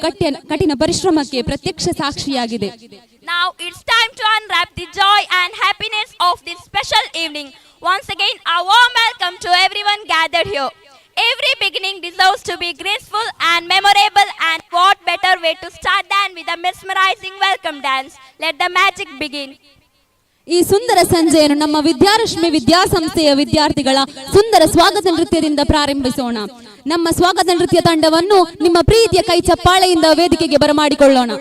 ಕಠಿಣ ಪರಿಶ್ರಮಕ್ಕೆ ಪ್ರತ್ಯಕ್ಷ ಸಾಕ್ಷಿಯಾಗಿದೆ. Now it's time to unwrap the joy and happiness of this special evening. Once again, a warm welcome to everyone gathered here. Every beginning deserves to be graceful and memorable, and what better way to start than with a mesmerizing welcome dance. Let the magic begin. ಈ ಸುಂದರ ಸಂಜೆಯನ್ನು ನಮ್ಮ ವಿದ್ಯಾರಶ್ಮಿ ವಿದ್ಯಾಸಂಸ್ಥೆಯ ವಿದ್ಯಾರ್ಥಿಗಳ ಸುಂದರ ಸ್ವಾಗತ ನೃತ್ಯದಿಂದ ಪ್ರಾರಂಭಿಸೋಣ. ನಮ್ಮ ಸ್ವಾಗತ ನೃತ್ಯ ತಂಡವನ್ನು ನಿಮ್ಮ ಪ್ರೀತಿಯ ಕೈ ಚಪ್ಪಾಳೆಯಿಂದ ವೇದಿಕೆಗೆ ಬರಮಾಡಿಕೊಳ್ಳೋಣ.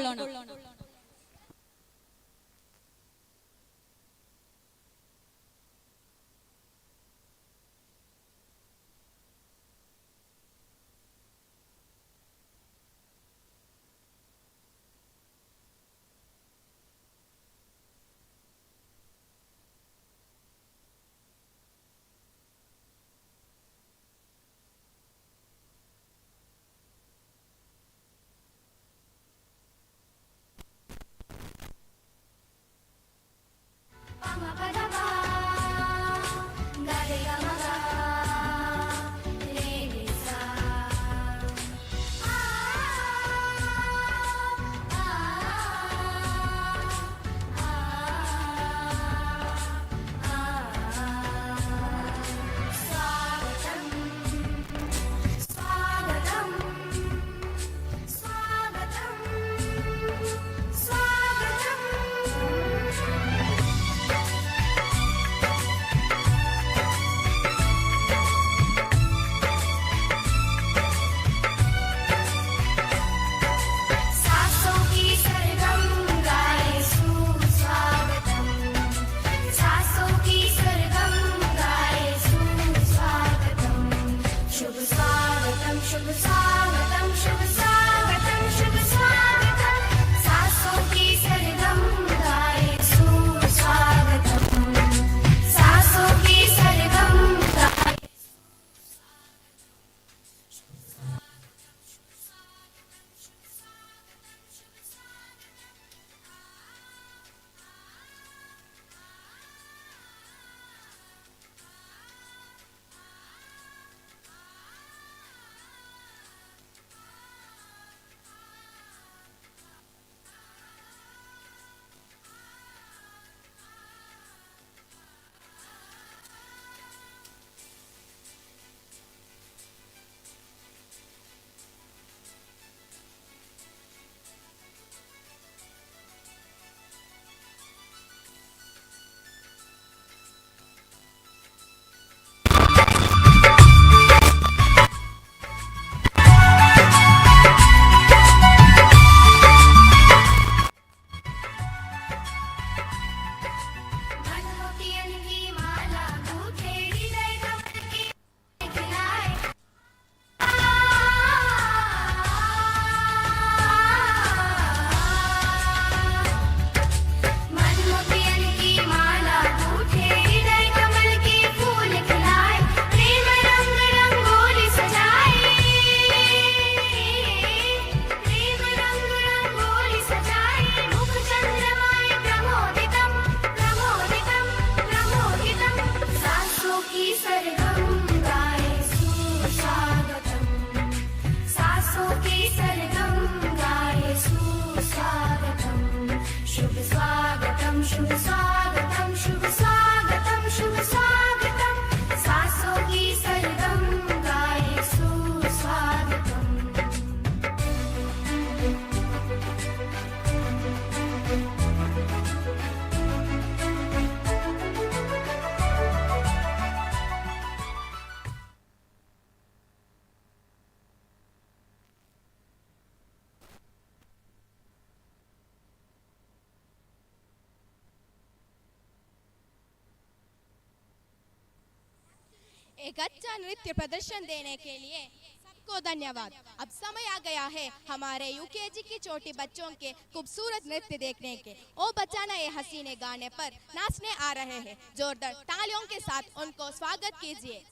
स्वागतम शुभ स्वागतम शुभ स्वागतम शुभ स्वागतम सासों की सरगम गाए सुस्वागतम। एक अच्छा नृत्य प्रदर्शन देने के लिए सबको धन्यवाद। अब समय आ गया है हमारे यूकेजी की छोटी बच्चों के खूबसूरत नृत्य देखने के। ओ बचाना ये हसीने गाने पर नाचने आ रहे हैं। जोरदार तालियों के साथ उनको स्वागत कीजिए।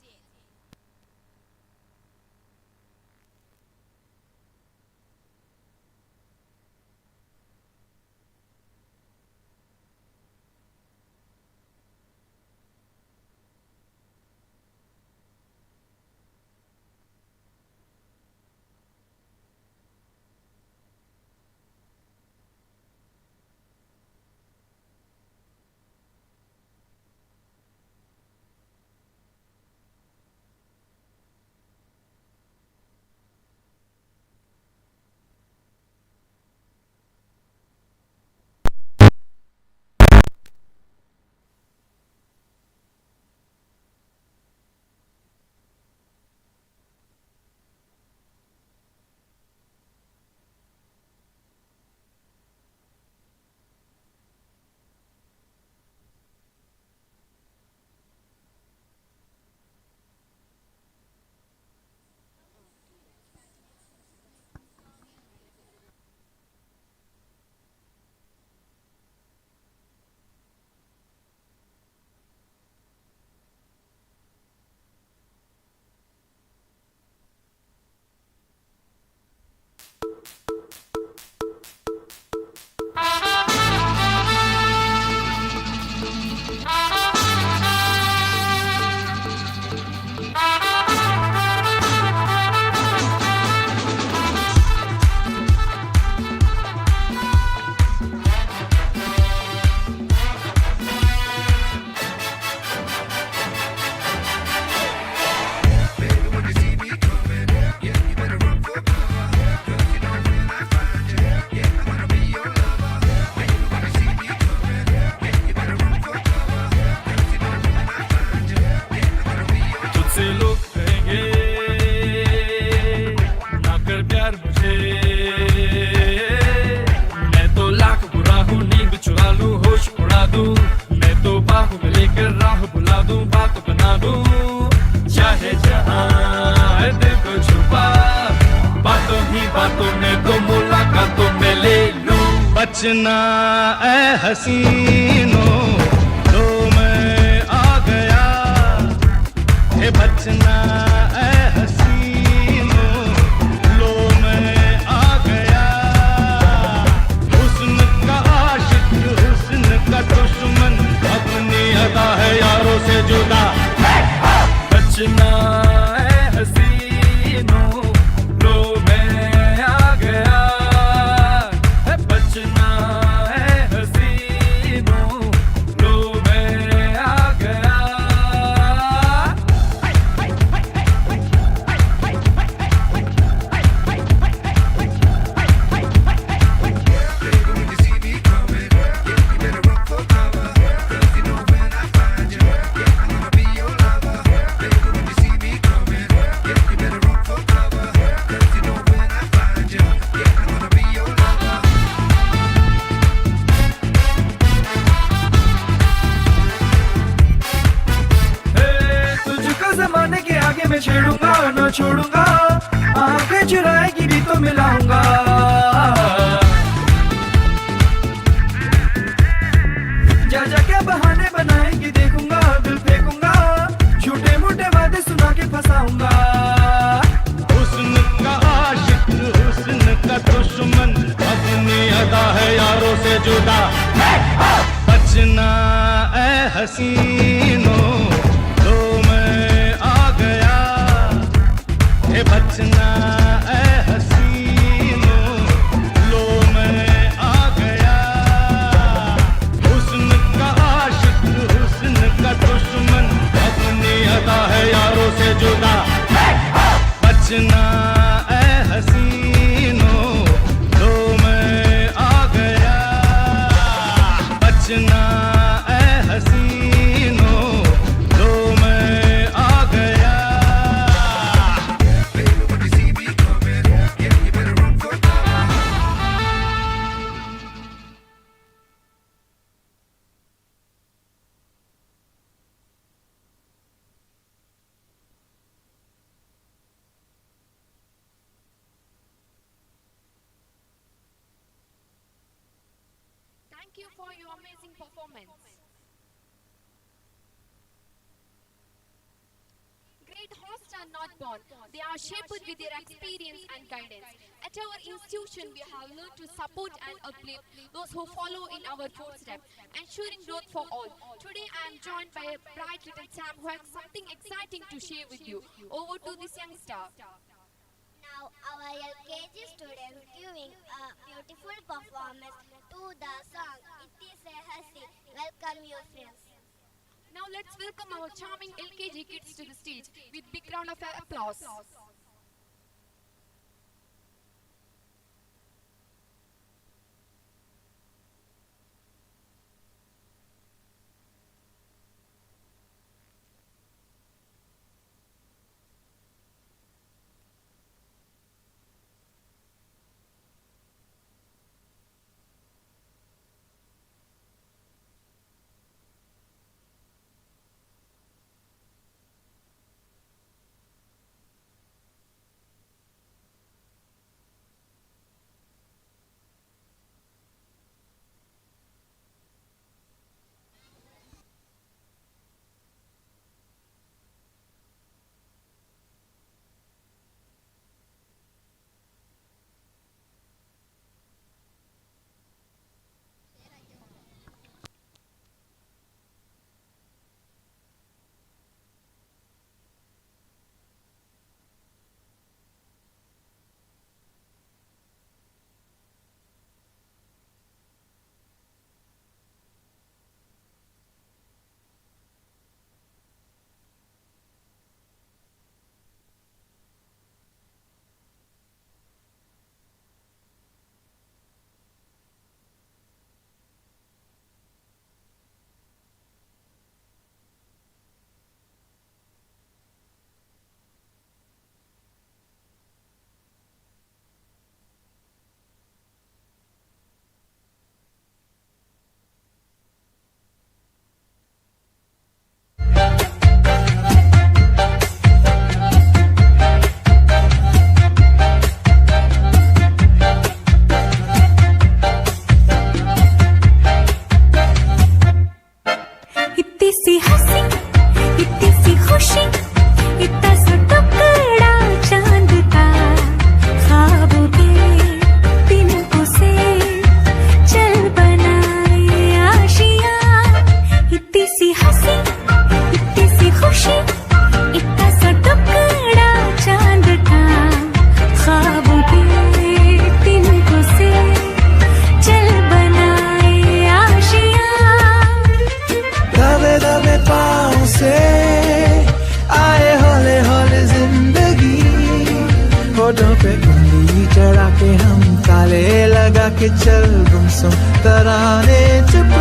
बचना ए हसीनों लो मैं आ गया, हे बचना ए हसीनों लो मैं आ गया। हुस्न का आशिक हुस्न का दुश्मन अपनी अदा है यारों से जुदा। बचना ए हसीनों लो मैं आ गया, बचना है हसीनों लो मैं आ गया। जमाने के आगे मैं छेड़ूंगा न छोड़ूंगा, आंखें चुराएगी भी तो मिलाऊंगा। जा जा के बहाने बनाएंगी देखूंगा, दिल फेंकूंगा, झूठे मूठे वादे सुना के फंसाऊंगा। हुस्न का आशिक हुस्न का दुश्मन अपनी अदा है यारों से जुदा। बचना ए हसीनों लो मैं आ गया, हे बचना ए हसीनों लो मैं आ गया। Thank you for your amazing performance. Great hosts are not born, they are shaped with their experience and guidance. At our institution, we have learned to support and uplift those who follow in our footsteps, ensuring growth for all. Today, I am joined by a bright little Sam who has something exciting to share with you. Over to this youngster. Now, our LKG students giving a beautiful performance to the song It Is a Hasi. Welcome you, friends. Now, let's welcome our charming LKG kids to the stage with big round of applause. के चल गुमसुम तराने चुप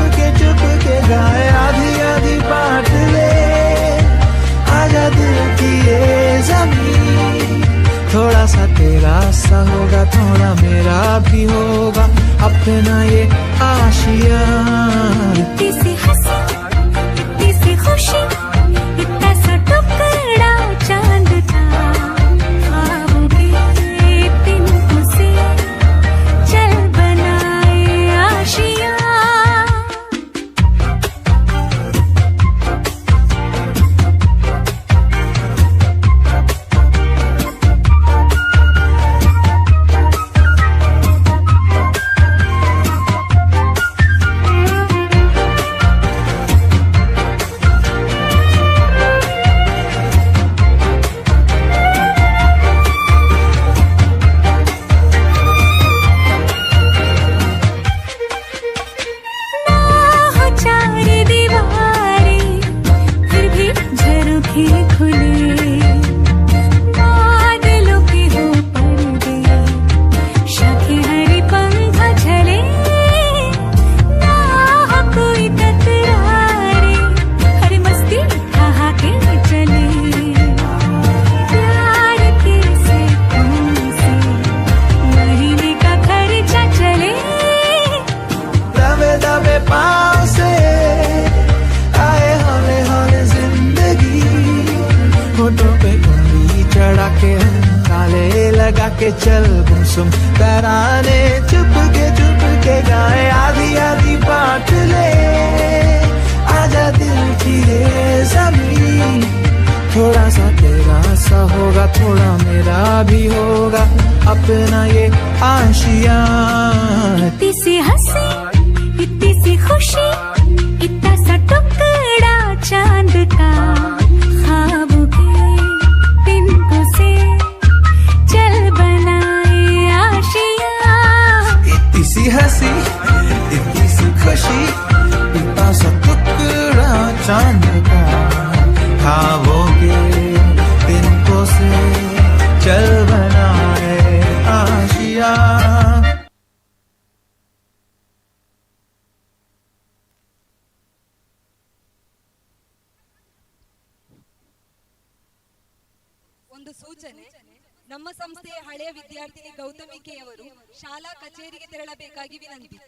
के गाए आधी आधी बात ले आजा दिल की ये ज़मीन थोड़ा सा तेरा सा होगा थोड़ा मेरा भी होगा अपना ये आशिया इतनी सी हंसी इतनी सी खुशी इतना सा टुकड़ा चांद था ख्वाबों के तिनकों से चल बनाए आशिया के चल गुमसुम तराने चुप के गाए आधी आधी बात अपना ये आशिया। इतनी सी हंसी, इतनी सी खुशी, इतना सा टुकड़ा चांद का, ख्वाबों के तिनकों से चल बनाए आशिया। इतनी सी हंसी, इतनी सी खुशी, इतना सा टुकड़ा चांद का, ख्वाबों के तिनकों से चल बनाए आशिया। ಒಂದು ಸೂಚನೆ, ನಮ್ಮ ಸಂಸ್ಥೆಯ ಹಳೆಯ ವಿದ್ಯಾರ್ಥಿನಿ ಗೌತಮಿ ಕೆ ಅವರು ಶಾಲಾ ಕಚೇರಿಗೆ ತೆರಳಬೇಕಾಗಿ ವಿನಂತಿ.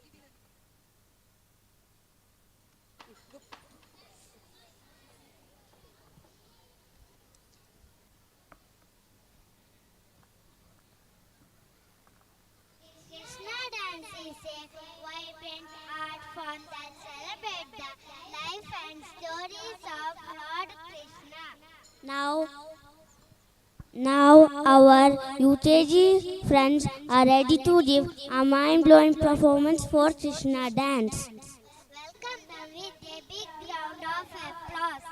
Krishna dance is a vibrant art form that celebrates the life and stories of Lord Krishna. Now our UKG friends are ready to give a mind-blowing performance for Krishna dance. Welcome them with a big round of applause.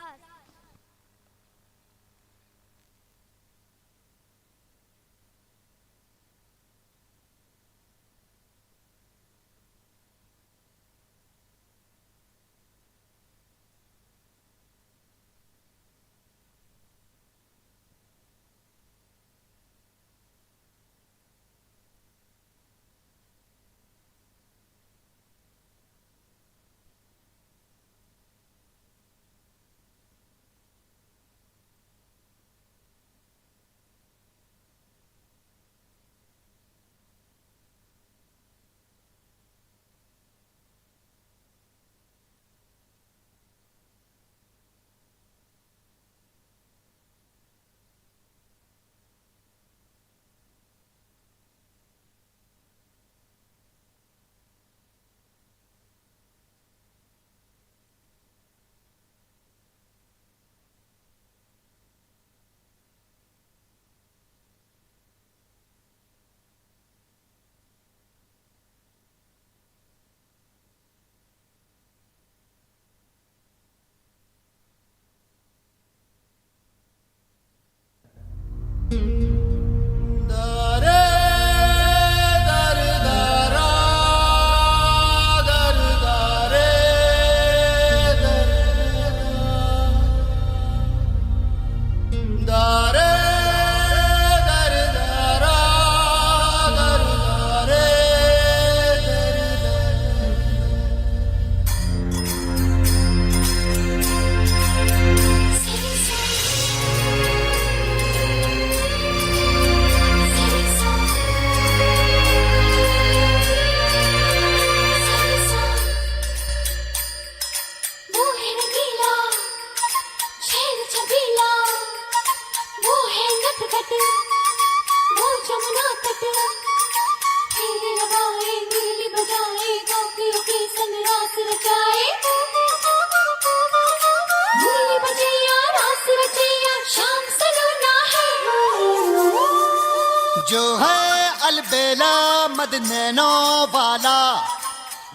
जो है अलबेला मद nano वाला,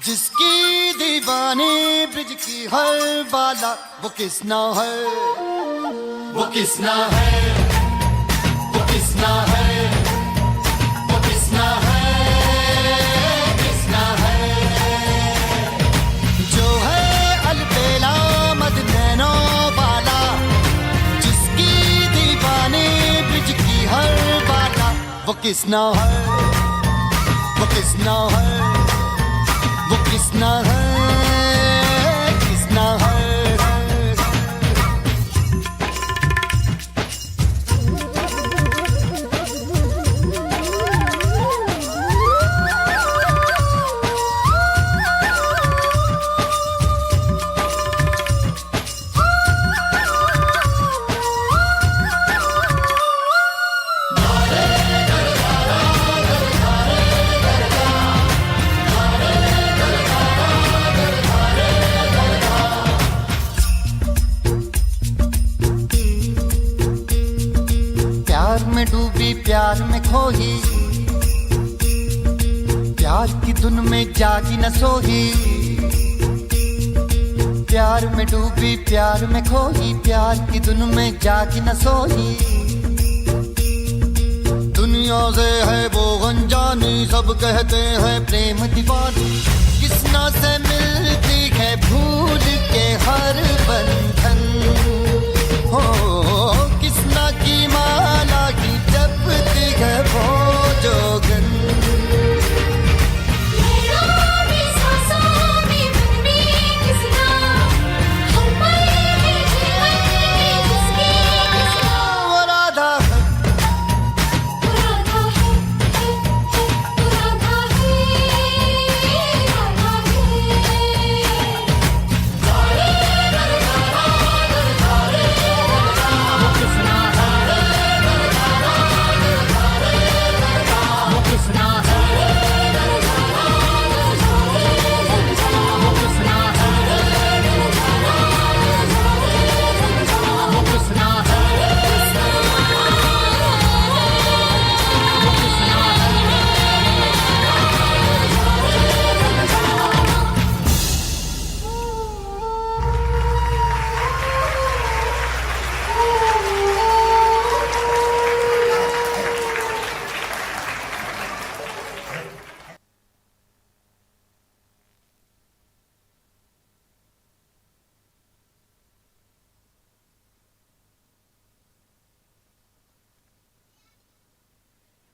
जिसकी दीवानी bridge की हर बाला, वो किसना है, वो किसना है, वो किसना है, वो किसना है, किसना है। जो है अलबेला मद नैनो वाला, जिसकी दीवानी ब्रिज की हर बाला, वो किसना है, वो किसना है, वो किसना है, किसना है। प्यार में डूबी प्यार में खोई, धुन में जागी न सोही, प्यार में डूबी प्यार में खोई, प्यार की धुन में जागी न सोही। दुनिया से है वो अनजानी, सब कहते हैं प्रेम दीवानी, किसना से मिलती है भूल के हर बंधन हो, किसना की माला की जपती है वो जोगन।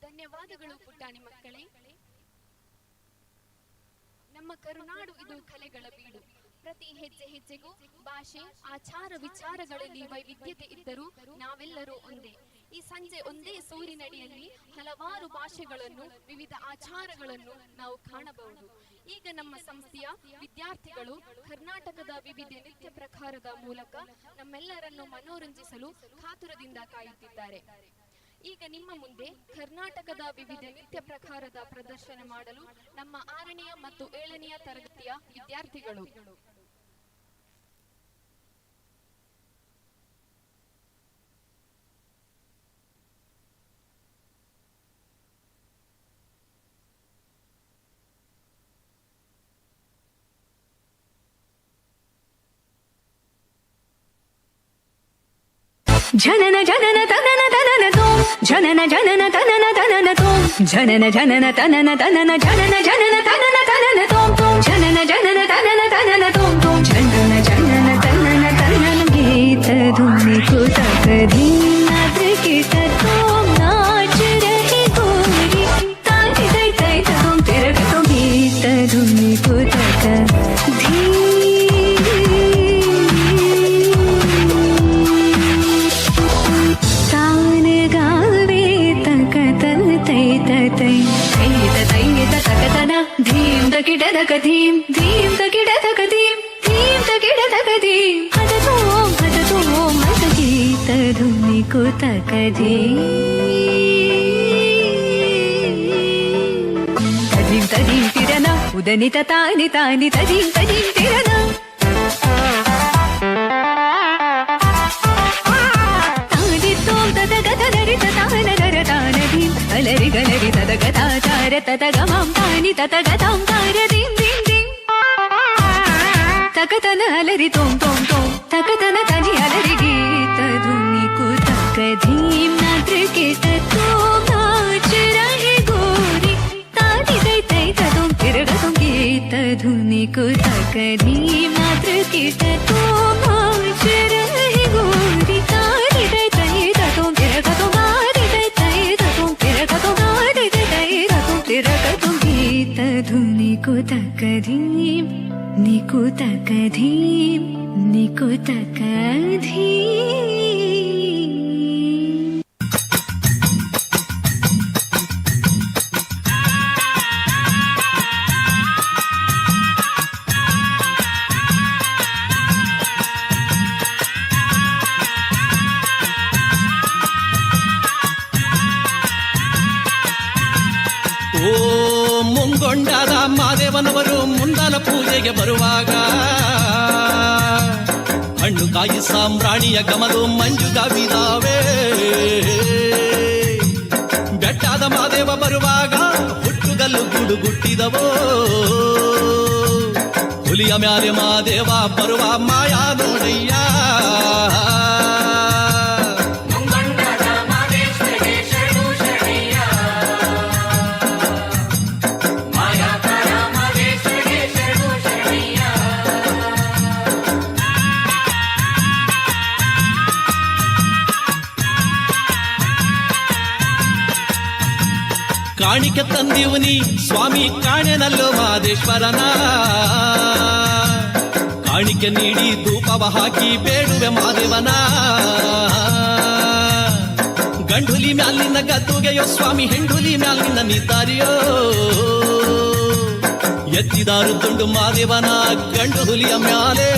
ಧನ್ಯವಾದಗಳು ಪುಟ್ಟಾಣಿ ಮಕ್ಕಳೇ. ನಮ್ಮ ಕರುನಾಡು ಇದು ಕಲೆಗಳ ಬೀಡು. ಪ್ರತಿ ಹೆಜ್ಜೆ ಹೆಜ್ಜೆಗೂ ಭಾಷೆ, ಆಚಾರ, ವಿಚಾರಗಳಲ್ಲಿ ವೈವಿಧ್ಯತೆ ಇದ್ದರೂ ನಾವೆಲ್ಲರೂ ಒಂದೇ. ಈ ಸಂಜೆ ಒಂದೇ ಸೂರಿನಡಿಯಲ್ಲಿ ಹಲವಾರು ಭಾಷೆಗಳನ್ನು, ವಿವಿಧ ಆಚಾರಗಳನ್ನು ನಾವು ಕಾಣಬಹುದು. ಈಗ ನಮ್ಮ ಸಂಸ್ಥೆಯ ವಿದ್ಯಾರ್ಥಿಗಳು ಕರ್ನಾಟಕದ ವಿವಿಧ ನೃತ್ಯ ಪ್ರಕಾರದ ಮೂಲಕ ನಮ್ಮೆಲ್ಲರನ್ನು ಮನೋರಂಜಿಸಲು ಕಾತುರದಿಂದ ಕಾಯುತ್ತಿದ್ದಾರೆ. ಈಗ ನಿಮ್ಮ ಮುಂದೆ ಕರ್ನಾಟಕದ ವಿವಿಧ ನೃತ್ಯ ಪ್ರಕಾರದ ಪ್ರದರ್ಶನ ಮಾಡಲು ನಮ್ಮ 6ನೇ ಮತ್ತು 7ನೇ ತರಗತಿಯ ವಿದ್ಯಾರ್ಥಿಗಳು. ಜನನ ಜನನ ತನನ ತನನ ತೋಂ, ಜನನ ಜನನ ತನನ ತನನ ತೋಂ, ಜನನ ಜನನ ತನನ ತನನ ಜನನ ಜನನ ತನನ ತನನ ತೋಂ ತೋಂ, ಜನನ ಜನನ ತನನ ತನನ ತೋಂ ತೋಂ, ಜನನ ಜನನ ತನನ ತನನ ಗೀತ ಧುನಿ ಕುತಕ ಧೀನಾದ್ರ ಕಿತ ತೋಂ नाच रही गोरी, ताई ताई ताई तों तेरा तो गीत धुनी कुतक धी धीम तकिड तक धीम धीम तकिड तक धीम धीम तकिड तक धीम हद तो मत गीत धुनी को तक धीम तदीम तदीम तिरना उदनी तानी तानी तदीम तदीम तिरना तानी तोम तद गत दरि तान दर तान धीम अलरि गलरि तद गता तार तद गमं तानि तद गतं तार दीम दीम दीम तकतन अलरि तोम तोम तोम तकतन तनि अलरि गीत धुनी को तक धीम नाद्र कीट तोम नाच रही गोरी, तानि तै तै तोम तिरगतों गीत धुनी को तक धीम नाद्र कीट तोम नाच रही गोरी, तानि तै तै तोम तिरगतों गारि तै तै तोम तिरगतों गारि तै तै तोम तिरगतों गीत धुनी को तक धीम निको तक धीम निको तक धीम. ಓ ಮುಂಗೊಂಡಾದ ಮಾದೇವನವರು ಮುಂದಾನ ಪೂಜೆಗೆ ಬರುವಾಗ ಹಣ್ಣು ಕಾಯಿ ಸಾಂಬ್ರಾಣಿಯ ಗಮಲು ಮಂಜುಗವಿದಾವೆ. ಬೆಟ್ಟಾದ ಮಾದೇವ ಬರುವಾಗ ಹುಟ್ಟುಗಲ ಕಾಡಲು ಗುಡುಗುಟ್ಟಿದವೋ ಹುಲಿಯ ಮ್ಯಾಲೆ ಮಾದೇವ ಬರುವ ಮಾಯಾ ನೋಡಯ್ಯ ಕಾಣಿಕೆ ತಂದಿವನಿ ಸ್ವಾಮಿ ಕಾಣೆನಲ್ಲೋ ಮಾದೇಶ್ವರನ ಕಾಣಿಕೆ ನೀಡಿ ಧೂಪವ ಹಾಕಿ ಬೇಡುವೆ ಮಾದೇವನ ಗಂಡುಲಿ ಮ್ಯಾಲಿನ ಗದ್ದುಗೆಯೋ ಸ್ವಾಮಿ ಹೆಂಡುಲಿ ಮ್ಯಾಲಿನ ನಿದ್ದಾರಿಯೋ ಎತ್ತಿದಾರು ತುಂಡು ಮಾದೇವನ ಗಂಡು ಹುಲಿಯ ಮ್ಯಾಲೆ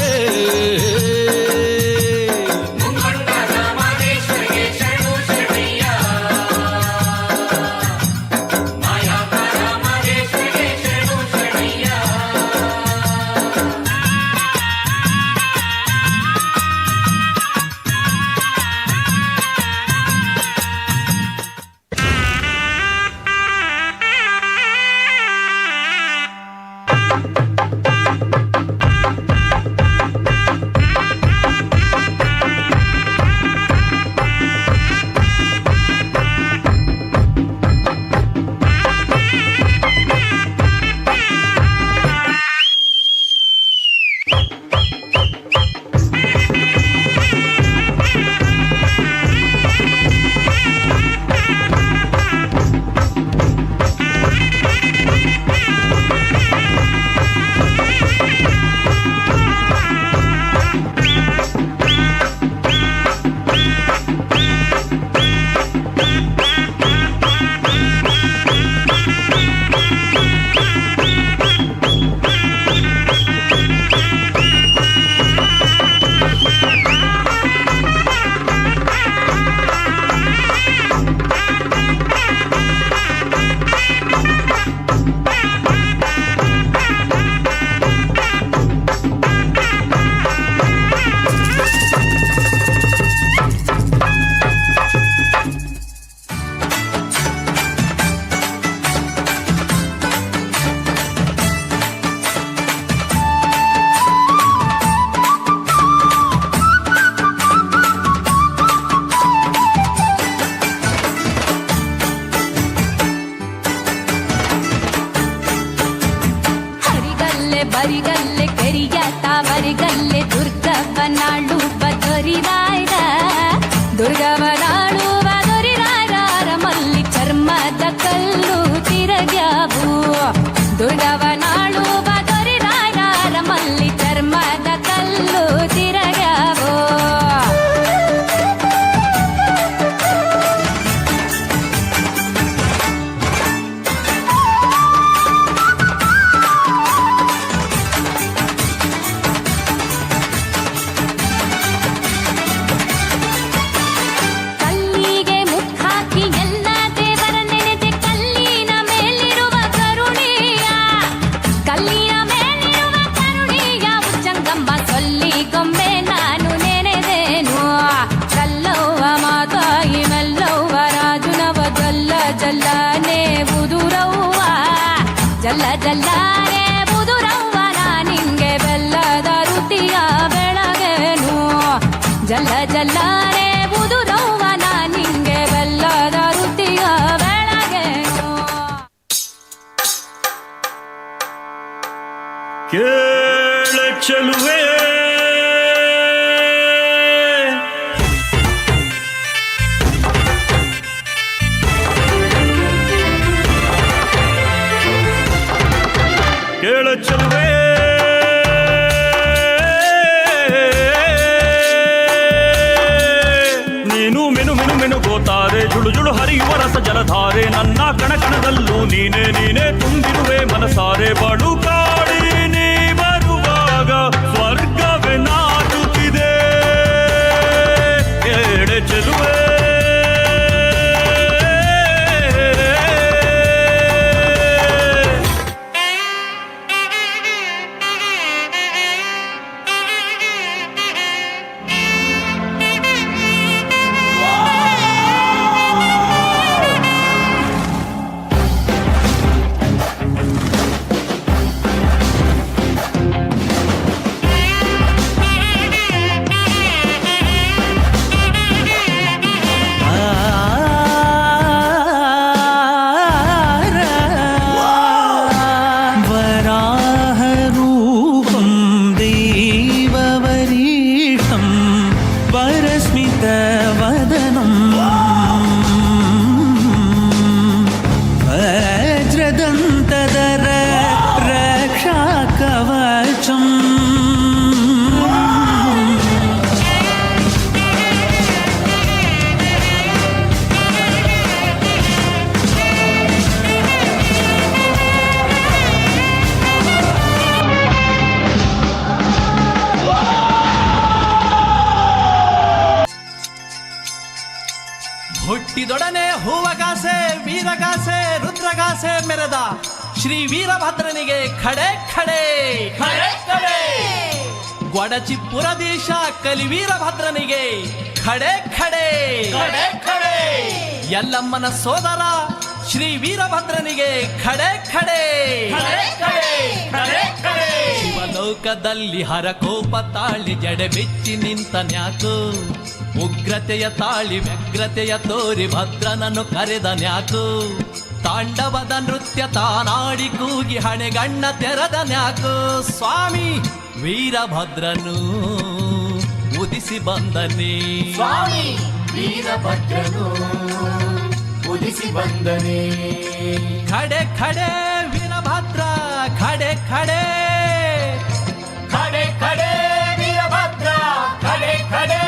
ಬರಿಗಲ್ಲೆ ಕೆರಿಯ ತಾವರಿಗಲ್ಲೆ ದುರ್ಗವನಾಳುವ ದೊರಿರಾಯ್ರ ದುರ್ಗವನಾಳುವ ದೊರಿರಾಯ್ರ ಮಲ್ಲಿ ಚರ್ಮದ ಕಲ್ಲು ತಿರಗ್ಯಾವು ದುರ್ಗವನಾಳುವ ದೊರಿರಾಯ್ರ ಮಲ್ಲಿ ಚರ್ಮದ ಕಲ್ಲು ತಿರಗ್ಯಾವು ಜಲ್ಲ ಜಲ್ಲಾನೆ ಬುದುರವ್ವ ನಿಂಗೆ ಬೆಲ್ಲದ ರುಟಿಯ ಬೆಳಗೇನು ಜಲ್ಲ ಜಲ್ಲಾನೆ ಬುದುರವ್ವ ನಿಂಗೆ ಬೆಲ್ಲದ ರುಟಿಯ ಬೆಳಗೇನು ಕೇಳ ಚೆಲುವೆ ಕೇಳ ಚೆಲುವೆ ನೀನು ಮಿನು ಮಿನು ಮಿನುಗೋತಾರೆ ಜುಳು ಜುಳು ಹರಿಯುವ ರಸ ಜಲಧಾರೆ ನನ್ನ ಕಣಕಣದಲ್ಲೂ ನೀನೇ ನೀನೇ ತುಂಬಿರುವೆ ಮನಸಾರೆ ಬಡು ಕಾಡಿ ನೀ ಬರುವಾಗ ಸ್ವರ್ಗವೇ ನಾಟುತ್ತಿದೆ ಕೇಳ ಚೆಲುವೆ Avalcham. ಹುಟ್ಟಿದೊಡನೆ ಹೂವಗಾಸೆ ವೀರಗಾಸೆ ರುದ್ರಗಾಸೆ ಮೆರೆದ ಶ್ರೀ ವೀರಭದ್ರನಿಗೆ ಖಡೆ ಖಡೆ ಖಡೆ ಖಡೆ. ಗೊಡಚಿಪುರದೀಶ ಕಲಿ ವೀರಭದ್ರನಿಗೆ ಖಡೆ ಖಡೆ ಖಡೆ ಖಡೆ. ಯಲ್ಲಮ್ಮನ ಸೋದರ ಶ್ರೀ ವೀರಭದ್ರನಿಗೆ ಖಡೆ ಖಡೆ ಖಡೆ ಖಡೆ ಖಡೆ ಖಡೆ. ಶಿವಲೋಕದಲ್ಲಿ ಹರಕೋಪ ತಾಳಿ ಜಡೆ ಬಿಚ್ಚಿ ನಿಂತನ್ಯಾಕು, ಉಗ್ರತೆಯ ತಾಳಿ ವ್ಯಗ್ರತೆಯ ತೋರಿ ಭದ್ರನನ್ನು ಕರೆದನ್ಯಾಕು, ತಾಂಡವದ ನೃತ್ಯ ತಾನಾಡಿ ಕೂಗಿ ಹಣೆಗಣ್ಣ ತೆರೆದನ್ಯಾಕು. ಸ್ವಾಮಿ ವೀರಭದ್ರನು ಉದಿಸಿ ಬಂದನೆ, ಸ್ವಾಮಿ ವೀರಭದ್ರನು ಉದಿಸಿ ಬಂದನೆ. ಖಡೆ ಖಡೆ ವೀರಭದ್ರ ಖಡೆ ಖಡೆ ಖಡೆ ಖಡೆ ವೀರಭದ್ರ ಖಡೆ ಖಡೆ.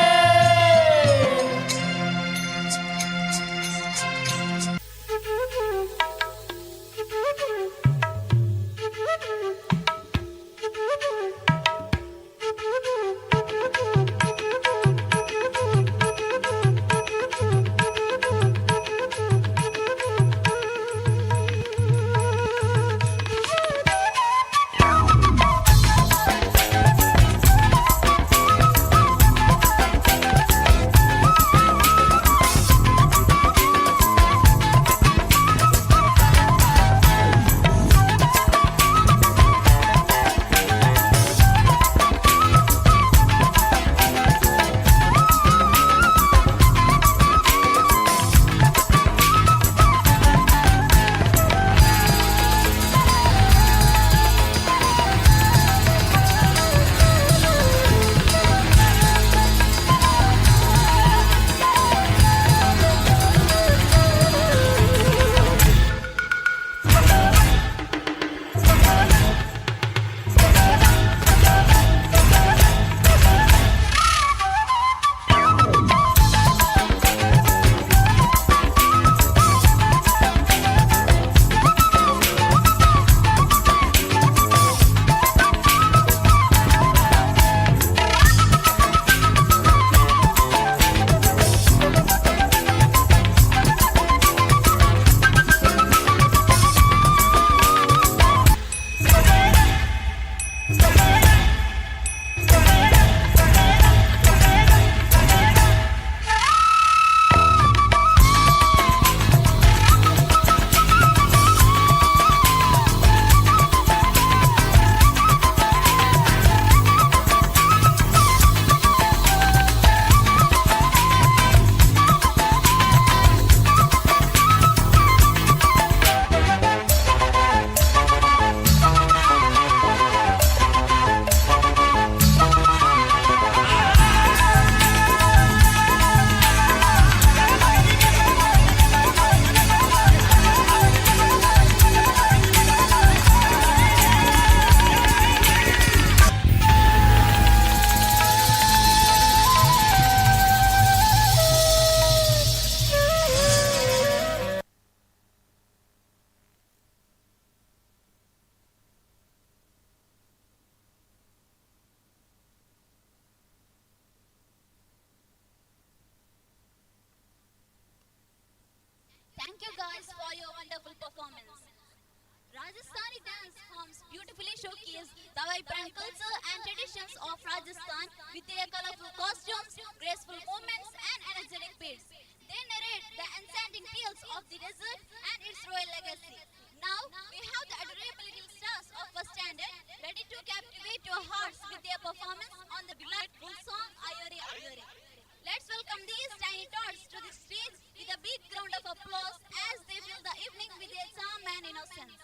Thank you guys for your wonderful performance. Rajasthani dance forms beautifully showcase the vibrant culture and traditions of Rajasthan with their colorful costumes, graceful movements and energetic beats. They narrate the enchanting tales of the desert and its royal legacy. Now we have the adorable little stars of first standard ready to captivate your hearts with their performance on the delightful song Ayore Ayore. Let's welcome these tiny tots to the stage with a big round of applause as they fill the evening with their charm and innocence.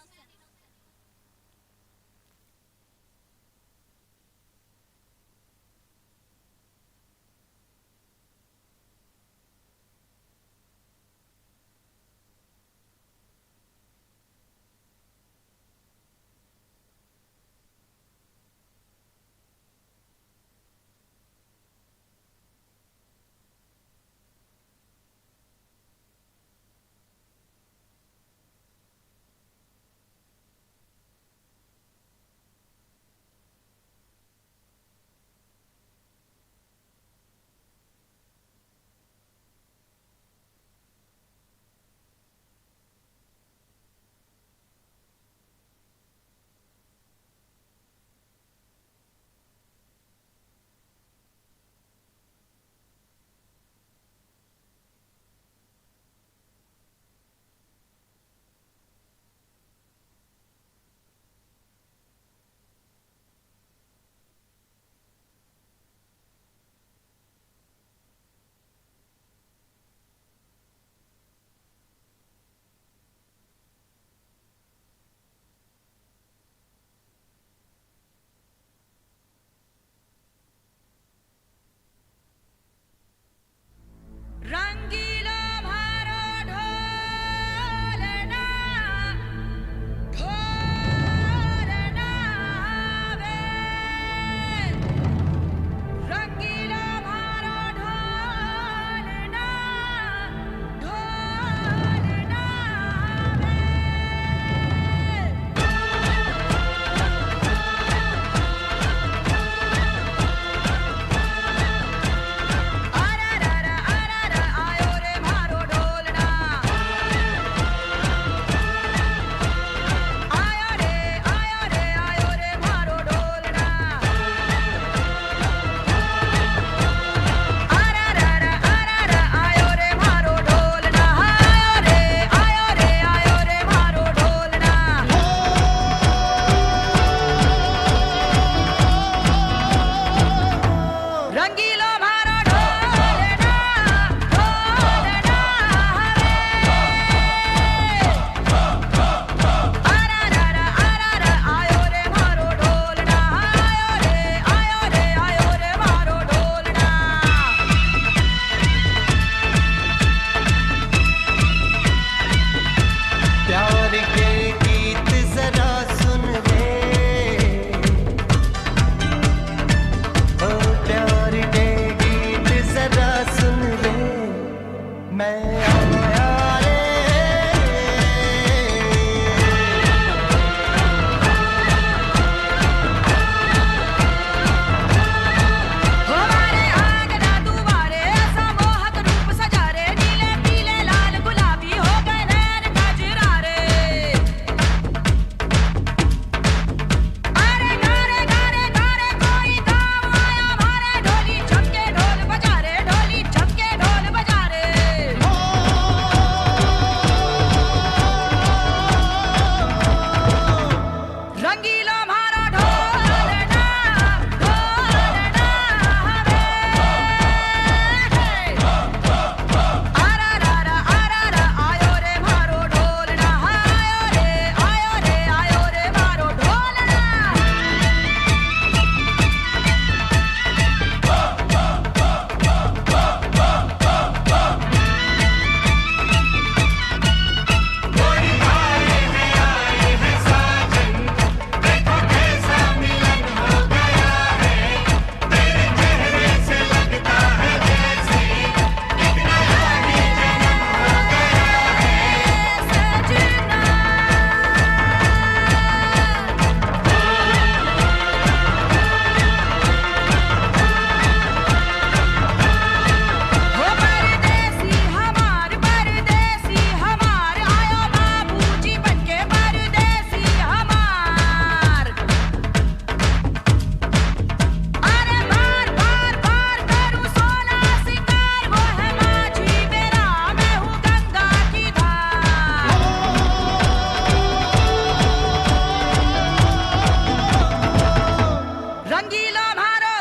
ರಂಗೀಲೋ ಮಾರೋ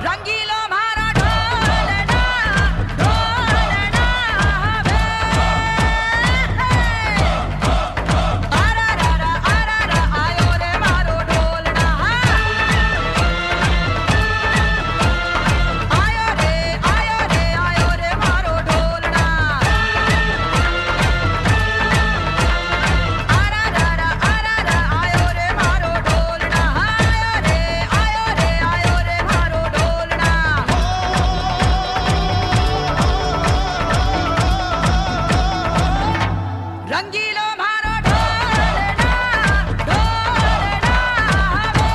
ರಂಗೀಲೋ ಮಾರೋ ಢೋಲನಾ ಢೋಲನಾ ಹವೆ ಆರಾರ ಆರಾರ ಆಯೋ ರೇ ಮಾರೋ ಢೋಲನಾ ಆಯೋ ರೇ ಆಯೋ ರೇ ಆಯೋ ರೇ ಮಾರೋ ಢೋಲನಾ ಆರಾರ ಆರಾರ ಆಯೋ ರೇ ಮಾರೋ ಢೋಲನಾ ಆಯೋ ರೇ ಆಯೋ ರೇ ಆಯೋ ರೇ ಮಾರೋ ಢೋಲನಾ ರಂಗೀಲೋ ಮಾರೋ ಢೋಲನಾ ಢೋಲನಾ ಹವೆ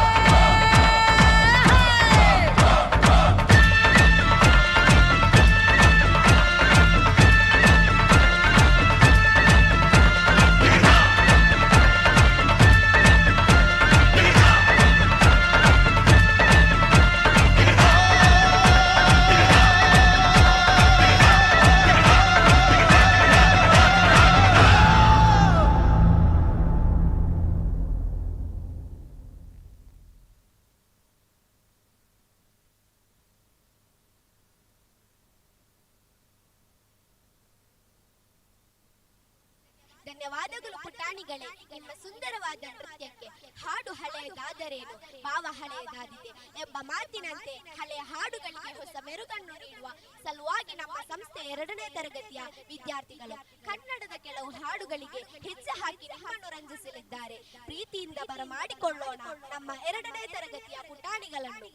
ಧನ್ಯವಾದಗಳು ಪುಟಾಣಿಗಳೇ, ನಿಮ್ಮ ಸುಂದರವಾದ ನೃತ್ಯಕ್ಕೆ. ಹಾಡು ಹಳೆಯದಾದರೇನು, ಭಾವ ಹಳೆಯದಾದಿದೆ ಎಂಬ ಮಾತಿನಂತೆ ಹಳೆಯ ಹಾಡುಗಳಿಗೆ ಹೊಸ ಮೆರುಗನ್ನು ನೀಡುವ ಸಲುವಾಗಿ ನಮ್ಮ ಸಂಸ್ಥೆ 2ನೇ ತರಗತಿಯ ವಿದ್ಯಾರ್ಥಿಗಳು ಕನ್ನಡದ ಕೆಲವು ಹಾಡುಗಳಿಗೆ ಹೆಜ್ಜೆ ಹಾಕಿ ನಿಮ್ಮನ್ನು ರಂಜಿಸಲಿದ್ದಾರೆ. ಪ್ರೀತಿಯಿಂದ ಬರಮಾಡಿಕೊಳ್ಳೋಣ ನಮ್ಮ 2ನೇ ತರಗತಿಯ ಪುಟಾಣಿಗಳನ್ನು.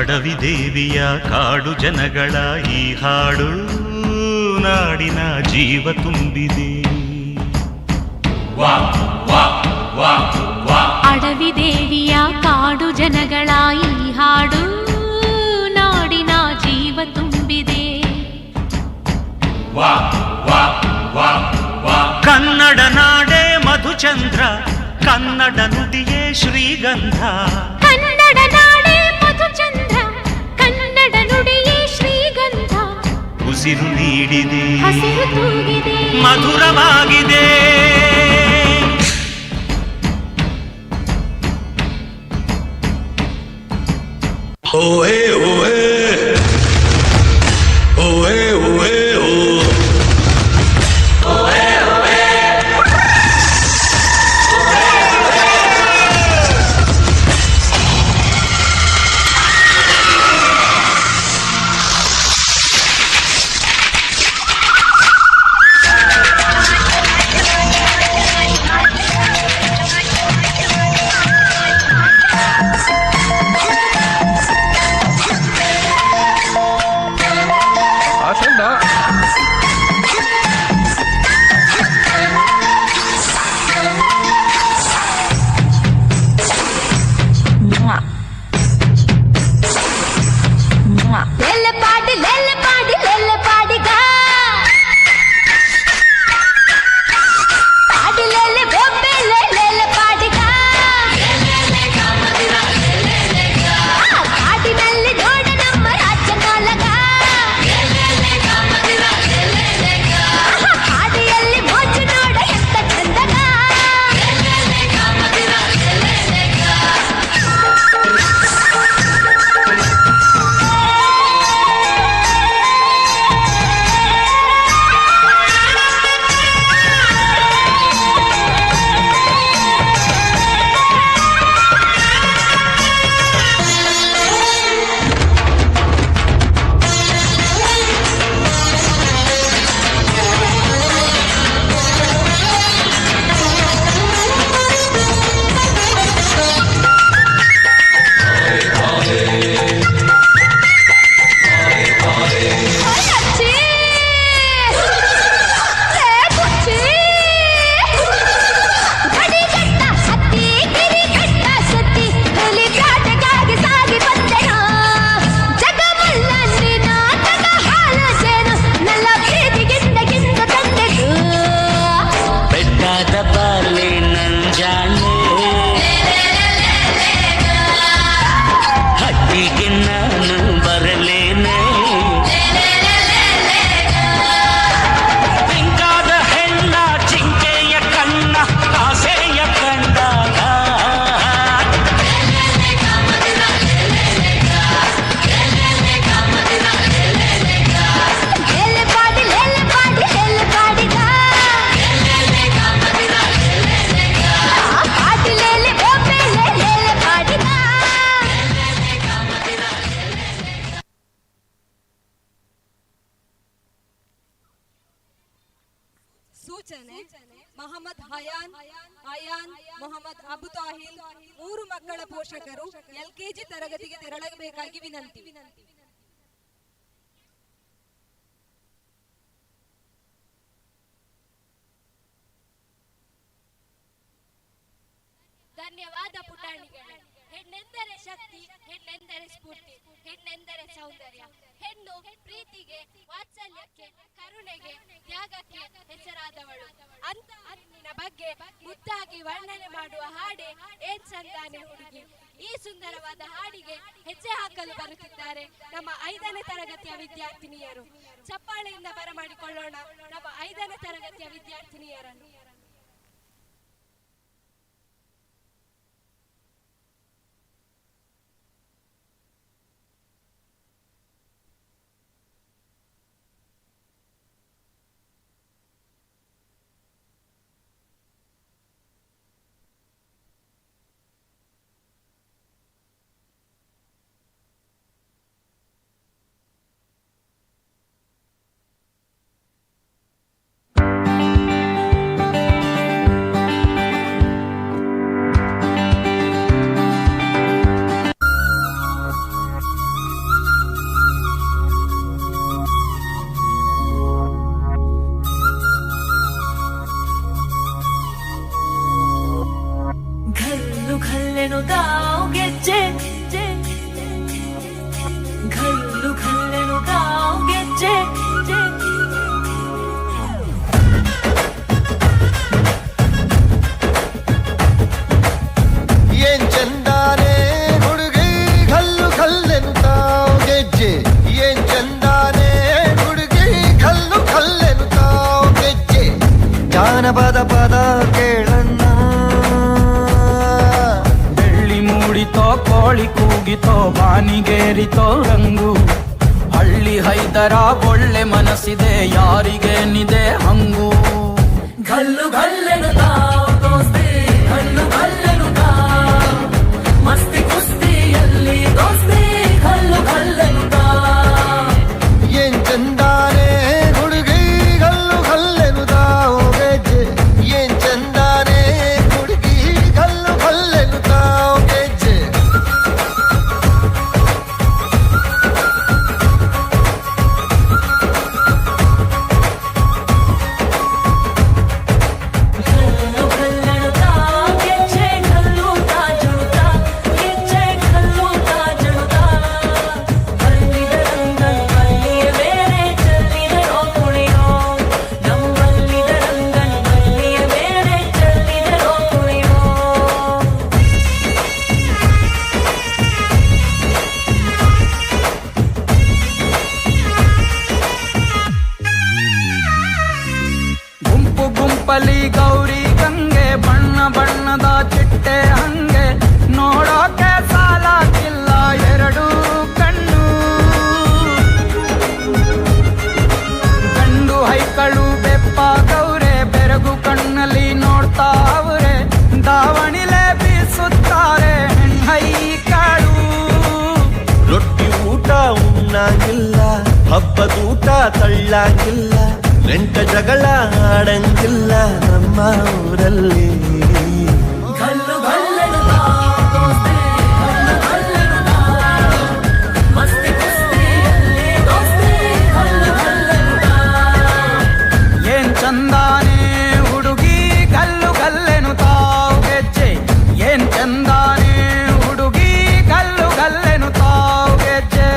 ಅಡವಿ ದೇವಿಯ ಕಾಡು ಜನಗಳ ಈ ಹಾಡು ನಾಡಿನ ಜೀವ ತುಂಬಿದೆ. ಅಡವಿ ದೇವಿಯ ಕಾಡು ಜನಗಳ ಈ ಹಾಡು ನಾಡಿನ ಜೀವ ತುಂಬಿದೆ. ಕನ್ನಡ ನಾಡೇ ಮಧುಚಂದ್ರ, ಕನ್ನಡ ನುಡಿಯೇ ಶ್ರೀಗಂಧ. ಕನ್ನಡ ನಾಡೇ ಮಧುಚಂದ್ರ, ಕನ್ನಡ ನುಡಿಯೇ ಶ್ರೀಗಂಧ. ಉಸಿರು ನೀಡಿದೆ, ಹಸಿರು ತೂಗಿದೆ, ಮಧುರವಾಗಿದೆ. ಓಹೇ ಓಹೇ ಓಹೇ ಓಹೇ ಓ ಸೂಚನೆ: ಮೊಹಮ್ಮದ್ ಅಯಾನ್ ಮೊಹಮ್ಮದ್ ಅಬು ತಾಹಿಲ್ 3 ಮಕ್ಕಳ ಪೋಷಕರು ಎಲ್ಕೆಜಿ ತರಗತಿಗೆ ತೆರಳಬೇಕಾಗಿ ವಿನಂತಿ. ಧನ್ಯವಾದ ಪುಟಾಣಿಗಳೇ. ಹೆಣ್ಣೆಂದರೆ ಶಕ್ತಿ, ಹೆಣ್ಣೆಂದರೆ ಸ್ಫೂರ್ತಿ, ಹೆಣ್ಣೆಂದರೆ ಸೌಂದರ್ಯ. ಹೆಣ್ಣು ಪ್ರೀತಿಗೆ, ವಾತ್ಸಲ್ಯಕ್ಕೆ, ಕರುಣೆಗೆ, ತ್ಯಾಗಕ್ಕೆ ಹೆಸರಾದವಳು. ಅಂತ ಹೆಣ್ಣಿನ ಬಗ್ಗೆ ಮುದ್ದಾಗಿ ವರ್ಣನೆ ಮಾಡುವ ಹಾಡೆ ಏನ್ ಚಂದಾನೆ ಹುಡುಗಿ. ಈ ಸುಂದರವಾದ ಹಾಡಿಗೆ ಹೆಜ್ಜೆ ಹಾಕಲು ಬರುತ್ತಿದ್ದಾರೆ ನಮ್ಮ 5ನೇ ತರಗತಿಯ ವಿದ್ಯಾರ್ಥಿನಿಯರು. ಚಪ್ಪಾಳೆಯಿಂದ ಬರಮಾಡಿಕೊಳ್ಳೋಣ ನಮ್ಮ 5ನೇ ತರಗತಿಯ ವಿದ್ಯಾರ್ಥಿನಿಯರನ್ನು. ಗೆಜ್ಜೆ ಏನ್ ಚಂದಾನೆ ಹುಡುಗಿ ಕಲ್ಲು ಕಲ್ಲೆನು ತಾವು ಗೆಜ್ಜೆ ಜಾನಪದ ಪದ ಕೇಳಣ್ಣ ಬೆಳ್ಳಿ ಮೂಡಿತೋ ಕೋಳಿ ಕೂಗಿತೋ ಬಾನಿಗೇರಿತೋ ರಂಗು ಹಳ್ಳಿ ಹೈದರ ಒಳ್ಳೆ ಮನಸ್ಸಿದೆ ಯಾರಿಗೇನಿದೆ ಹಂಗು ಗಲ್ಲು ಗಲ್ಲೆನು ದೋಸ್ತಿ ಗಲ್ಲು ಗಲ್ಲೆನು ಮಸ್ತಿ ಕುಸ್ತಿಯಲ್ಲಿ ದೋಸ್ತಿ ಗಲ್ಲು ಗಲ್ಲೆನು ಏನ್ ಚಂದಾನೆ ಹುಡುಗಿ ಗಲ್ಲು ಗಲ್ಲೆನು ತಾವು ಗೆಜ್ಜೆ ಏನ್ ಚಂದಾನೆ ಹುಡುಗಿ ಗಲ್ಲು ಗಲ್ಲೆನು ತಾವು ಗೆಜ್ಜೆ ಗುಂಪು ಗುಂಪಲಿ ಗೌರಿ ಗಂಗೆ ಬಣ್ಣ ಬಣ್ಣದ ಚಿಟ್ಟೆ ಹಂಗೆ ನೋಡೋಕೆ ಸಾಲಾಗಿಲ್ಲ ಎರಡು ಕಣ್ಣು ಗಂಡು ಹೈಕಳು ಬೆಪ್ಪ ಗೌರೆ ಬೆರಗು ಕಣ್ಣಲ್ಲಿ ನೋಡ್ತಾ ಅವರೆ ದಾವಣಿಲೆ ಬೀಸುತ್ತಾರೆ ಹೆಣ್ಣೈಕಾಳು ರೊಟ್ಟಿ ಊಟ ಉಣ್ಣಂಗಿಲ್ಲ ಹಬ್ಬದೂಟ ತಳ್ಳಂಗಿಲ್ಲ ನೆಂಟ ಜಗಳ ಆಡಂಗಿಲ್ಲ ನಮ್ಮ ಊರಲ್ಲಿ ಗಲ್ಲು ಗಲ್ಲೆನು ದೋಸ್ತಿ ಗಲ್ಲು ಗಲ್ಲೆನು ಮಸ್ತಿ ಕುಸ್ತಿಯಲ್ಲಿ ದೋಸ್ತಿ ಗಲ್ಲು ಗಲ್ಲೆನು ಏನ್ ಚಂದಾನೆ ಹುಡುಗಿ ಗಲ್ಲು ಗಲ್ಲೆನು ತಾವು ಗೆಜ್ಜೆ ಏನ್ ಚಂದಾನೆ ಹುಡುಗಿ ಗಲ್ಲು ಗಲ್ಲೆನು ತಾವು ಗೆಜ್ಜೆ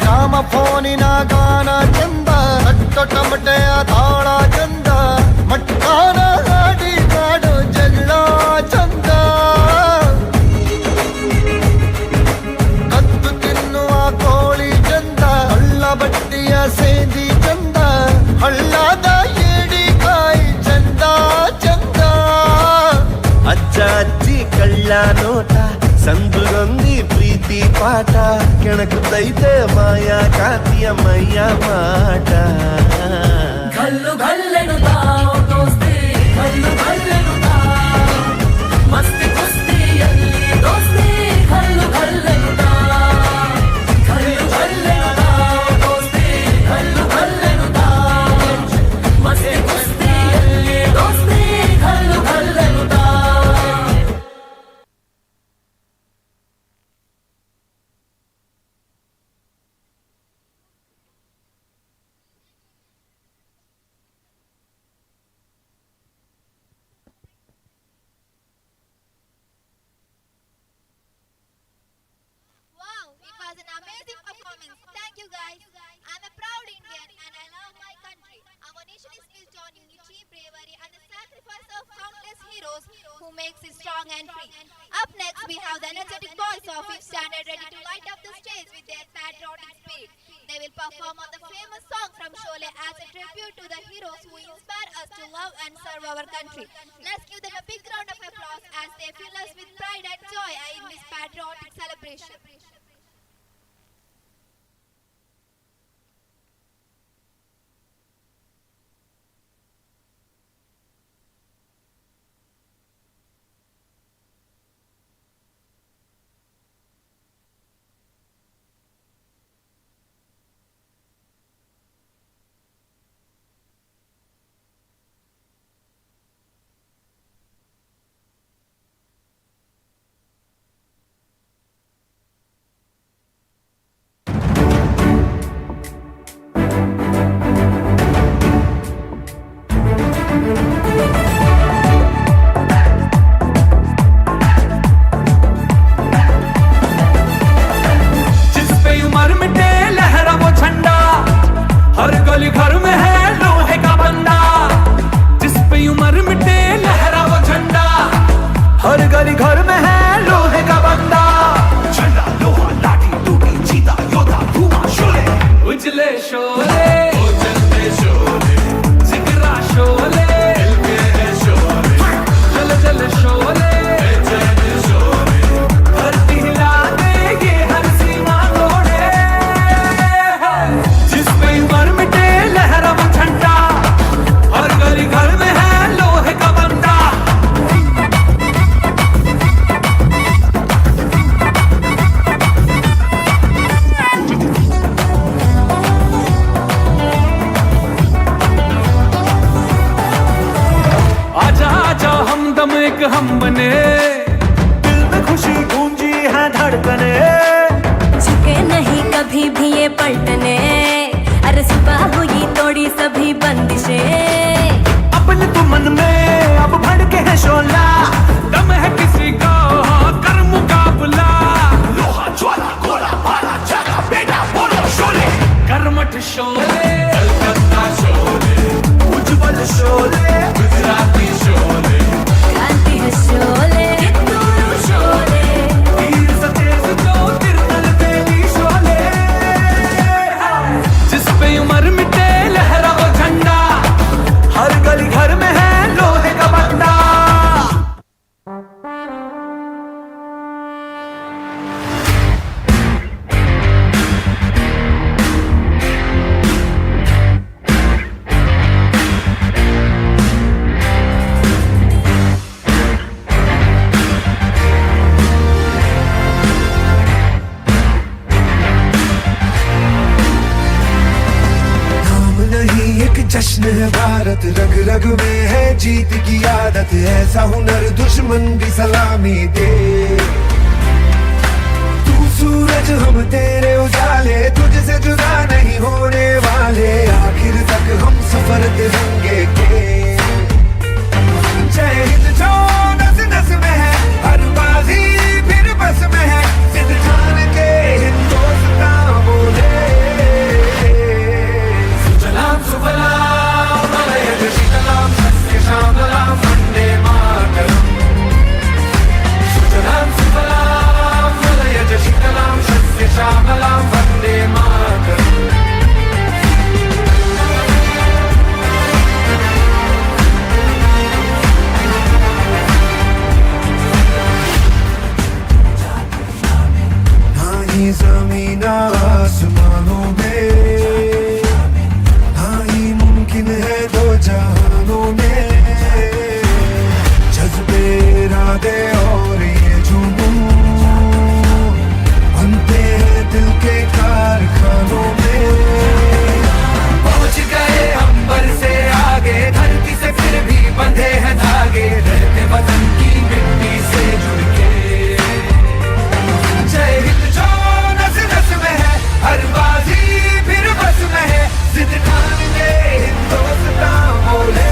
ಗ್ರಾಮ ಫೋನಿನ ಗಾನ ಚಂದ ಅಟ್ಟು ಟಮಟೆಯ ತಾಳ ಚಂದ ಮಟ್ಟಾನ ಹಾಡಿ ಕಾಡು ಜಗಳ ಚಂದ ಕದ್ದು ತಿನ್ನುವ ಕೋಳಿ ಚಂದ ಹಳ್ಳ ಬಟ್ಟಿಯ ಸೇದಿ ಚಂದ ಹಳ್ಳದ ಏಡಿಕಾಯಿ ಚಂದ ಚಂದ ಅಜ್ಜ ಅಜ್ಜಿ ಕಳ್ಳ ನೋಟ ಸಂದುಗೊಂದಿ ಪ್ರೀತಿ ಪಾಠ ಕೆಣಕುತ್ತೈತೆ ಮಾಯಾ ಕಾತಿಯ ಮೈಯ ಮಾಟ ಗಲ್ಲು ಗಲ್ಲೆನು ದೋಸ್ತಿ ಗಲ್ಲು ಗಲ್ಲೆನು ಮಸ್ತಿ ಕುಸ್ತಿಯಲ್ಲಿ ದೋಸ್ತಿ ಗಲ್ಲು ಗಲ್ಲೆನು ಗಲ್ಲು ಗಲ್ಲೆನು ದೋಸ್ತಿ ಗಲ್ಲು ಗಲ್ಲೆನು ಮಸ್ತಿ ಕುಸ್ತಿಯಲ್ಲಿ ದೋಸ್ತಿ ಗಲ್ಲು ಗಲ್ಲೆನು Wow, it was an amazing performance. Thank you guys. I'm a proud Indian and I love my country. Our nation is built on unity, bravery and the sacrifice of countless heroes who makes it strong and free. Up next we have the energetic boys of 5th standard ready to light up the stage with their patriotic spirit. They will perform on the famous song from Sholay as a tribute to the heroes who inspire us to love and serve our country. Let's give them a big round of applause as they fill us with pride and joy in this patriotic celebration. Sholay जिगरा शोले जल जल शोले धरती हिला देंगे हर सीमा तोड़े जिस पे उमर मिटे लहरा वो झंडा हर गली घर में है लोहे का बंदा आजा आजा हमदम एक हम बने दिल में खुशी गूंजी है धड़कने झुके नहीं कभी भी ये पलटने अरे सुबह हुई तोड़ी सभी बंदिशें अपने तो मन में अब भड़के है शोला दम है किसी का कर मुकाबला लोहा ज्वाला गोला भाला जागा बेटा बोलो शोले कर्मठ शोले कलकत्ता शोले उज्जवल शोले गुजराती शोले क्रांति है शोले कित्तूरू शोले तीर सतेज जो तिरतल तेली शोले जिस पे उमर मिटे लहरा वो झंडा हर गली घर में है लोहे का बंदा नाम नहीं एक जश्न है भारत रग रग में है जीत की आदत ऐसा हुनर दुश्मन भी सलामी दे तू सूरज हम तेरे उजाले तुझसे जुदा नहीं होने वाले आखिर तक हम सफर तिरंगे के जय हिंद जो नस नस में है हर बाजी फिर बस में है जिद ठान के हिंदुस्तान बोले सुजलाम सुफलाम मलयज शीतलाम सस्य श्यामलाम वंदे मातरम सुजलाम सुफलाम मलयज शीतलाम सस्य श्यामलाम वंदे मातरम ना ही जमीन आसमानों में ना ही मुमकिन है दो जहानों में जज्बे इरादे और ये जुनून बनते हैं दिल के कारखानों में पहुंच गए अंबर से आगे धरती से फिर भी बंधे हैं धागे रहते वतन की मिट्टी से जुड़ के जय हिंद जो नस नस में है हर बाजी फिर बस में है जिद ठान ले हिंदुस्तान बोले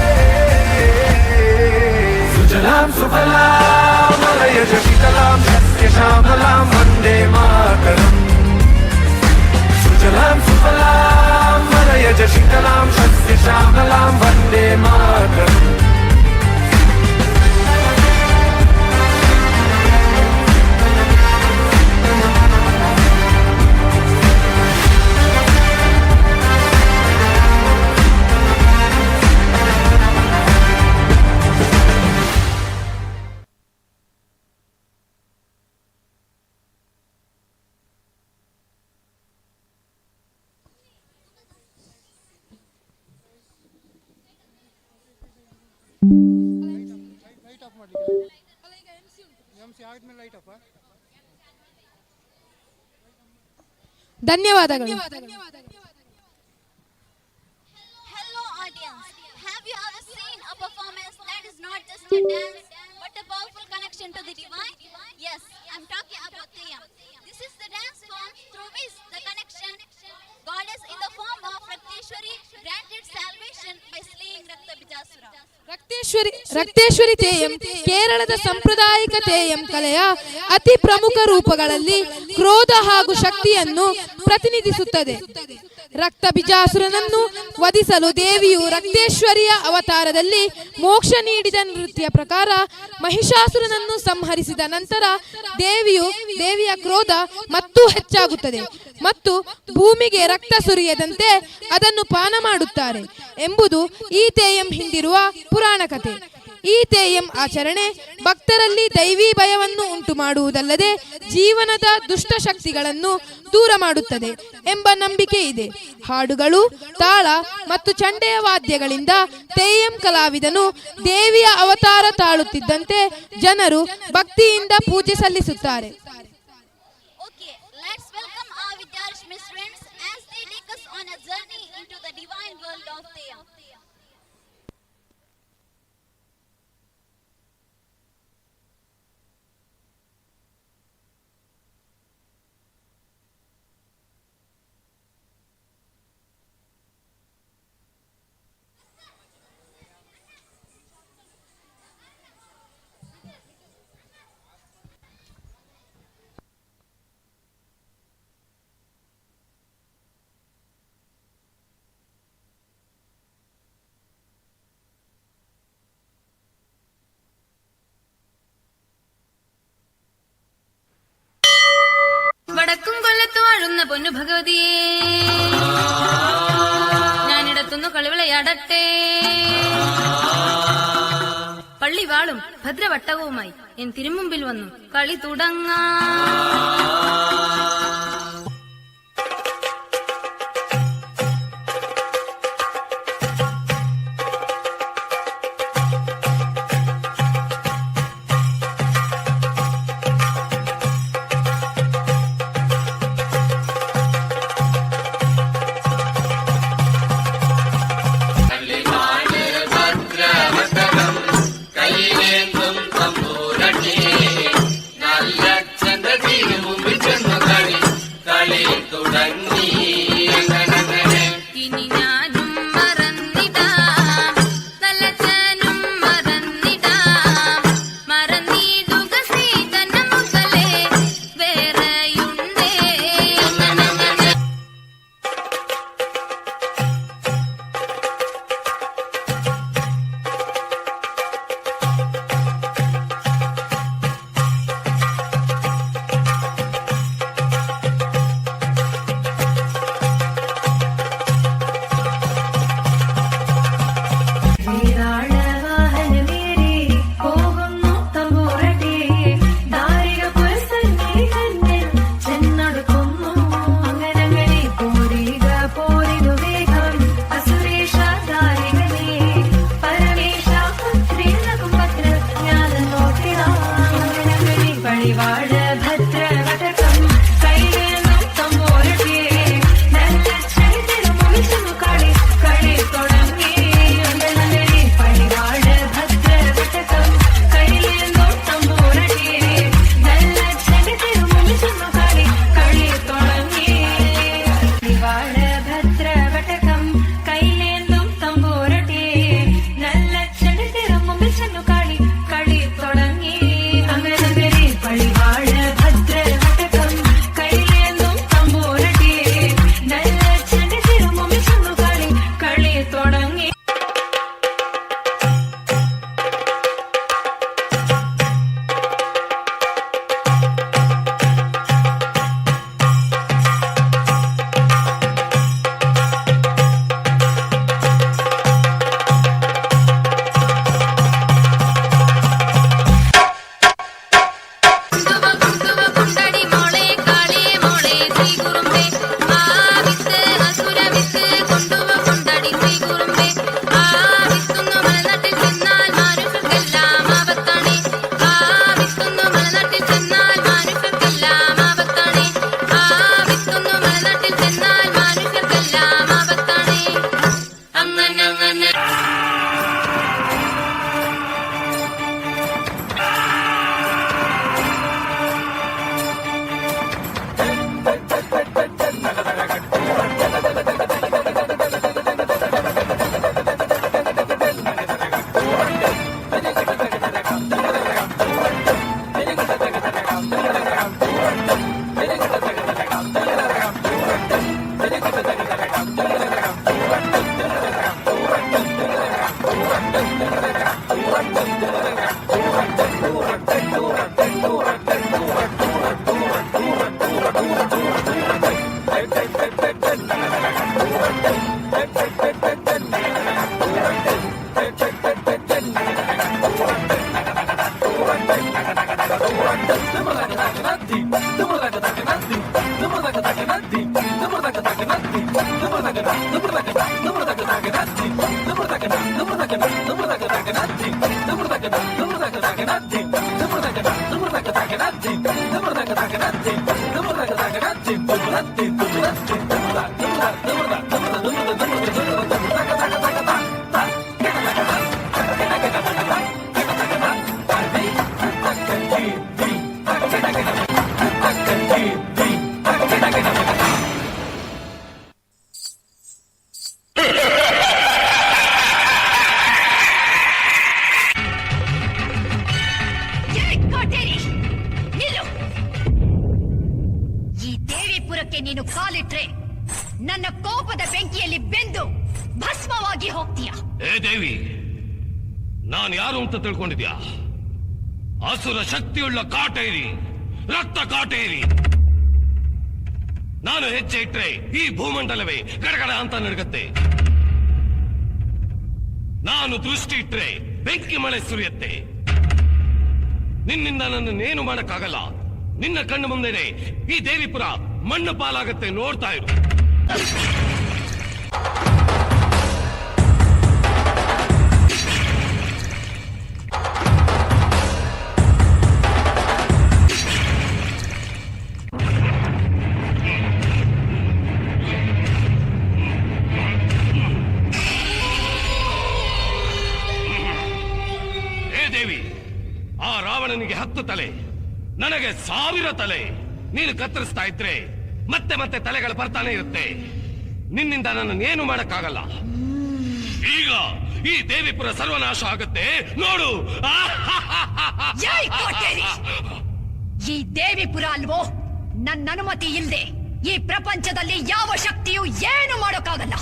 सुजलाम सुफलाम मलयज शीतलाम सस्य श्यामलाम वंदे मातरम सुजलाम सुफलाम मलयज शीतलाम सस्य श्यामलाम वंदे मातरम ಧನ್ಯವಾದಗಳು. Hello audience, have you ever seen a performance that is not just a dance but a powerful connection to the divine? Yes, I'm talking about Theyyam. This is the dance form through which the connection goddess in the form of Rakteshwari granted salvation by slaying Raktabijasura. Rakteshwari ತೇಯಂ ಕೇರಳದ ಸಾಂಪ್ರದಾಯಿಕ ತೇಯಂ ಕಲೆಯ ಅತಿ ಪ್ರಮುಖ ರೂಪಗಳಲ್ಲಿ ಕ್ರೋಧ ಹಾಗೂ ಶಕ್ತಿಯನ್ನು ಪ್ರತಿನಿಧಿಸುತ್ತದೆ. ರಕ್ತ ಬಿಜಾಸುರನನ್ನು ವಧಿಸಲು ದೇವಿಯು ರಕ್ತೇಶ್ವರಿಯ ಅವತಾರದಲ್ಲಿ ಮೋಕ್ಷ ನೀಡಿದ ನೃತ್ಯ ಪ್ರಕಾರ ಮಹಿಷಾಸುರನನ್ನು ಸಂಹರಿಸಿದ ನಂತರ ದೇವಿಯ ಕ್ರೋಧ ಮತ್ತೂ ಹೆಚ್ಚಾಗುತ್ತದೆ ಮತ್ತು ಭೂಮಿಗೆ ರಕ್ತ ಸುರಿಯದಂತೆ ಅದನ್ನು ಪಾನ ಮಾಡುತ್ತಾರೆ ಎಂಬುದು ಈ ತೇಯಂ ಹಿಂದಿರುವ ಪುರಾಣ ಕಥೆ. ಈ ತೇಯಂ ಆಚರಣೆ ಭಕ್ತರಲ್ಲಿ ದೈವಿ ಭಯವನ್ನು ಉಂಟು ಮಾಡುವುದಲ್ಲದೆ ಜೀವನದ ದುಷ್ಟ ಶಕ್ತಿಗಳನ್ನು ದೂರ ಮಾಡುತ್ತದೆ ಎಂಬ ನಂಬಿಕೆ ಇದೆ. ಹಾಡುಗಳು, ತಾಳ ಮತ್ತು ಚಂಡೆಯ ವಾದ್ಯಗಳಿಂದ ತೇಯಂ ಕಲಾವಿದನು ದೇವಿಯ ಅವತಾರ ತಾಳುತ್ತಿದ್ದಂತೆ ಜನರು ಭಕ್ತಿಯಿಂದ ಪೂಜೆ ಸಲ್ಲಿಸುತ್ತಾರೆ. വടക്കും കൊല്ലത്ത് വാഴുന്ന പൊന്നു ഭഗവതിയെ, ഞാനിടത്തുന്നു കളിവിളയാടട്ടെ. പള്ളിവാളും ഭദ്രവട്ടകവുമായി എൻ തിരുമുമ്പിൽ വന്നു കളി തുടങ്ങാം. Very good. ಈ ದೇವಿಪುರಕ್ಕೆ ನೀನು ಕಾಲಿಟ್ರೆ ನನ್ನ ಕೋಪದ ಬೆಂಕಿಯಲ್ಲಿ ಬೆಂದು ಭಸ್ಮವಾಗಿ ಹೋಗ್ತೀಯ. ಏ ದೇವಿ, ನಾನು ಯಾರು ಅಂತ ತಿಳ್ಕೊಂಡಿದ್ಯಾ? ಅಸುರ ಶಕ್ತಿಯುಳ್ಳ ಕಾಟೇರಿ, ರಕ್ತ ಕಾಟೇರಿ. ನಾನು ಹೆಜ್ಜೆ ಇಟ್ರೆ ಈ ಭೂಮಂಡಲವೇ ಗಡಗಡ ಅಂತ ನಡುಗತ್ತೆ. ನಾನು ದೃಷ್ಟಿ ಇಟ್ರೆ ಬೆಂಕಿ ಮಳೆ ಸುರಿಯತ್ತೆ. ನಿನ್ನಿಂದ ನನ್ನನ್ನೇನು ಮಾಡಕ್ಕಾಗಲ್ಲ. ನಿನ್ನ ಕಣ್ಣು ಮುಂದೆನೆ ಈ ದೇವಿಪುರ ಮಣ್ಣು ಪಾಲಾಗತ್ತೆ, ನೋಡ್ತಾ ಇರು. ಏ ದೇವಿ, ಆ ರಾವಣನಿಗೆ 10 ತಲೆ, ನನಗೆ 1000 ತಲೆ. ನೀನು ಕತ್ತರಿಸ್ತಾ ಇದ್ರೆ ಮತ್ತೆ ಮತ್ತೆ ತಲೆಗಳು ಬರ್ತಾನೆ ಇರುತ್ತೆ. ನಿನ್ನಿಂದ ನನ್ನನ್ನೇನು ಮಾಡಕ್ಕಾಗಲ್ಲ. ಈಗ ಈ ದೇವಿಪುರ ಸರ್ವನಾಶ ಆಗುತ್ತೆ, ನೋಡು. ಜೈ ಕೋಟೇರಿ! ಈ ದೇವಿಪುರ ಅಲ್ವೋ, ನನ್ನ ಅನುಮತಿ ಇಲ್ಲದೆ ಈ ಪ್ರಪಂಚದಲ್ಲಿ ಯಾವ ಶಕ್ತಿಯೂ ಏನು ಮಾಡೋಕ್ಕಾಗಲ್ಲ.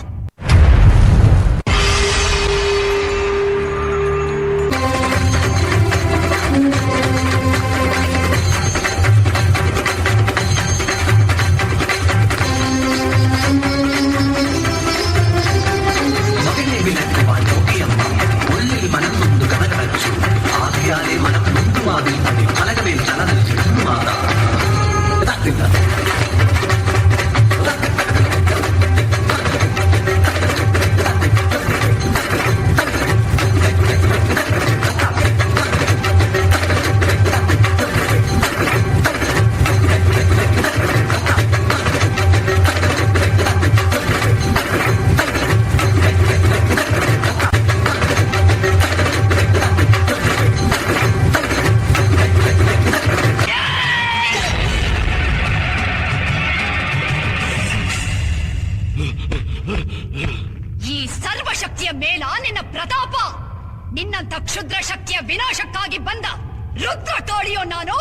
ಈ ಸರ್ವಶಕ್ತಿಯ ಮೇಲ ನಿನ್ನ ಪ್ರತಾಪ, ನಿನ್ನಂತ ಕ್ಷುದ್ರ ಶಕ್ತಿಯ ವಿನಾಶಕ್ಕಾಗಿ ಬಂದ ರುದ್ರ ತೋಳಿಯೋ ನಾನು.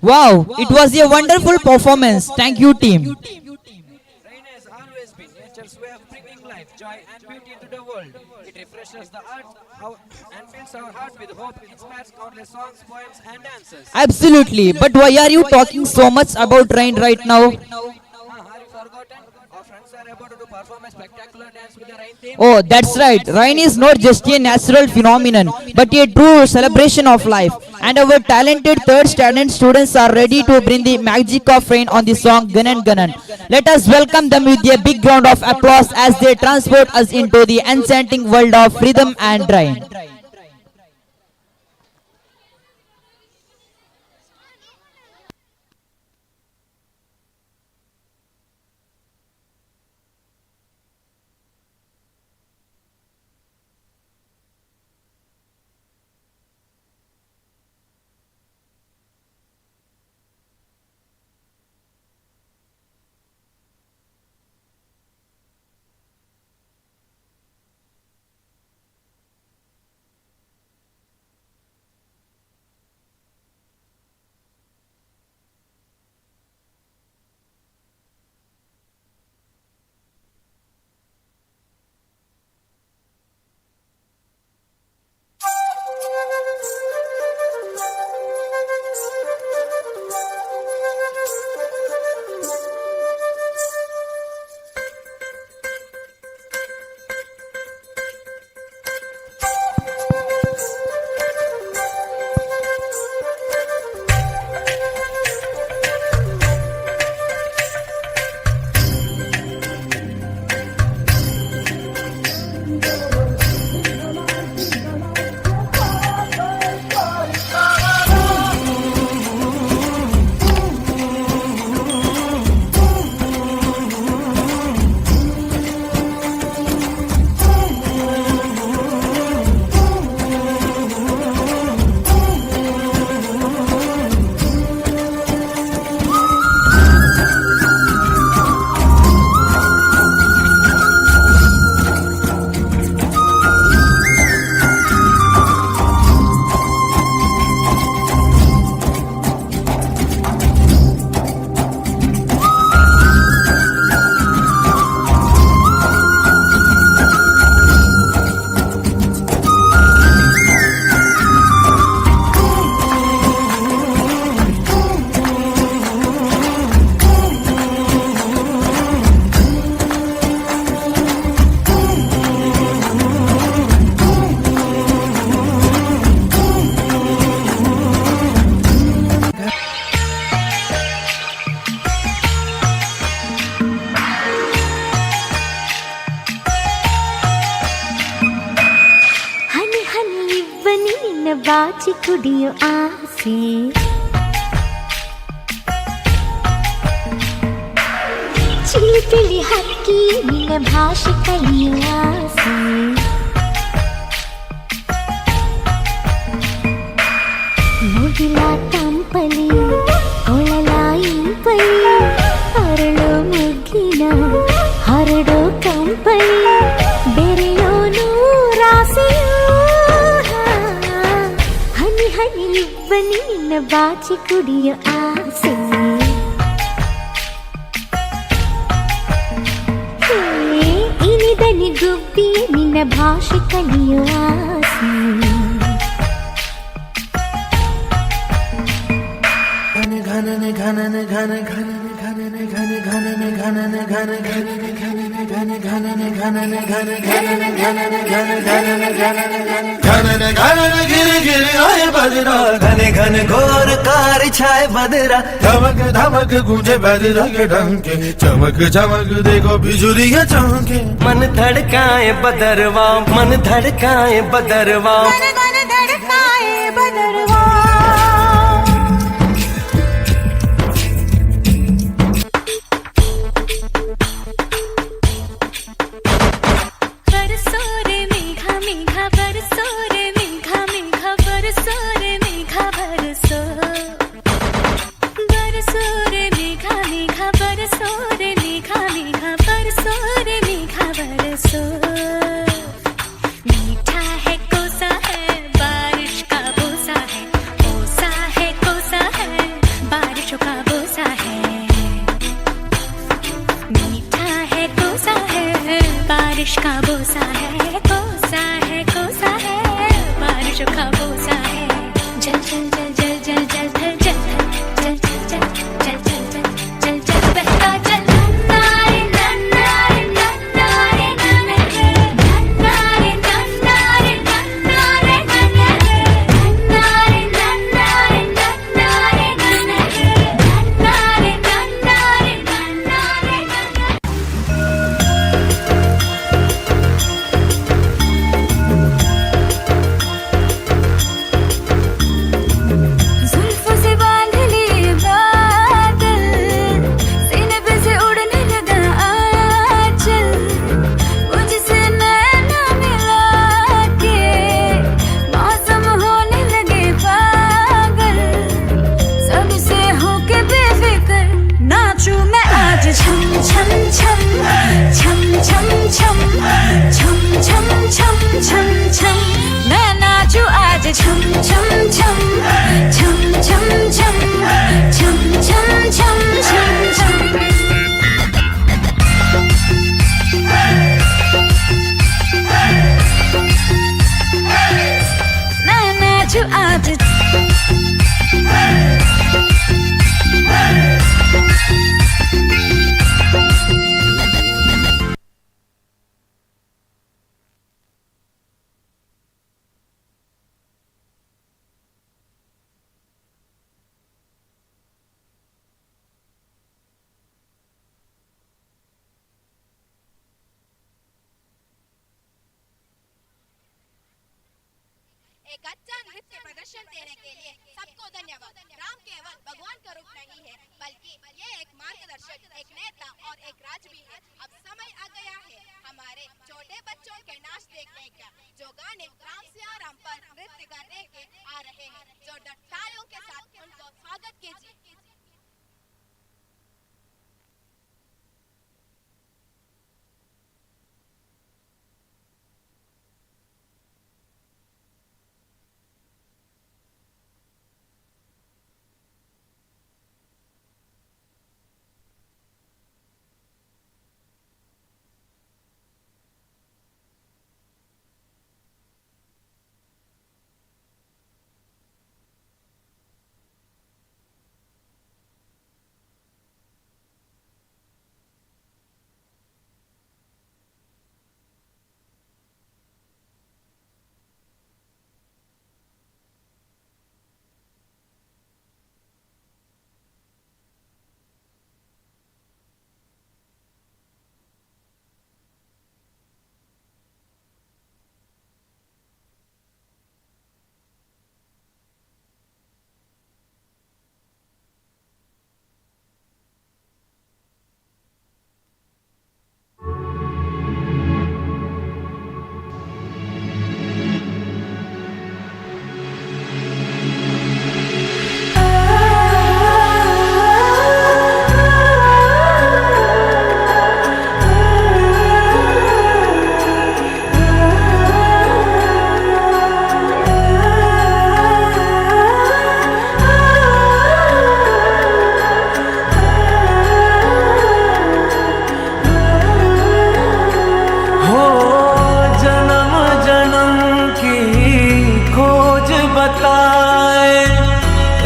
Wow, it was a wonderful performance. Thank you, team. Rain has always been nature's way of bringing life, joy, and beauty into the world. It refreshes the earth and fills our heart with hope. It inspires countless songs, poems, and dances. Absolutely. But why are you talking so much about rain right now? Have you forgotten? Our friends are about to perform a spectacular dance with the rain theme. Oh, that's right. Rain is not just a natural phenomenon, but a true celebration of life. And our talented third standard students are ready to bring the magic of rain on the song Ganan Ganan. Let us welcome them with a big round of applause as they transport us into the enchanting world of rhythm and rain. ಬಾಚಿ ಕುಡಿಯೋ ಆಸೆ ಚಿಲಿಪಿಲಿ ಹಕ್ಕಿ ನಿನ್ನ ಭಾಷೆ ಕಲಿಯೋ ಆಸೆ ಮುಗಿಲ ತಂಪಲಿ ಕೊಳಲ ಇಂಪಲಿ ಅರಳೋ ಮುಗ್ಗಿನ ಹರಡೋ ಕಂಪಲಿ ಬೆರೆಯೋ ನೂರಾಸೆಯೋ ಹನಿ ಹನಿ ಇಬ್ಬನಿ ನಿನ್ನ ಬಾಚಿ ಕುಡಿಯೋ ಆಸೆ ಇನಿದನಿ ಗುಬ್ಬಿ ನಿನ್ನ ಭಾಷೆ ಕಲಿಯೋ ಆಸೆ घनन घनन घन घनन घनन घन घनन घनन घन घनन घनन घन घनन घनन घन घनन घनन घन घनन घनन घनन गिर गिर आए बजरा घने घन घोर कार छाए बदरा धमक धमक गूंजे बजरा के डंके चमक चमक देखो बिजुलियां चमके मन धड़काए बदरवा मन धड़काए बदरवा मन धड़काए बदरवा का बोसा है, मीठा है कोसा है, बारिश का बोसा है, कोसा है कोसा है, बारिश का बोसा है। जल जल जल जल जल जल जल जल जल जल जल जल जल जल बहता जल। नारे नारे नारे नारे नारे नारे नारे जुल्फों से बांध लिए बादल, सीने पे से उड़ने लगा आंचल, मुझसे नैना मिला के मौसम होने लगे पागल, सबसे होके बेफिक्र नाचूं मैं आज छम छम छम छम छम छम छम छम छम छम छम, मैं नाचूं आज छम छम छम छम छम छम छम छम छम छम छम। मैं नाचूं आज एक अच्छा नृत्य प्रदर्शन देने के लिए सबको धन्यवाद। राम केवल भगवान का रूप नहीं है, बल्कि ये एक मार्गदर्शक, एक नेता और एक राज भी है। अब समय आ गया है हमारे छोटे बच्चों के नाच देखने का, जो गाने राम सिया राम पर नृत्य करने के आ रहे हैं। जो तालियों के साथ उनको स्वागत कीजिए।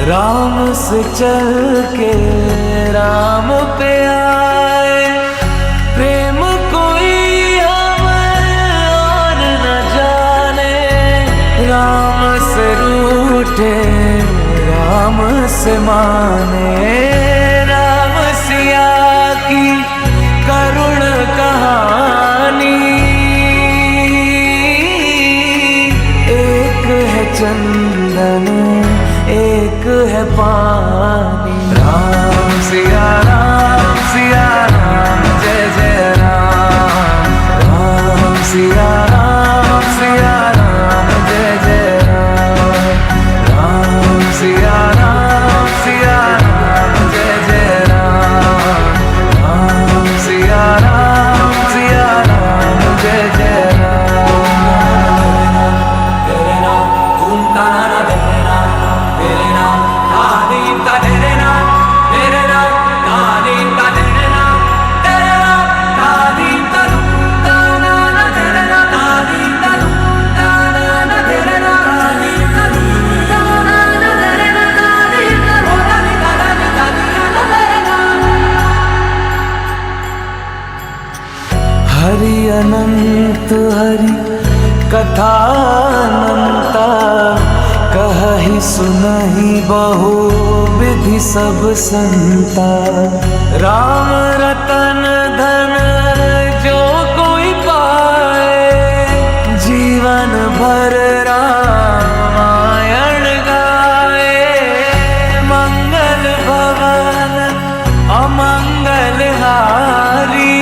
राम से चल के राम पे आए, प्रेम कोई हमें और न जाने, राम से रूठे राम से माने, राम सिया की करुण कहानी, एक है चंदन एक है पानी, राम सिया राम जय जय राम, राम सिया राम जय जय राम, राम सिया राम अनंत हरि कथानंता कहि सुनहि बहु विधि सब संता। राम रतन धन जो कोई पाए जीवन भर रामायण गाए। मंगल भवन अमंगल हारी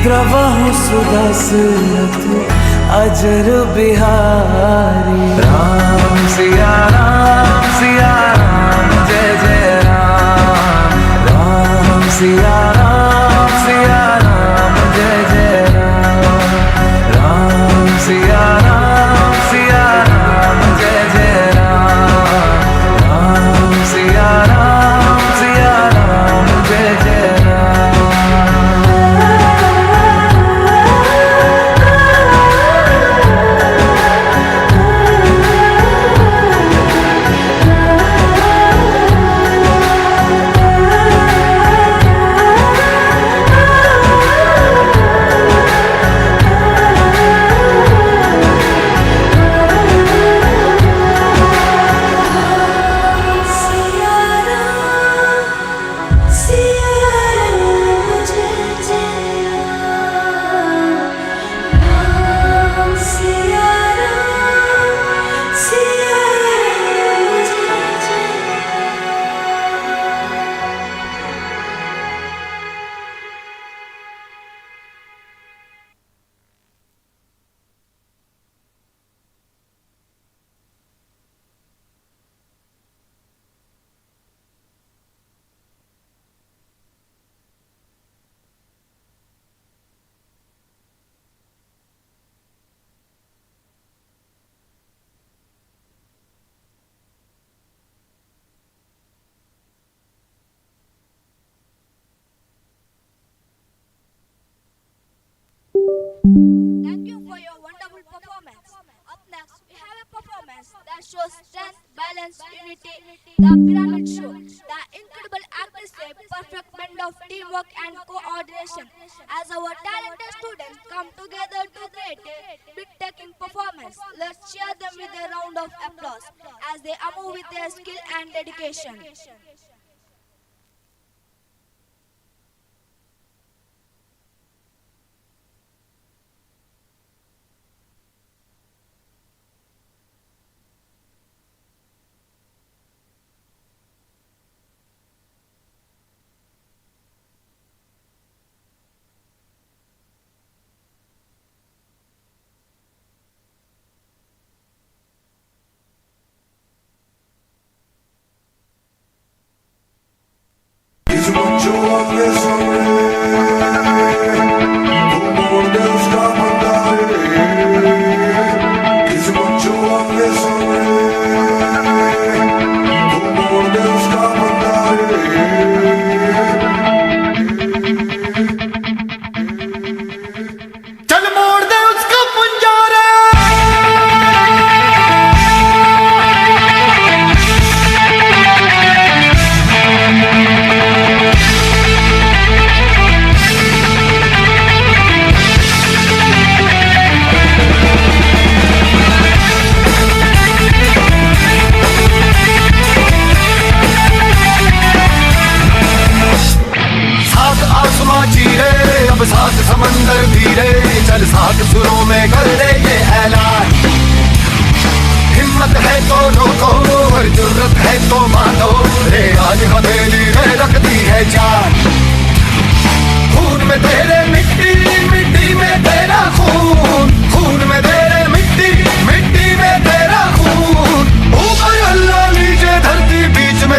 द्रवहु सुदशरथ अजर बिहारी। राम सिया राम जय जय राम। राम सिया राम जय जय राम। राम सिया राम जय जय राम। राम सिया राम जय जय Ram. Thank you for your wonderful performance. Up next, we have a performance that shows strength, balance, unity, the pyramid show. The incredible actors say perfect blend of teamwork and coordination. As our talented students come together to create a breathtaking performance, let's cheer them with a round of applause as they move with their skill and dedication.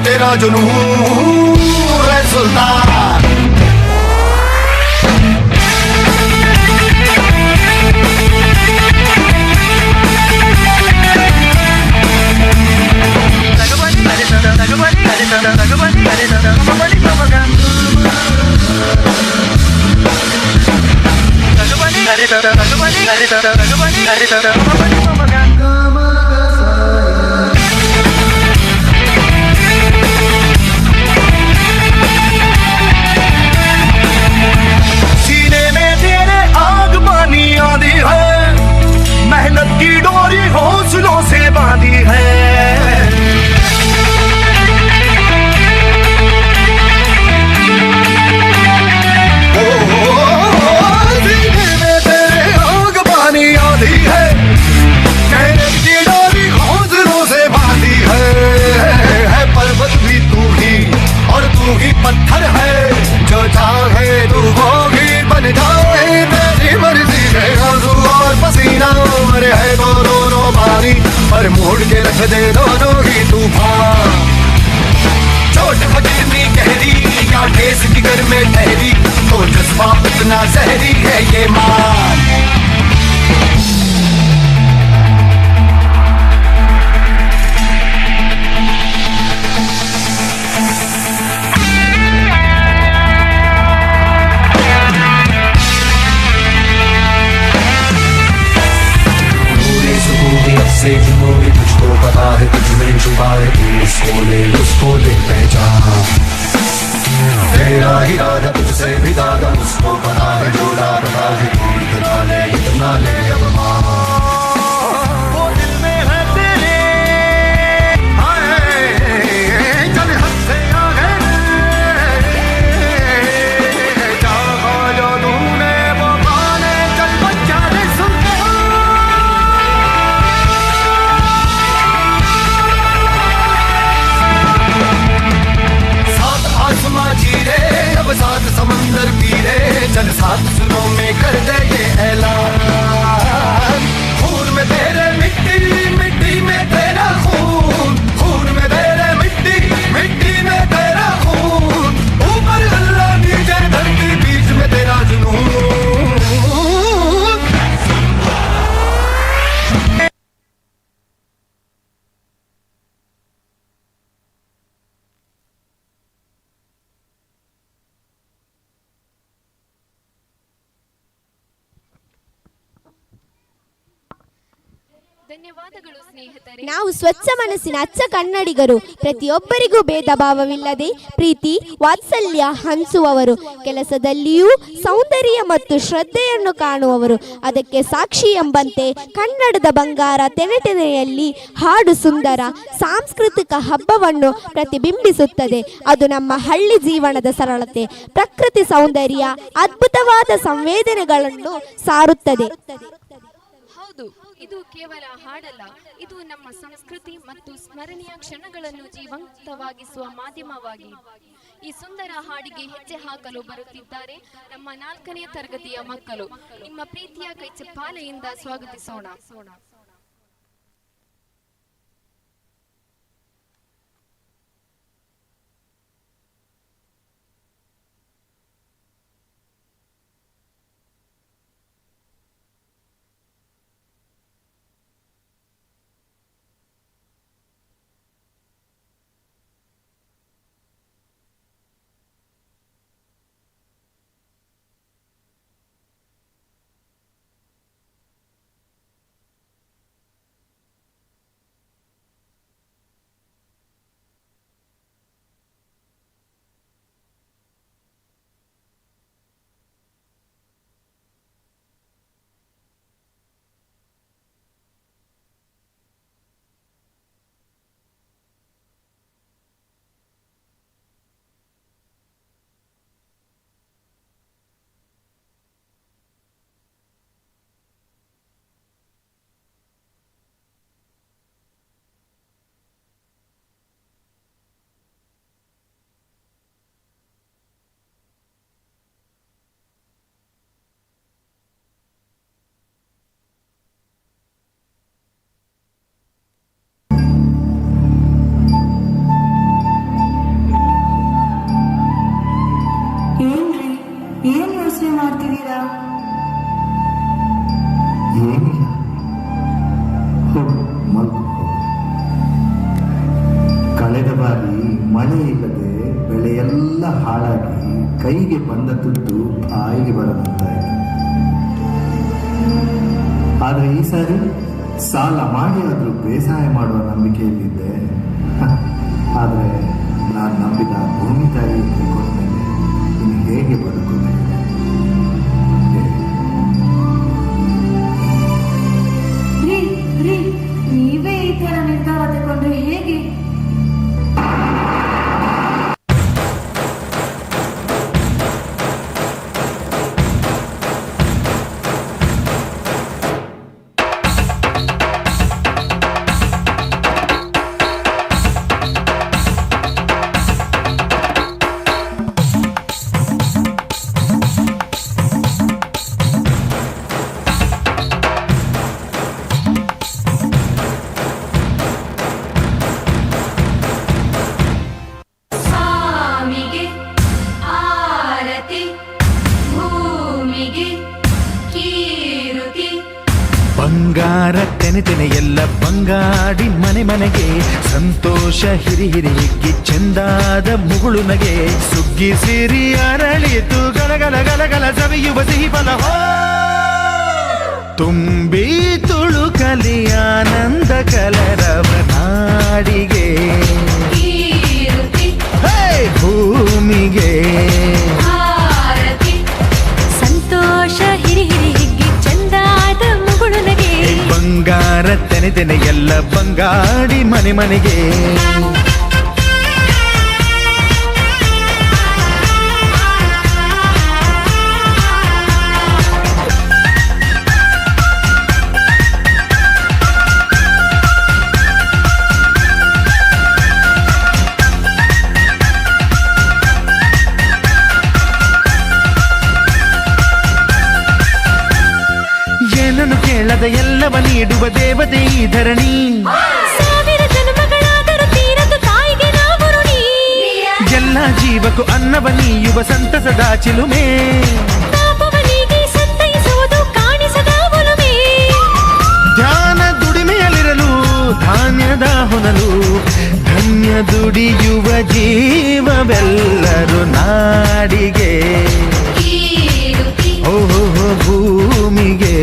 तेरा जुनून है सुल्तान। उसको दे पहचान, तेरा इरादा तुझसे भी दादा, उसको बना है डोला बना है, इतना ले अब मान, वो दिल में है तेरे, चल हद से आगे, चाहा जो तूने वो माने, चल बच्चा ने सुन के आसमां चीरे, अब सात समंदर पीरे, चल सात सुरों में कर दे ये ऐलान, खून में तेरे मिट्टी, मिट्टी में तेरा खून, खून में तेरे मिट्टी, मिट्टी में तेरा खून, ऊपर अल्लाह नीचे धरती बीच में तेरा जुनून। ನಾವು ಸ್ವಚ್ಛ ಮನಸ್ಸಿನ ಅಚ್ಚ ಕನ್ನಡಿಗರು, ಪ್ರತಿಯೊಬ್ಬರಿಗೂ ಭೇದ ಭಾವವಿಲ್ಲದೆ ಪ್ರೀತಿ ವಾತ್ಸಲ್ಯ ಹಂಚುವವರು, ಕೆಲಸದಲ್ಲಿಯೂ ಸೌಂದರ್ಯ ಮತ್ತು ಶ್ರದ್ಧೆಯನ್ನು ಕಾಣುವವರು. ಅದಕ್ಕೆ ಸಾಕ್ಷಿ ಎಂಬಂತೆ ಕನ್ನಡದ ಬಂಗಾರ ತೆನೆತೆನೆಯಲ್ಲಿ ಹಾಡು ಸುಂದರ ಸಾಂಸ್ಕೃತಿಕ ಹಬ್ಬವನ್ನು ಪ್ರತಿಬಿಂಬಿಸುತ್ತದೆ. ಅದು ನಮ್ಮ ಹಳ್ಳಿ ಜೀವನದ ಸರಳತೆ, ಪ್ರಕೃತಿ ಸೌಂದರ್ಯ, ಅದ್ಭುತವಾದ ಸಂವೇದನೆಗಳನ್ನು ಸಾರುತ್ತದೆ. ಹೌದು, ಇದು ಕೇವಲ ಹಾಡಲ್ಲ, ಇದು ನಮ್ಮ ಸಂಸ್ಕೃತಿ ಮತ್ತು ಸ್ಮರಣೀಯ ಕ್ಷಣಗಳನ್ನು ಜೀವಂತವಾಗಿಸುವ ಮಾಧ್ಯಮವಾಗಿ. ಈ ಸುಂದರ ಹಾಡಿಗೆ ಹೆಜ್ಜೆ ಹಾಕಲು ಬರುತ್ತಿದ್ದಾರೆ ನಮ್ಮ 4ನೇ ತರಗತಿಯ ಮಕ್ಕಳು. ನಿಮ್ಮ ಪ್ರೀತಿಯ ಕೈಚಪ್ಪಾಲೆಯಿಂದ ಸ್ವಾಗತಿಸೋಣ. ಏನ್ ಯೋಚನೆ ಮಾಡ್ತಿದ್ದೀರಾ? ಏನಿಲ್ಲ, ಕಳೆದ ಬಾರಿ ಮಳೆ ಇಲ್ಲದೆ ಬೆಳೆಯೆಲ್ಲ ಹಾಳಾಗಿ ಕೈಗೆ ಬಂದ ತುತ್ತು ಬಾಯಿಗೆ ಬರದಂತಾಯಿತು. ಆದರೆ ಈ ಸಾರಿ ಸಾಲ ಮಾಡಿ ಆದರೂ ಬೇಸಾಯ ಮಾಡುವ ನಂಬಿಕೆಯಲ್ಲಿದ್ದೆ. ಆದರೆ ನಾನು ನಂಬಿದ ಭೂಮಿ ತಾಯಿ ತಿಳ್ಕೊಂಡ್ಮೇಲೆ ಇನ್ನು ಹೇಗೆ ಬದುಕುತ್ತೇನೆ? ನೀವೇ ಈ ತರ ನಿರ್ಧಾರ ತಗೊಂಡ್ರೆ ಹೇಗೆ? ಬಂಗಾರ ತೆನೆ ತೆನೆ ಎಲ್ಲ ಬಂಗಾಡಿ ಮನೆ ಮನೆಗೆ ಸಂತೋಷ ಹಿರಿ ಹಿರಿಗಿ ಚೆಂದಾದ ಮುಗುಳು ನಗೆ ಸುಗ್ಗಿ ಸಿರಿ ಅರಳಿತು ಗಲಗಲ ಗಲಗಲ ಸವಿಯುವ ಸಿಹಿ ಫಲ ತುಂಬಿ ತುಳುಕಲಿ ಆನಂದ ಕಲರವ ನಾಡಿಗೆ ಮನೆ ಮನೆಗೆ. ಏನನ್ನು ಕೇಳದ ಎಲ್ಲವ ನೀಡುವ ದೇವತೆ ಈ ಧರಣಿ. ಸಾವಿರ ಜನ್ಮಗಳಾದರೂ ತೀರದು ತಾಯಿಗೆ ನಾವು ಋಣಿ. ಎಲ್ಲ ಜೀವಕ್ಕೂ ಅನ್ನವ ನೀಯುವ ಸಂತಸದ ಚಿಲುಮೆ. ಪಾಪವನಿಗೆ ಸಂತೈಸುವುದು ಕಾಣಿಸದ ಒಲುಮೆ. ಧ್ಯಾನ ದುಡಿಮೆಯಲ್ಲಿರಲು ಧಾನ್ಯದ ಹೊನಲು. ಧನ್ಯ ದುಡಿಯುವ ಜೀವವೆಲ್ಲರೂ ನಾಡಿಗೆ. ಓಹೋ ಭೂಮಿಗೆ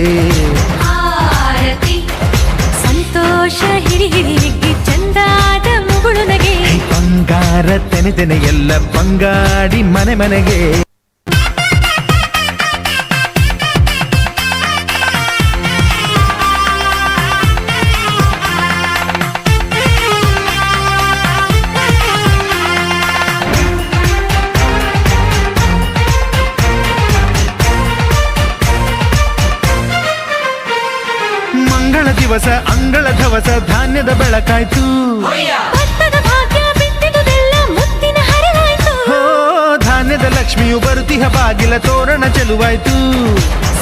ಸಂತೋಷ ಹಿಡಿ ಹಿಡಿ ಹಿಗ್ಗಿ ಚಂದಾದ ಮುಗುಳು ನಗೆ. ಬಂಗಾರ ತೆನೆ ತೆನೆ ಎಲ್ಲ ಬಂಗಾಡಿ ಮನೆ ಮನೆಗೆ. ದಿವಸ ಅಂಗಳ ಧವಸ ಧಾನ್ಯದ ಬೆಳಕಾಯ್ತು. ಭತ್ತದ ಭಾಗ್ಯ ಬಿತ್ತಿದುದೆಲ್ಲ ಮುತ್ತಿನ ಹರಿವಾಯ್ತು. ಹೋ ಧಾನ್ಯದ ಲಕ್ಷ್ಮಿಯು ಬರುತಿಹ ಬಾಗಿಲ ತೋರಣ ಚೆಲುವಾಯ್ತು.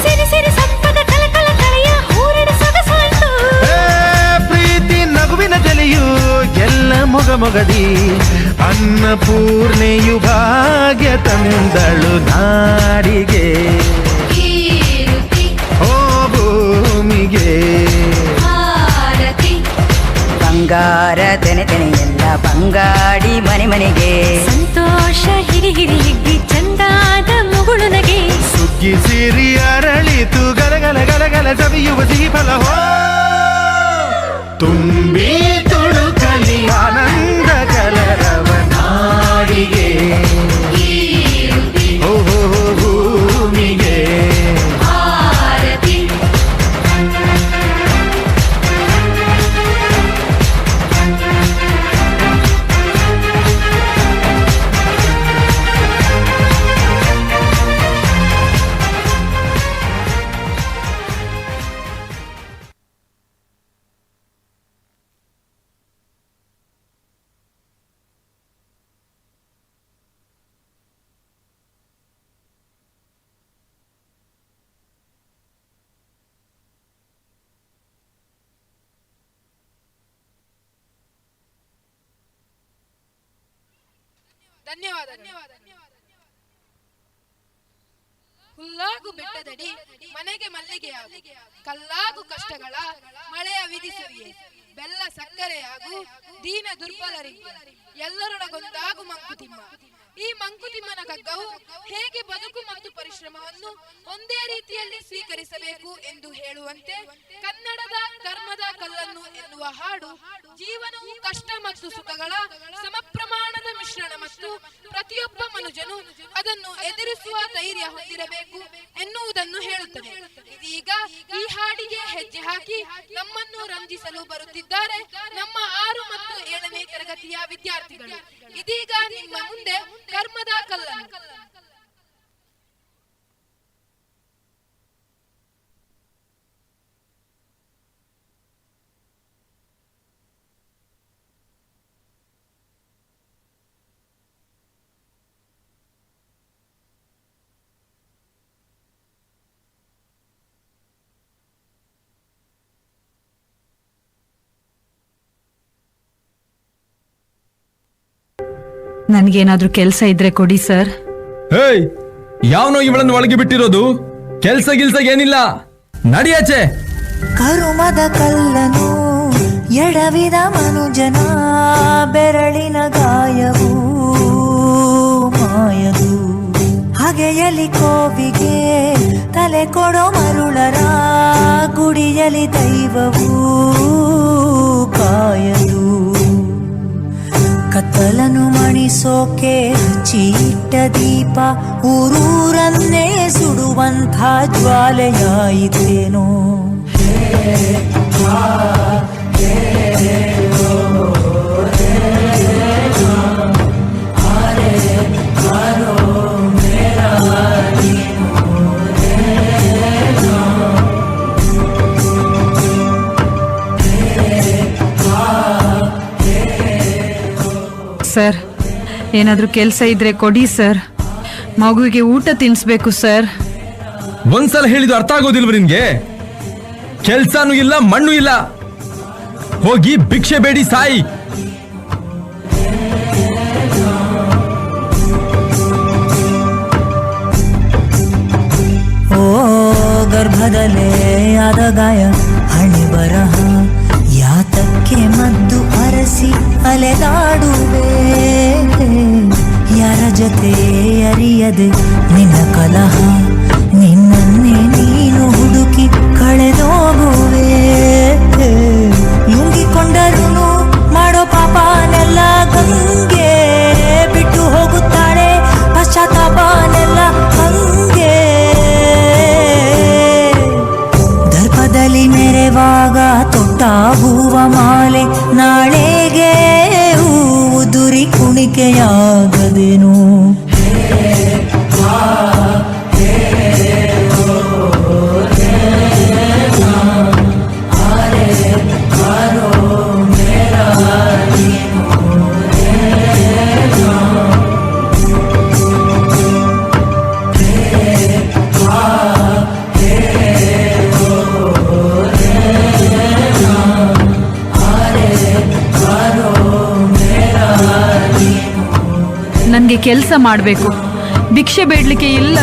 ಸಿರಿ ಸಿರಿ ಸಂಪದ ಕಲಕಲ ಕಳೆಯ ಹೂರಣ ಸೊಗಸಾಯ್ತು. ಪ್ರೀತಿ ನಗುವಿನ ತಲೆಯು ಎಲ್ಲ ಮೊಗ ಮೊಗದಿ. ಅನ್ನಪೂರ್ಣೆಯು ಭಾಗ್ಯ ತಂದಳು ನಾಡಿಗೆ. ಓ ಭೂಮಿಗೆ ಬಂಗಾರ ತೆನೆ ತೆನೆ ಎಲ್ಲ ಬಂಗಾಡಿ ಮನೆ ಮನೆಗೆ. ಸಂತೋಷ ಹಿಡಿ ಹಿಡಿ ಹಿಗ್ಗಿ ಚಂದಾದ ಮುಗುಳು ನಗೆ. ಸುಗ್ಗಿ ಸಿರಿ ಅರಳಿತು ಗಲಗಲ ಗಲಗಲ ಸವಿಯುವ ಸಿಹಿ ಫಲ. ಹೋ ತುಂಬಿ ತುಳುಕಲಿ ಆನಂದ ಕಲರವ ನಾಡಿಗೆ. ಓಹೋ ಭೂಮಿಗೆ ಧನ್ಯವಾದ. ಹುಲ್ಲಾಗು ಬೆಟ್ಟದಡಿ ಮನೆಗೆ ಮಲ್ಲಿಗೆಯಾಗು. ಕಲ್ಲಾಗು ಕಷ್ಟಗಳ ಮಳೆಯ ವಿಧಿಸುವಿಯೇ. ಬೆಲ್ಲ ಸಕ್ಕರೆಯಾಗು ದೀನ ದುರ್ಬಲರಿಗೆ. ಎಲ್ಲರೊಡಗೊಂದಾಗು ಮಂಕುತಿಮ್ಮ. ಈ ಮಂಕುತಿಮ್ಮನ ಕಗ್ಗವು ಹೇಗೆ ಬದುಕು ಮತ್ತು ಪರಿಶ್ರಮವನ್ನು ಒಂದೇ ರೀತಿಯಲ್ಲಿ ಸ್ವೀಕರಿಸಬೇಕು ಎಂದು ಹೇಳುವಂತೆ ಕನ್ನಡದ ಕರ್ಮದ ಕಲ್ಲನ್ನು ಎನ್ನುವ ಹಾಡು ಜೀವನವು ಕಷ್ಟ ಮತ್ತು ಸುಖಗಳ ಸಮಪ್ರಮಾಣದ ಮಿಶ್ರಣ ಮತ್ತು ಪ್ರತಿಯೊಬ್ಬ ಮನುಜನು ಅದನ್ನು ಎದುರಿಸುವ ಧೈರ್ಯ ಹೊಂದಿರಬೇಕು ಎನ್ನುವುದನ್ನು ಹೇಳುತ್ತದೆ. ಇದೀಗ ಈ ಹಾಡಿಗೆ ಹೆಜ್ಜೆ ಹಾಕಿ ನಮ್ಮನ್ನು ರಂಜಿಸಲು ಬರುತ್ತಿದ್ದಾರೆ ನಮ್ಮ 6 ಮತ್ತು 7ನೇ ತರಗತಿಯ ವಿದ್ಯಾರ್ಥಿಗಳು. ಇದೀಗ ನಿಮ್ಮ ಮುಂದೆ ಕರ್ಮದ ಕಲ್ಲನ್ನು. ನನ್ಗೇನಾದ್ರೂ ಕೆಲ್ಸ ಇದ್ರೆ ಕೊಡಿ ಸರ್. ಹೇಯ್, ಯಾವನೋ ಇವಳನ್ನು ಒಳಗೆ ಬಿಟ್ಟಿರೋದು? ಕೆಲ್ಸ ಗಿಲ್ಸ ಏನಿಲ್ಲ, ನಡಿಯಾಚೆ. ಕರುಮದ ಕಲ್ಲನು ಎಡವಿದ ಮನುಜನ ಬೆರಳಿನ ಗಾಯವು ಮಾಯದು. ಹಗೆಯಲಿ ಕೋವಿಗೆ ತಲೆ ಕೊಡೋ ಮರುಳರ ಗುಡಿಯಲಿ ದೈವವು ಕಾಯದು. ಕತ್ತಲನು ಮಣಿಸೋಕೆ ಹಚ್ಚಿಟ್ಟ ದೀಪ ಊರೂರನ್ನೇ ಸುಡುವಂಥ ಜ್ವಾಲೆಯಾಯಿತೇನೋ. ಸರ್, ಏನಾದರೂ ಕೆಲಸ ಇದ್ರೆ ಕೊಡಿ ಸರ್. ಮಗುವಿಗೆ ಊಟ ತಿನ್ನಿಸ್ಬೇಕು ಸರ್. ಒಂದ್ಸಲ ಹೇಳಿದ್ದು ಅರ್ಥ ಆಗೋದಿಲ್ವ ನಿನ್ಗೆ? ಕೆಲ್ಸಾನು ಇಲ್ಲ, ಮಣ್ಣು ಇಲ್ಲ, ಹೋಗಿ ಭಿಕ್ಷೆ ಬೇಡಿ ಸಾಯಿ. ಓ ಗರ್ಭದಲ್ಲೇ ಆದ ಗಾಯ, ಹಣೆ ಬರಹ ಯಾತಕ್ಕೆ ಮದ್ದು ಅರಸಿ ಅಲೆದಾಡುವೆ, ಯಾರ ಜೊತೆ ಅರಿಯದೆ ನಿನ್ನ ಕಲಹ, ನಿನ್ನನ್ನೇ ನೀನು ಹುಡುಕಿ ಕಳೆದೋಗುವೆ. ಲುಂಗಿಕೊಂಡರೂ ಮಾಡೋ ಪಾಪನೆಲ್ಲ ಗಂಗೆ, ಬಿಟ್ಟು ಹೋಗುತ್ತಾಳೆ ಪಶ್ಚಾತ್ತಾಪನೆಲ್ಲ ಹಂಗೆ. ದರ್ಪದಲ್ಲಿ ಮೆರೆವಾಗ ತೊಟ್ಟ ಹೂವ ಮಾಲೆ, ನಾಳೆಗೆ ಹೂವು ದುರಿ ಕುಣಿಕೆಯಾಗದೇನು. ನನಗೆ ಕೆಲಸ ಮಾಡಬೇಕು, ಭಿಕ್ಷೆ ಬೇಡಲಿಕ್ಕೆ ಇಲ್ಲ.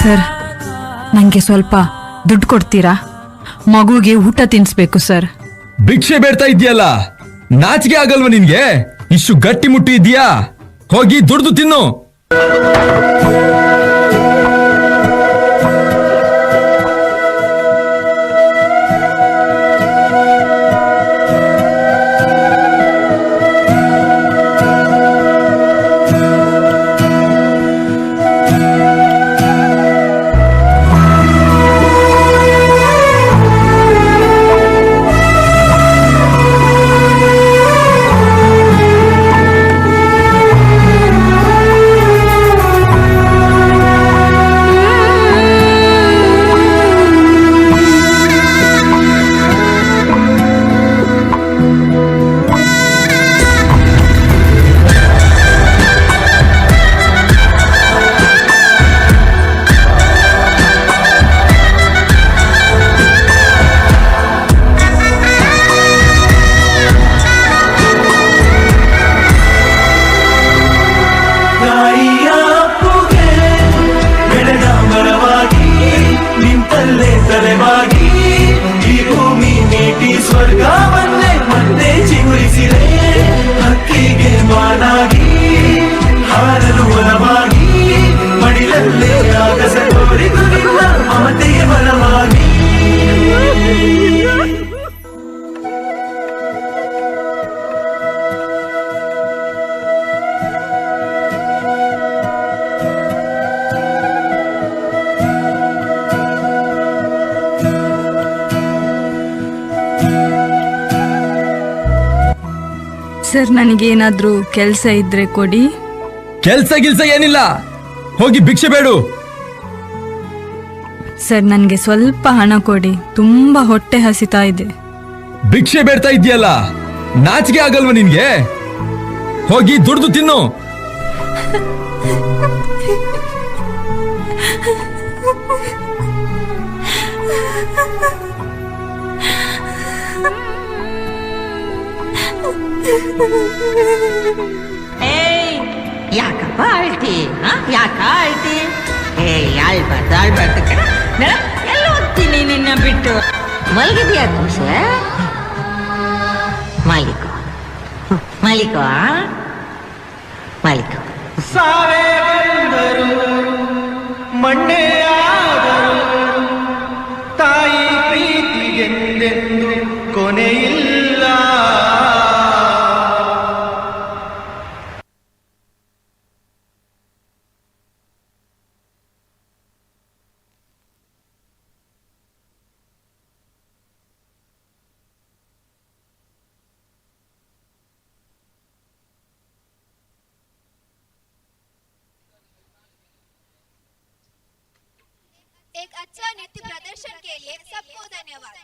ಸರ್, ನನಗೆ ಸ್ವಲ್ಪ ದುಡ್ಡು ಕೊಡ್ತೀರಾ? ಮಗುಗೆ ಊಟ ತಿನ್ನಿಸ್ಬೇಕು ಸರ್. ಭಿಕ್ಷೆ ಬೇಡ್ತಾ ಇದೆಯಲ್ಲ, ನಾಚಿಕೆ ಆಗಲ್ವ ನಿನ್ಗೆ? ಇಷ್ಟು ಗಟ್ಟಿ ಮುಟ್ಟಿ ಇದೆಯಾ? ಹೋಗಿ ದುಡ್ದು ತಿನ್ನು. ಸರ್, ನನಗೇನಾದ್ರೂ ಕೆಲಸ ಇದ್ರೆ ಕೊಡಿ. ಕೆಲ್ಸ ಗಿಲ್ಸ ಏನಿಲ್ಲ, ಹೋಗಿ ಭಿಕ್ಷೆ ಬೇಡು. ಸರ್, ನನಗೆ ಸ್ವಲ್ಪ ಹಣ ಕೊಡಿ, ತುಂಬಾ ಹೊಟ್ಟೆ ಹಸಿತಾ ಇದೆ. ಭಿಕ್ಷೆ ಬೇಡ್ತಾ ಇದೆಯಲ್ಲ, ನಾಚಿಕೆ ಆಗಲ್ವ ನಿನ್ಗೆ? ಹೋಗಿ ದುಡ್ದು ತಿನ್ನು. ಯಾಕಪ್ಪ ಆಳ್ತಿ? ಯಾಕ ಆಳ್ತಿ? ಆಳ್ಬಾರ್ದು ಕಣ. ಎಲ್ಲ ಓದ್ತೀನಿ ನಿನ್ನ ಬಿಟ್ಟು. ಮಲಗಿದ್ಯಾ ಖುಷಿ? ಮಾಲೀಕ ಮಾಲೀಕ ಮಾಲೀಕ. ಸಾವೇ ಬಂದರು ಮಣ್ಣೆ ಆದರು, ತಾಯಿ ಪ್ರೀತಿಗೆಂದೆಂದು ಕೊನೆಯಿಲ್ಲ. एक अच्छा नृत्य प्रदर्शन के लिए सबको धन्यवाद।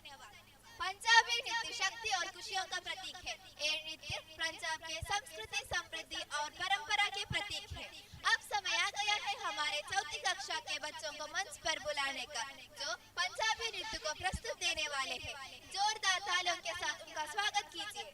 पंजाबी नृत्य शक्ति और खुशियों का प्रतीक है। ये नृत्य पंजाब के संस्कृति, समृद्धि और परंपरा के प्रतीक है। अब समय आ गया है हमारे चौथी कक्षा के बच्चों को मंच पर बुलाने का, जो पंजाबी नृत्य को प्रस्तुत देने वाले हैं। जोरदार तालियों के साथ उनका स्वागत कीजिए।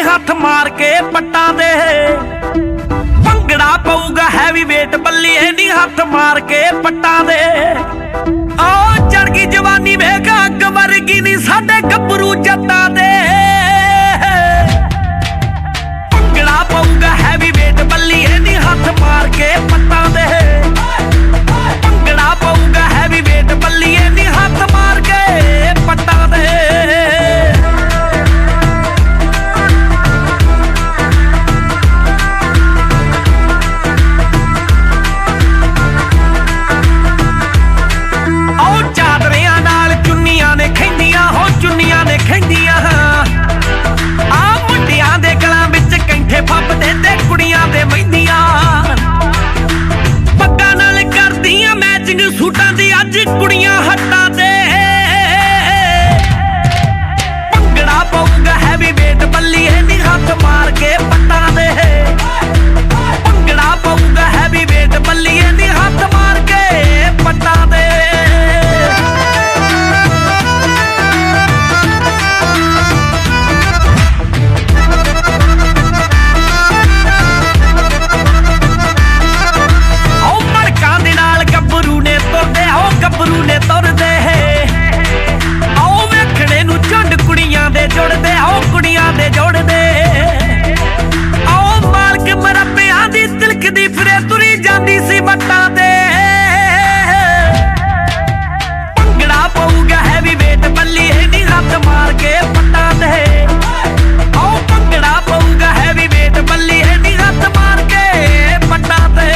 ਹੱਥ ਮਾਰ ਕੇ ਪੱਟਾਂ ਦੇ ਭੰਗੜਾ ਪਊਗਾ ਹੈਵੀ ਵੇਟ ਬੱਲੀਏ ਨੀ ਹੱਥ ਮਾਰ ਕੇ ਪੱਟਾਂ ਦੇ ਆ ਚੜ ਗਈ ਜਵਾਨੀ ਵੇਖ ਅੱਗ ਵਰਗੀ ਨੀ ਸਾਡੇ ਗੱਭਰੂ ਜੱਟਾਂ ਦੇ ਭੰਗੜਾ ਪਊਗਾ ਹੈਵੀ ਵੇਟ ਬੱਲੀਏ ਨੀ ਹੱਥ ਮਾਰ ਕੇ ਪੱਟਾਂ ਦੇ ਭੰਗੜਾ ਪਊਗਾ ਹੈਵੀ ਵੇਟ ਬੱਲੀਏ ਨੀ ਹੱਥ ਮਾਰ ਕੇ ਪੱਟਾਂ ਦੇ ਫੱਬਦੇ ਤੇ ਕੁੜੀਆਂ ਦੇ ਮਹਿੰਦੀਆਂ ਪੱਗਾਂ ਨਾਲ ਕਰਦੀਆਂ ਮੈਚਿੰਗ ਸੂਟਾਂ ਦੀ ਅੱਜ ਕੁੜੀਆਂ ਹੱਟਾਂ ਤੇ ਭੰਗੜਾ ਪਊਗਾ ਹੈਵੀ ਵੇਟ ਬੱਲੀਏ ਨੀ ਹੱਥ ਮਾਰ ਕੇ ਪੱਟਾਂ ਦੇ ਭੰਗੜਾ ਪਊਗਾ ਹੈਵੀ ਵੇਟ ਬੱਲੀਏ ਨੀ ਹੱਥ ਮਾਰ ਕੇ ਪੱਟਾਂ ਦੇ ਗੱਭਰੂ ਨੇ ਤੁਰਦੇ ਆਓ ਵੇਖਣੇ ਨੂੰ ਝੁੰਡ ਕੁੜੀਆਂ ਦੇ ਜੁੜਦੇ ਆਓ ਕੁੜੀਆਂ ਦੇ ਜੋੜਦੇ ਆਓ ਮਾਲਕ ਮਰੱਬਿਆਂ ਦੀ ਤਿਲਕਦੀ ਫਿਰੇ ਤੁਰੀ ਜਾਂਦੀ ਸੀ ਵੱਟਾਂ ਦੇ ਭੰਗੜਾ ਪਊਗਾ ਹੈਵੀ ਵੇਟ ਬੱਲੀਏ ਨੀ ਹੱਥ ਮਾਰ ਕੇ ਪੱਟਾਂ ਦੇ ਆਓ ਭੰਗੜਾ ਪਊਗਾ ਹੈਵੀ ਵੇਟ ਬੱਲੀਏ ਨੀ ਹੱਥ ਮਾਰ ਕੇ ਪੱਟਾਂ ਤੇ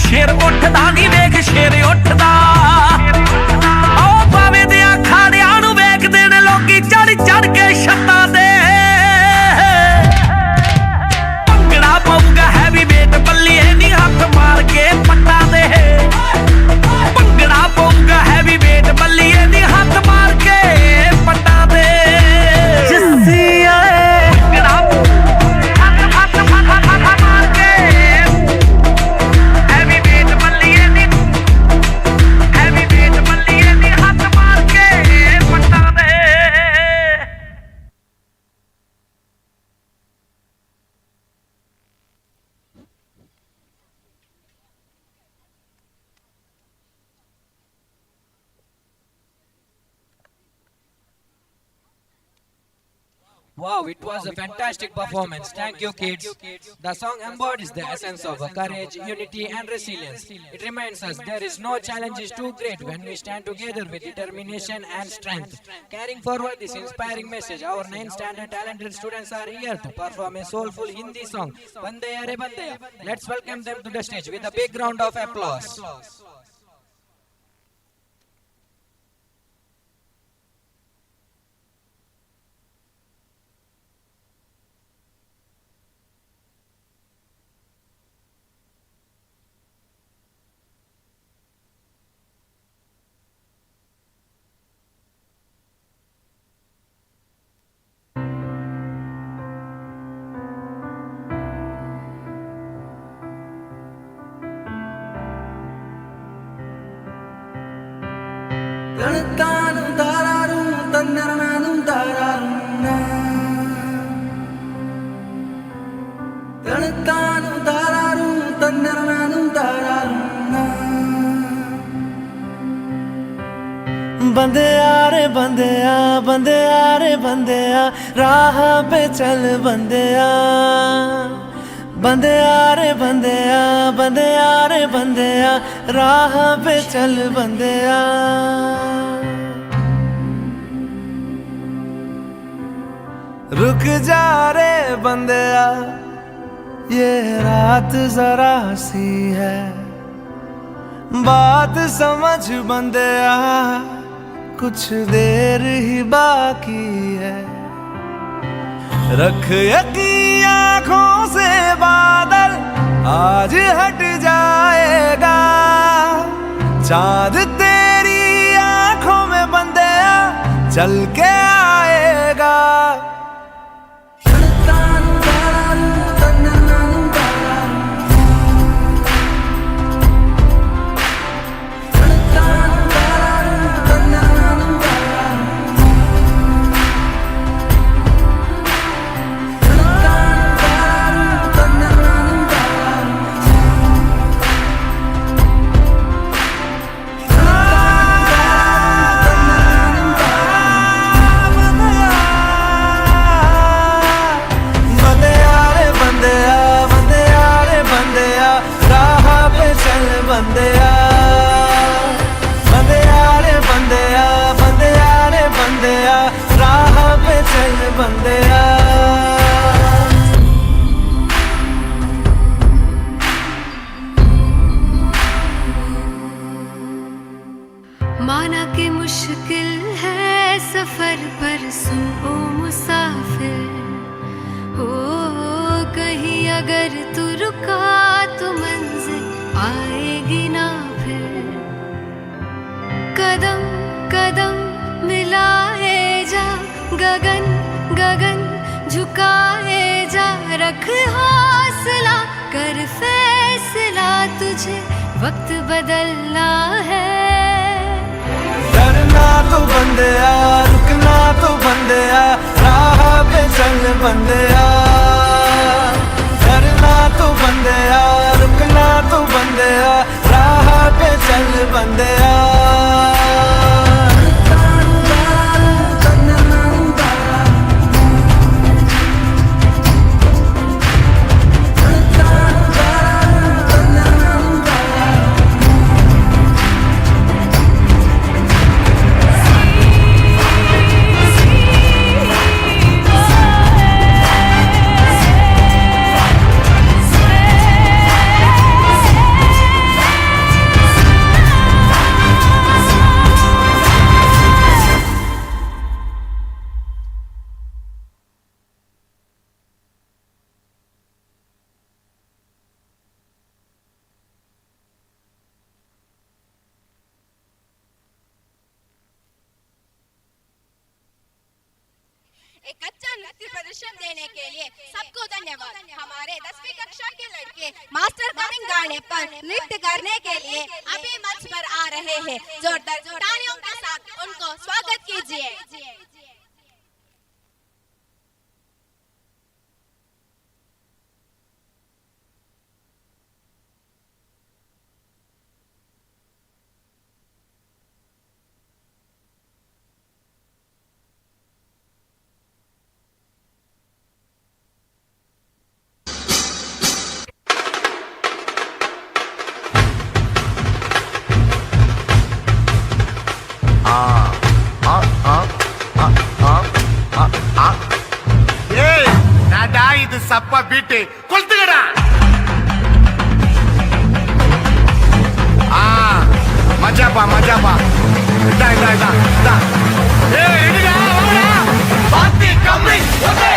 ਸ਼ੇਰ ਉੱਠਦਾ ਨੀ ਵੇਖ ਸ਼ੇਰ ਉੱਠਦਾ ਆਓ ਬਾਵੇ ਦੇ ਅਖਾੜਿਆਂ ਨੂੰ ਵੇਖਦੇ ਨੇ ਲੋਕੀ ਚੜ ਚੜ ਕੇ ਛੱਤਾਂ ਦੇ ਭੰਗੜਾ ਪਊਗਾ ਹੈਵੀ ਵੇਟ ਬੱਲੀਏ ਨੀ ਹੱਥ ਮਾਰ ਕੇ ਪੱਟਾਂ ਦੇ Wow, it was a fantastic performance. Thank you, kids. The song embodies the essence of courage, unity, and resilience. It reminds us there is no challenge is too great when we stand together with determination and strength. Carrying forward this inspiring message, our 9th standard talented students are here to perform a soulful Hindi song, Bandeya Re Bandeya. Let's welcome them to the stage with a big round of applause. बंदेया रे बंदेया बंदेया रे बंदेया राह पे चल बंदेया बंदेया रे बंदेया बंदेया रे बंदेया राह पे चल बंदेया रुक जा रे बंदेया ये रात जरा सी है बात समझ बंदेया कुछ देर ही बाकी है रख यकीन आँखों से बादल आज हट जाएगा चांद तेरी आँखों में बंदेया चल के आएगा बंदेया बंदेया रे बंदेया बंदेया रे बंदेया राह पे चल बंदेया माना कि मुश्किल है सफर पर सुन ओ मुसाफिर हो कहीं अगर तू रुका तो मंजिल आएगी ना फिर कदम कदम मिलाए जा गगन गगन झुकाए जा रख हौसला कर फैसला तुझे वक्त बदलना है डरना तो बंदेया रुकना तो बंदेया राह पे चल बंदेया डरना तो बंदेया रुकना तो बंदेया राह पे चल बंदेया एक अच्छा नृत्य प्रदर्शन देने के लिए सबको धन्यवाद। हमारे 10वीं कक्षा के लड़के मास्टर कमिंग गाने पर नृत्य करने के लिए अभी मंच पर आ रहे हैं। जोरदार तालियों के साथ उनको स्वागत कीजिए। ಬಾ ಮಜಾ ಬಾ ಇದ್ದ ಇದ್ದ ಇದ್ದ ಇದ್ದ ಏ ಹಿಡಿದ ಬಾತಿ ಕಮ್ಮಿ ಓಕೆ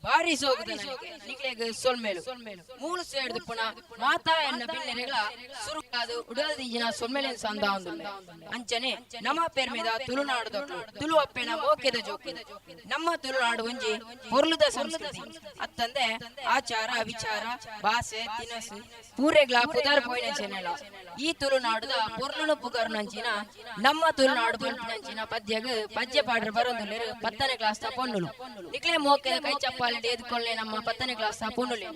ಬಾರಿಸ್ ಹೋಗುದ ನಿಕ್ಲೆಗ್ ಸೊಲ್ಮೇಲು ಮೂಲು ಸೇಡ್ದು ಪುನಃ ಮಾತಾ ಎನ್ನ ಬಿನ್ನೆರೆಗಳ ಸುರುಕಾದು ಉಡಲ್ದಿ ಜನ ಸೊಲ್ಮೇಲೆ ಸಂದ ಒಂದುಲ್ಲ ಅಂಚನೆ ನಮ್ಮ ಪೇರ್ ಮೇದ ತುಳುನಾಡು ದೊಕ್ಲು ತುಳು ಅಪ್ಪೆನ ಮೋಕೆದ ಜೋಕು ನಮ್ಮ ತುಳುನಾಡು ಒಂಜಿ ಹೊರ್ಲುದ ಸಂಸ್ಕೃತಿ ಅತ್ತಂದೆ ಆಚಾರ ವಿಚಾರ ಭಾಷೆ ತಿನಸು ಪೂರೆಗ್ಲ ಪುದರ್ ಪೋಯಿನ ಚೆನ್ನಲ ಈ ತುಳುನಾಡುದ ಪೊರ್ಲುನು ಪುಗರ್ನಂಚಿನ ನಮ್ಮ ತುಳುನಾಡು ಪಂಪಿನಂಚಿನ ಪದ್ಯಗ ಪದ್ಯ ಪಾಡ್ರ ಬರೊಂದುಲ್ಲೆರು 10ನೇ ಕ್ಲಾಸ್ ದ ಪೊನ್ನುಲು ನಿಕ್ಲೆ ಮೋಕೆದ ಕೈ ಚಪ್ಪಾಲೆ ಎದ್ಕೊಳ್ಳೆ ನಮ್ಮ 10ನೇ ಕ್ಲಾಸ್ ದ ಪೊನ್ನುಲೆ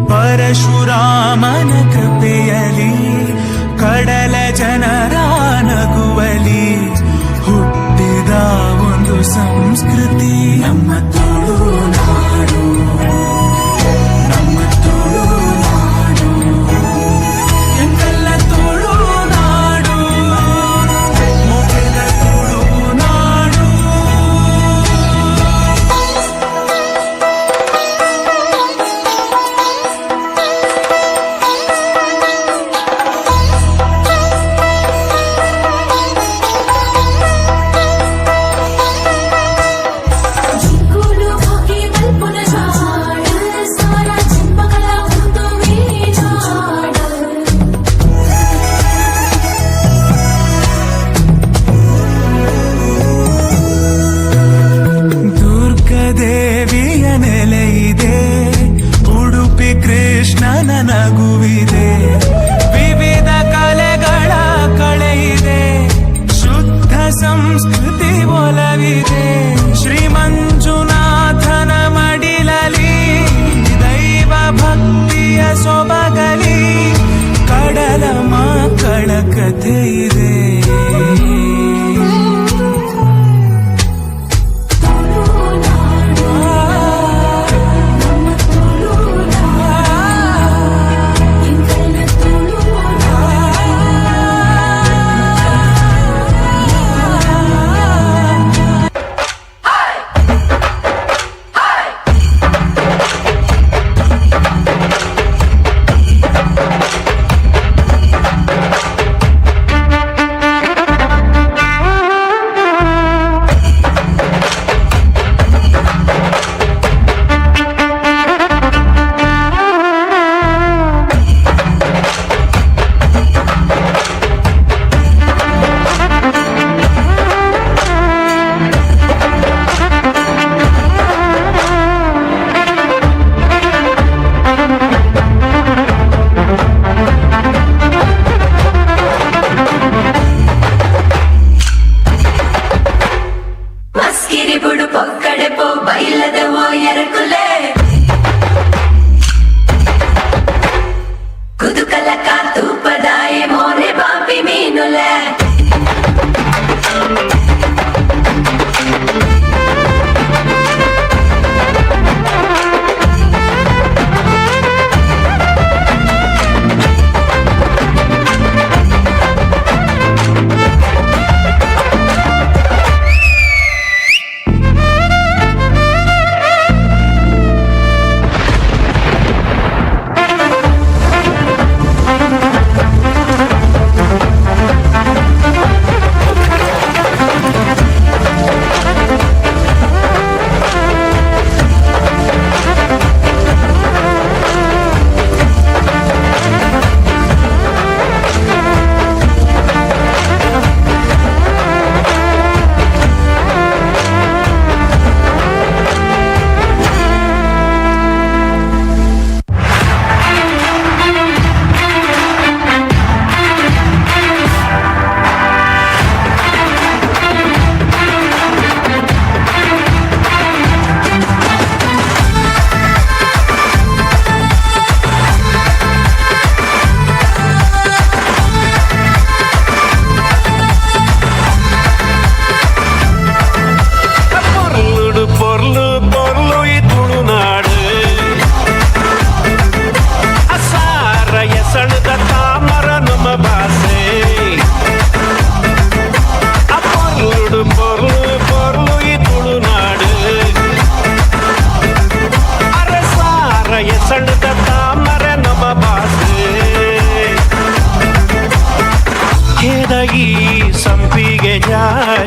ಪರಶುರಾಮನ ಕೃಪೆಯಲಿ ಕಡಲ ಜನರ ನಗುವಲಿ ಹುಟ್ಟಿದ ಒಂದು ಸಂಸ್ಕೃತಿ ನಮ್ಮ ತುಳುನಾಡು ನಮ್ಮ ತುಳುನಾಡು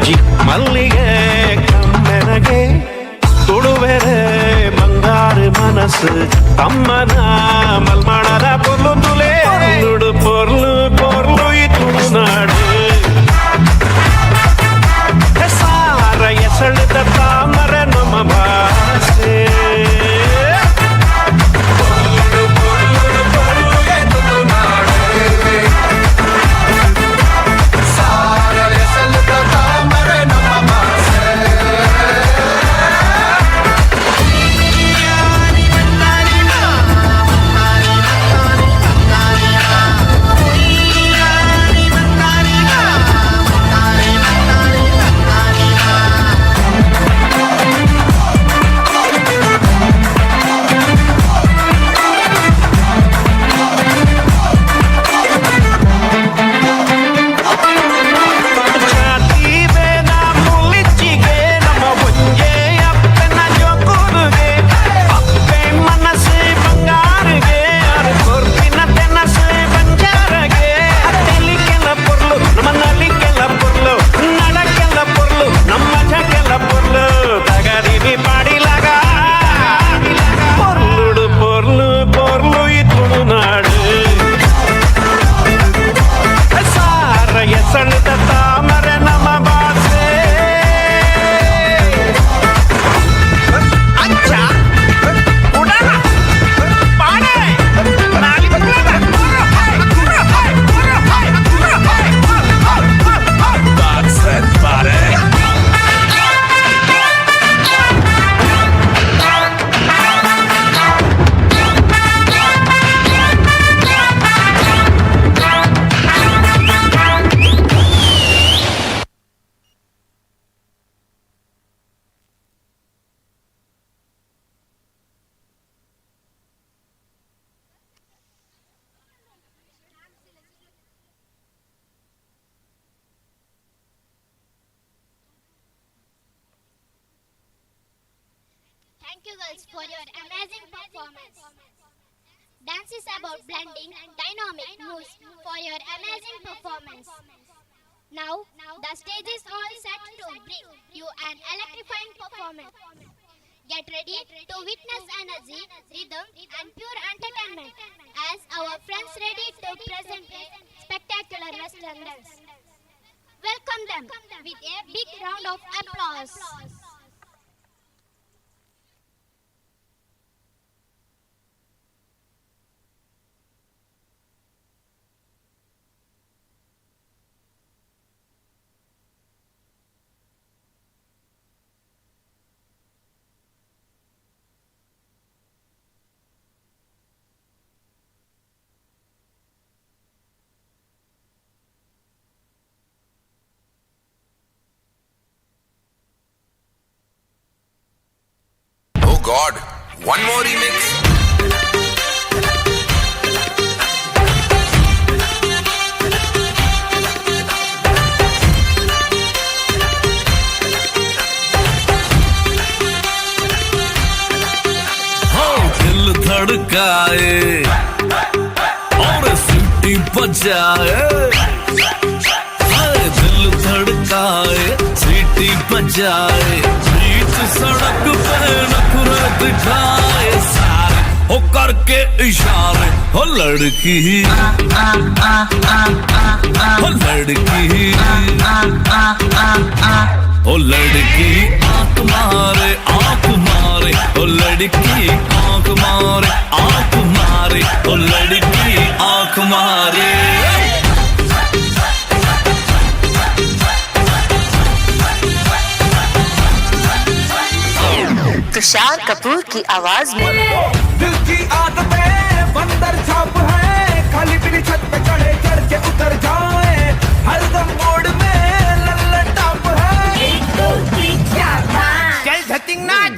ಅಜ್ಜಿ ಮಲ್ಲಿಗೆ ಕಮ್ಮೆನಗೆ ತುಳುವೆರೆ ಬಂಗಾರು ಮನಸ್ಸು ತಮ್ಮನ ಮಲ್ಮಾಣದ ಪೊರ್ಲು ತುಲೆ ನುಡು ಪೊರ್ಲು ಪೊರ್ಲು ಈ ತುಳುನಾಡು ಸಾರ ಎಸಳಿದ ತಾಮರ ನಮ್ಮ ಭಾಷೆ Thank you girls for your amazing performance. Dance is about blending dynamic moves for your amazing performance. Now, the stage is all set to bring you an electrifying performance. Get ready to witness energy, rhythm and pure entertainment as our friends ready to present a spectacular western dance. Welcome them with a big round of applause. God, one more remix. दिल धड़काए और सीटी बजाए, दिल धड़काए सीटी बजाए, बीच सड़क पे नखरे दिखाए सारे हो करके इशारे, हो लड़की हो लड़की ओ लड़की आंख मारे ओ लड़की आंख मारे ओ लड़की आंख मारे। तुषार कपूर की आवाज में दिल की आदतें बंदर छाप है, खाली पीली छत पे चढ़े चढ़ के उतर जाए, हरदम मोड़ में लल्ला टॉप है। 1 2 3 4 5 चल धतिंग नाच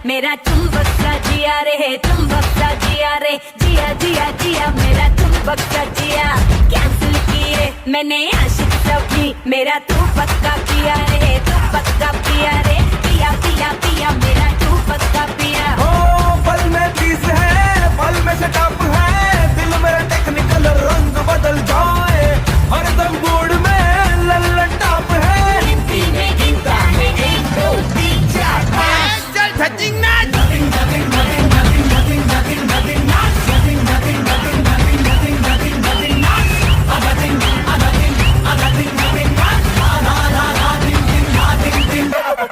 मेरा चुंबक सा जिया रे चुंबक सा जिया किया रे जिया जिया जिया मेरा तू पक्का जिया कैंसिल किए मैंने आशिक सभी मेरा तू पक्का पिया रे तू पक्का पिया रे पिया पिया पिया मेरा तू पक्का पिया ओ पल में चीज है पल में सेटअप है दिल मेरा टेक्निकल रंग बदल जाए हरदम मूड में लल्लन टॉप है गिनती में गिनता है 1 2 3 4 5 चल सचिन नाच nothing nothing nothing nothing nothing nothing nothing nothing nothing nothing nothing nothing nothing nothing nothing nothing nothing nothing nothing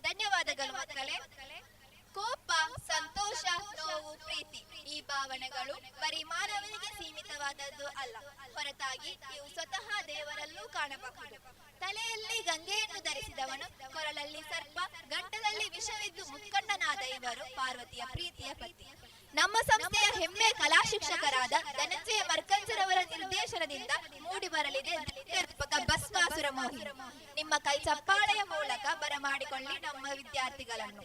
ಧನ್ಯವಾದಗಳು ಮಕ್ಕಳೇ. ಕೋಪ, ಸಂತೋಷ, ನೋವು, ಪ್ರೀತಿ ಈ ಭಾವನೆಗಳು ಬರೀ ಮಾನವನಿಗೆ ಸೀಮಿತವಾದದ್ದು ಅಲ್ಲ, ಹೊರತಾಗಿ ಇವು ಸ್ವತಃ ದೇವರಲ್ಲೂ ಕಾಣಬಹುದು. ತಲೆಯಲ್ಲಿ ಗಂಗೆಯನ್ನು ಧರಿಸಿದವನು, ಕೊರಳಲ್ಲಿ ಸರ್ಪ, ಗಂಟಲಲ್ಲಿ ವಿಷವಿದ್ದು ಮುಕ್ಕಣ್ಣನಾದ ಇವರು ಪಾರ್ವತಿಯ ಪ್ರೀತಿಯ ಪತಿ. ನಮ್ಮ ಸಂಸ್ಥೆಯ ಹೆಮ್ಮೆ ಕಲಾ ಶಿಕ್ಷಕರಾದ ಧನಂಜಯ ಮರ್ಕಂಜರವರ ನಿರ್ದೇಶನದಿಂದ ಮೂಡಿ ಬರಲಿದೆ ರೂಪಕ ಭಸ್ಮಾಸುರ ಮೋಹಿನಿ. ನಿಮ್ಮ ಕೈ ಚಪ್ಪಾಳೆಯ ಮೂಲಕ ಬರಮಾಡಿಕೊಳ್ಳಿ ನಮ್ಮ ವಿದ್ಯಾರ್ಥಿಗಳನ್ನು.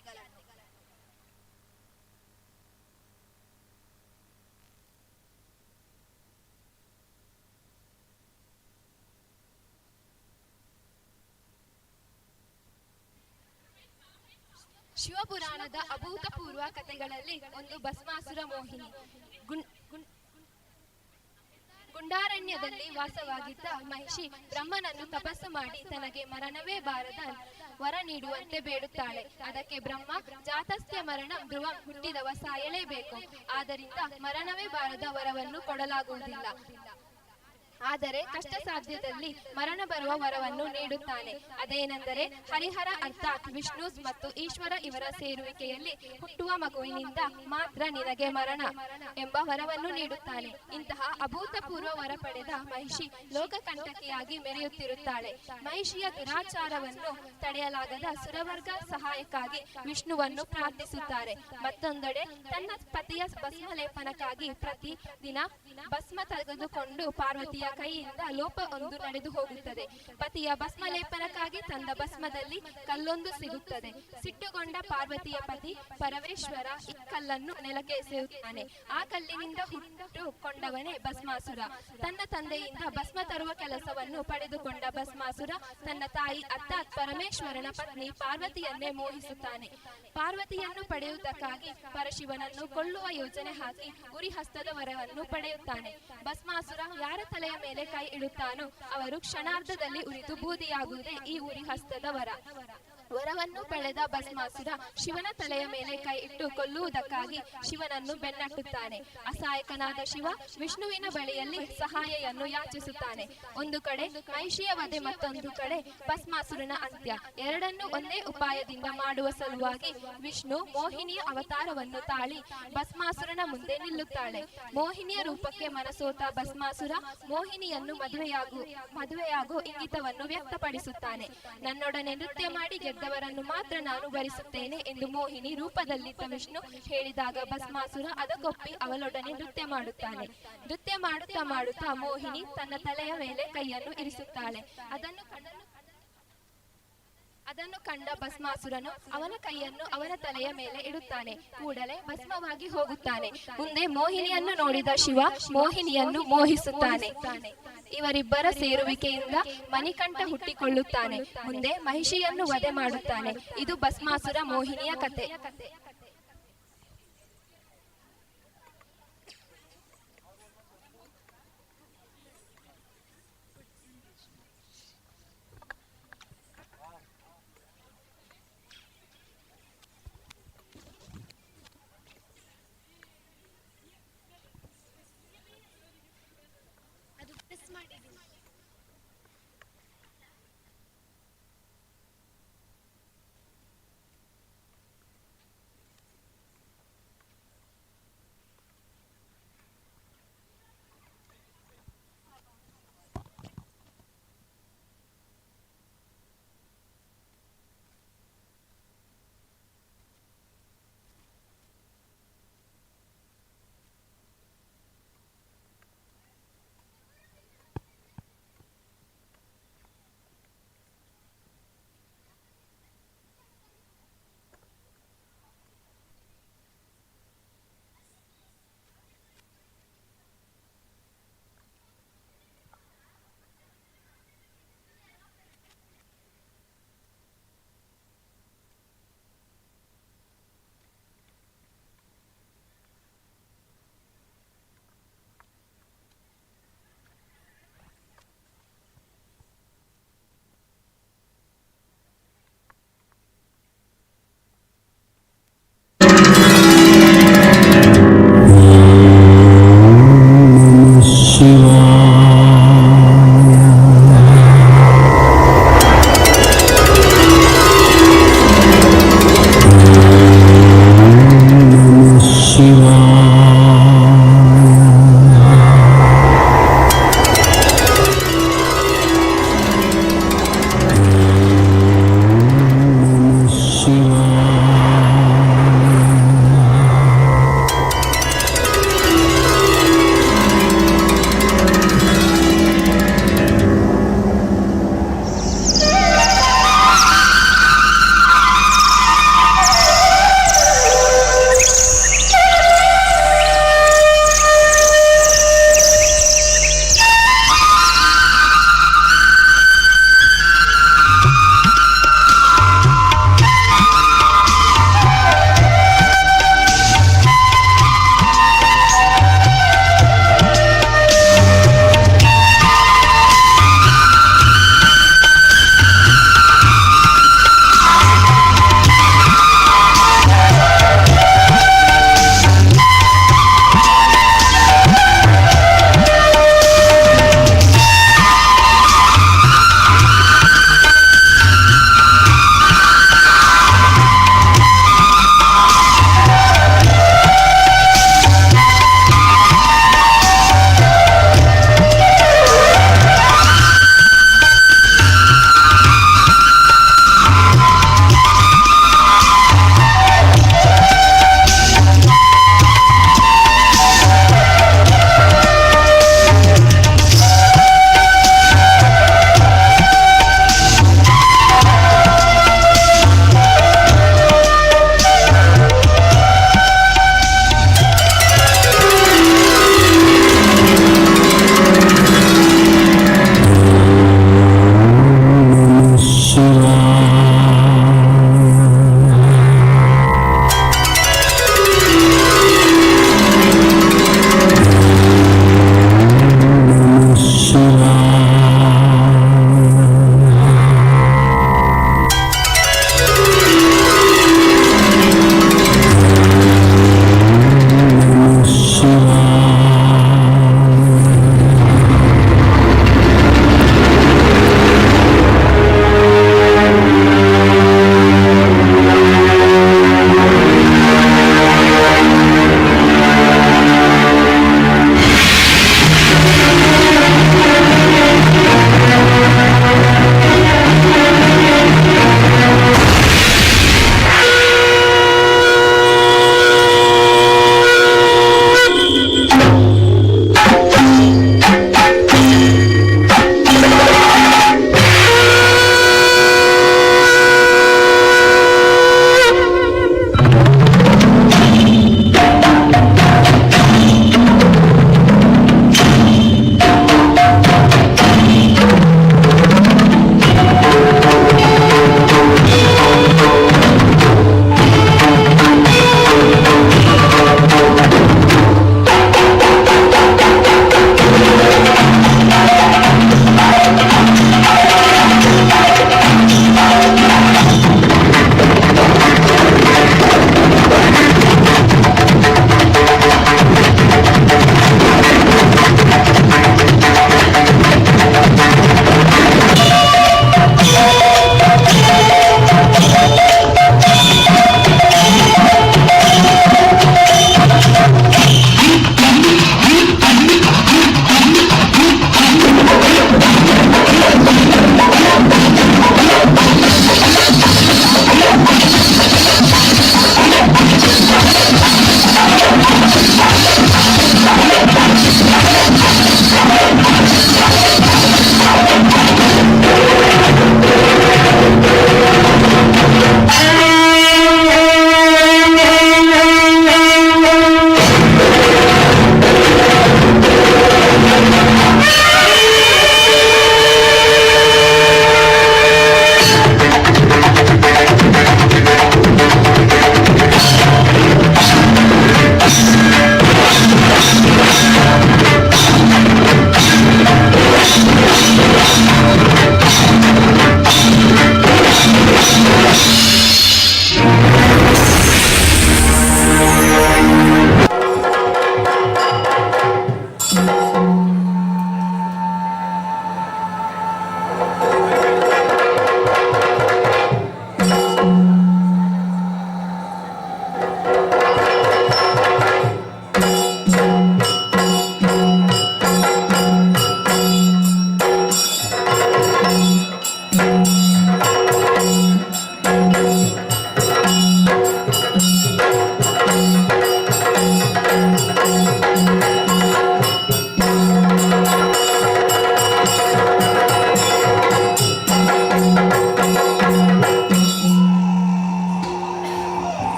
ಶಿವಪುರಾಣದ ಅಭೂತಪೂರ್ವ ಕಥೆಗಳಲ್ಲಿ ಒಂದು ಭಸ್ಮಾಸುರ ಮೋಹಿನಿ. ಗುಂಡಾರಣ್ಯದಲ್ಲಿ ವಾಸವಾಗಿದ್ದ ಮಹಿಷಿ ಬ್ರಹ್ಮನನ್ನು ತಪಸ್ಸು ಮಾಡಿ ತನಗೆ ಮರಣವೇ ಬಾರದ ವರ ನೀಡುವಂತೆ ಬೇಡುತ್ತಾಳೆ. ಅದಕ್ಕೆ ಬ್ರಹ್ಮ, ಜಾತಸ್ತ್ಯ ಮರಣ ಧ್ರುವ, ಹುಟ್ಟಿದವ ಸಾಯಲೇಬೇಕು, ಆದ್ದರಿಂದ ಮರಣವೇ ಬಾರದ ವರವನ್ನು ಕೊಡಲಾಗುವುದಿಲ್ಲ. ಆದರೆ ಕಷ್ಟ ಸಾಧ್ಯದಲ್ಲಿ ಮರಣ ಬರುವ ವರವನ್ನು ನೀಡುತ್ತಾನೆ. ಅದೇನೆಂದರೆ ಹರಿಹರ ಅರ್ಥಾತ್ ವಿಷ್ಣು ಮತ್ತು ಈಶ್ವರ ಇವರ ಸೇರುವಿಕೆಯಲ್ಲಿ ಹುಟ್ಟುವ ಮಗುವಿನಿಂದ ಮಾತ್ರ ನಿನಗೆ ಮರಣ ಎಂಬ ವರವನ್ನು ನೀಡುತ್ತಾನೆ. ಇಂತಹ ಅಭೂತಪೂರ್ವ ವರ ಪಡೆದ ಮಹಿಷಿ ಲೋಕಕಂಟಕಿಯಾಗಿ ಮೆರೆಯುತ್ತಿರುತ್ತಾಳೆ. ಮಹಿಷಿಯ ದುರಾಚಾರವನ್ನು ತಡೆಯಲಾಗದ ಸುರವರ್ಗ ಸಹಾಯಕ್ಕಾಗಿ ವಿಷ್ಣುವನ್ನು ಪ್ರಾರ್ಥಿಸುತ್ತಾರೆ. ಮತ್ತೊಂದೆಡೆ ತನ್ನ ಪತಿಯ ಭಸ್ಮಲೇಪನಕ್ಕಾಗಿ ಪ್ರತಿ ದಿನ ಭಸ್ಮ ತೆಗೆದುಕೊಂಡು ಪಾರ್ವತಿಯ ಕೈಯಿಂದ ಲೋಪ ಒಂದು ನಡೆದು ಹೋಗುತ್ತದೆ. ಪತಿಯ ಭಸ್ಮಲೇಪನಕ್ಕಾಗಿ ತಂದ ಭಸ್ಮದಲ್ಲಿ ಕಲ್ಲೊಂದು ಸಿಗುತ್ತದೆ. ಸಿಟ್ಟುಗೊಂಡ ಪಾರ್ವತಿಯ ಪತಿ ಪರಮೇಶ್ವರ ಈ ಕಲ್ಲನ್ನು ನೆಲಕ್ಕೆ ಎಸೆಯುತ್ತಾನೆ. ಆ ಕಲ್ಲಿನಿಂದ ಹುಟ್ಟುಕೊಂಡವನೇ ಭಸ್ಮಾಸುರ. ತನ್ನ ತಂದೆಯಿಂದ ಭಸ್ಮ ತರುವ ಕೆಲಸವನ್ನು ಪಡೆದುಕೊಂಡ ಭಸ್ಮಾಸುರ ತನ್ನ ತಾಯಿ ಅರ್ಥಾತ್ ಪರಮೇಶ್ವರನ ಪತ್ನಿ ಪಾರ್ವತಿಯನ್ನೇ ಮೋಹಿಸುತ್ತಾನೆ. ಪಾರ್ವತಿಯನ್ನು ಪಡೆಯುವುದಕ್ಕಾಗಿ ಪರಶಿವನನ್ನು ಕೊಲ್ಲುವ ಯೋಜನೆ ಹಾಕಿ ಉರಿಹಸ್ತದ ವರವನ್ನು ಪಡೆಯುತ್ತಾನೆ. ಭಸ್ಮಾಸುರ ಯಾರ ತಲೆಯ ಮೇಲೆ ಕೈ ಇಡುತ್ತಾನೋ ಅವರು ಕ್ಷಣಾರ್ಧದಲ್ಲಿ ಉರಿದು ಬೂದಿಯಾಗುವುದೇ ಈ ಉರಿಹಸ್ತದ ವರ. ವರವನ್ನು ಪಡೆದ ಭಸ್ಮಾಸುರ ಶಿವನ ತಲೆಯ ಮೇಲೆ ಕೈ ಇಟ್ಟು ಕೊಲ್ಲುವುದಕ್ಕಾಗಿ ಶಿವನನ್ನು ಬೆನ್ನಟ್ಟುತ್ತಾನೆ. ಅಸಹಾಯಕನಾದ ಶಿವ ವಿಷ್ಣುವಿನ ಬಳಿಯಲ್ಲಿ ಸಹಾಯವನ್ನು ಯಾಚಿಸುತ್ತಾನೆ. ಒಂದು ಕಡೆ ಮಹಿಷಿಯ ವಧೆ, ಮತ್ತೊಂದು ಕಡೆ ಭಸ್ಮಾಸುರನ ಅಂತ್ಯ. ಎರಡನ್ನೂ ಒಂದೇ ಉಪಾಯದಿಂದ ಮಾಡುವ ಸಲುವಾಗಿ ವಿಷ್ಣು ಮೋಹಿನಿಯ ಅವತಾರವನ್ನು ತಾಳಿ ಭಸ್ಮಾಸುರನ ಮುಂದೆ ನಿಲ್ಲುತ್ತಾಳೆ. ಮೋಹಿನಿಯ ರೂಪಕ್ಕೆ ಮನಸೋತ ಭಸ್ಮಾಸುರ ಮೋಹಿನಿಯನ್ನು ಮದುವೆಯಾಗೋ ಇಂಗಿತವನ್ನು ವ್ಯಕ್ತಪಡಿಸುತ್ತಾನೆ. ನನ್ನೊಡನೆ ನೃತ್ಯ ಮಾಡಿ ಗೆದ್ದವರನ್ನು ಮಾತ್ರ ನಾನು ಭರಿಸುತ್ತೇನೆ ಎಂದು ಮೋಹಿನಿ ರೂಪದಲ್ಲಿದ್ದ ವಿಷ್ಣು ಹೇಳಿದಾಗ ಭಸ್ಮಾಸುರ ಅದಕ್ಕೊಪ್ಪಿ ಅವಳೊಡನೆ ನೃತ್ಯ ಮಾಡುತ್ತಾನೆ. ನೃತ್ಯ ಮಾಡುತ್ತಾ ಮಾಡುತ್ತಾ ಮೋಹಿನಿ ತನ್ನ ತಲೆಯ ಮೇಲೆ ಕೈಯನ್ನು ಇರಿಸುತ್ತಾಳೆ. ಅದನ್ನು ಕಂಡ ಭಸ್ಮಾಸುರನು ಅವನ ಕೈಯನ್ನು ಅವನ ತಲೆಯ ಮೇಲೆ ಇಡುತ್ತಾನೆ. ಕೂಡಲೇ ಭಸ್ಮವಾಗಿ ಹೋಗುತ್ತಾನೆ. ಮುಂದೆ ಮೋಹಿನಿಯನ್ನು ನೋಡಿದ ಶಿವ ಮೋಹಿನಿಯನ್ನು ಮೋಹಿಸುತ್ತಾನೆ. ಇವರಿಬ್ಬರ ಸೇರುವಿಕೆಯಿಂದ ಮಣಿಕಂಠ ಹುಟ್ಟಿಕೊಳ್ಳುತ್ತಾನೆ. ಮುಂದೆ ಮಹಿಷಿಯನ್ನು ವಧೆ ಮಾಡುತ್ತಾನೆ. ಇದು ಭಸ್ಮಾಸುರ ಮೋಹಿನಿಯ ಕತೆ.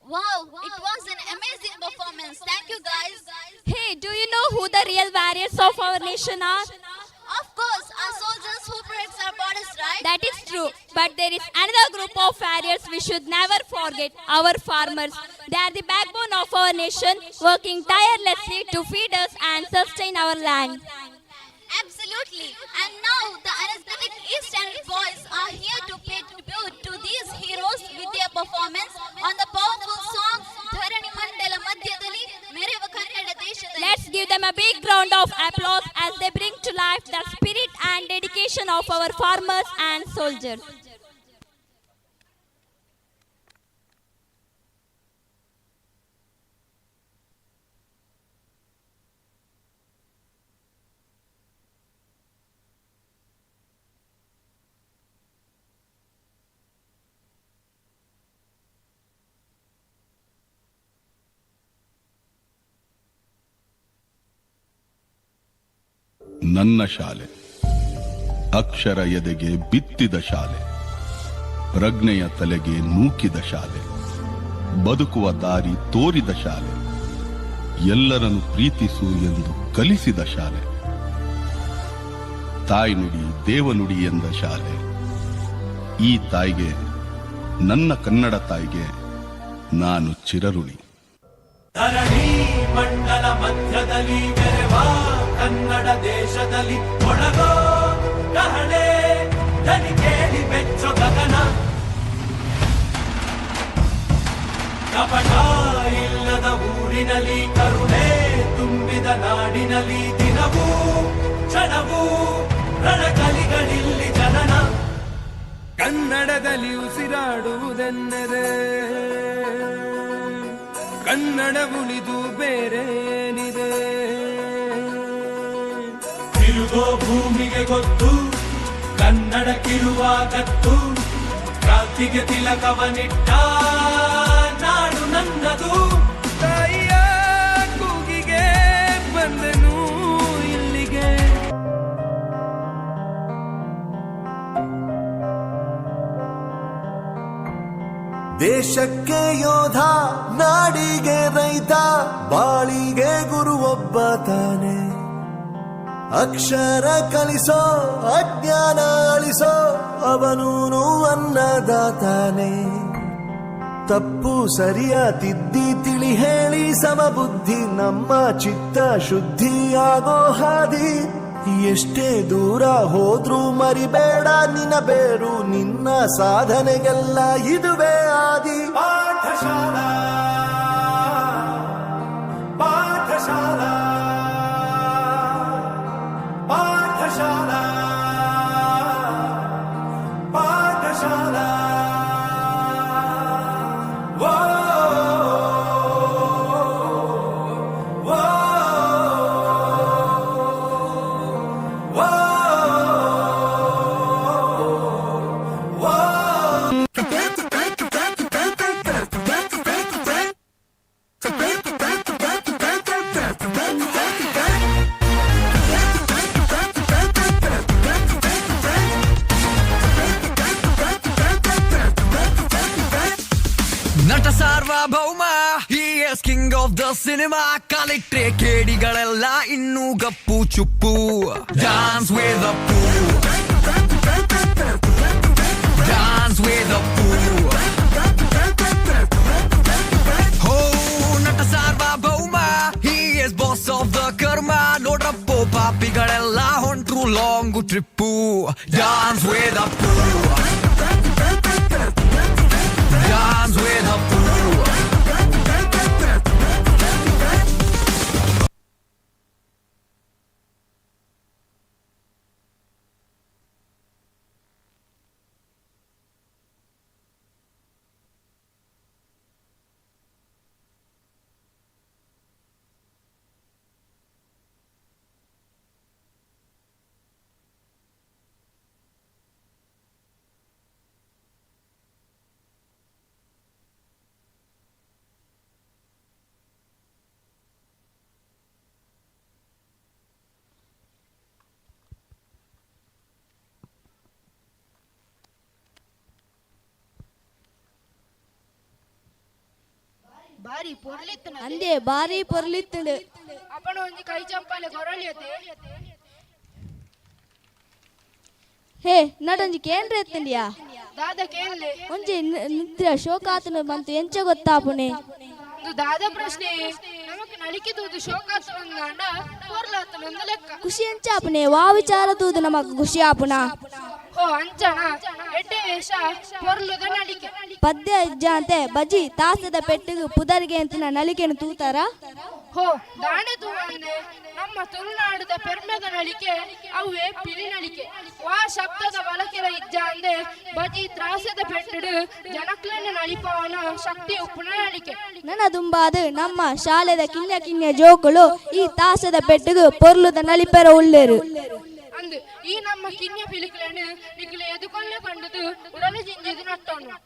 Wow, it was an amazing performance. Thank you, guys. Hey, do you know who the real warriors of our nation are? Of course, our soldiers who protect our borders, right? That is true. But there is another group of warriors we should never forget, our farmers. They are the backbone of our nation, working tirelessly to feed us and sustain our land. Absolutely. And now the energetic East End boys are here to pay tribute to these heroes with their performance on the powerful song ಧರಣಿ ಮಂಡಲ ಮಧ್ಯದಲ್ಲಿ ಮೆರೆವ ಕನ್ನಡ ದೇಶದಲ್ಲಿ. Let's give them a big round of applause as they bring to life the spirit and dedication of our farmers and soldiers. ನನ್ನ ಶಾಲೆ ಅಕ್ಷರ ಎದೆಗೆ ಬಿತ್ತಿದ ಶಾಲೆ, ಪ್ರಜ್ಞೆಯ ತಲೆಗೆ ನೂಕಿದ ಶಾಲೆ, ಬದುಕುವ ದಾರಿ ತೋರಿದ ಶಾಲೆ, ಎಲ್ಲರನ್ನು ಪ್ರೀತಿಸು ಎಂದು ಕಲಿಸಿದ ಶಾಲೆ, ತಾಯ್ನುಡಿ ದೇವನುಡಿ ಎಂದ ಶಾಲೆ. ಈ ತಾಯಿಗೆ, ನನ್ನ ಕನ್ನಡ ತಾಯಿಗೆ ನಾನು ಚಿರಋಣಿ. ಧರಣಿ ಮಂಡಲ ಮಧ್ಯದಲ್ಲಿ ಮೆರೆವ ಕನ್ನಡ ದೇಶದಲ್ಲಿ ಒಳಗೋ ಕಹಳೆ ದನಿ ಕೇಳಿ ಬೆಚ್ಚೋ ಗಗನ. ಕಪಟ ಇಲ್ಲದ ಊರಿನಲ್ಲಿ ಕರುಣೆ ತುಂಬಿದ ನಾಡಿನಲ್ಲಿ ದಿನವೂ ಕ್ಷಣವೂ ರಣಕಲಿಗಳಿಲ್ಲಿ ಜನನ. ಕನ್ನಡದಲ್ಲಿ ಉಸಿರಾಡುವುದೆಂದರೆ ಕನ್ನಡ ಉಳಿದು ಬೇರೇನಿದೆ. ತಿರುಗೋ ಭೂಮಿಗೆ ಗೊತ್ತು ಕನ್ನಡ ಕಿರುವ ಗತ್ತು, ಕ್ರಾಂತಿಗೆ ತಿಲಕವನಿಟ್ಟ ನಾಡು ನನ್ನದು. ತಾಯಿಯ ಕೂಗಿಗೆ ಬಂದನು ಇಲ್ಲಿಗೆ. ದೇಶಕ್ಕೆ ಯೋಧ, ನಾಡಿಗೆ ರೈತ, ಬಾಳಿಗೆ ಗುರು ಒಬ್ಬ ತಾನೆ. ಅಕ್ಷರ ಕಲಿಸೋ ಅಜ್ಞಾನ ಅಳಿಸೋ ಅವನೂನು ಅನ್ನದಾತಾನೆ. ತಪ್ಪು ಸರಿಯ ತಿದ್ದಿ ತಿಳಿ ಹೇಳಿ ಸಮಬುದ್ಧಿ ನಮ್ಮ ಚಿತ್ತ ಶುದ್ಧಿಯಾಗೋ ಹಾದಿ. ಎಷ್ಟೇ ದೂರ ಹೋದ್ರೂ ಮರಿಬೇಡ ನಿನ್ನ ಬೇರು, ನಿನ್ನ ಸಾಧನೆಗೆಲ್ಲ ಇದುವೇ ಆದಿ. ಪಾಠಶಾಲಾ ಪಾಠಶಾಲಾ ಪಾಠಶಾಲಾ ಪಾಠಶಾಲಾ. ನಟ ಸಾರ್ವಭೌಮ, he is king of the cinema. ಕಾಲಿಟ್ರೆ ಕೇಡಿಗಳೆಲ್ಲ ಇನ್ನೂ ಗಪ್ಪು ಚುಪ್ಪು. Dance with the poo, dance with the poo. Oh, ನಟ ಸಾರ್ವಭೌಮ, he is boss of the karma. ನೋಡ್ರಪ್ಪೋ ಪಾಪಿಗಳೆಲ್ಲ ಹೊಂಟ್ರು long trip. Dance with the poo, dance with a fool. ಬಾರಿ ಪೊರ್ಲಿತ್ತನ ಅಂದೆ ಬಾರಿ ಪೊರ್ಲಿತ್ತುಂಡು ಅಪ್ಪನ ಒಂಜಿ ಕೈ ಚಪ್ಪಾಲೆ ಕೊರಳಿಯತೆ ಹೇ ನಡೊಂಜಿ ಕೇಂದ್ರ ಎತ್ತಂಡಿಯಾ ದಾದ ಕೇಳಲೆ ಒಂಜಿ ನಿದ್ರ ಶೋಕಾತನ ಬಂತು ಎಂಚ ಗೊತ್ತಾಪುನೆ ಇದು ದಾದ ಪ್ರಶ್ನೆ ನಮಕ್ ನಳಿಕಿದುದು ಶೋಕಾತನಂದ ಪೊರ್ಲಾತನಂದ ಲೆಕ್ಕ ಖುಷಿ ಎಂಚಾಪುನೆ ವಾ ವಿಚಾರ ತೂದು ನಮಕ್ ಖುಷಿ ಆಪುನ ಓ ಅಂಚನ ಎಡ್ಡೆ ವೇಷ ಪೊರ್ಲುದ ನಳಿಕೆ ಪದ್ಯ ಇಜ್ಜ ಅಂತೆ ಬಜಿ ತಾಸದ ಪೆಟ್ಟಿಗೆ ಪುದರಿಗೆ ಅಂತಿನ ನಳಿಕೆನು ತೂತಾರ ಹೋ ದಾಣೆ ತೂವನೆ ನಮ್ಮ ತುಳುನಾಡದ ಪೆರ್ಮೆದ ನಳಿಕೆ ಅವೇ ಪಿಲಿ ನಳಿಕೆ ವಾ ಶಬ್ದದ ಬಳಕೆರ ಇಜ್ಜ ಅಂದೆ ಬಜಿ ತ್ರಾಸದ ಪೆಟ್ಟಿಡು ಜನಕ್ಲೆನ ನಳಿಪವನ ಶಕ್ತಿ ಉಪ್ಪುನ ನಳಿಕೆ ನನ್ನ ದುಂಬಾದು ನಮ್ಮ ಶಾಲೆದ ಕಿನ್ಯ ಕಿನ್ಯ ಜೋಕುಳು ಈ ತಾಸದ ಪೆಟ್ಟಿಗೆ ಪೊರ್ಲುದ ನಳಿಪೆರ ಉಳ್ಳೇರು ಅಂದು ಈ ನಮ್ಮ ಕಿನ್ಯ ಪಿಲಿಕಲೆನು ನಿಕ್ಲೆ ಎದುಕೊಲ್ಲೆ ಕಂಡುದು ಉಡಲು ಜಿಂಜಿದು ನಟ್ಟೋನು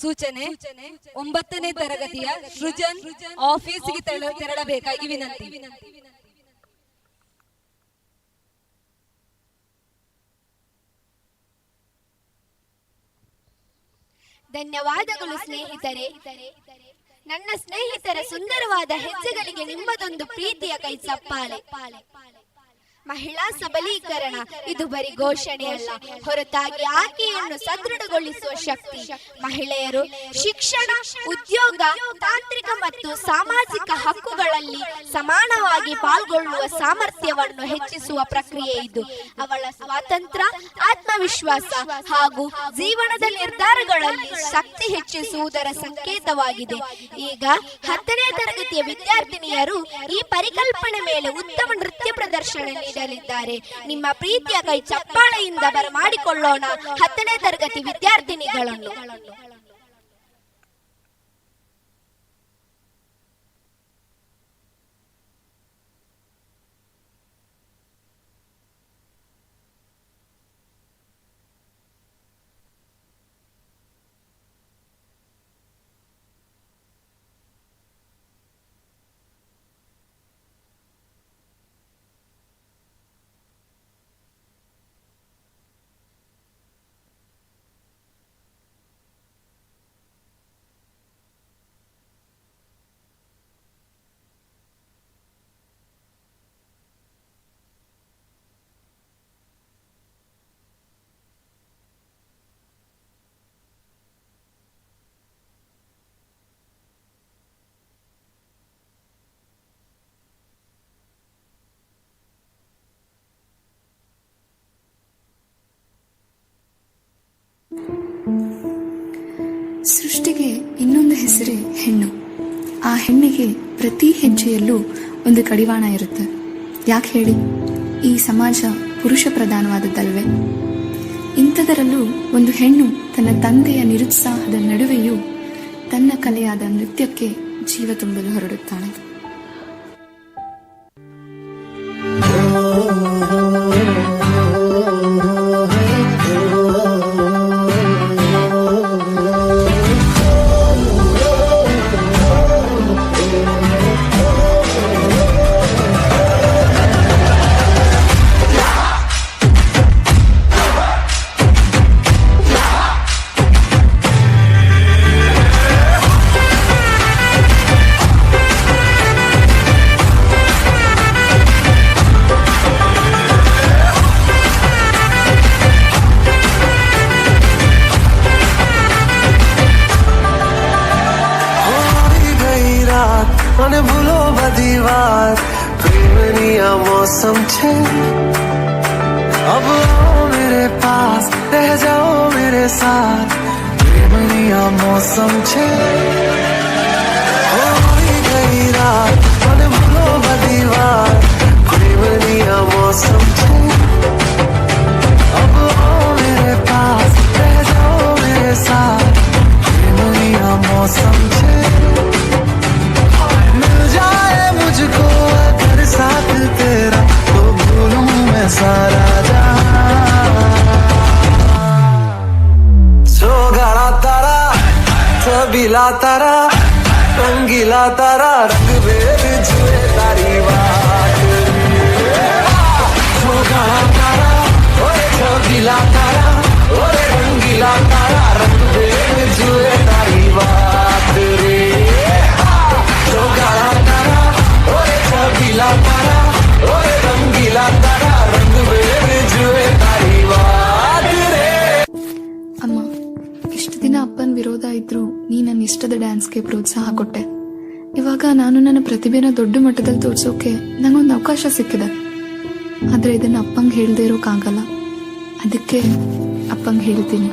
ಸೂಚನೆ 9ನೇ ತರಗತಿಯ ಸೃಜನ್ ಆಫೀಸಿಗೆ ತೆರಳಬೇಕಾಗಿ ವಿನಂತಿ. ಧನ್ಯವಾದಗಳು ಸ್ನೇಹಿತರೆ. ನನ್ನ ಸ್ನೇಹಿತರ ಸುಂದರವಾದ ಹೆಜ್ಜೆಗಳಿಗೆ ನಿಮ್ಮದೊಂದು ಪ್ರೀತಿಯ ಕೈ ಚಪ್ಪಾಳೆ. ಮಹಿಳಾ ಸಬಲೀಕರಣ ಇದು ಬರೀ ಘೋಷಣೆ ಅಲ್ಲ, ಹೊರತಾಗಿ ಆಕೆಯನ್ನು ಸದೃಢಗೊಳಿಸುವ ಶಕ್ತಿ. ಮಹಿಳೆಯರು ಶಿಕ್ಷಣ, ಉದ್ಯೋಗ, ತಾಂತ್ರಿಕ ಮತ್ತು ಸಾಮಾಜಿಕ ಹಕ್ಕುಗಳಲ್ಲಿ ಸಮಾನವಾಗಿ ಪಾಲ್ಗೊಳ್ಳುವ ಸಾಮರ್ಥ್ಯವನ್ನು ಹೆಚ್ಚಿಸುವ ಪ್ರಕ್ರಿಯೆ ಇದು. ಅವಳ ಸ್ವಾತಂತ್ರ್ಯ, ಆತ್ಮವಿಶ್ವಾಸ ಹಾಗೂ ಜೀವನದ ನಿರ್ಧಾರಗಳಲ್ಲಿ ಶಕ್ತಿ ಹೆಚ್ಚಿಸುವುದರ ಸಂಕೇತವಾಗಿದೆ. ಈಗ 10ನೇ ತರಗತಿಯ ವಿದ್ಯಾರ್ಥಿನಿಯರು ಈ ಪರಿಕಲ್ಪನೆ ಮೇಲೆ ಉತ್ತಮ ನೃತ್ಯ ಪ್ರದರ್ಶನ ನೀಡಲಿದ್ದಾರೆ. ನಿಮ್ಮ ಪ್ರೀತಿಯ ಕೈ ಚಪ್ಪಾಳೆಯಿಂದ ಬರಮಾಡಿಕೊಳ್ಳೋಣ 10ನೇ ತರಗತಿ ವಿದ್ಯಾರ್ಥಿನಿಗಳನ್ನು. ಸೃಷ್ಟಿಗೆ ಇನ್ನೊಂದು ಹೆಸರೇ ಹೆಣ್ಣು. ಆ ಹೆಣ್ಣಿಗೆ ಪ್ರತಿ ಹೆಜ್ಜೆಯಲ್ಲೂ ಒಂದು ಕಡಿವಾಣ ಇರುತ್ತೆ. ಯಾಕೆ ಹೇಳಿ? ಈ ಸಮಾಜ ಪುರುಷ ಪ್ರಧಾನವಾದದ್ದಲ್ವೇ? ಇಂಥದರಲ್ಲೂ ಒಂದು ಹೆಣ್ಣು ತನ್ನ ತಂದೆಯ ನಿರುತ್ಸಾಹದ ನಡುವೆಯೂ ತನ್ನ ಕಲೆಯಾದ ನೃತ್ಯಕ್ಕೆ ಜೀವ ತುಂಬಲು ಹೊರಡುತ್ತಾಳೆ. મને ભૂલો બધી વાત, પ્રેમની આ મૌસમ છે. अब आओ मेरे पास, रह जाओ मेरे साथ, प्रेमनी आ मौसम छे. होई गई रात, મને ભૂલો બધી વાત, પ્રેમની आ मौसम छे. अब आओ मेरे पास, रह जाओ मेरे साथ, प्रेमनी आ मौसम छे. मिल जाए मुझको अगर साथ तेरा, तो भूलूं मैं सारा जहां. सोगड़ा तारा, छबीला तारा, रंगीला तारा, रंग बेर जुए तारी बात. सोगड़ा तारा, ओए छबीला तारा, ओए रंगीला तारा, रंग बेर जुए तारी बात रे. सोगड़ा तारा, ओए छबीला तारा, ओए रंगीला तारा, रंग बेर जुए तारी बात रे. ಅಮ್ಮ, ಇಷ್ಟು ದಿನ ಅಪ್ಪನ ವಿರೋಧ ಇದ್ರೂ ನೀ ನನ್ನ ಇಷ್ಟದ ಡ್ಯಾನ್ಸ್ಗೆ ಪ್ರೋತ್ಸಾಹ ಕೊಟ್ಟೆ. ಇವಾಗ ನಾನು ನನ್ನ ಪ್ರತಿಭೆನ ದೊಡ್ಡ ಮಟ್ಟದಲ್ಲಿ ತೋರ್ಸೋಕೆ ನಂಗೊಂದು ಅವಕಾಶ ಸಿಕ್ಕಿದೆ. ಆದ್ರೆ ಇದನ್ನ ಅಪ್ಪಂಗೆ ಹೇಳ್ದೇ ಇರೋಕ್ಕಾಗಲ್ಲ. ಅದಕ್ಕೆ ಅಪ್ಪಂಗೆ ಹೇಳ್ತೀನಿ.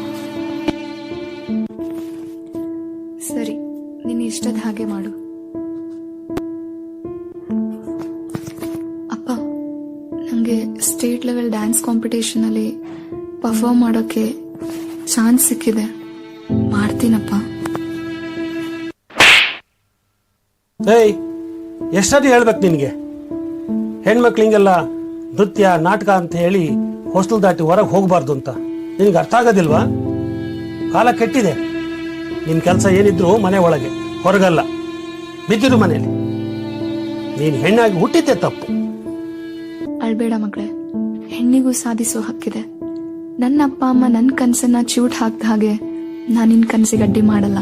ಸರಿ, ನಿನ್ನ ಇಷ್ಟದ ಹಾಗೆ ಮಾಡು. ಅಪ್ಪ, ನನಗೆ ಸ್ಟೇಟ್ ಲೆವೆಲ್ ಡ್ಯಾನ್ಸ್ ಕಾಂಪಿಟೇಷನ್ ಅಲ್ಲಿ ಪರ್ಫಾರ್ಮ್ ಮಾಡೋಕೆ ಚಾನ್ಸ್ ಸಿಕ್ಕಿದೆ. ಮಾಡ್ತೀನಪ್ಪ. ಏಯ್, ಎಷ್ಟೊತ್ತಿ ಹೇಳ್ಬೇಕು ನಿನಗೆ? ಹೆಣ್ಮಕ್ಳಿಗೆಲ್ಲ ನೃತ್ಯ ನಾಟಕ ಅಂತ ಹೇಳಿ ಹಾಸ್ಟೆಲ್ ದಾಟಿ ಹೊರಗೆ ಹೋಗಬಾರ್ದು ಅಂತ ನಿನಗೆ ಅರ್ಥ ಆಗೋದಿಲ್ವಾ? ಕಾಲ ಕೆಟ್ಟಿದೆ. ನಿನ್ ಕೆಲಸ ಏನಿದ್ರು ಮನೆ ಒಳಗೆ, ಹೊರಗಲ್ಲ. ಬಿದ್ದಿರು ಮನೆಯಲ್ಲಿ. ನೀನ್ ಹೆಣ್ಣಾಗಿ ಹುಟ್ಟಿದ್ದೆ ತಪ್ಪು. ಅಳ್ಬೇಡ ಮಗಳೇ, ಹೆಣ್ಣಿಗೂ ಸಾಧಿಸೋ ಹಕ್ಕಿದೆ. ನನ್ನ ಅಪ್ಪ ಅಮ್ಮ ನನ್ನ ಕನಸನ್ನ ಚ್ಯೂಟ್ ಹಾಕ್ದ ಹಾಗೆ ನಾನು ನಿನ್ನ ಕನಸಿಗೆ ಅಡ್ಡಿ ಮಾಡಲ್ಲ.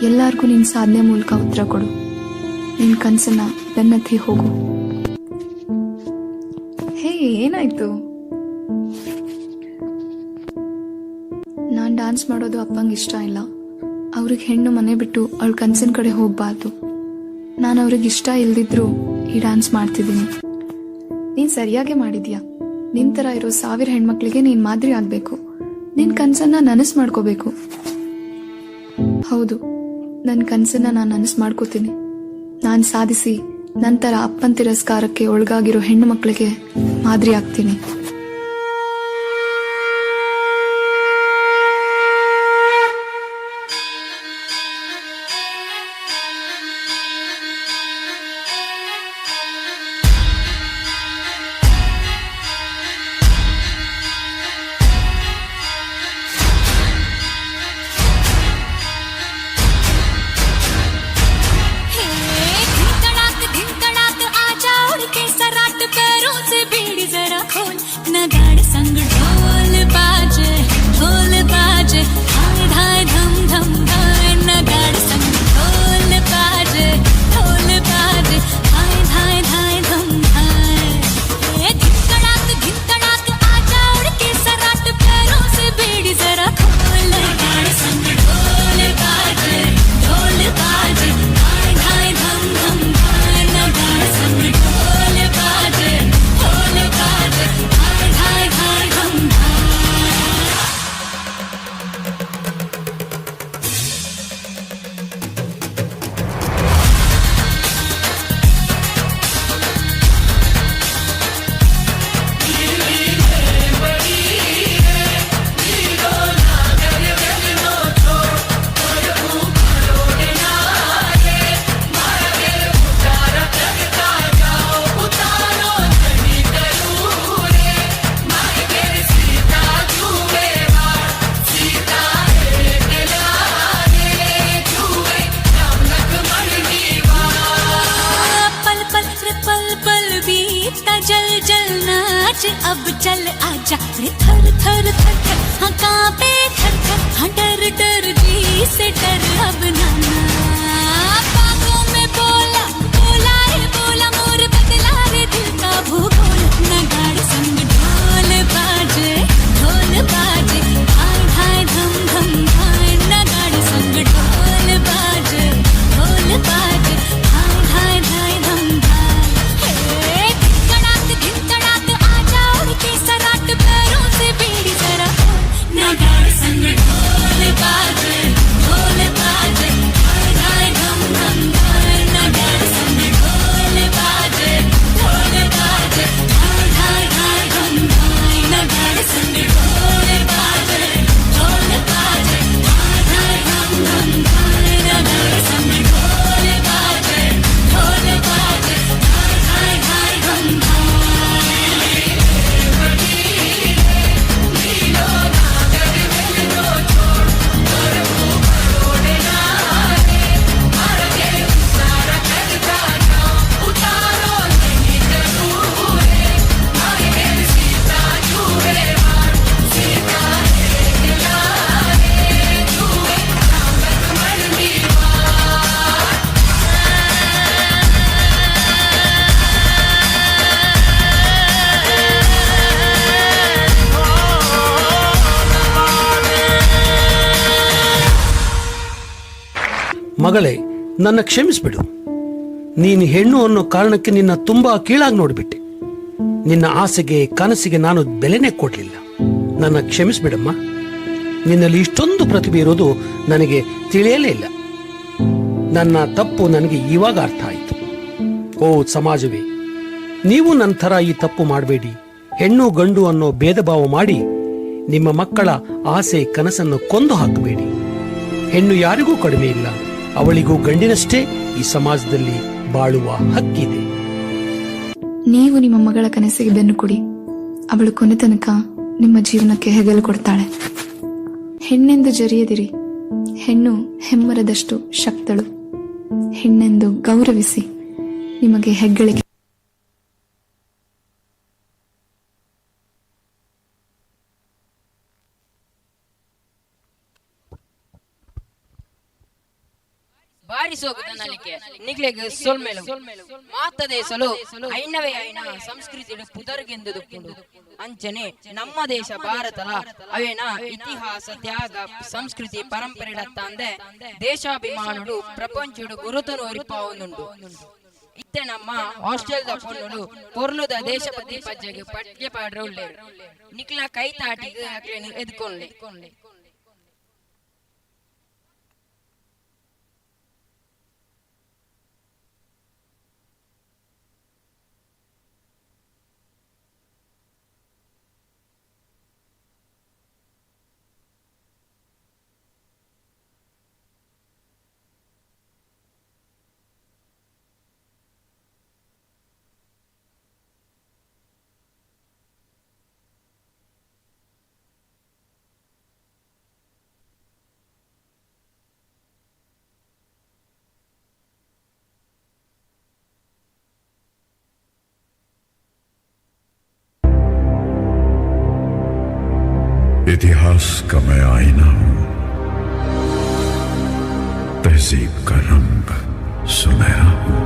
ಎಲ್ಲಾರ್ಗೂ ನಿನ್ನ ಸಾಧನೆ ಮೂಲಕ ಉತ್ತರ ಕೊಡು. ನಿನ್ನ ಕನಸನ್ನ ಬೆನ್ನತ್ತಿ ಹೋಗು. ಹೇ, ಏನಾಯ್ತು? ನಾನು ಡ್ಯಾನ್ಸ್ ಮಾಡೋದು ಅಪ್ಪಂಗೆ ಇಷ್ಟ ಇಲ್ಲ. ಅವ್ರಿಗೆ ಹೆಣ್ಣು ಮನೆ ಬಿಟ್ಟು ಅವಳ ಕನಸಿನ ಕಡೆ ಹೋಗ್ಬಾರ್ದು. ನಾನು ಅವ್ರಿಗೆ ಇಷ್ಟ ಇಲ್ದಿದ್ರು ಈ ಡ್ಯಾನ್ಸ್ ಮಾಡ್ತಿದ್ದೀನಿ. ನೀನು ಸರಿಯಾಗಿ ಮಾಡಿದ್ಯಾ. ನಿನ್ ಥರ ಇರೋ 1000 ಹೆಣ್ಮಕ್ಳಿಗೆ ನೀನು ಮಾದರಿ ಆಗಬೇಕು. ನಿನ್ನ ಕನಸನ್ನ ನನಸು ಮಾಡ್ಕೋಬೇಕು. ಹೌದು, ನನ್ನ ಕನಸನ್ನ ನಾನು ನನಸು ಮಾಡ್ಕೋತೀನಿ. ನಾನು ಸಾಧಿಸಿ ನಂತರ ಅಪ್ಪನ ತಿರಸ್ಕಾರಕ್ಕೆ ಒಳಗಾಗಿರೋ ಹೆಣ್ಣು ಮಕ್ಕಳಿಗೆ ಮಾದರಿ ಆಗ್ತೀನಿ. अब चल आजा रे थर थर थर थर हाँ कांपे थर थर हाँ डर डर जी से डर अब नाना बागों में बोला बोला रे बोला मोर बदला रे दिल का भूगोल नगाड़ संग ढोल बाजे हाय हाय धम धम हाय नगाड़ संग ढोल बाजे हाय हाय हाय धम धाय दिन तड़ाक आजा उड़ के सराट पैरों से बेड़ी जरा नगाड़ संग ढोल बाजे हाय हाय धम धम हाय नगाड़ संग ढोल बाजे हाय हाय हाय धम हाय नगाड़ संग ढोल बाजे हाय हाय धम धम हाय नगाड़ संग ढोल बाजे हाय हाय धम ಮಗಳೇ, ನನ್ನ ಕ್ಷಮಿಸ್ಬಿಡು. ನೀನು ಹೆಣ್ಣು ಅನ್ನೋ ಕಾರಣಕ್ಕೆ ನಿನ್ನ ತುಂಬಾ ಕೀಳಾಗಿ ನೋಡ್ಬಿಟ್ಟೆ. ನಿನ್ನ ಆಸೆಗೆ ಕನಸಿಗೆ ನಾನು ಬೆಲೆನೇ ಕೊಡ್ಲಿಲ್ಲ. ನನ್ನ ಕ್ಷಮಿಸ್ಬಿಡಮ್ಮ. ನಿನ್ನಲ್ಲಿ ಇಷ್ಟೊಂದು ಪ್ರತಿಭೆ ಇರೋದು ನನಗೆ ತಿಳಿಯಲೇ ಇಲ್ಲ. ನನ್ನ ತಪ್ಪು ನನಗೆ ಇವಾಗ ಅರ್ಥ ಆಯಿತು. ಓ ಸಮಾಜವೇ, ನೀವು ನನ್ನ ಥರ ಈ ತಪ್ಪು ಮಾಡಬೇಡಿ. ಹೆಣ್ಣು ಗಂಡು ಅನ್ನೋ ಭೇದ ಭಾವ ಮಾಡಿ ನಿಮ್ಮ ಮಕ್ಕಳ ಆಸೆ ಕನಸನ್ನು ಕೊಂದು ಹಾಕಬೇಡಿ. ಹೆಣ್ಣು ಯಾರಿಗೂ ಕಡಿಮೆ ಇಲ್ಲ. ಅವಳಿಗೂ ಗಂಡಿನಷ್ಟೇ ಈ ಸಮಾಜದಲ್ಲಿ ಬಾಳುವ ಹಕ್ಕಿದೆ. ನೀವು ನಿಮ್ಮ ಮಗಳ ಕನಸಿಗೆ ಬೆನ್ನು ಕೊಡಿ. ಅವಳು ಕೊನೆ ತನಕ ನಿಮ್ಮ ಜೀವನಕ್ಕೆ ಹೆಗಲು ಕೊಡ್ತಾಳೆ. ಹೆಣ್ಣೆಂದು ಜರಿಯದಿರಿ, ಹೆಣ್ಣು ಹೆಮ್ಮರದಷ್ಟು ಶಕ್ತಳು. ಹೆಣ್ಣೆಂದು ಗೌರವಿಸಿ, ನಿಮಗೆ ಹೆಗ್ಗಳಿಕೆ. ಬಾರಿಸೋಗುದ ನಲಿಕೆ ನಿಗ್ಲೆಗ್ ಸೊಲ್ಮೆಲು ಮಾತದೇಸಲು ಐನವೇ ಐನ ಸಂಸ್ಕೃತಿ ಪುದರ್ಗೆಂದು ದುಕ್ಕಿಂಡು ಅಂಚನೆ ನಮ್ಮ ದೇಶ ಭಾರತಲ ಅವೇನ ಇತಿಹಾಸ ತ್ಯಾಗ ಸಂಸ್ಕೃತಿ ಪರಂಪರೆಡತ್ತ ಅಂದೆ ದೇಶಾಭಿಮಾನುಡು ಪ್ರಪಂಚಡು ಗುರುತನು ಒರಿಪಾವುದುಂಡು. ಇತ್ತೆ ನಮ್ಮ ಹಾಸ್ಟೆಲ್ದ ಪೊನ್ನುಡು ಪೊರ್ಲುದ ದೇಶಪತಿ ಪಜ್ಜೆಗೆ ಪಟ್ಗೆ ಪಾಡ್ರೆ ಉಳ್ಳೇರು ನಿಕ್ಲ ಕೈ ತಾಟಿಗೆ ಅಕ್ಲೇನು ಎದ್ಕೊಂಡ್ಲೆ. इतिहास का मैं आईना हूं, तहजीब का रंग सुनहरा हूं.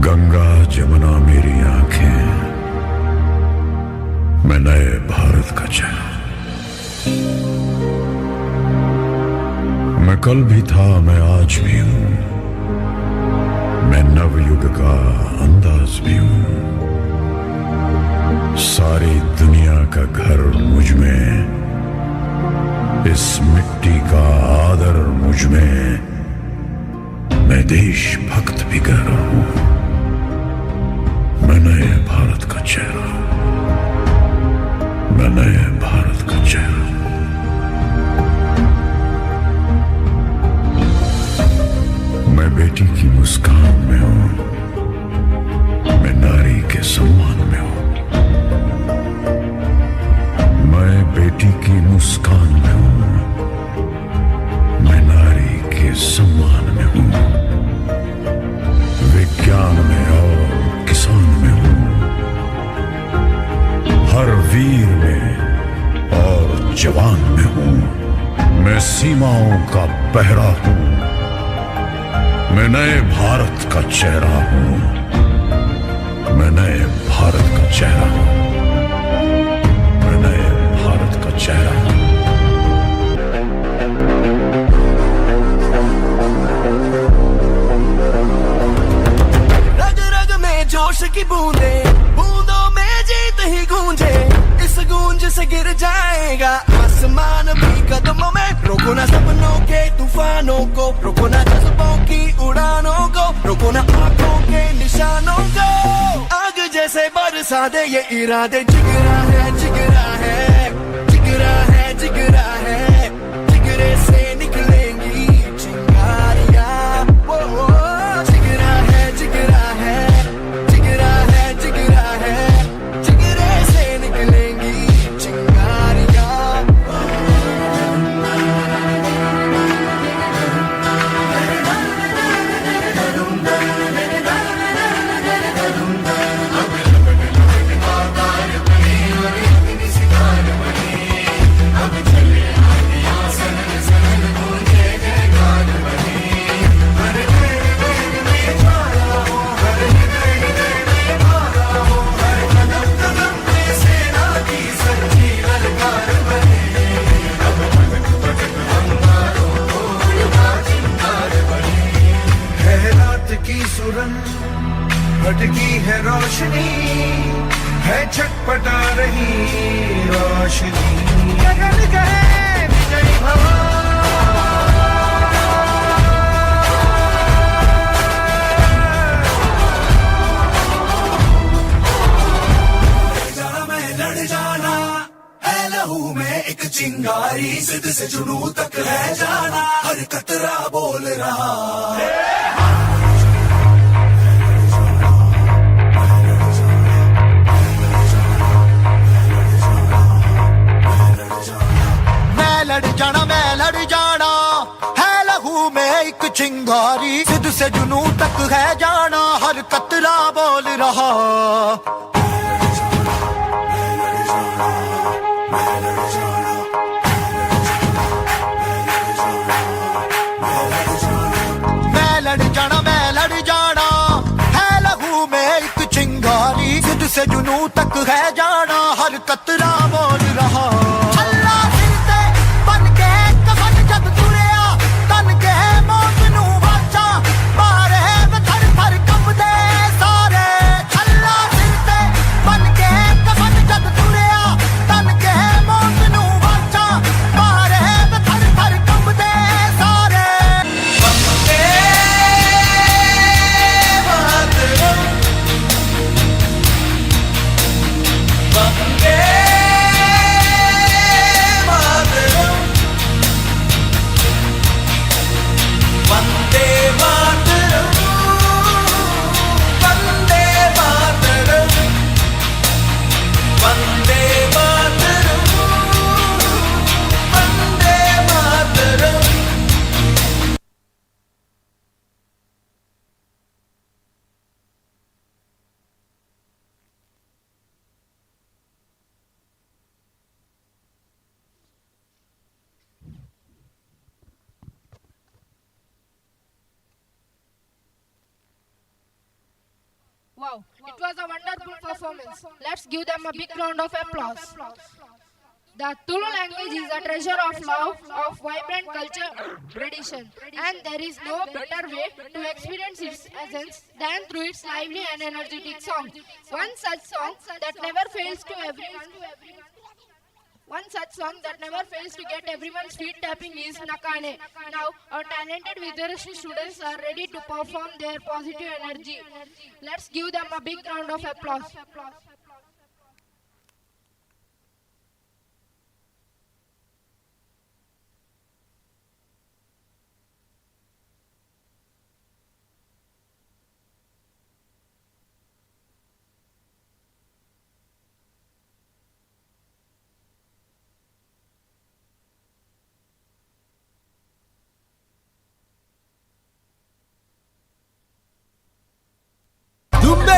गंगा जमुना मेरी आंखें, मैं नए भारत का चेहरा. मैं कल भी था, मैं आज भी हूं, मैं नवयुग का अंदाज भी हूं. सारी दुनिया का घर मुझ में, इस मिट्टी का आदर मुझ में. मैं देशभक्त भी कह रहा हूं, मैं नए भारत का चेहरा हूं, मैं नए भारत का चेहरा हूं. मैं बेटी की मुस्कान में हूं, मैं नारी के सम्मान में हूं. मैं बेटी की मुस्कान में हूं, मैं नारी के सम्मान में हूं. विज्ञान में और किसान में हूं, हर वीर में और जवान में हूं. मैं सीमाओं का पहरा हूं, मैं नए भारत का चेहरा हूं, मैं नए भारत का चेहरा हूं, मैं नए भारत का चेहरा हूं. रग रग में जोश की बूंदे, बूंदों में जीत ही गूंजे. इस गूंज से गिर जाएगा आसमान भी कदमों में. रोको ना सपनों के तूफानों को, रोको ना जज्बों की उड़ानों को, रोको ना आंखों के निशानों को. आग जैसे बरसा दे ये इरादे. जिगरा है जिगरा है जिगरा है जिगरा है, जिगरे से निकलेंगी चिंगारियां. जिगरा है जिगरा है जिगरा है जिगरा है, जिगरे से निकलेंगी चिंगारियां. भटकी है रोशनी, है छटपटा रही रोशनी. गगन कहे विजयी भव, जाना मैं लड़ जाना है लहू में एक चिंगारी. जिद से जुनू तक है जाना, हर कतरा बोल रहा. लड़ जा तक है जाना, हर कतरा बोल रहा। मैं लड़ जाना है लहू में एक चिंगारी, जिद से जुनू तक है जाना, हर कतरा बोल रहा। छल्ला सिर ते बन के कफन जब तुरिया, तन के मौत नू वाचा मारे में थर थर कंबदे सारे। छल्ला सिर ते बन के कफन जब तुरिया, तन के मौत नू वाचा मारे में थर थर कंबदे सारे। Wow, it was a wonderful performance. Let's give them a big round of applause. The Tulu language is a treasure of love, of vibrant culture, tradition, and there is no better way to experience its essence than through its lively and energetic song. One such song that never fails to get everyone's feet tapping is Nakane. Now, our talented Vidyadharshini students are ready to perform their positive energy. Let's give them a big round of applause.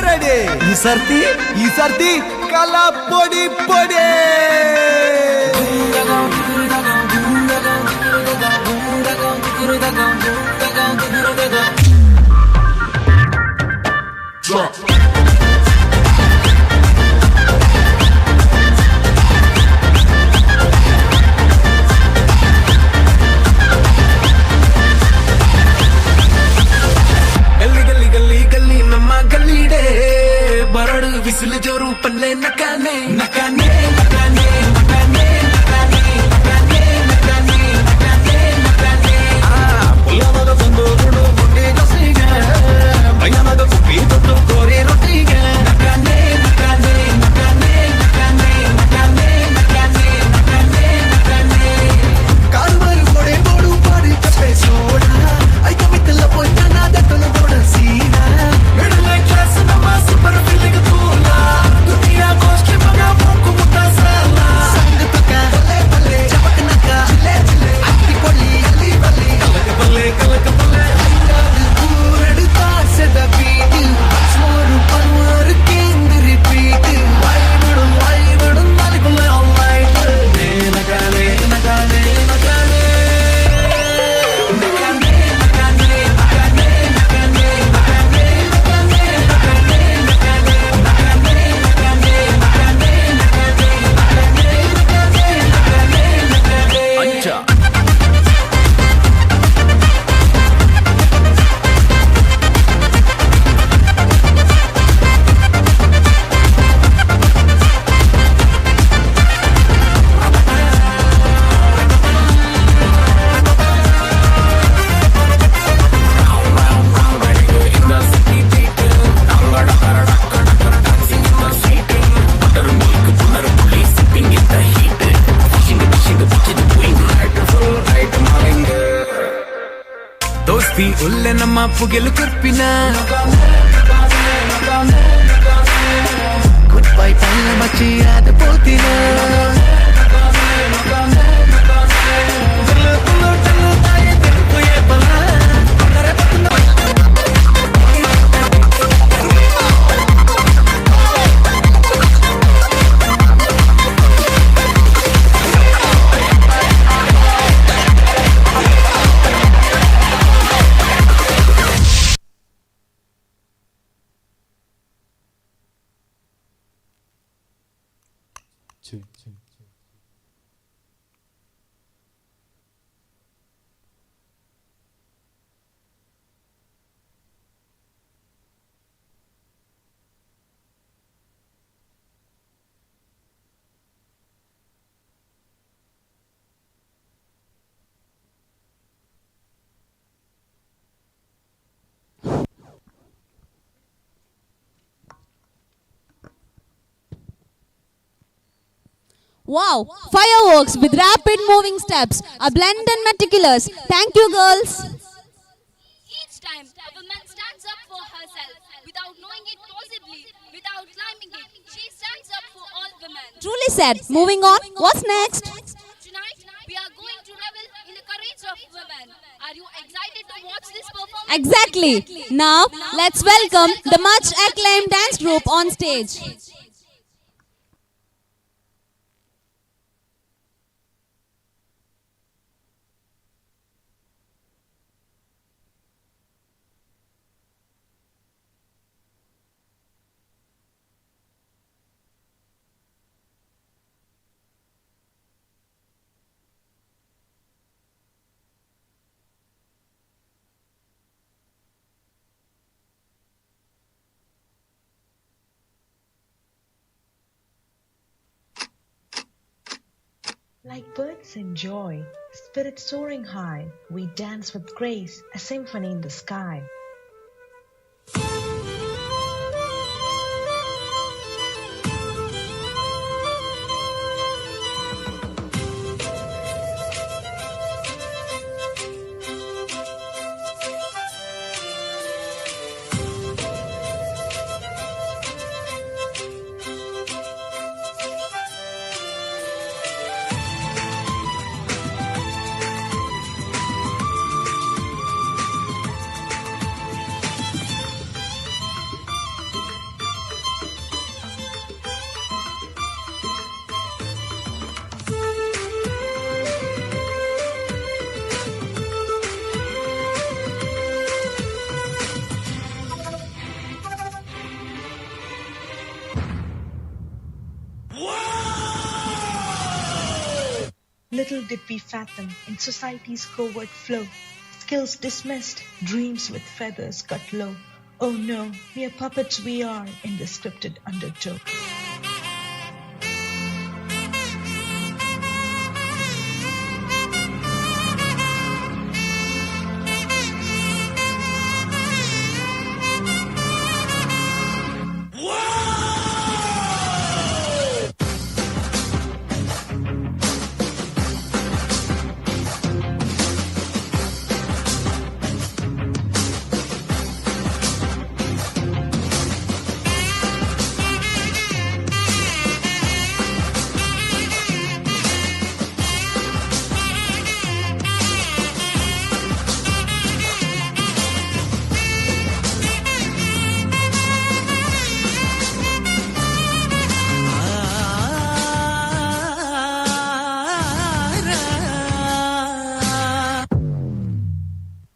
Ready ಈ ಸರ್ತಿ ಕಲ ಪೊಡಿ ಪೊಡಿ. ಬರಡು ಬಿಸಿಲು ಜೋರು ಪಲ್ಲೆ ನಕಾನೆ ನಕಾನೆ ನಕಾನೆ ನಕಾನೆ ನಕಾನೆ ನಕಾನೆ ನಕಾನೆ ನಕಾನೆ ನಕಾನೆ ಪುಲ್ಲಮದ ಬಂದು ಗುಡು ಗುಂಡಿ ದೋಸೆಗೆ ಭಯಮದ ಕುಪ್ಪಿ ತೊಟ್ಟು ಕೋರಿ ರೊಟ್ಟಿಗೆ ನಕಾನೆ ನಕಾನೆ ನಕಾನೆ ನಕಾನೆ ನಕಾನೆ ನಕಾನೆ ನಕಾನೆ ನಕಾನೆ ಕಾಲ್ಮರು ಕೊಡೆ ಬೋಡು ಪಾಡಿ ಚಪ್ಪೆ ಸೋಡ ಐಕ ಮಿತ್ತಲ ಪೊಯ್ತಾನ ದಟ್ಟನ ಬೋಡ ಸೀನಾ ಮಿಡಲ್ ಕ್ಲಾಸ್ ನಮ್ಮ ಸೂಪರ್ ಫೀಲಿಂಗ್ ತೂಲಾ ದುನಿಯಾ ಕೋಸ್ಕೆ ಮಗ ಮೂಕು ಮುಟ್ಟ ಸಾಲ ಸಂಗ ತಕ ಬಲ್ಲೆ ಬಲ್ಲೆ ಚಪಕನಕ ಚಿಲೆ ಚಿಲೆ ಅತ್ತಿ ಕೊಲ್ಲಿ ಅಲ್ಲಿ ಬಲ್ಲಿ ಕಲಕ ಬಲ್ಲೆ ಹಿಂಗಾದು ಊರಡು ತಾಸದ ಬೀಟ್ ಸೋರು ಪನ್ವಾರು ಕೇಂದ್ರ ರಿಪೀಟ್ ವಾಯ್ಬಿಡು ನಾಲಿಗುಲ್ಲ ಆಲ್ರೈಟ್ ನಗಾನೆ ನಗಾನೆ ನಗಾನೆ ದೋಸ್ತಿ ಒಳ್ಳೆ ನಮ್ಮ ಪುಗೆಲು ಕರ್ಪಿನ ಗುಡ್ ಬೈ ಪಲ್ಲ ಮಚ್ಚಿ ಆದ ಪೋತಿನ Wow, fireworks with rapid moving steps, a blend and meticulous. Thank you, girls. Each time a woman stands up for herself without knowing it, possibly without climbing it. She stands up for all women. Truly said. Moving on, what's next? Tonight we are going to revel in the courage of women. Are you excited to watch this performance? Exactly. Now, let's welcome the much acclaimed dance group on stage. Like birds in joy, spirits soaring high, we dance with grace, a symphony in the sky. Little did we fathom in society's covert flow, skills dismissed, dreams with feathers cut low. Oh no, mere puppets we are in the scripted undertow.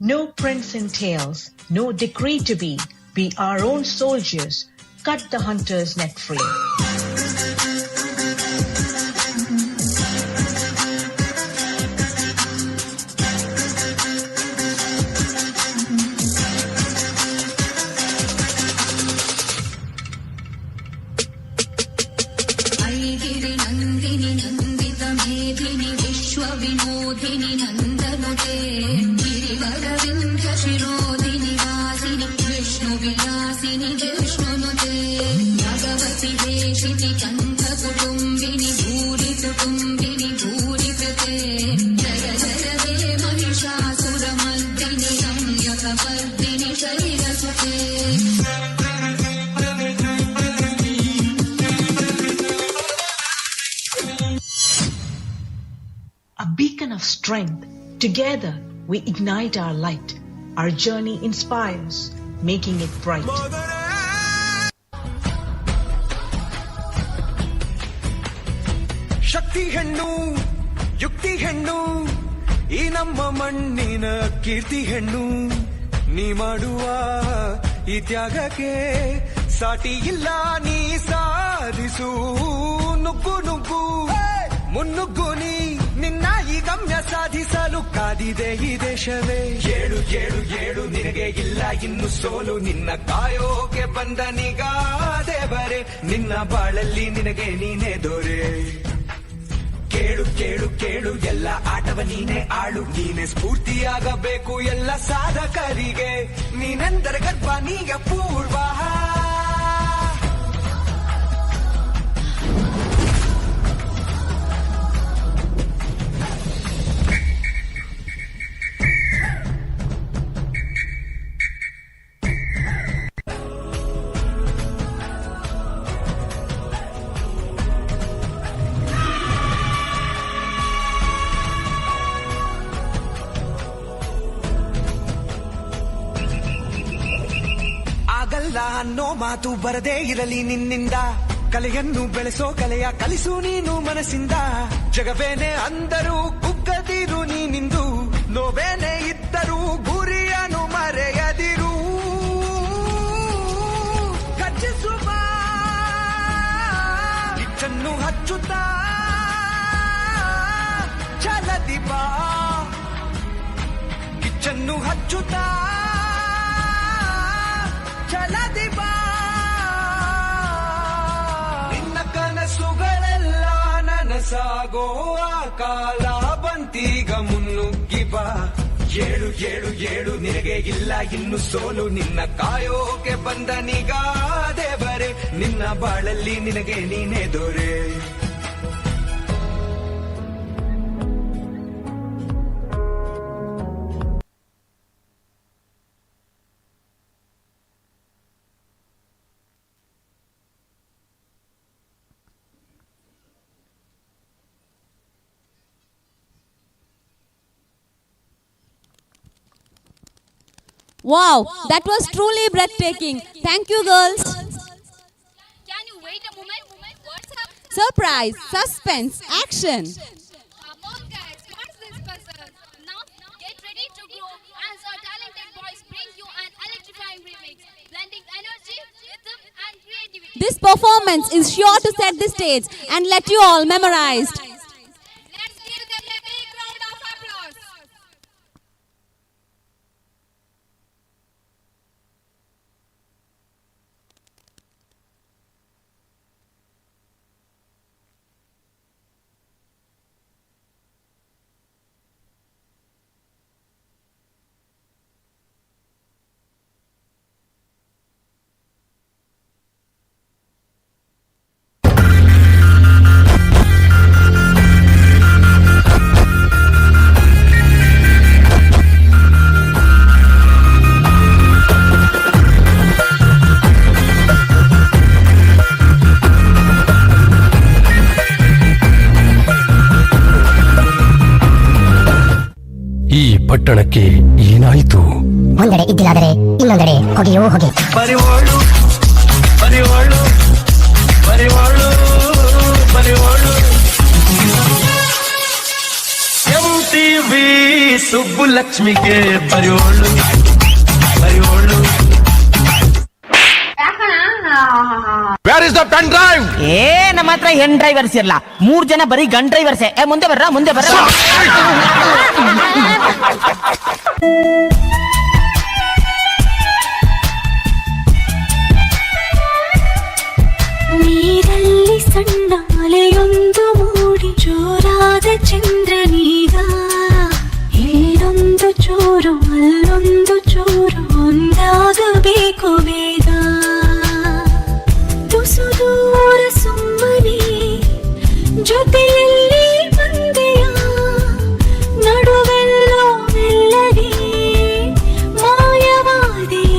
No prince in tales, no decree to be our own soldiers, cut the hunter's neck free. ऐगिरि नन्दिनि नन्दित मेदिनि विश्वविनोदिनि नन्दनुते गिरिवरविन्ध्य शिरोदिनि वासिनि विष्णुविलासिनि जिष्णुनुते भगवति देशिति कण्ठकुटुम्बिनि भूरि कुटुम्बिनि भूरि कृते जय जय हे Mahishasuramardini रम्यकपर्दिनि शैलसुते A beacon of strength. Together, we ignite our light. Our journey inspires, making it bright. ಶಕ್ತಿ ಹೆಣ್ಣು ಯುಕ್ತಿ ಹೆಣ್ಣು ಈ ನಮ್ಮ ಮಣ್ಣಿನ ಕೀರ್ತಿ ಹೆಣ್ಣು ನೀ ಮಾಡುವ ಈ ತ್ಯಾಗಕ್ಕೆ ಸಾಟಿ ಇಲ್ಲ ನೀ ಸಾಧಿಸು ನುಗ್ಗು ನುಗ್ಗು ಮುನ್ನುಗ್ಗುನಿ ನಿನ್ನ ಈ ಗಮ್ಯ ಸಾಧಿಸಲು ಕಾದಿದೆ ಈ ದೇಶವೇ. ಏಳು ಏಳು ಏಳು ನಿನಗೆ ಇಲ್ಲ ಇನ್ನು ಸೋಲು, ನಿನ್ನ ಕಾಯೋಕೆ ಬಂದ ನಿಗಾ ದೇವರೇ, ನಿನ್ನ ಬಾಳಲ್ಲಿ ನಿನಗೆ ನೀನೇ ದೊರೆ. ಕೇಳು ಕೇಳು ಕೇಳು ಎಲ್ಲ ಆಟವ ನೀನೇ ಆಳು, ನೀನೇ ಸ್ಫೂರ್ತಿಯಾಗಬೇಕು ಎಲ್ಲ ಸಾಧಕರಿಗೆ. ನೀನೆಂದರೆ ಗರ್ಭ ನೀಗ ಪೂರ್ವ. ಆಗಲ್ಲ ಅನ್ನೋ ಮಾತು ಬರದೇ ಇರಲಿ ನಿನ್ನಿಂದ, ಕಲೆಯನ್ನು ಬೆಳೆಸೋ ಕಲೆಯ ಕಲಿಸು ನೀನು ಮನಸ್ಸಿಂದ. ಜಗವೇನೆ ಅಂದರೂ ಕುಗ್ಗದಿರು ನೀನಿಂದು, ನೋವೇನೆ ಇದ್ದರೂ ಗುರಿಯನ್ನು ಮರೆಯದಿರು. ಗರ್ಜಿಸುವ ಕಿಚ್ಚನ್ನು ಹಚ್ಚುತ್ತಾ ಛಲದಿ ಬಾ, ಕಿಚ್ಚನ್ನು ಹಚ್ಚುತ್ತಾ ಛಲದಿ ಬಾ. ನಿನ್ನ ಕನಸುಗಳೆಲ್ಲ ನನಸಾಗೋ ಆ ಕಾಲ ಬಂತೀಗ ಮುನ್ನುಗ್ಗಿ ಬಾ. ಏಳು ಏಳು ಏಳು ನಿನಗೆ ಇಲ್ಲ ಇನ್ನು ಸೋಲು, ನಿನ್ನ ಕಾಯೋಕೆ ಬಂದ ನಿಗಾ ದೇವರೇ, ನಿನ್ನ ಬಾಳಲ್ಲಿ ನಿನಗೆ ನೀನೇ ದೊರೆ. Wow, that was truly breathtaking. Thank you, girls. Can you wait a moment? What's up? Surprise, suspense, action. Come on, guys. What's this puzzle? Now, get ready to grow as our talented boys bring you an electrifying remix, blending energy, rhythm, and creativity. This performance is sure to set the stage and let you all memorized. Let's give them a big round of applause. ಪಟ್ಟಣಕ್ಕೆ ಏನಾಯಿತು? ಒಂದೆಡೆ ಇದ್ದಿಲಾದರೆ ಇನ್ನೊಂದೆಡೆ ಹೊಗೆಯೋ ಹೊಗೆ. ಪರಿವಾಳು ಪರಿವಾಳು ಪರಿವಾಳು ಪರಿವಾಳು MTV ಸುಬ್ಬುಲಕ್ಷ್ಮಿಗೆ ಪರಿವಾಳು ಪರಿವಾಳು. Where is the pen drive? ನಮ್ಮ ಹತ್ರ ಹೆಣ್ drivers ಇರಲ್ಲ, 3 ಜನ ಬರೀ ಗನ್ ಡ್ರೈವರ್ಸೇ. ಮುಂದೆ ಬರ್ರ ಮುಂದೆ ಬರ್ರ. ನೀರಲ್ಲಿ ಸಣ್ಣ ಅಲೆಯೊಂದು ಮೂಡಿ ಜೋರಾದ ಚಂದ್ರನೀಗ, ಇಲ್ಲೊಂದು ಚೂರು ಅಲ್ಲೊಂದು ಚೂರು ಒಂದಾಗಬೇಕು ಬೇಗ. ತುಸು ದೂರ ಸುಮ್ಮನೆ ಜೊತೆಯಲ್ಲಿ ಬಂದೆಯ, ನಡುವೆಲ್ಲೋ ಮೆಲ್ಲಗೆ ಮಾಯವಾದೆಯ.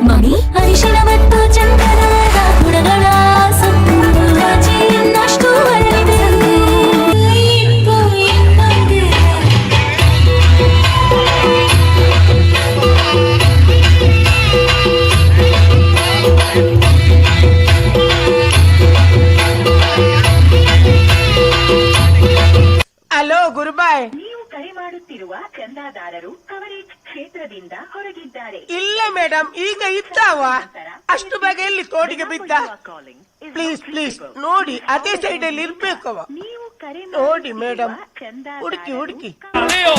ಮಮ್ಮಿ ಅರಿಶಿನ ಮತ್ತು ಚಂದನದ ಗುಣಗಳ ಸಂಪೂರ್ಣ ರಾಜಿಯನ್ನಷ್ಟು ಅರಿವೆ. ಹಲೋ ಗುರುಬಾಯ್, ನೀವು ಕರೆ ಮಾಡುತ್ತಿರುವ ಚಂದಾದಾರರು ಕವರೇಜ್ ಕ್ಷೇತ್ರದಿಂದ ಹೊರಗಿದ್ದಾರೆ. ಇಲ್ಲ ಮೇಡಮ್, ಈಗ ಇದ್ದಾವ ಅಷ್ಟು ಬಗೆಯಲ್ಲಿ ತೋಡಿಗೆ ಬಿದ್ದ. ಪ್ಲೀಸ್ ಪ್ಲೀಸ್ ನೋಡಿ, ಅದೇ ಸೈಡ್ ಅಲ್ಲಿ ಇರ್ಬೇಕವ. ನೋಡಿ ಮೇಡಮ್, ಹುಡುಕಿ ಹುಡುಕಿ. Leo,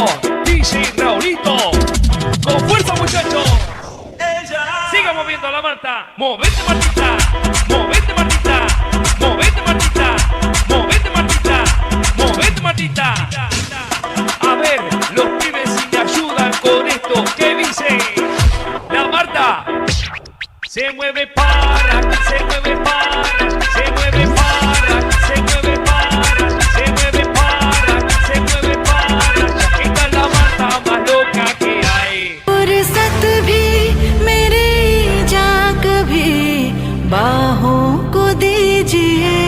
dice Raulito, con fuerza muchachos. Siga moviendo la Marta, movete Martita, movete Martita, movete Martita, movete Martita, movete Martita. A ver, los pibes si te ayudan con esto, ¿qué dice? La Marta se mueve para, se mueve para, se mueve para, se mueve para, se mueve para, se mueve para. Esta es la Marta más loca que hay. फुर्सत भी मेरी जा कभी बाहों को दीजिए,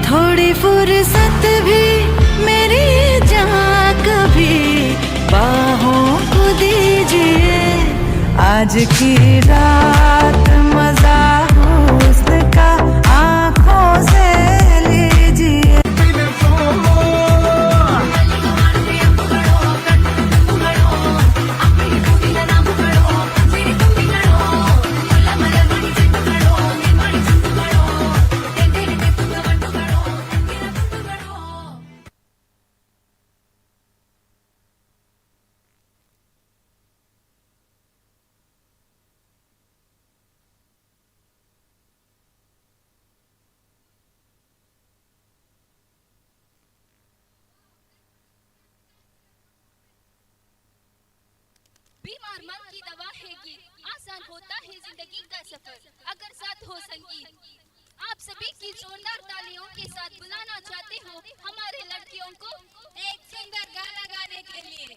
थोड़ी फुर्सत भी मेरी जा कभी बाहों को दीजिए। आज की रात मजा हुस्न का आँखों से लीजिए। बीमार मन की दवा है गीत, आसान होता है जिंदगी का सफर अगर साथ हो संगीत। आप सभी की जोरदार तालियों के साथ बुलाना चाहते हो हमारे लड़कियों को एक सुंदर गाना गाने के लिए।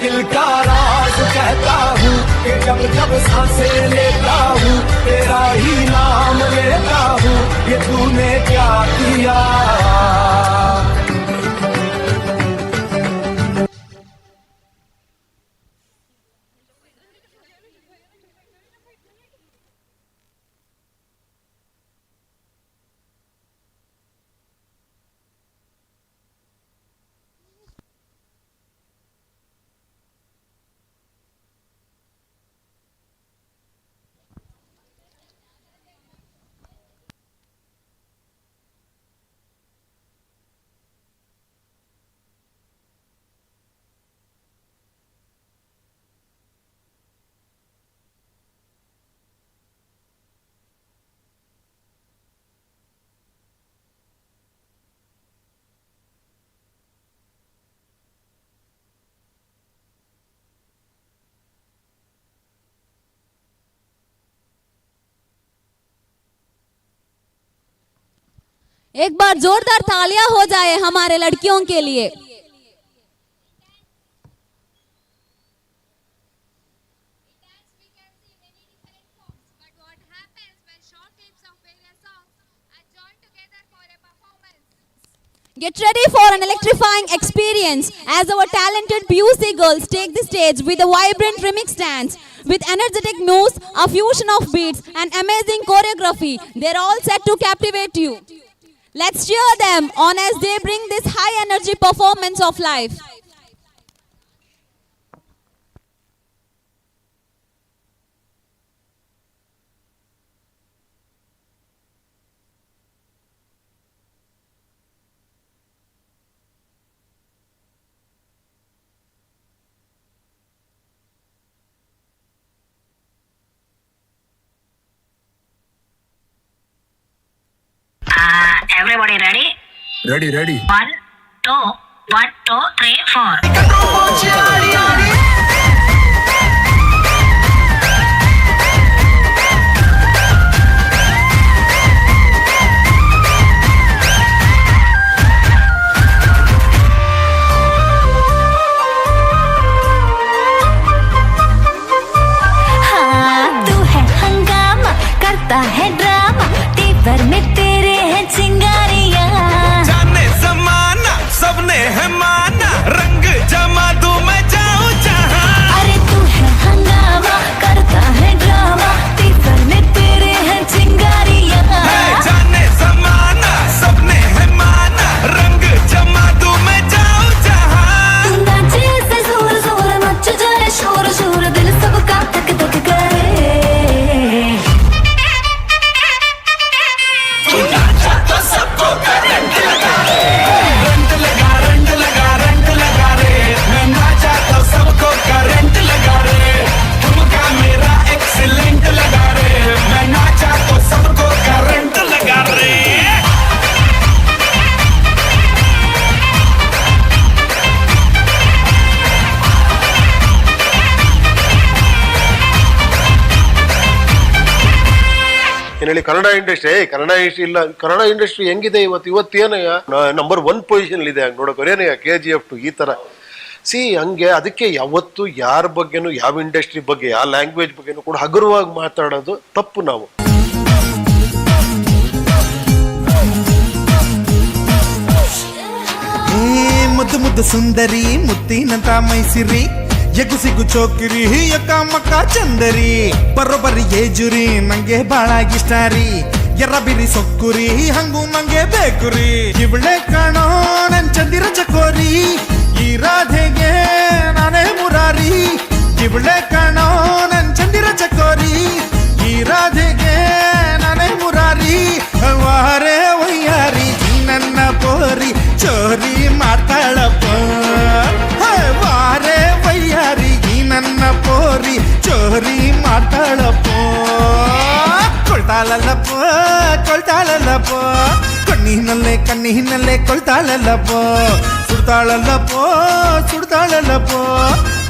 दिल का राज कहता हूँ कि जब जब सांसें लेता हूँ तेरा ही नाम लेता हूँ, ये तूने क्या किया। एक बार जोरदार तालियां हो जाए हमारे लड़कियों के लिए। Get ready for an electrifying experience as our talented PUC girls take the stage with a vibrant remix dance. With energetic moves, a fusion of beats and amazing choreography, they're all set to captivate you. Let's cheer them on as they bring this high energy performance of life. Everybody ready? Ready, ready. 1, 2, 1, 2, 3, 4. हाँ तू है हंगामा करता है drama, tipper में तेरे हैं चिंगारियाँ। जाने जमाना सबने है माना, रंग जमा दूं मैं जाऊं जहां। अरे तू है हंगामा करता है ड्रामा, टीपर में तेरे हैं चिंगारियाँ। जाने जमाना सबने है माना, रंग जमा दूं मैं जाऊं जहां। तू नाचे ऐसे जोर जोर मच जाए शोर शोर, दिल सबका धक धक करे। तो सबको करंट लगा रे, रंट लगा रंट लगा रंट लगा रे। मैं नाचा तो सबको करंट लगा रे, ठुमका मेरा एक्सीलेंट लगा रे। मैं नाचा तो सबको करंट लगा रे। ಏನ್ ಹೇಳಿ ಕನ್ನಡ ಇಂಡಸ್ಟ್ರಿ ಇಲ್ಲ, ಕನ್ನಡ ಇಂಡಸ್ಟ್ರಿ ಹೆಂಗಿದೆ ಇವತ್ತೇನಯ್ಯ ನಂಬರ್ 1 ಪೊಸಿಷನ್ ಇದೆ. ಹಂಗೆ ನೋಡೋಕೆ ಏನೆಯ KGF 2 ಈ ತರ ಹಂಗೆ. ಅದಕ್ಕೆ ಯಾವತ್ತು ಯಾರ ಬಗ್ಗೆನೂ, ಯಾವ ಇಂಡಸ್ಟ್ರಿ ಬಗ್ಗೆ, ಯಾವ ಲ್ಯಾಂಗ್ವೇಜ್ ಬಗ್ಗೆನೂ ಕೂಡ ಹಗುರವಾಗಿ ಮಾತಾಡೋದು ತಪ್ಪು. ನಾವು ಮುದ್ದು ಮುದ್ದು ಸುಂದರಿ ಮುತ್ತಿನಂತ ಮೈಸಿರಿ, ಎಗುಸಿಗು ಚೋಕಿರಿ ಯಕ್ಕ ಮಕ್ಕ ಚಂದರಿ, ಬರೋಬ್ಬರಿ ಏಜುರಿ ನಂಗೆ ಬಾಳ ಇಷ್ಟ ರೀ. ಎರ್ರಬಿರಿ ಸೊಕ್ಕುರಿ ಹಂಗು ನಂಗೆ ಬೇಕುರಿ. ಇವಳೆ ಕಾಣೋ ನನ್ ಚಂದಿರ ಚಕೋರಿ, ಈ ರಾಧೆಗೆ ನಾನೇ ಮುರಾರಿ. ಇವಳೆ ಕಾಣೋ ನನ್ ಚಂದಿರ ಚಕೋರಿ, ಈ ರಾಧೆಗೆ ನಾನೇ ಮುರಾರಿ. ವಾರೆ ವಯ್ಯಾರಿ ನನ್ನ ಪೋರಿ ಚೋರಿ ಮಾಡ್ತಾಳಪ್ಪ. ವಾರೆ ವಯ್ಯಾರಿ ನನ್ನ ಪೋರಿ ಚೋರಿ ಮಾಡ್ತಾಳಪ್ಪ. ಕೊಳ್ತಾಳಲ್ಲಪ್ಪ ಕೊಳ್ತಾಳಲ್ಲಪ್ಪ, ಕಣ್ಣಿನಲ್ಲೇ ಕೊಳ್ತಾಳಲ್ಲಪ್ಪ. ಸುಡ್ತಾಳಲ್ಲಪ್ಪ ಸುಡ್ತಾಳಲ್ಲಪ್ಪ,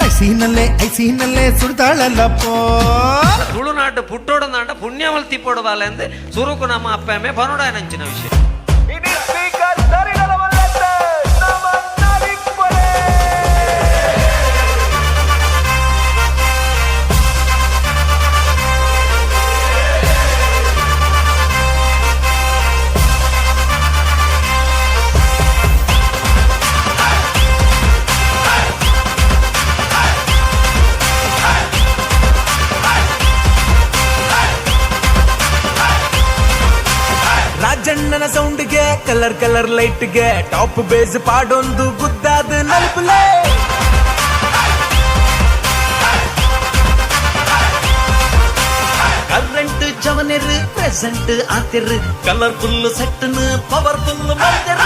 ಐಸಿನಲ್ಲೇ ಸುಡ್ತಾಳಲ್ಲಪ್ಪ. ತುಳುನಾಡು ಪುಟ್ಟೋಡನಾಡ ಪುಣ್ಯವಲ್ ತಿಪ್ಪೋಡವಾಲೆಂದು ಸುರುಕು ನಮ್ಮ ಅಪ್ಪಮ್ಮೆ ಬರೋಡ ನಂಚಿನ ವಿಷಯ. ಕಲರ್ ಕಲರ್ ಲೈಟ್ಗೆ ಟಾಪ್ ಬೇಸ್ ಪಾಡೊಂದು ಗುದ್ದಾದ ನಲ್ಪಲೆ ಕರೆಂಟ್ ಜವನೆರ್ ಪ್ರೆಸೆಂಟ್ ಆತಿರ್ ಕಲರ್ಫುಲ್ ಸೆಟ್ಟನ್ ಪವರ್ಫುಲ್ ಮಾಡ್ತಾರ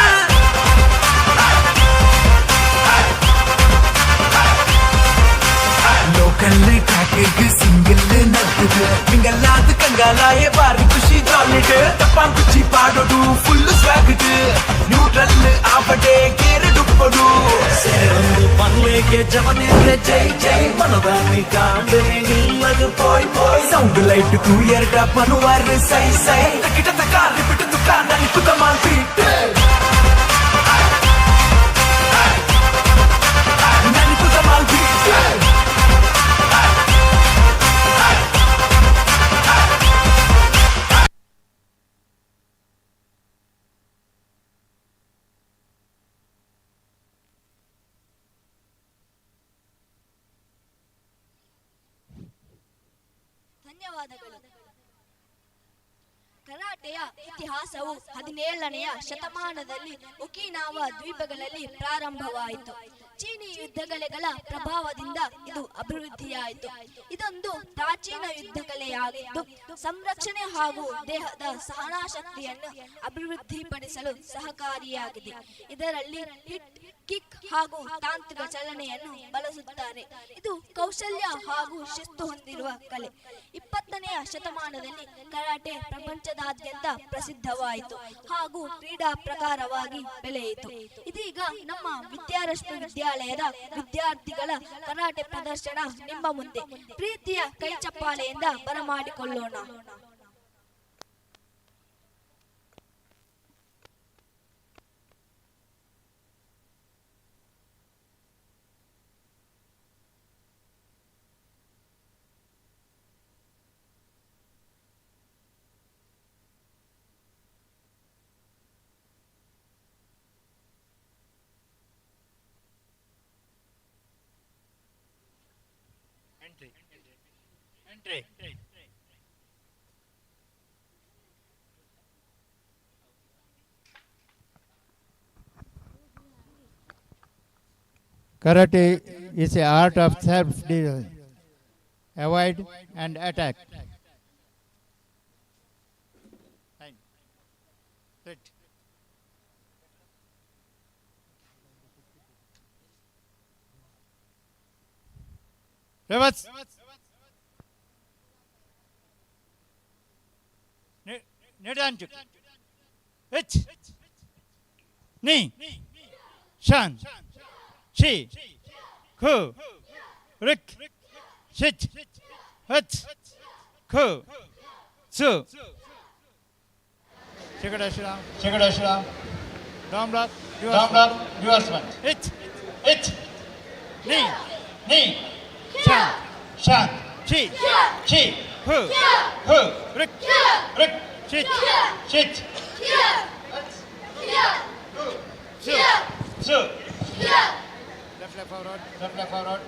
ಲೋಕಲ್ ಟ್ರ್ಯಾಕಿಗೆ ಸಿಂಗಲ್ ನಡ್ತದೆ ಮಿಂಗಲ್ಲಾದ ಕಂಗಾಲಾಯ ಬಾರಿ ಖುಷಿ ಜಾಲಿಡ್ ಟಪಾಂ ಕುಚ್ಚಿ ಪಾಡೋದು ಫುಲ್ ಸ್ವಾಗಟ್ ನ್ಯೂಟ್ರಲ್ ಆಪಟೆ ಕೇರೆ ಡುಪ್ಪಡು ಸೇರೊಂದು ಪನ್ಲೆಗೆ ಜವನೆರ್ರೆ ಜೈ ಜೈ ಮನದಾನಿ ಕಾಂಡನೆ ನಿಲ್ಲದು ಪೋಯ್ ಪೋಯ್ ಸೌಂಡ್ ಲೈಟ್ ಕು ಎರಡ ಪನುವಾರ ಸೈ ಸೈ ತಕಿಟ ತಕಾರಿ ಬಿಟ್ಟು ತುಕಾನ ನಿಕುತ ಮಾಲ್ಪೀಟ್ ನನಿಕುತ ಮಾಲ್ಪೀಟ್ ಧನ್ಯವಾದಗಳು. ಕರಾಟೆಯ ಇತಿಹಾಸವು 17ನೇ ಶತಮಾನದಲ್ಲಿ ಒಕಿನಾವಾ ದ್ವೀಪಗಳಲ್ಲಿ ಪ್ರಾರಂಭವಾಯಿತು. ಚೀನಿ ಯುದ್ಧಕಲೆಗಳ ಪ್ರಭಾವದಿಂದ ಇದು ಅಭಿವೃದ್ಧಿಯಾಯಿತು. ಇದೊಂದು ಪ್ರಾಚೀನ ಯುದ್ಧ ಕಲೆಯಾಗಿದ್ದು ಸಂರಕ್ಷಣೆ ಹಾಗೂ ದೇಹದ ಸಹನಾಶಕ್ತಿಯನ್ನು ಅಭಿವೃದ್ಧಿಪಡಿಸಲು ಸಹಕಾರಿಯಾಗಿದೆ. ಇದರಲ್ಲಿ ಹಿಟ್, ಕಿಕ್ ಹಾಗೂ ತಾಂತ್ರಿಕ ಚಲನೆಯನ್ನು ಬಳಸುತ್ತಾರೆ. ಇದು ಕೌಶಲ್ಯ ಹಾಗೂ ಶಿಸ್ತು ಹೊಂದಿರುವ ಕಲೆ. 20ನೇ ಶತಮಾನದಲ್ಲಿ ಕರಾಟೆ ಪ್ರಪಂಚದಾದ್ಯಂತ ಪ್ರಸಿದ್ಧವಾಯಿತು ಹಾಗೂ ಕ್ರೀಡಾ ಪ್ರಕಾರವಾಗಿ ಬೆಳೆಯಿತು. ಇದೀಗ ನಮ್ಮ ವಿದ್ಯಾರಶ್ಮಿ ವಿದ್ಯಾಲಯದ ವಿದ್ಯಾರ್ಥಿಗಳ ಕರಾಟೆ ಪ್ರದರ್ಶನ ನಿಮ್ಮ ಮುಂದೆ. ಪ್ರೀತಿಯ ಕೈ ಚಪ್ಪಾಳೆಯಿಂದ ಬರಮಾಡಿಕೊಳ್ಳೋಣ. Karate is the art of self-defense, avoid and attack. Reverse. Nedanjuk. Hit. Knee. Shan. Chi. Ku. Rik. Shit. Hut. Ku. Su. Shikadashram. Shikadashram. Domrat. Domrat. Duarsman. Hit. Hit. Knee. Knee. Shan. Shan. Chi. Chi. Hu. Hu. Rik. Rik. Shit. Shit. Su. Su. Left forward. Left forward.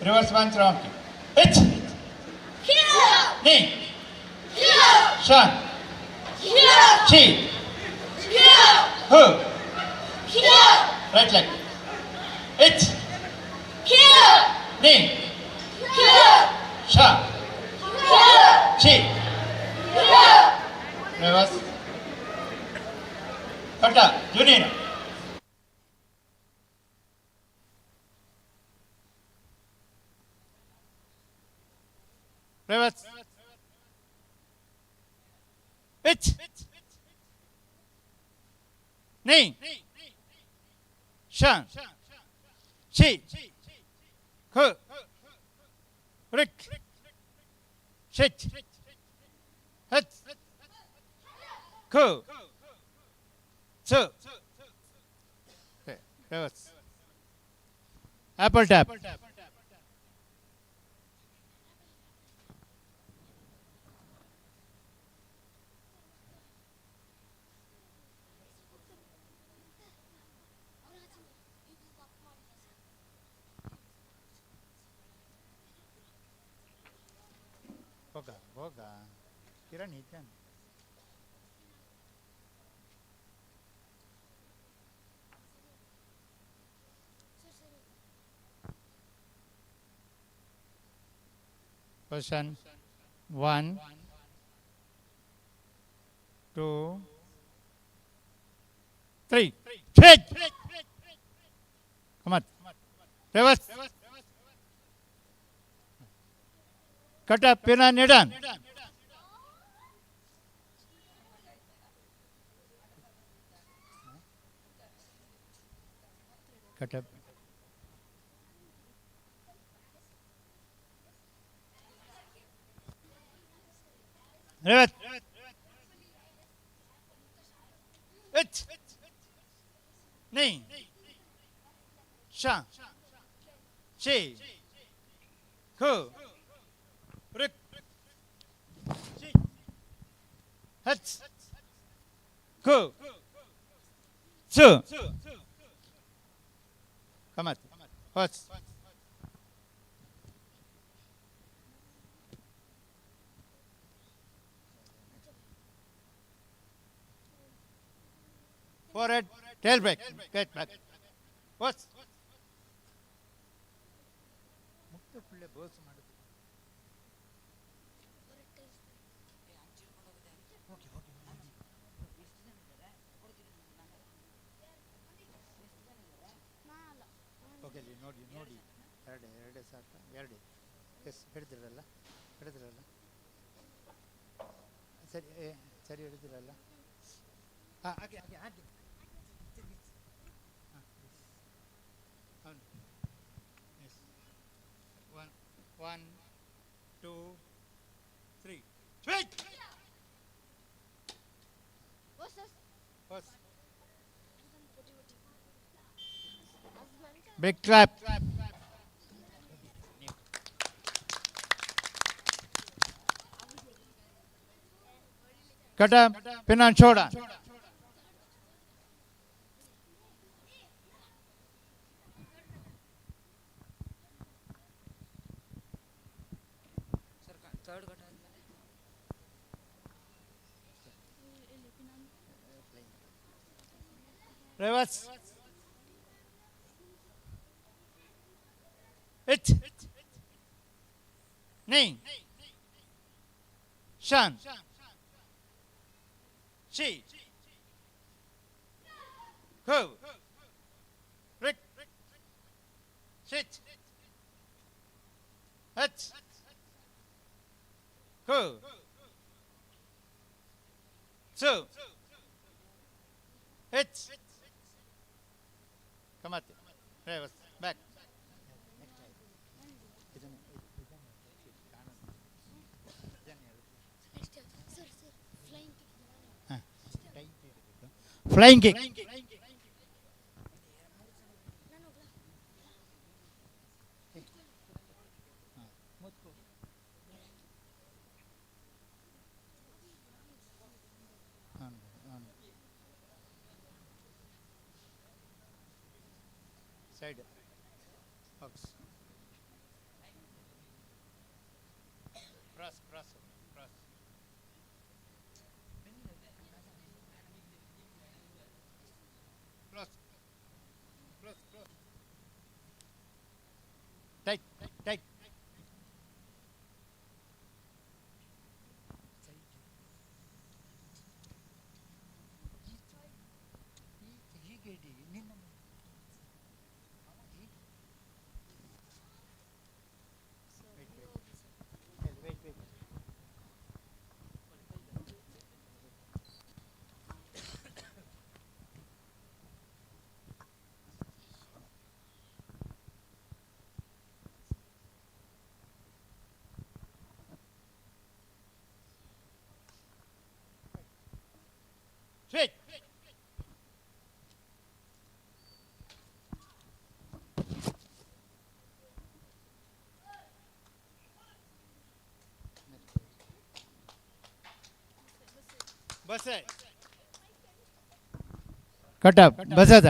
Reverse punch round kick. Hit. Knee. Shan. Chi. Hu. Right leg. Hit. Knee. Shan. Chi. Reverse. Kata. Junior. Reverse. Hit. Knee. Shan. Chi. Ku. Rik. Shit. Hit. Ku. Su. Reverse. Apple tap. Boga, boga. Kiran इतन Question 1, 2, 3. Change. Come on. Reverse. Cut up, pina, nidan. Cut up. Reverse. It. Nain. Sha. She. Who. Rip. She. Hats. Who. Su. Come on. What's? Forehead, tail back, get back. What? Okay, ನೋಡಿ ಎರಡೇ ಸಾಕ ಎರಡೇ S ಹಿಡಿದಿರಲ್ಲ ಸರಿ ಹಿಡಿದಿರಲ್ಲ ಹಾಗೆ One, two, three. Switch! What's this? What's? Big clap. Cut up, pin on shoulder. Reverse. It. Nain. Shan. She. Who. Rick. Sit. Hut. Who. So. It. Come on. Reverse. Back. Flying kick. Side. Box. Cross. Cross. Take. Wait. Switch. बस है cut up बस है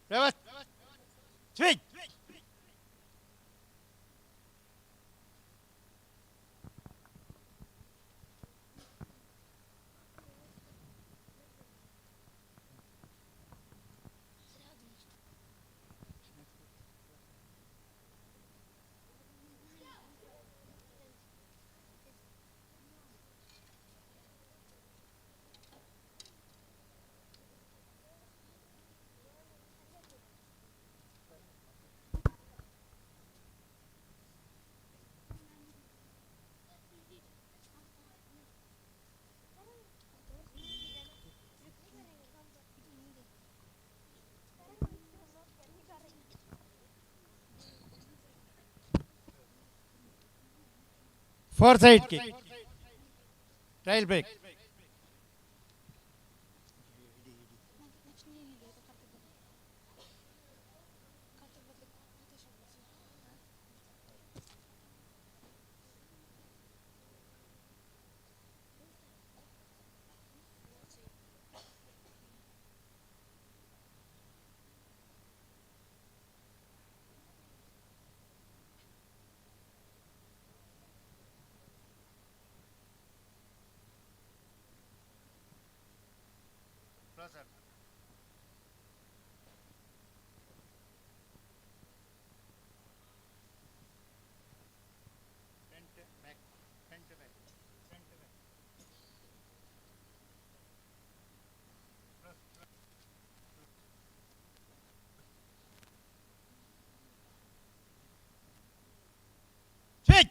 Reverse. Switch. Four-side kick. Trail break. Switch.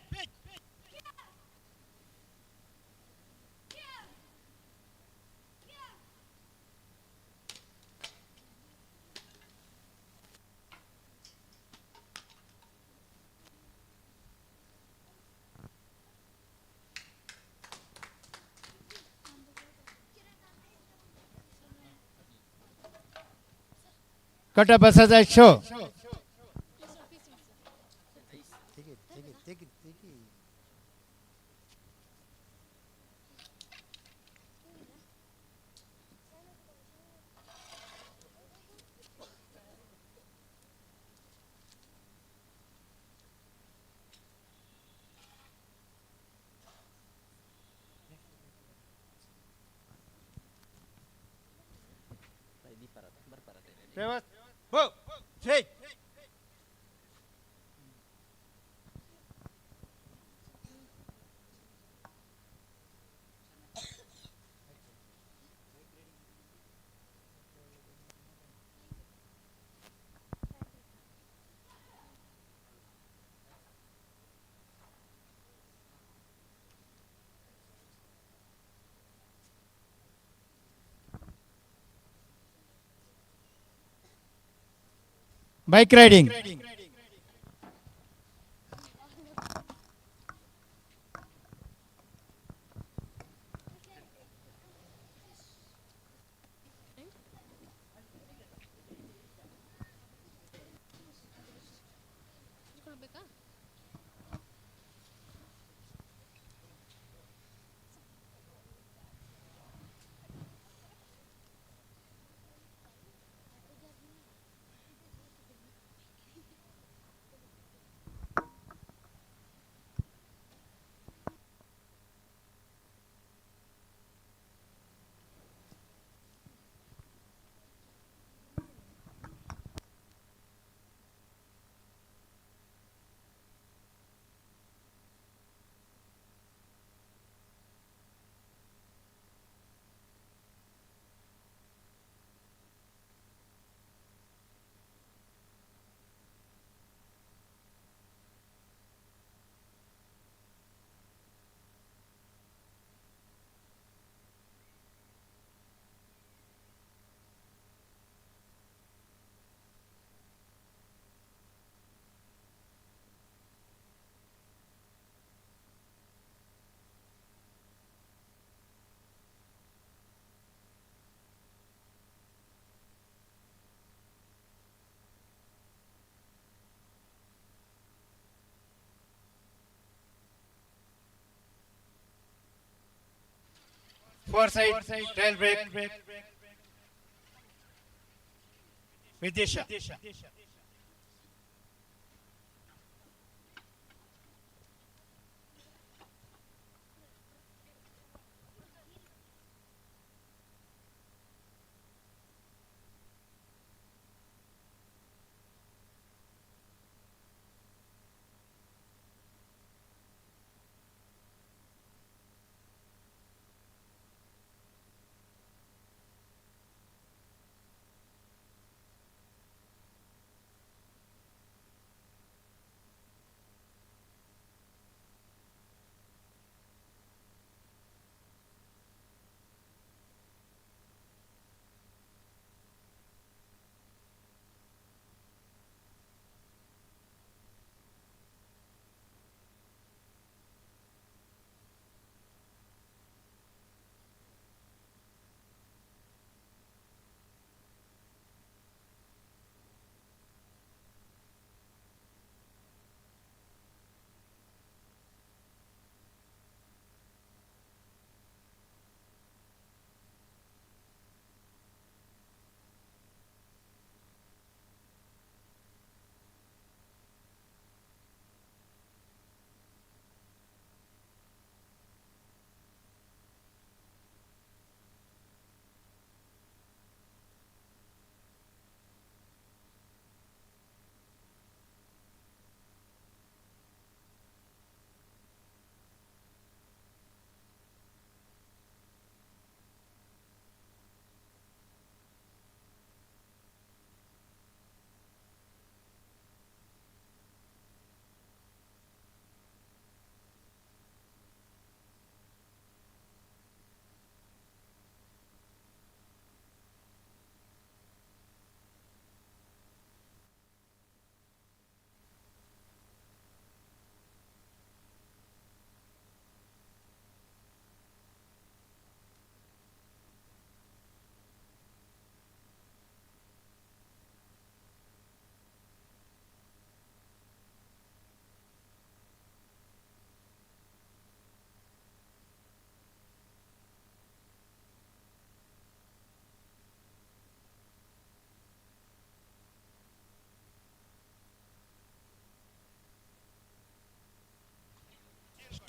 Cut a passage show. Reverse. Whoa. Switch. Bike riding. Foresight, tail brake, Vidisha.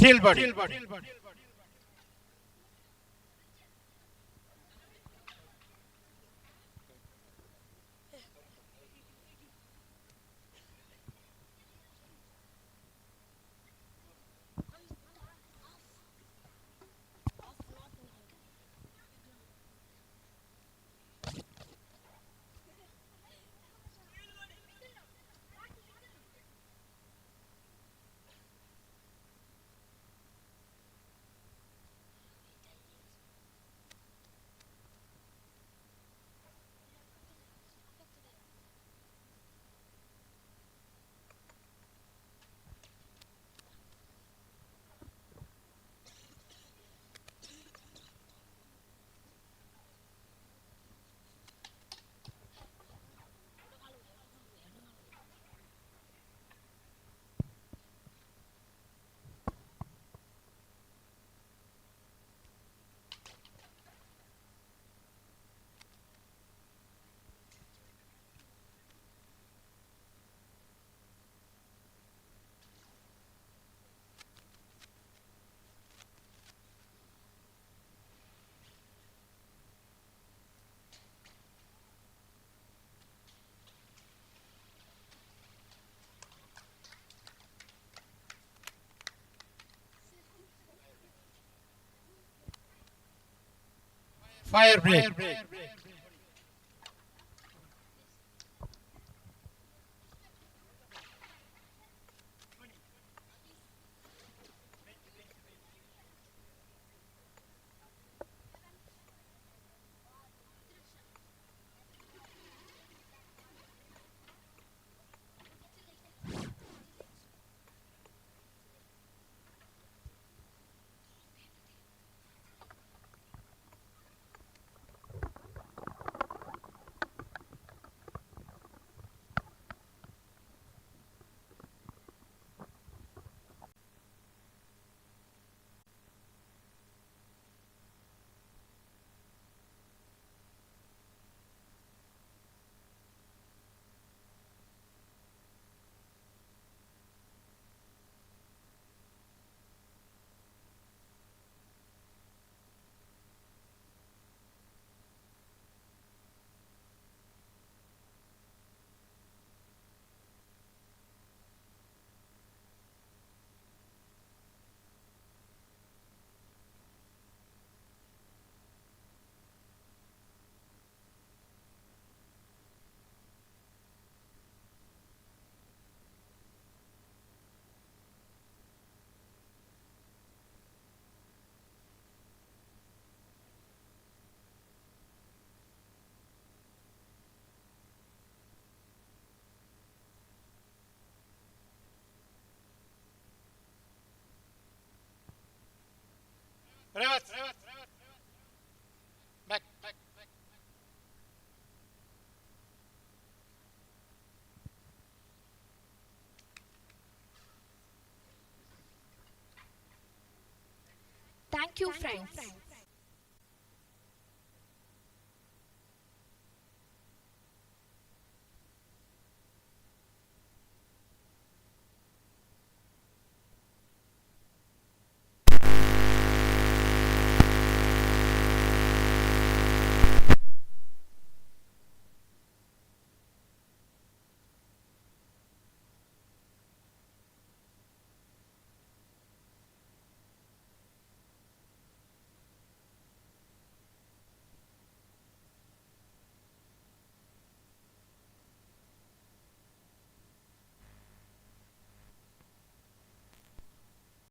Steel body. Fire brake. Thank you, friends.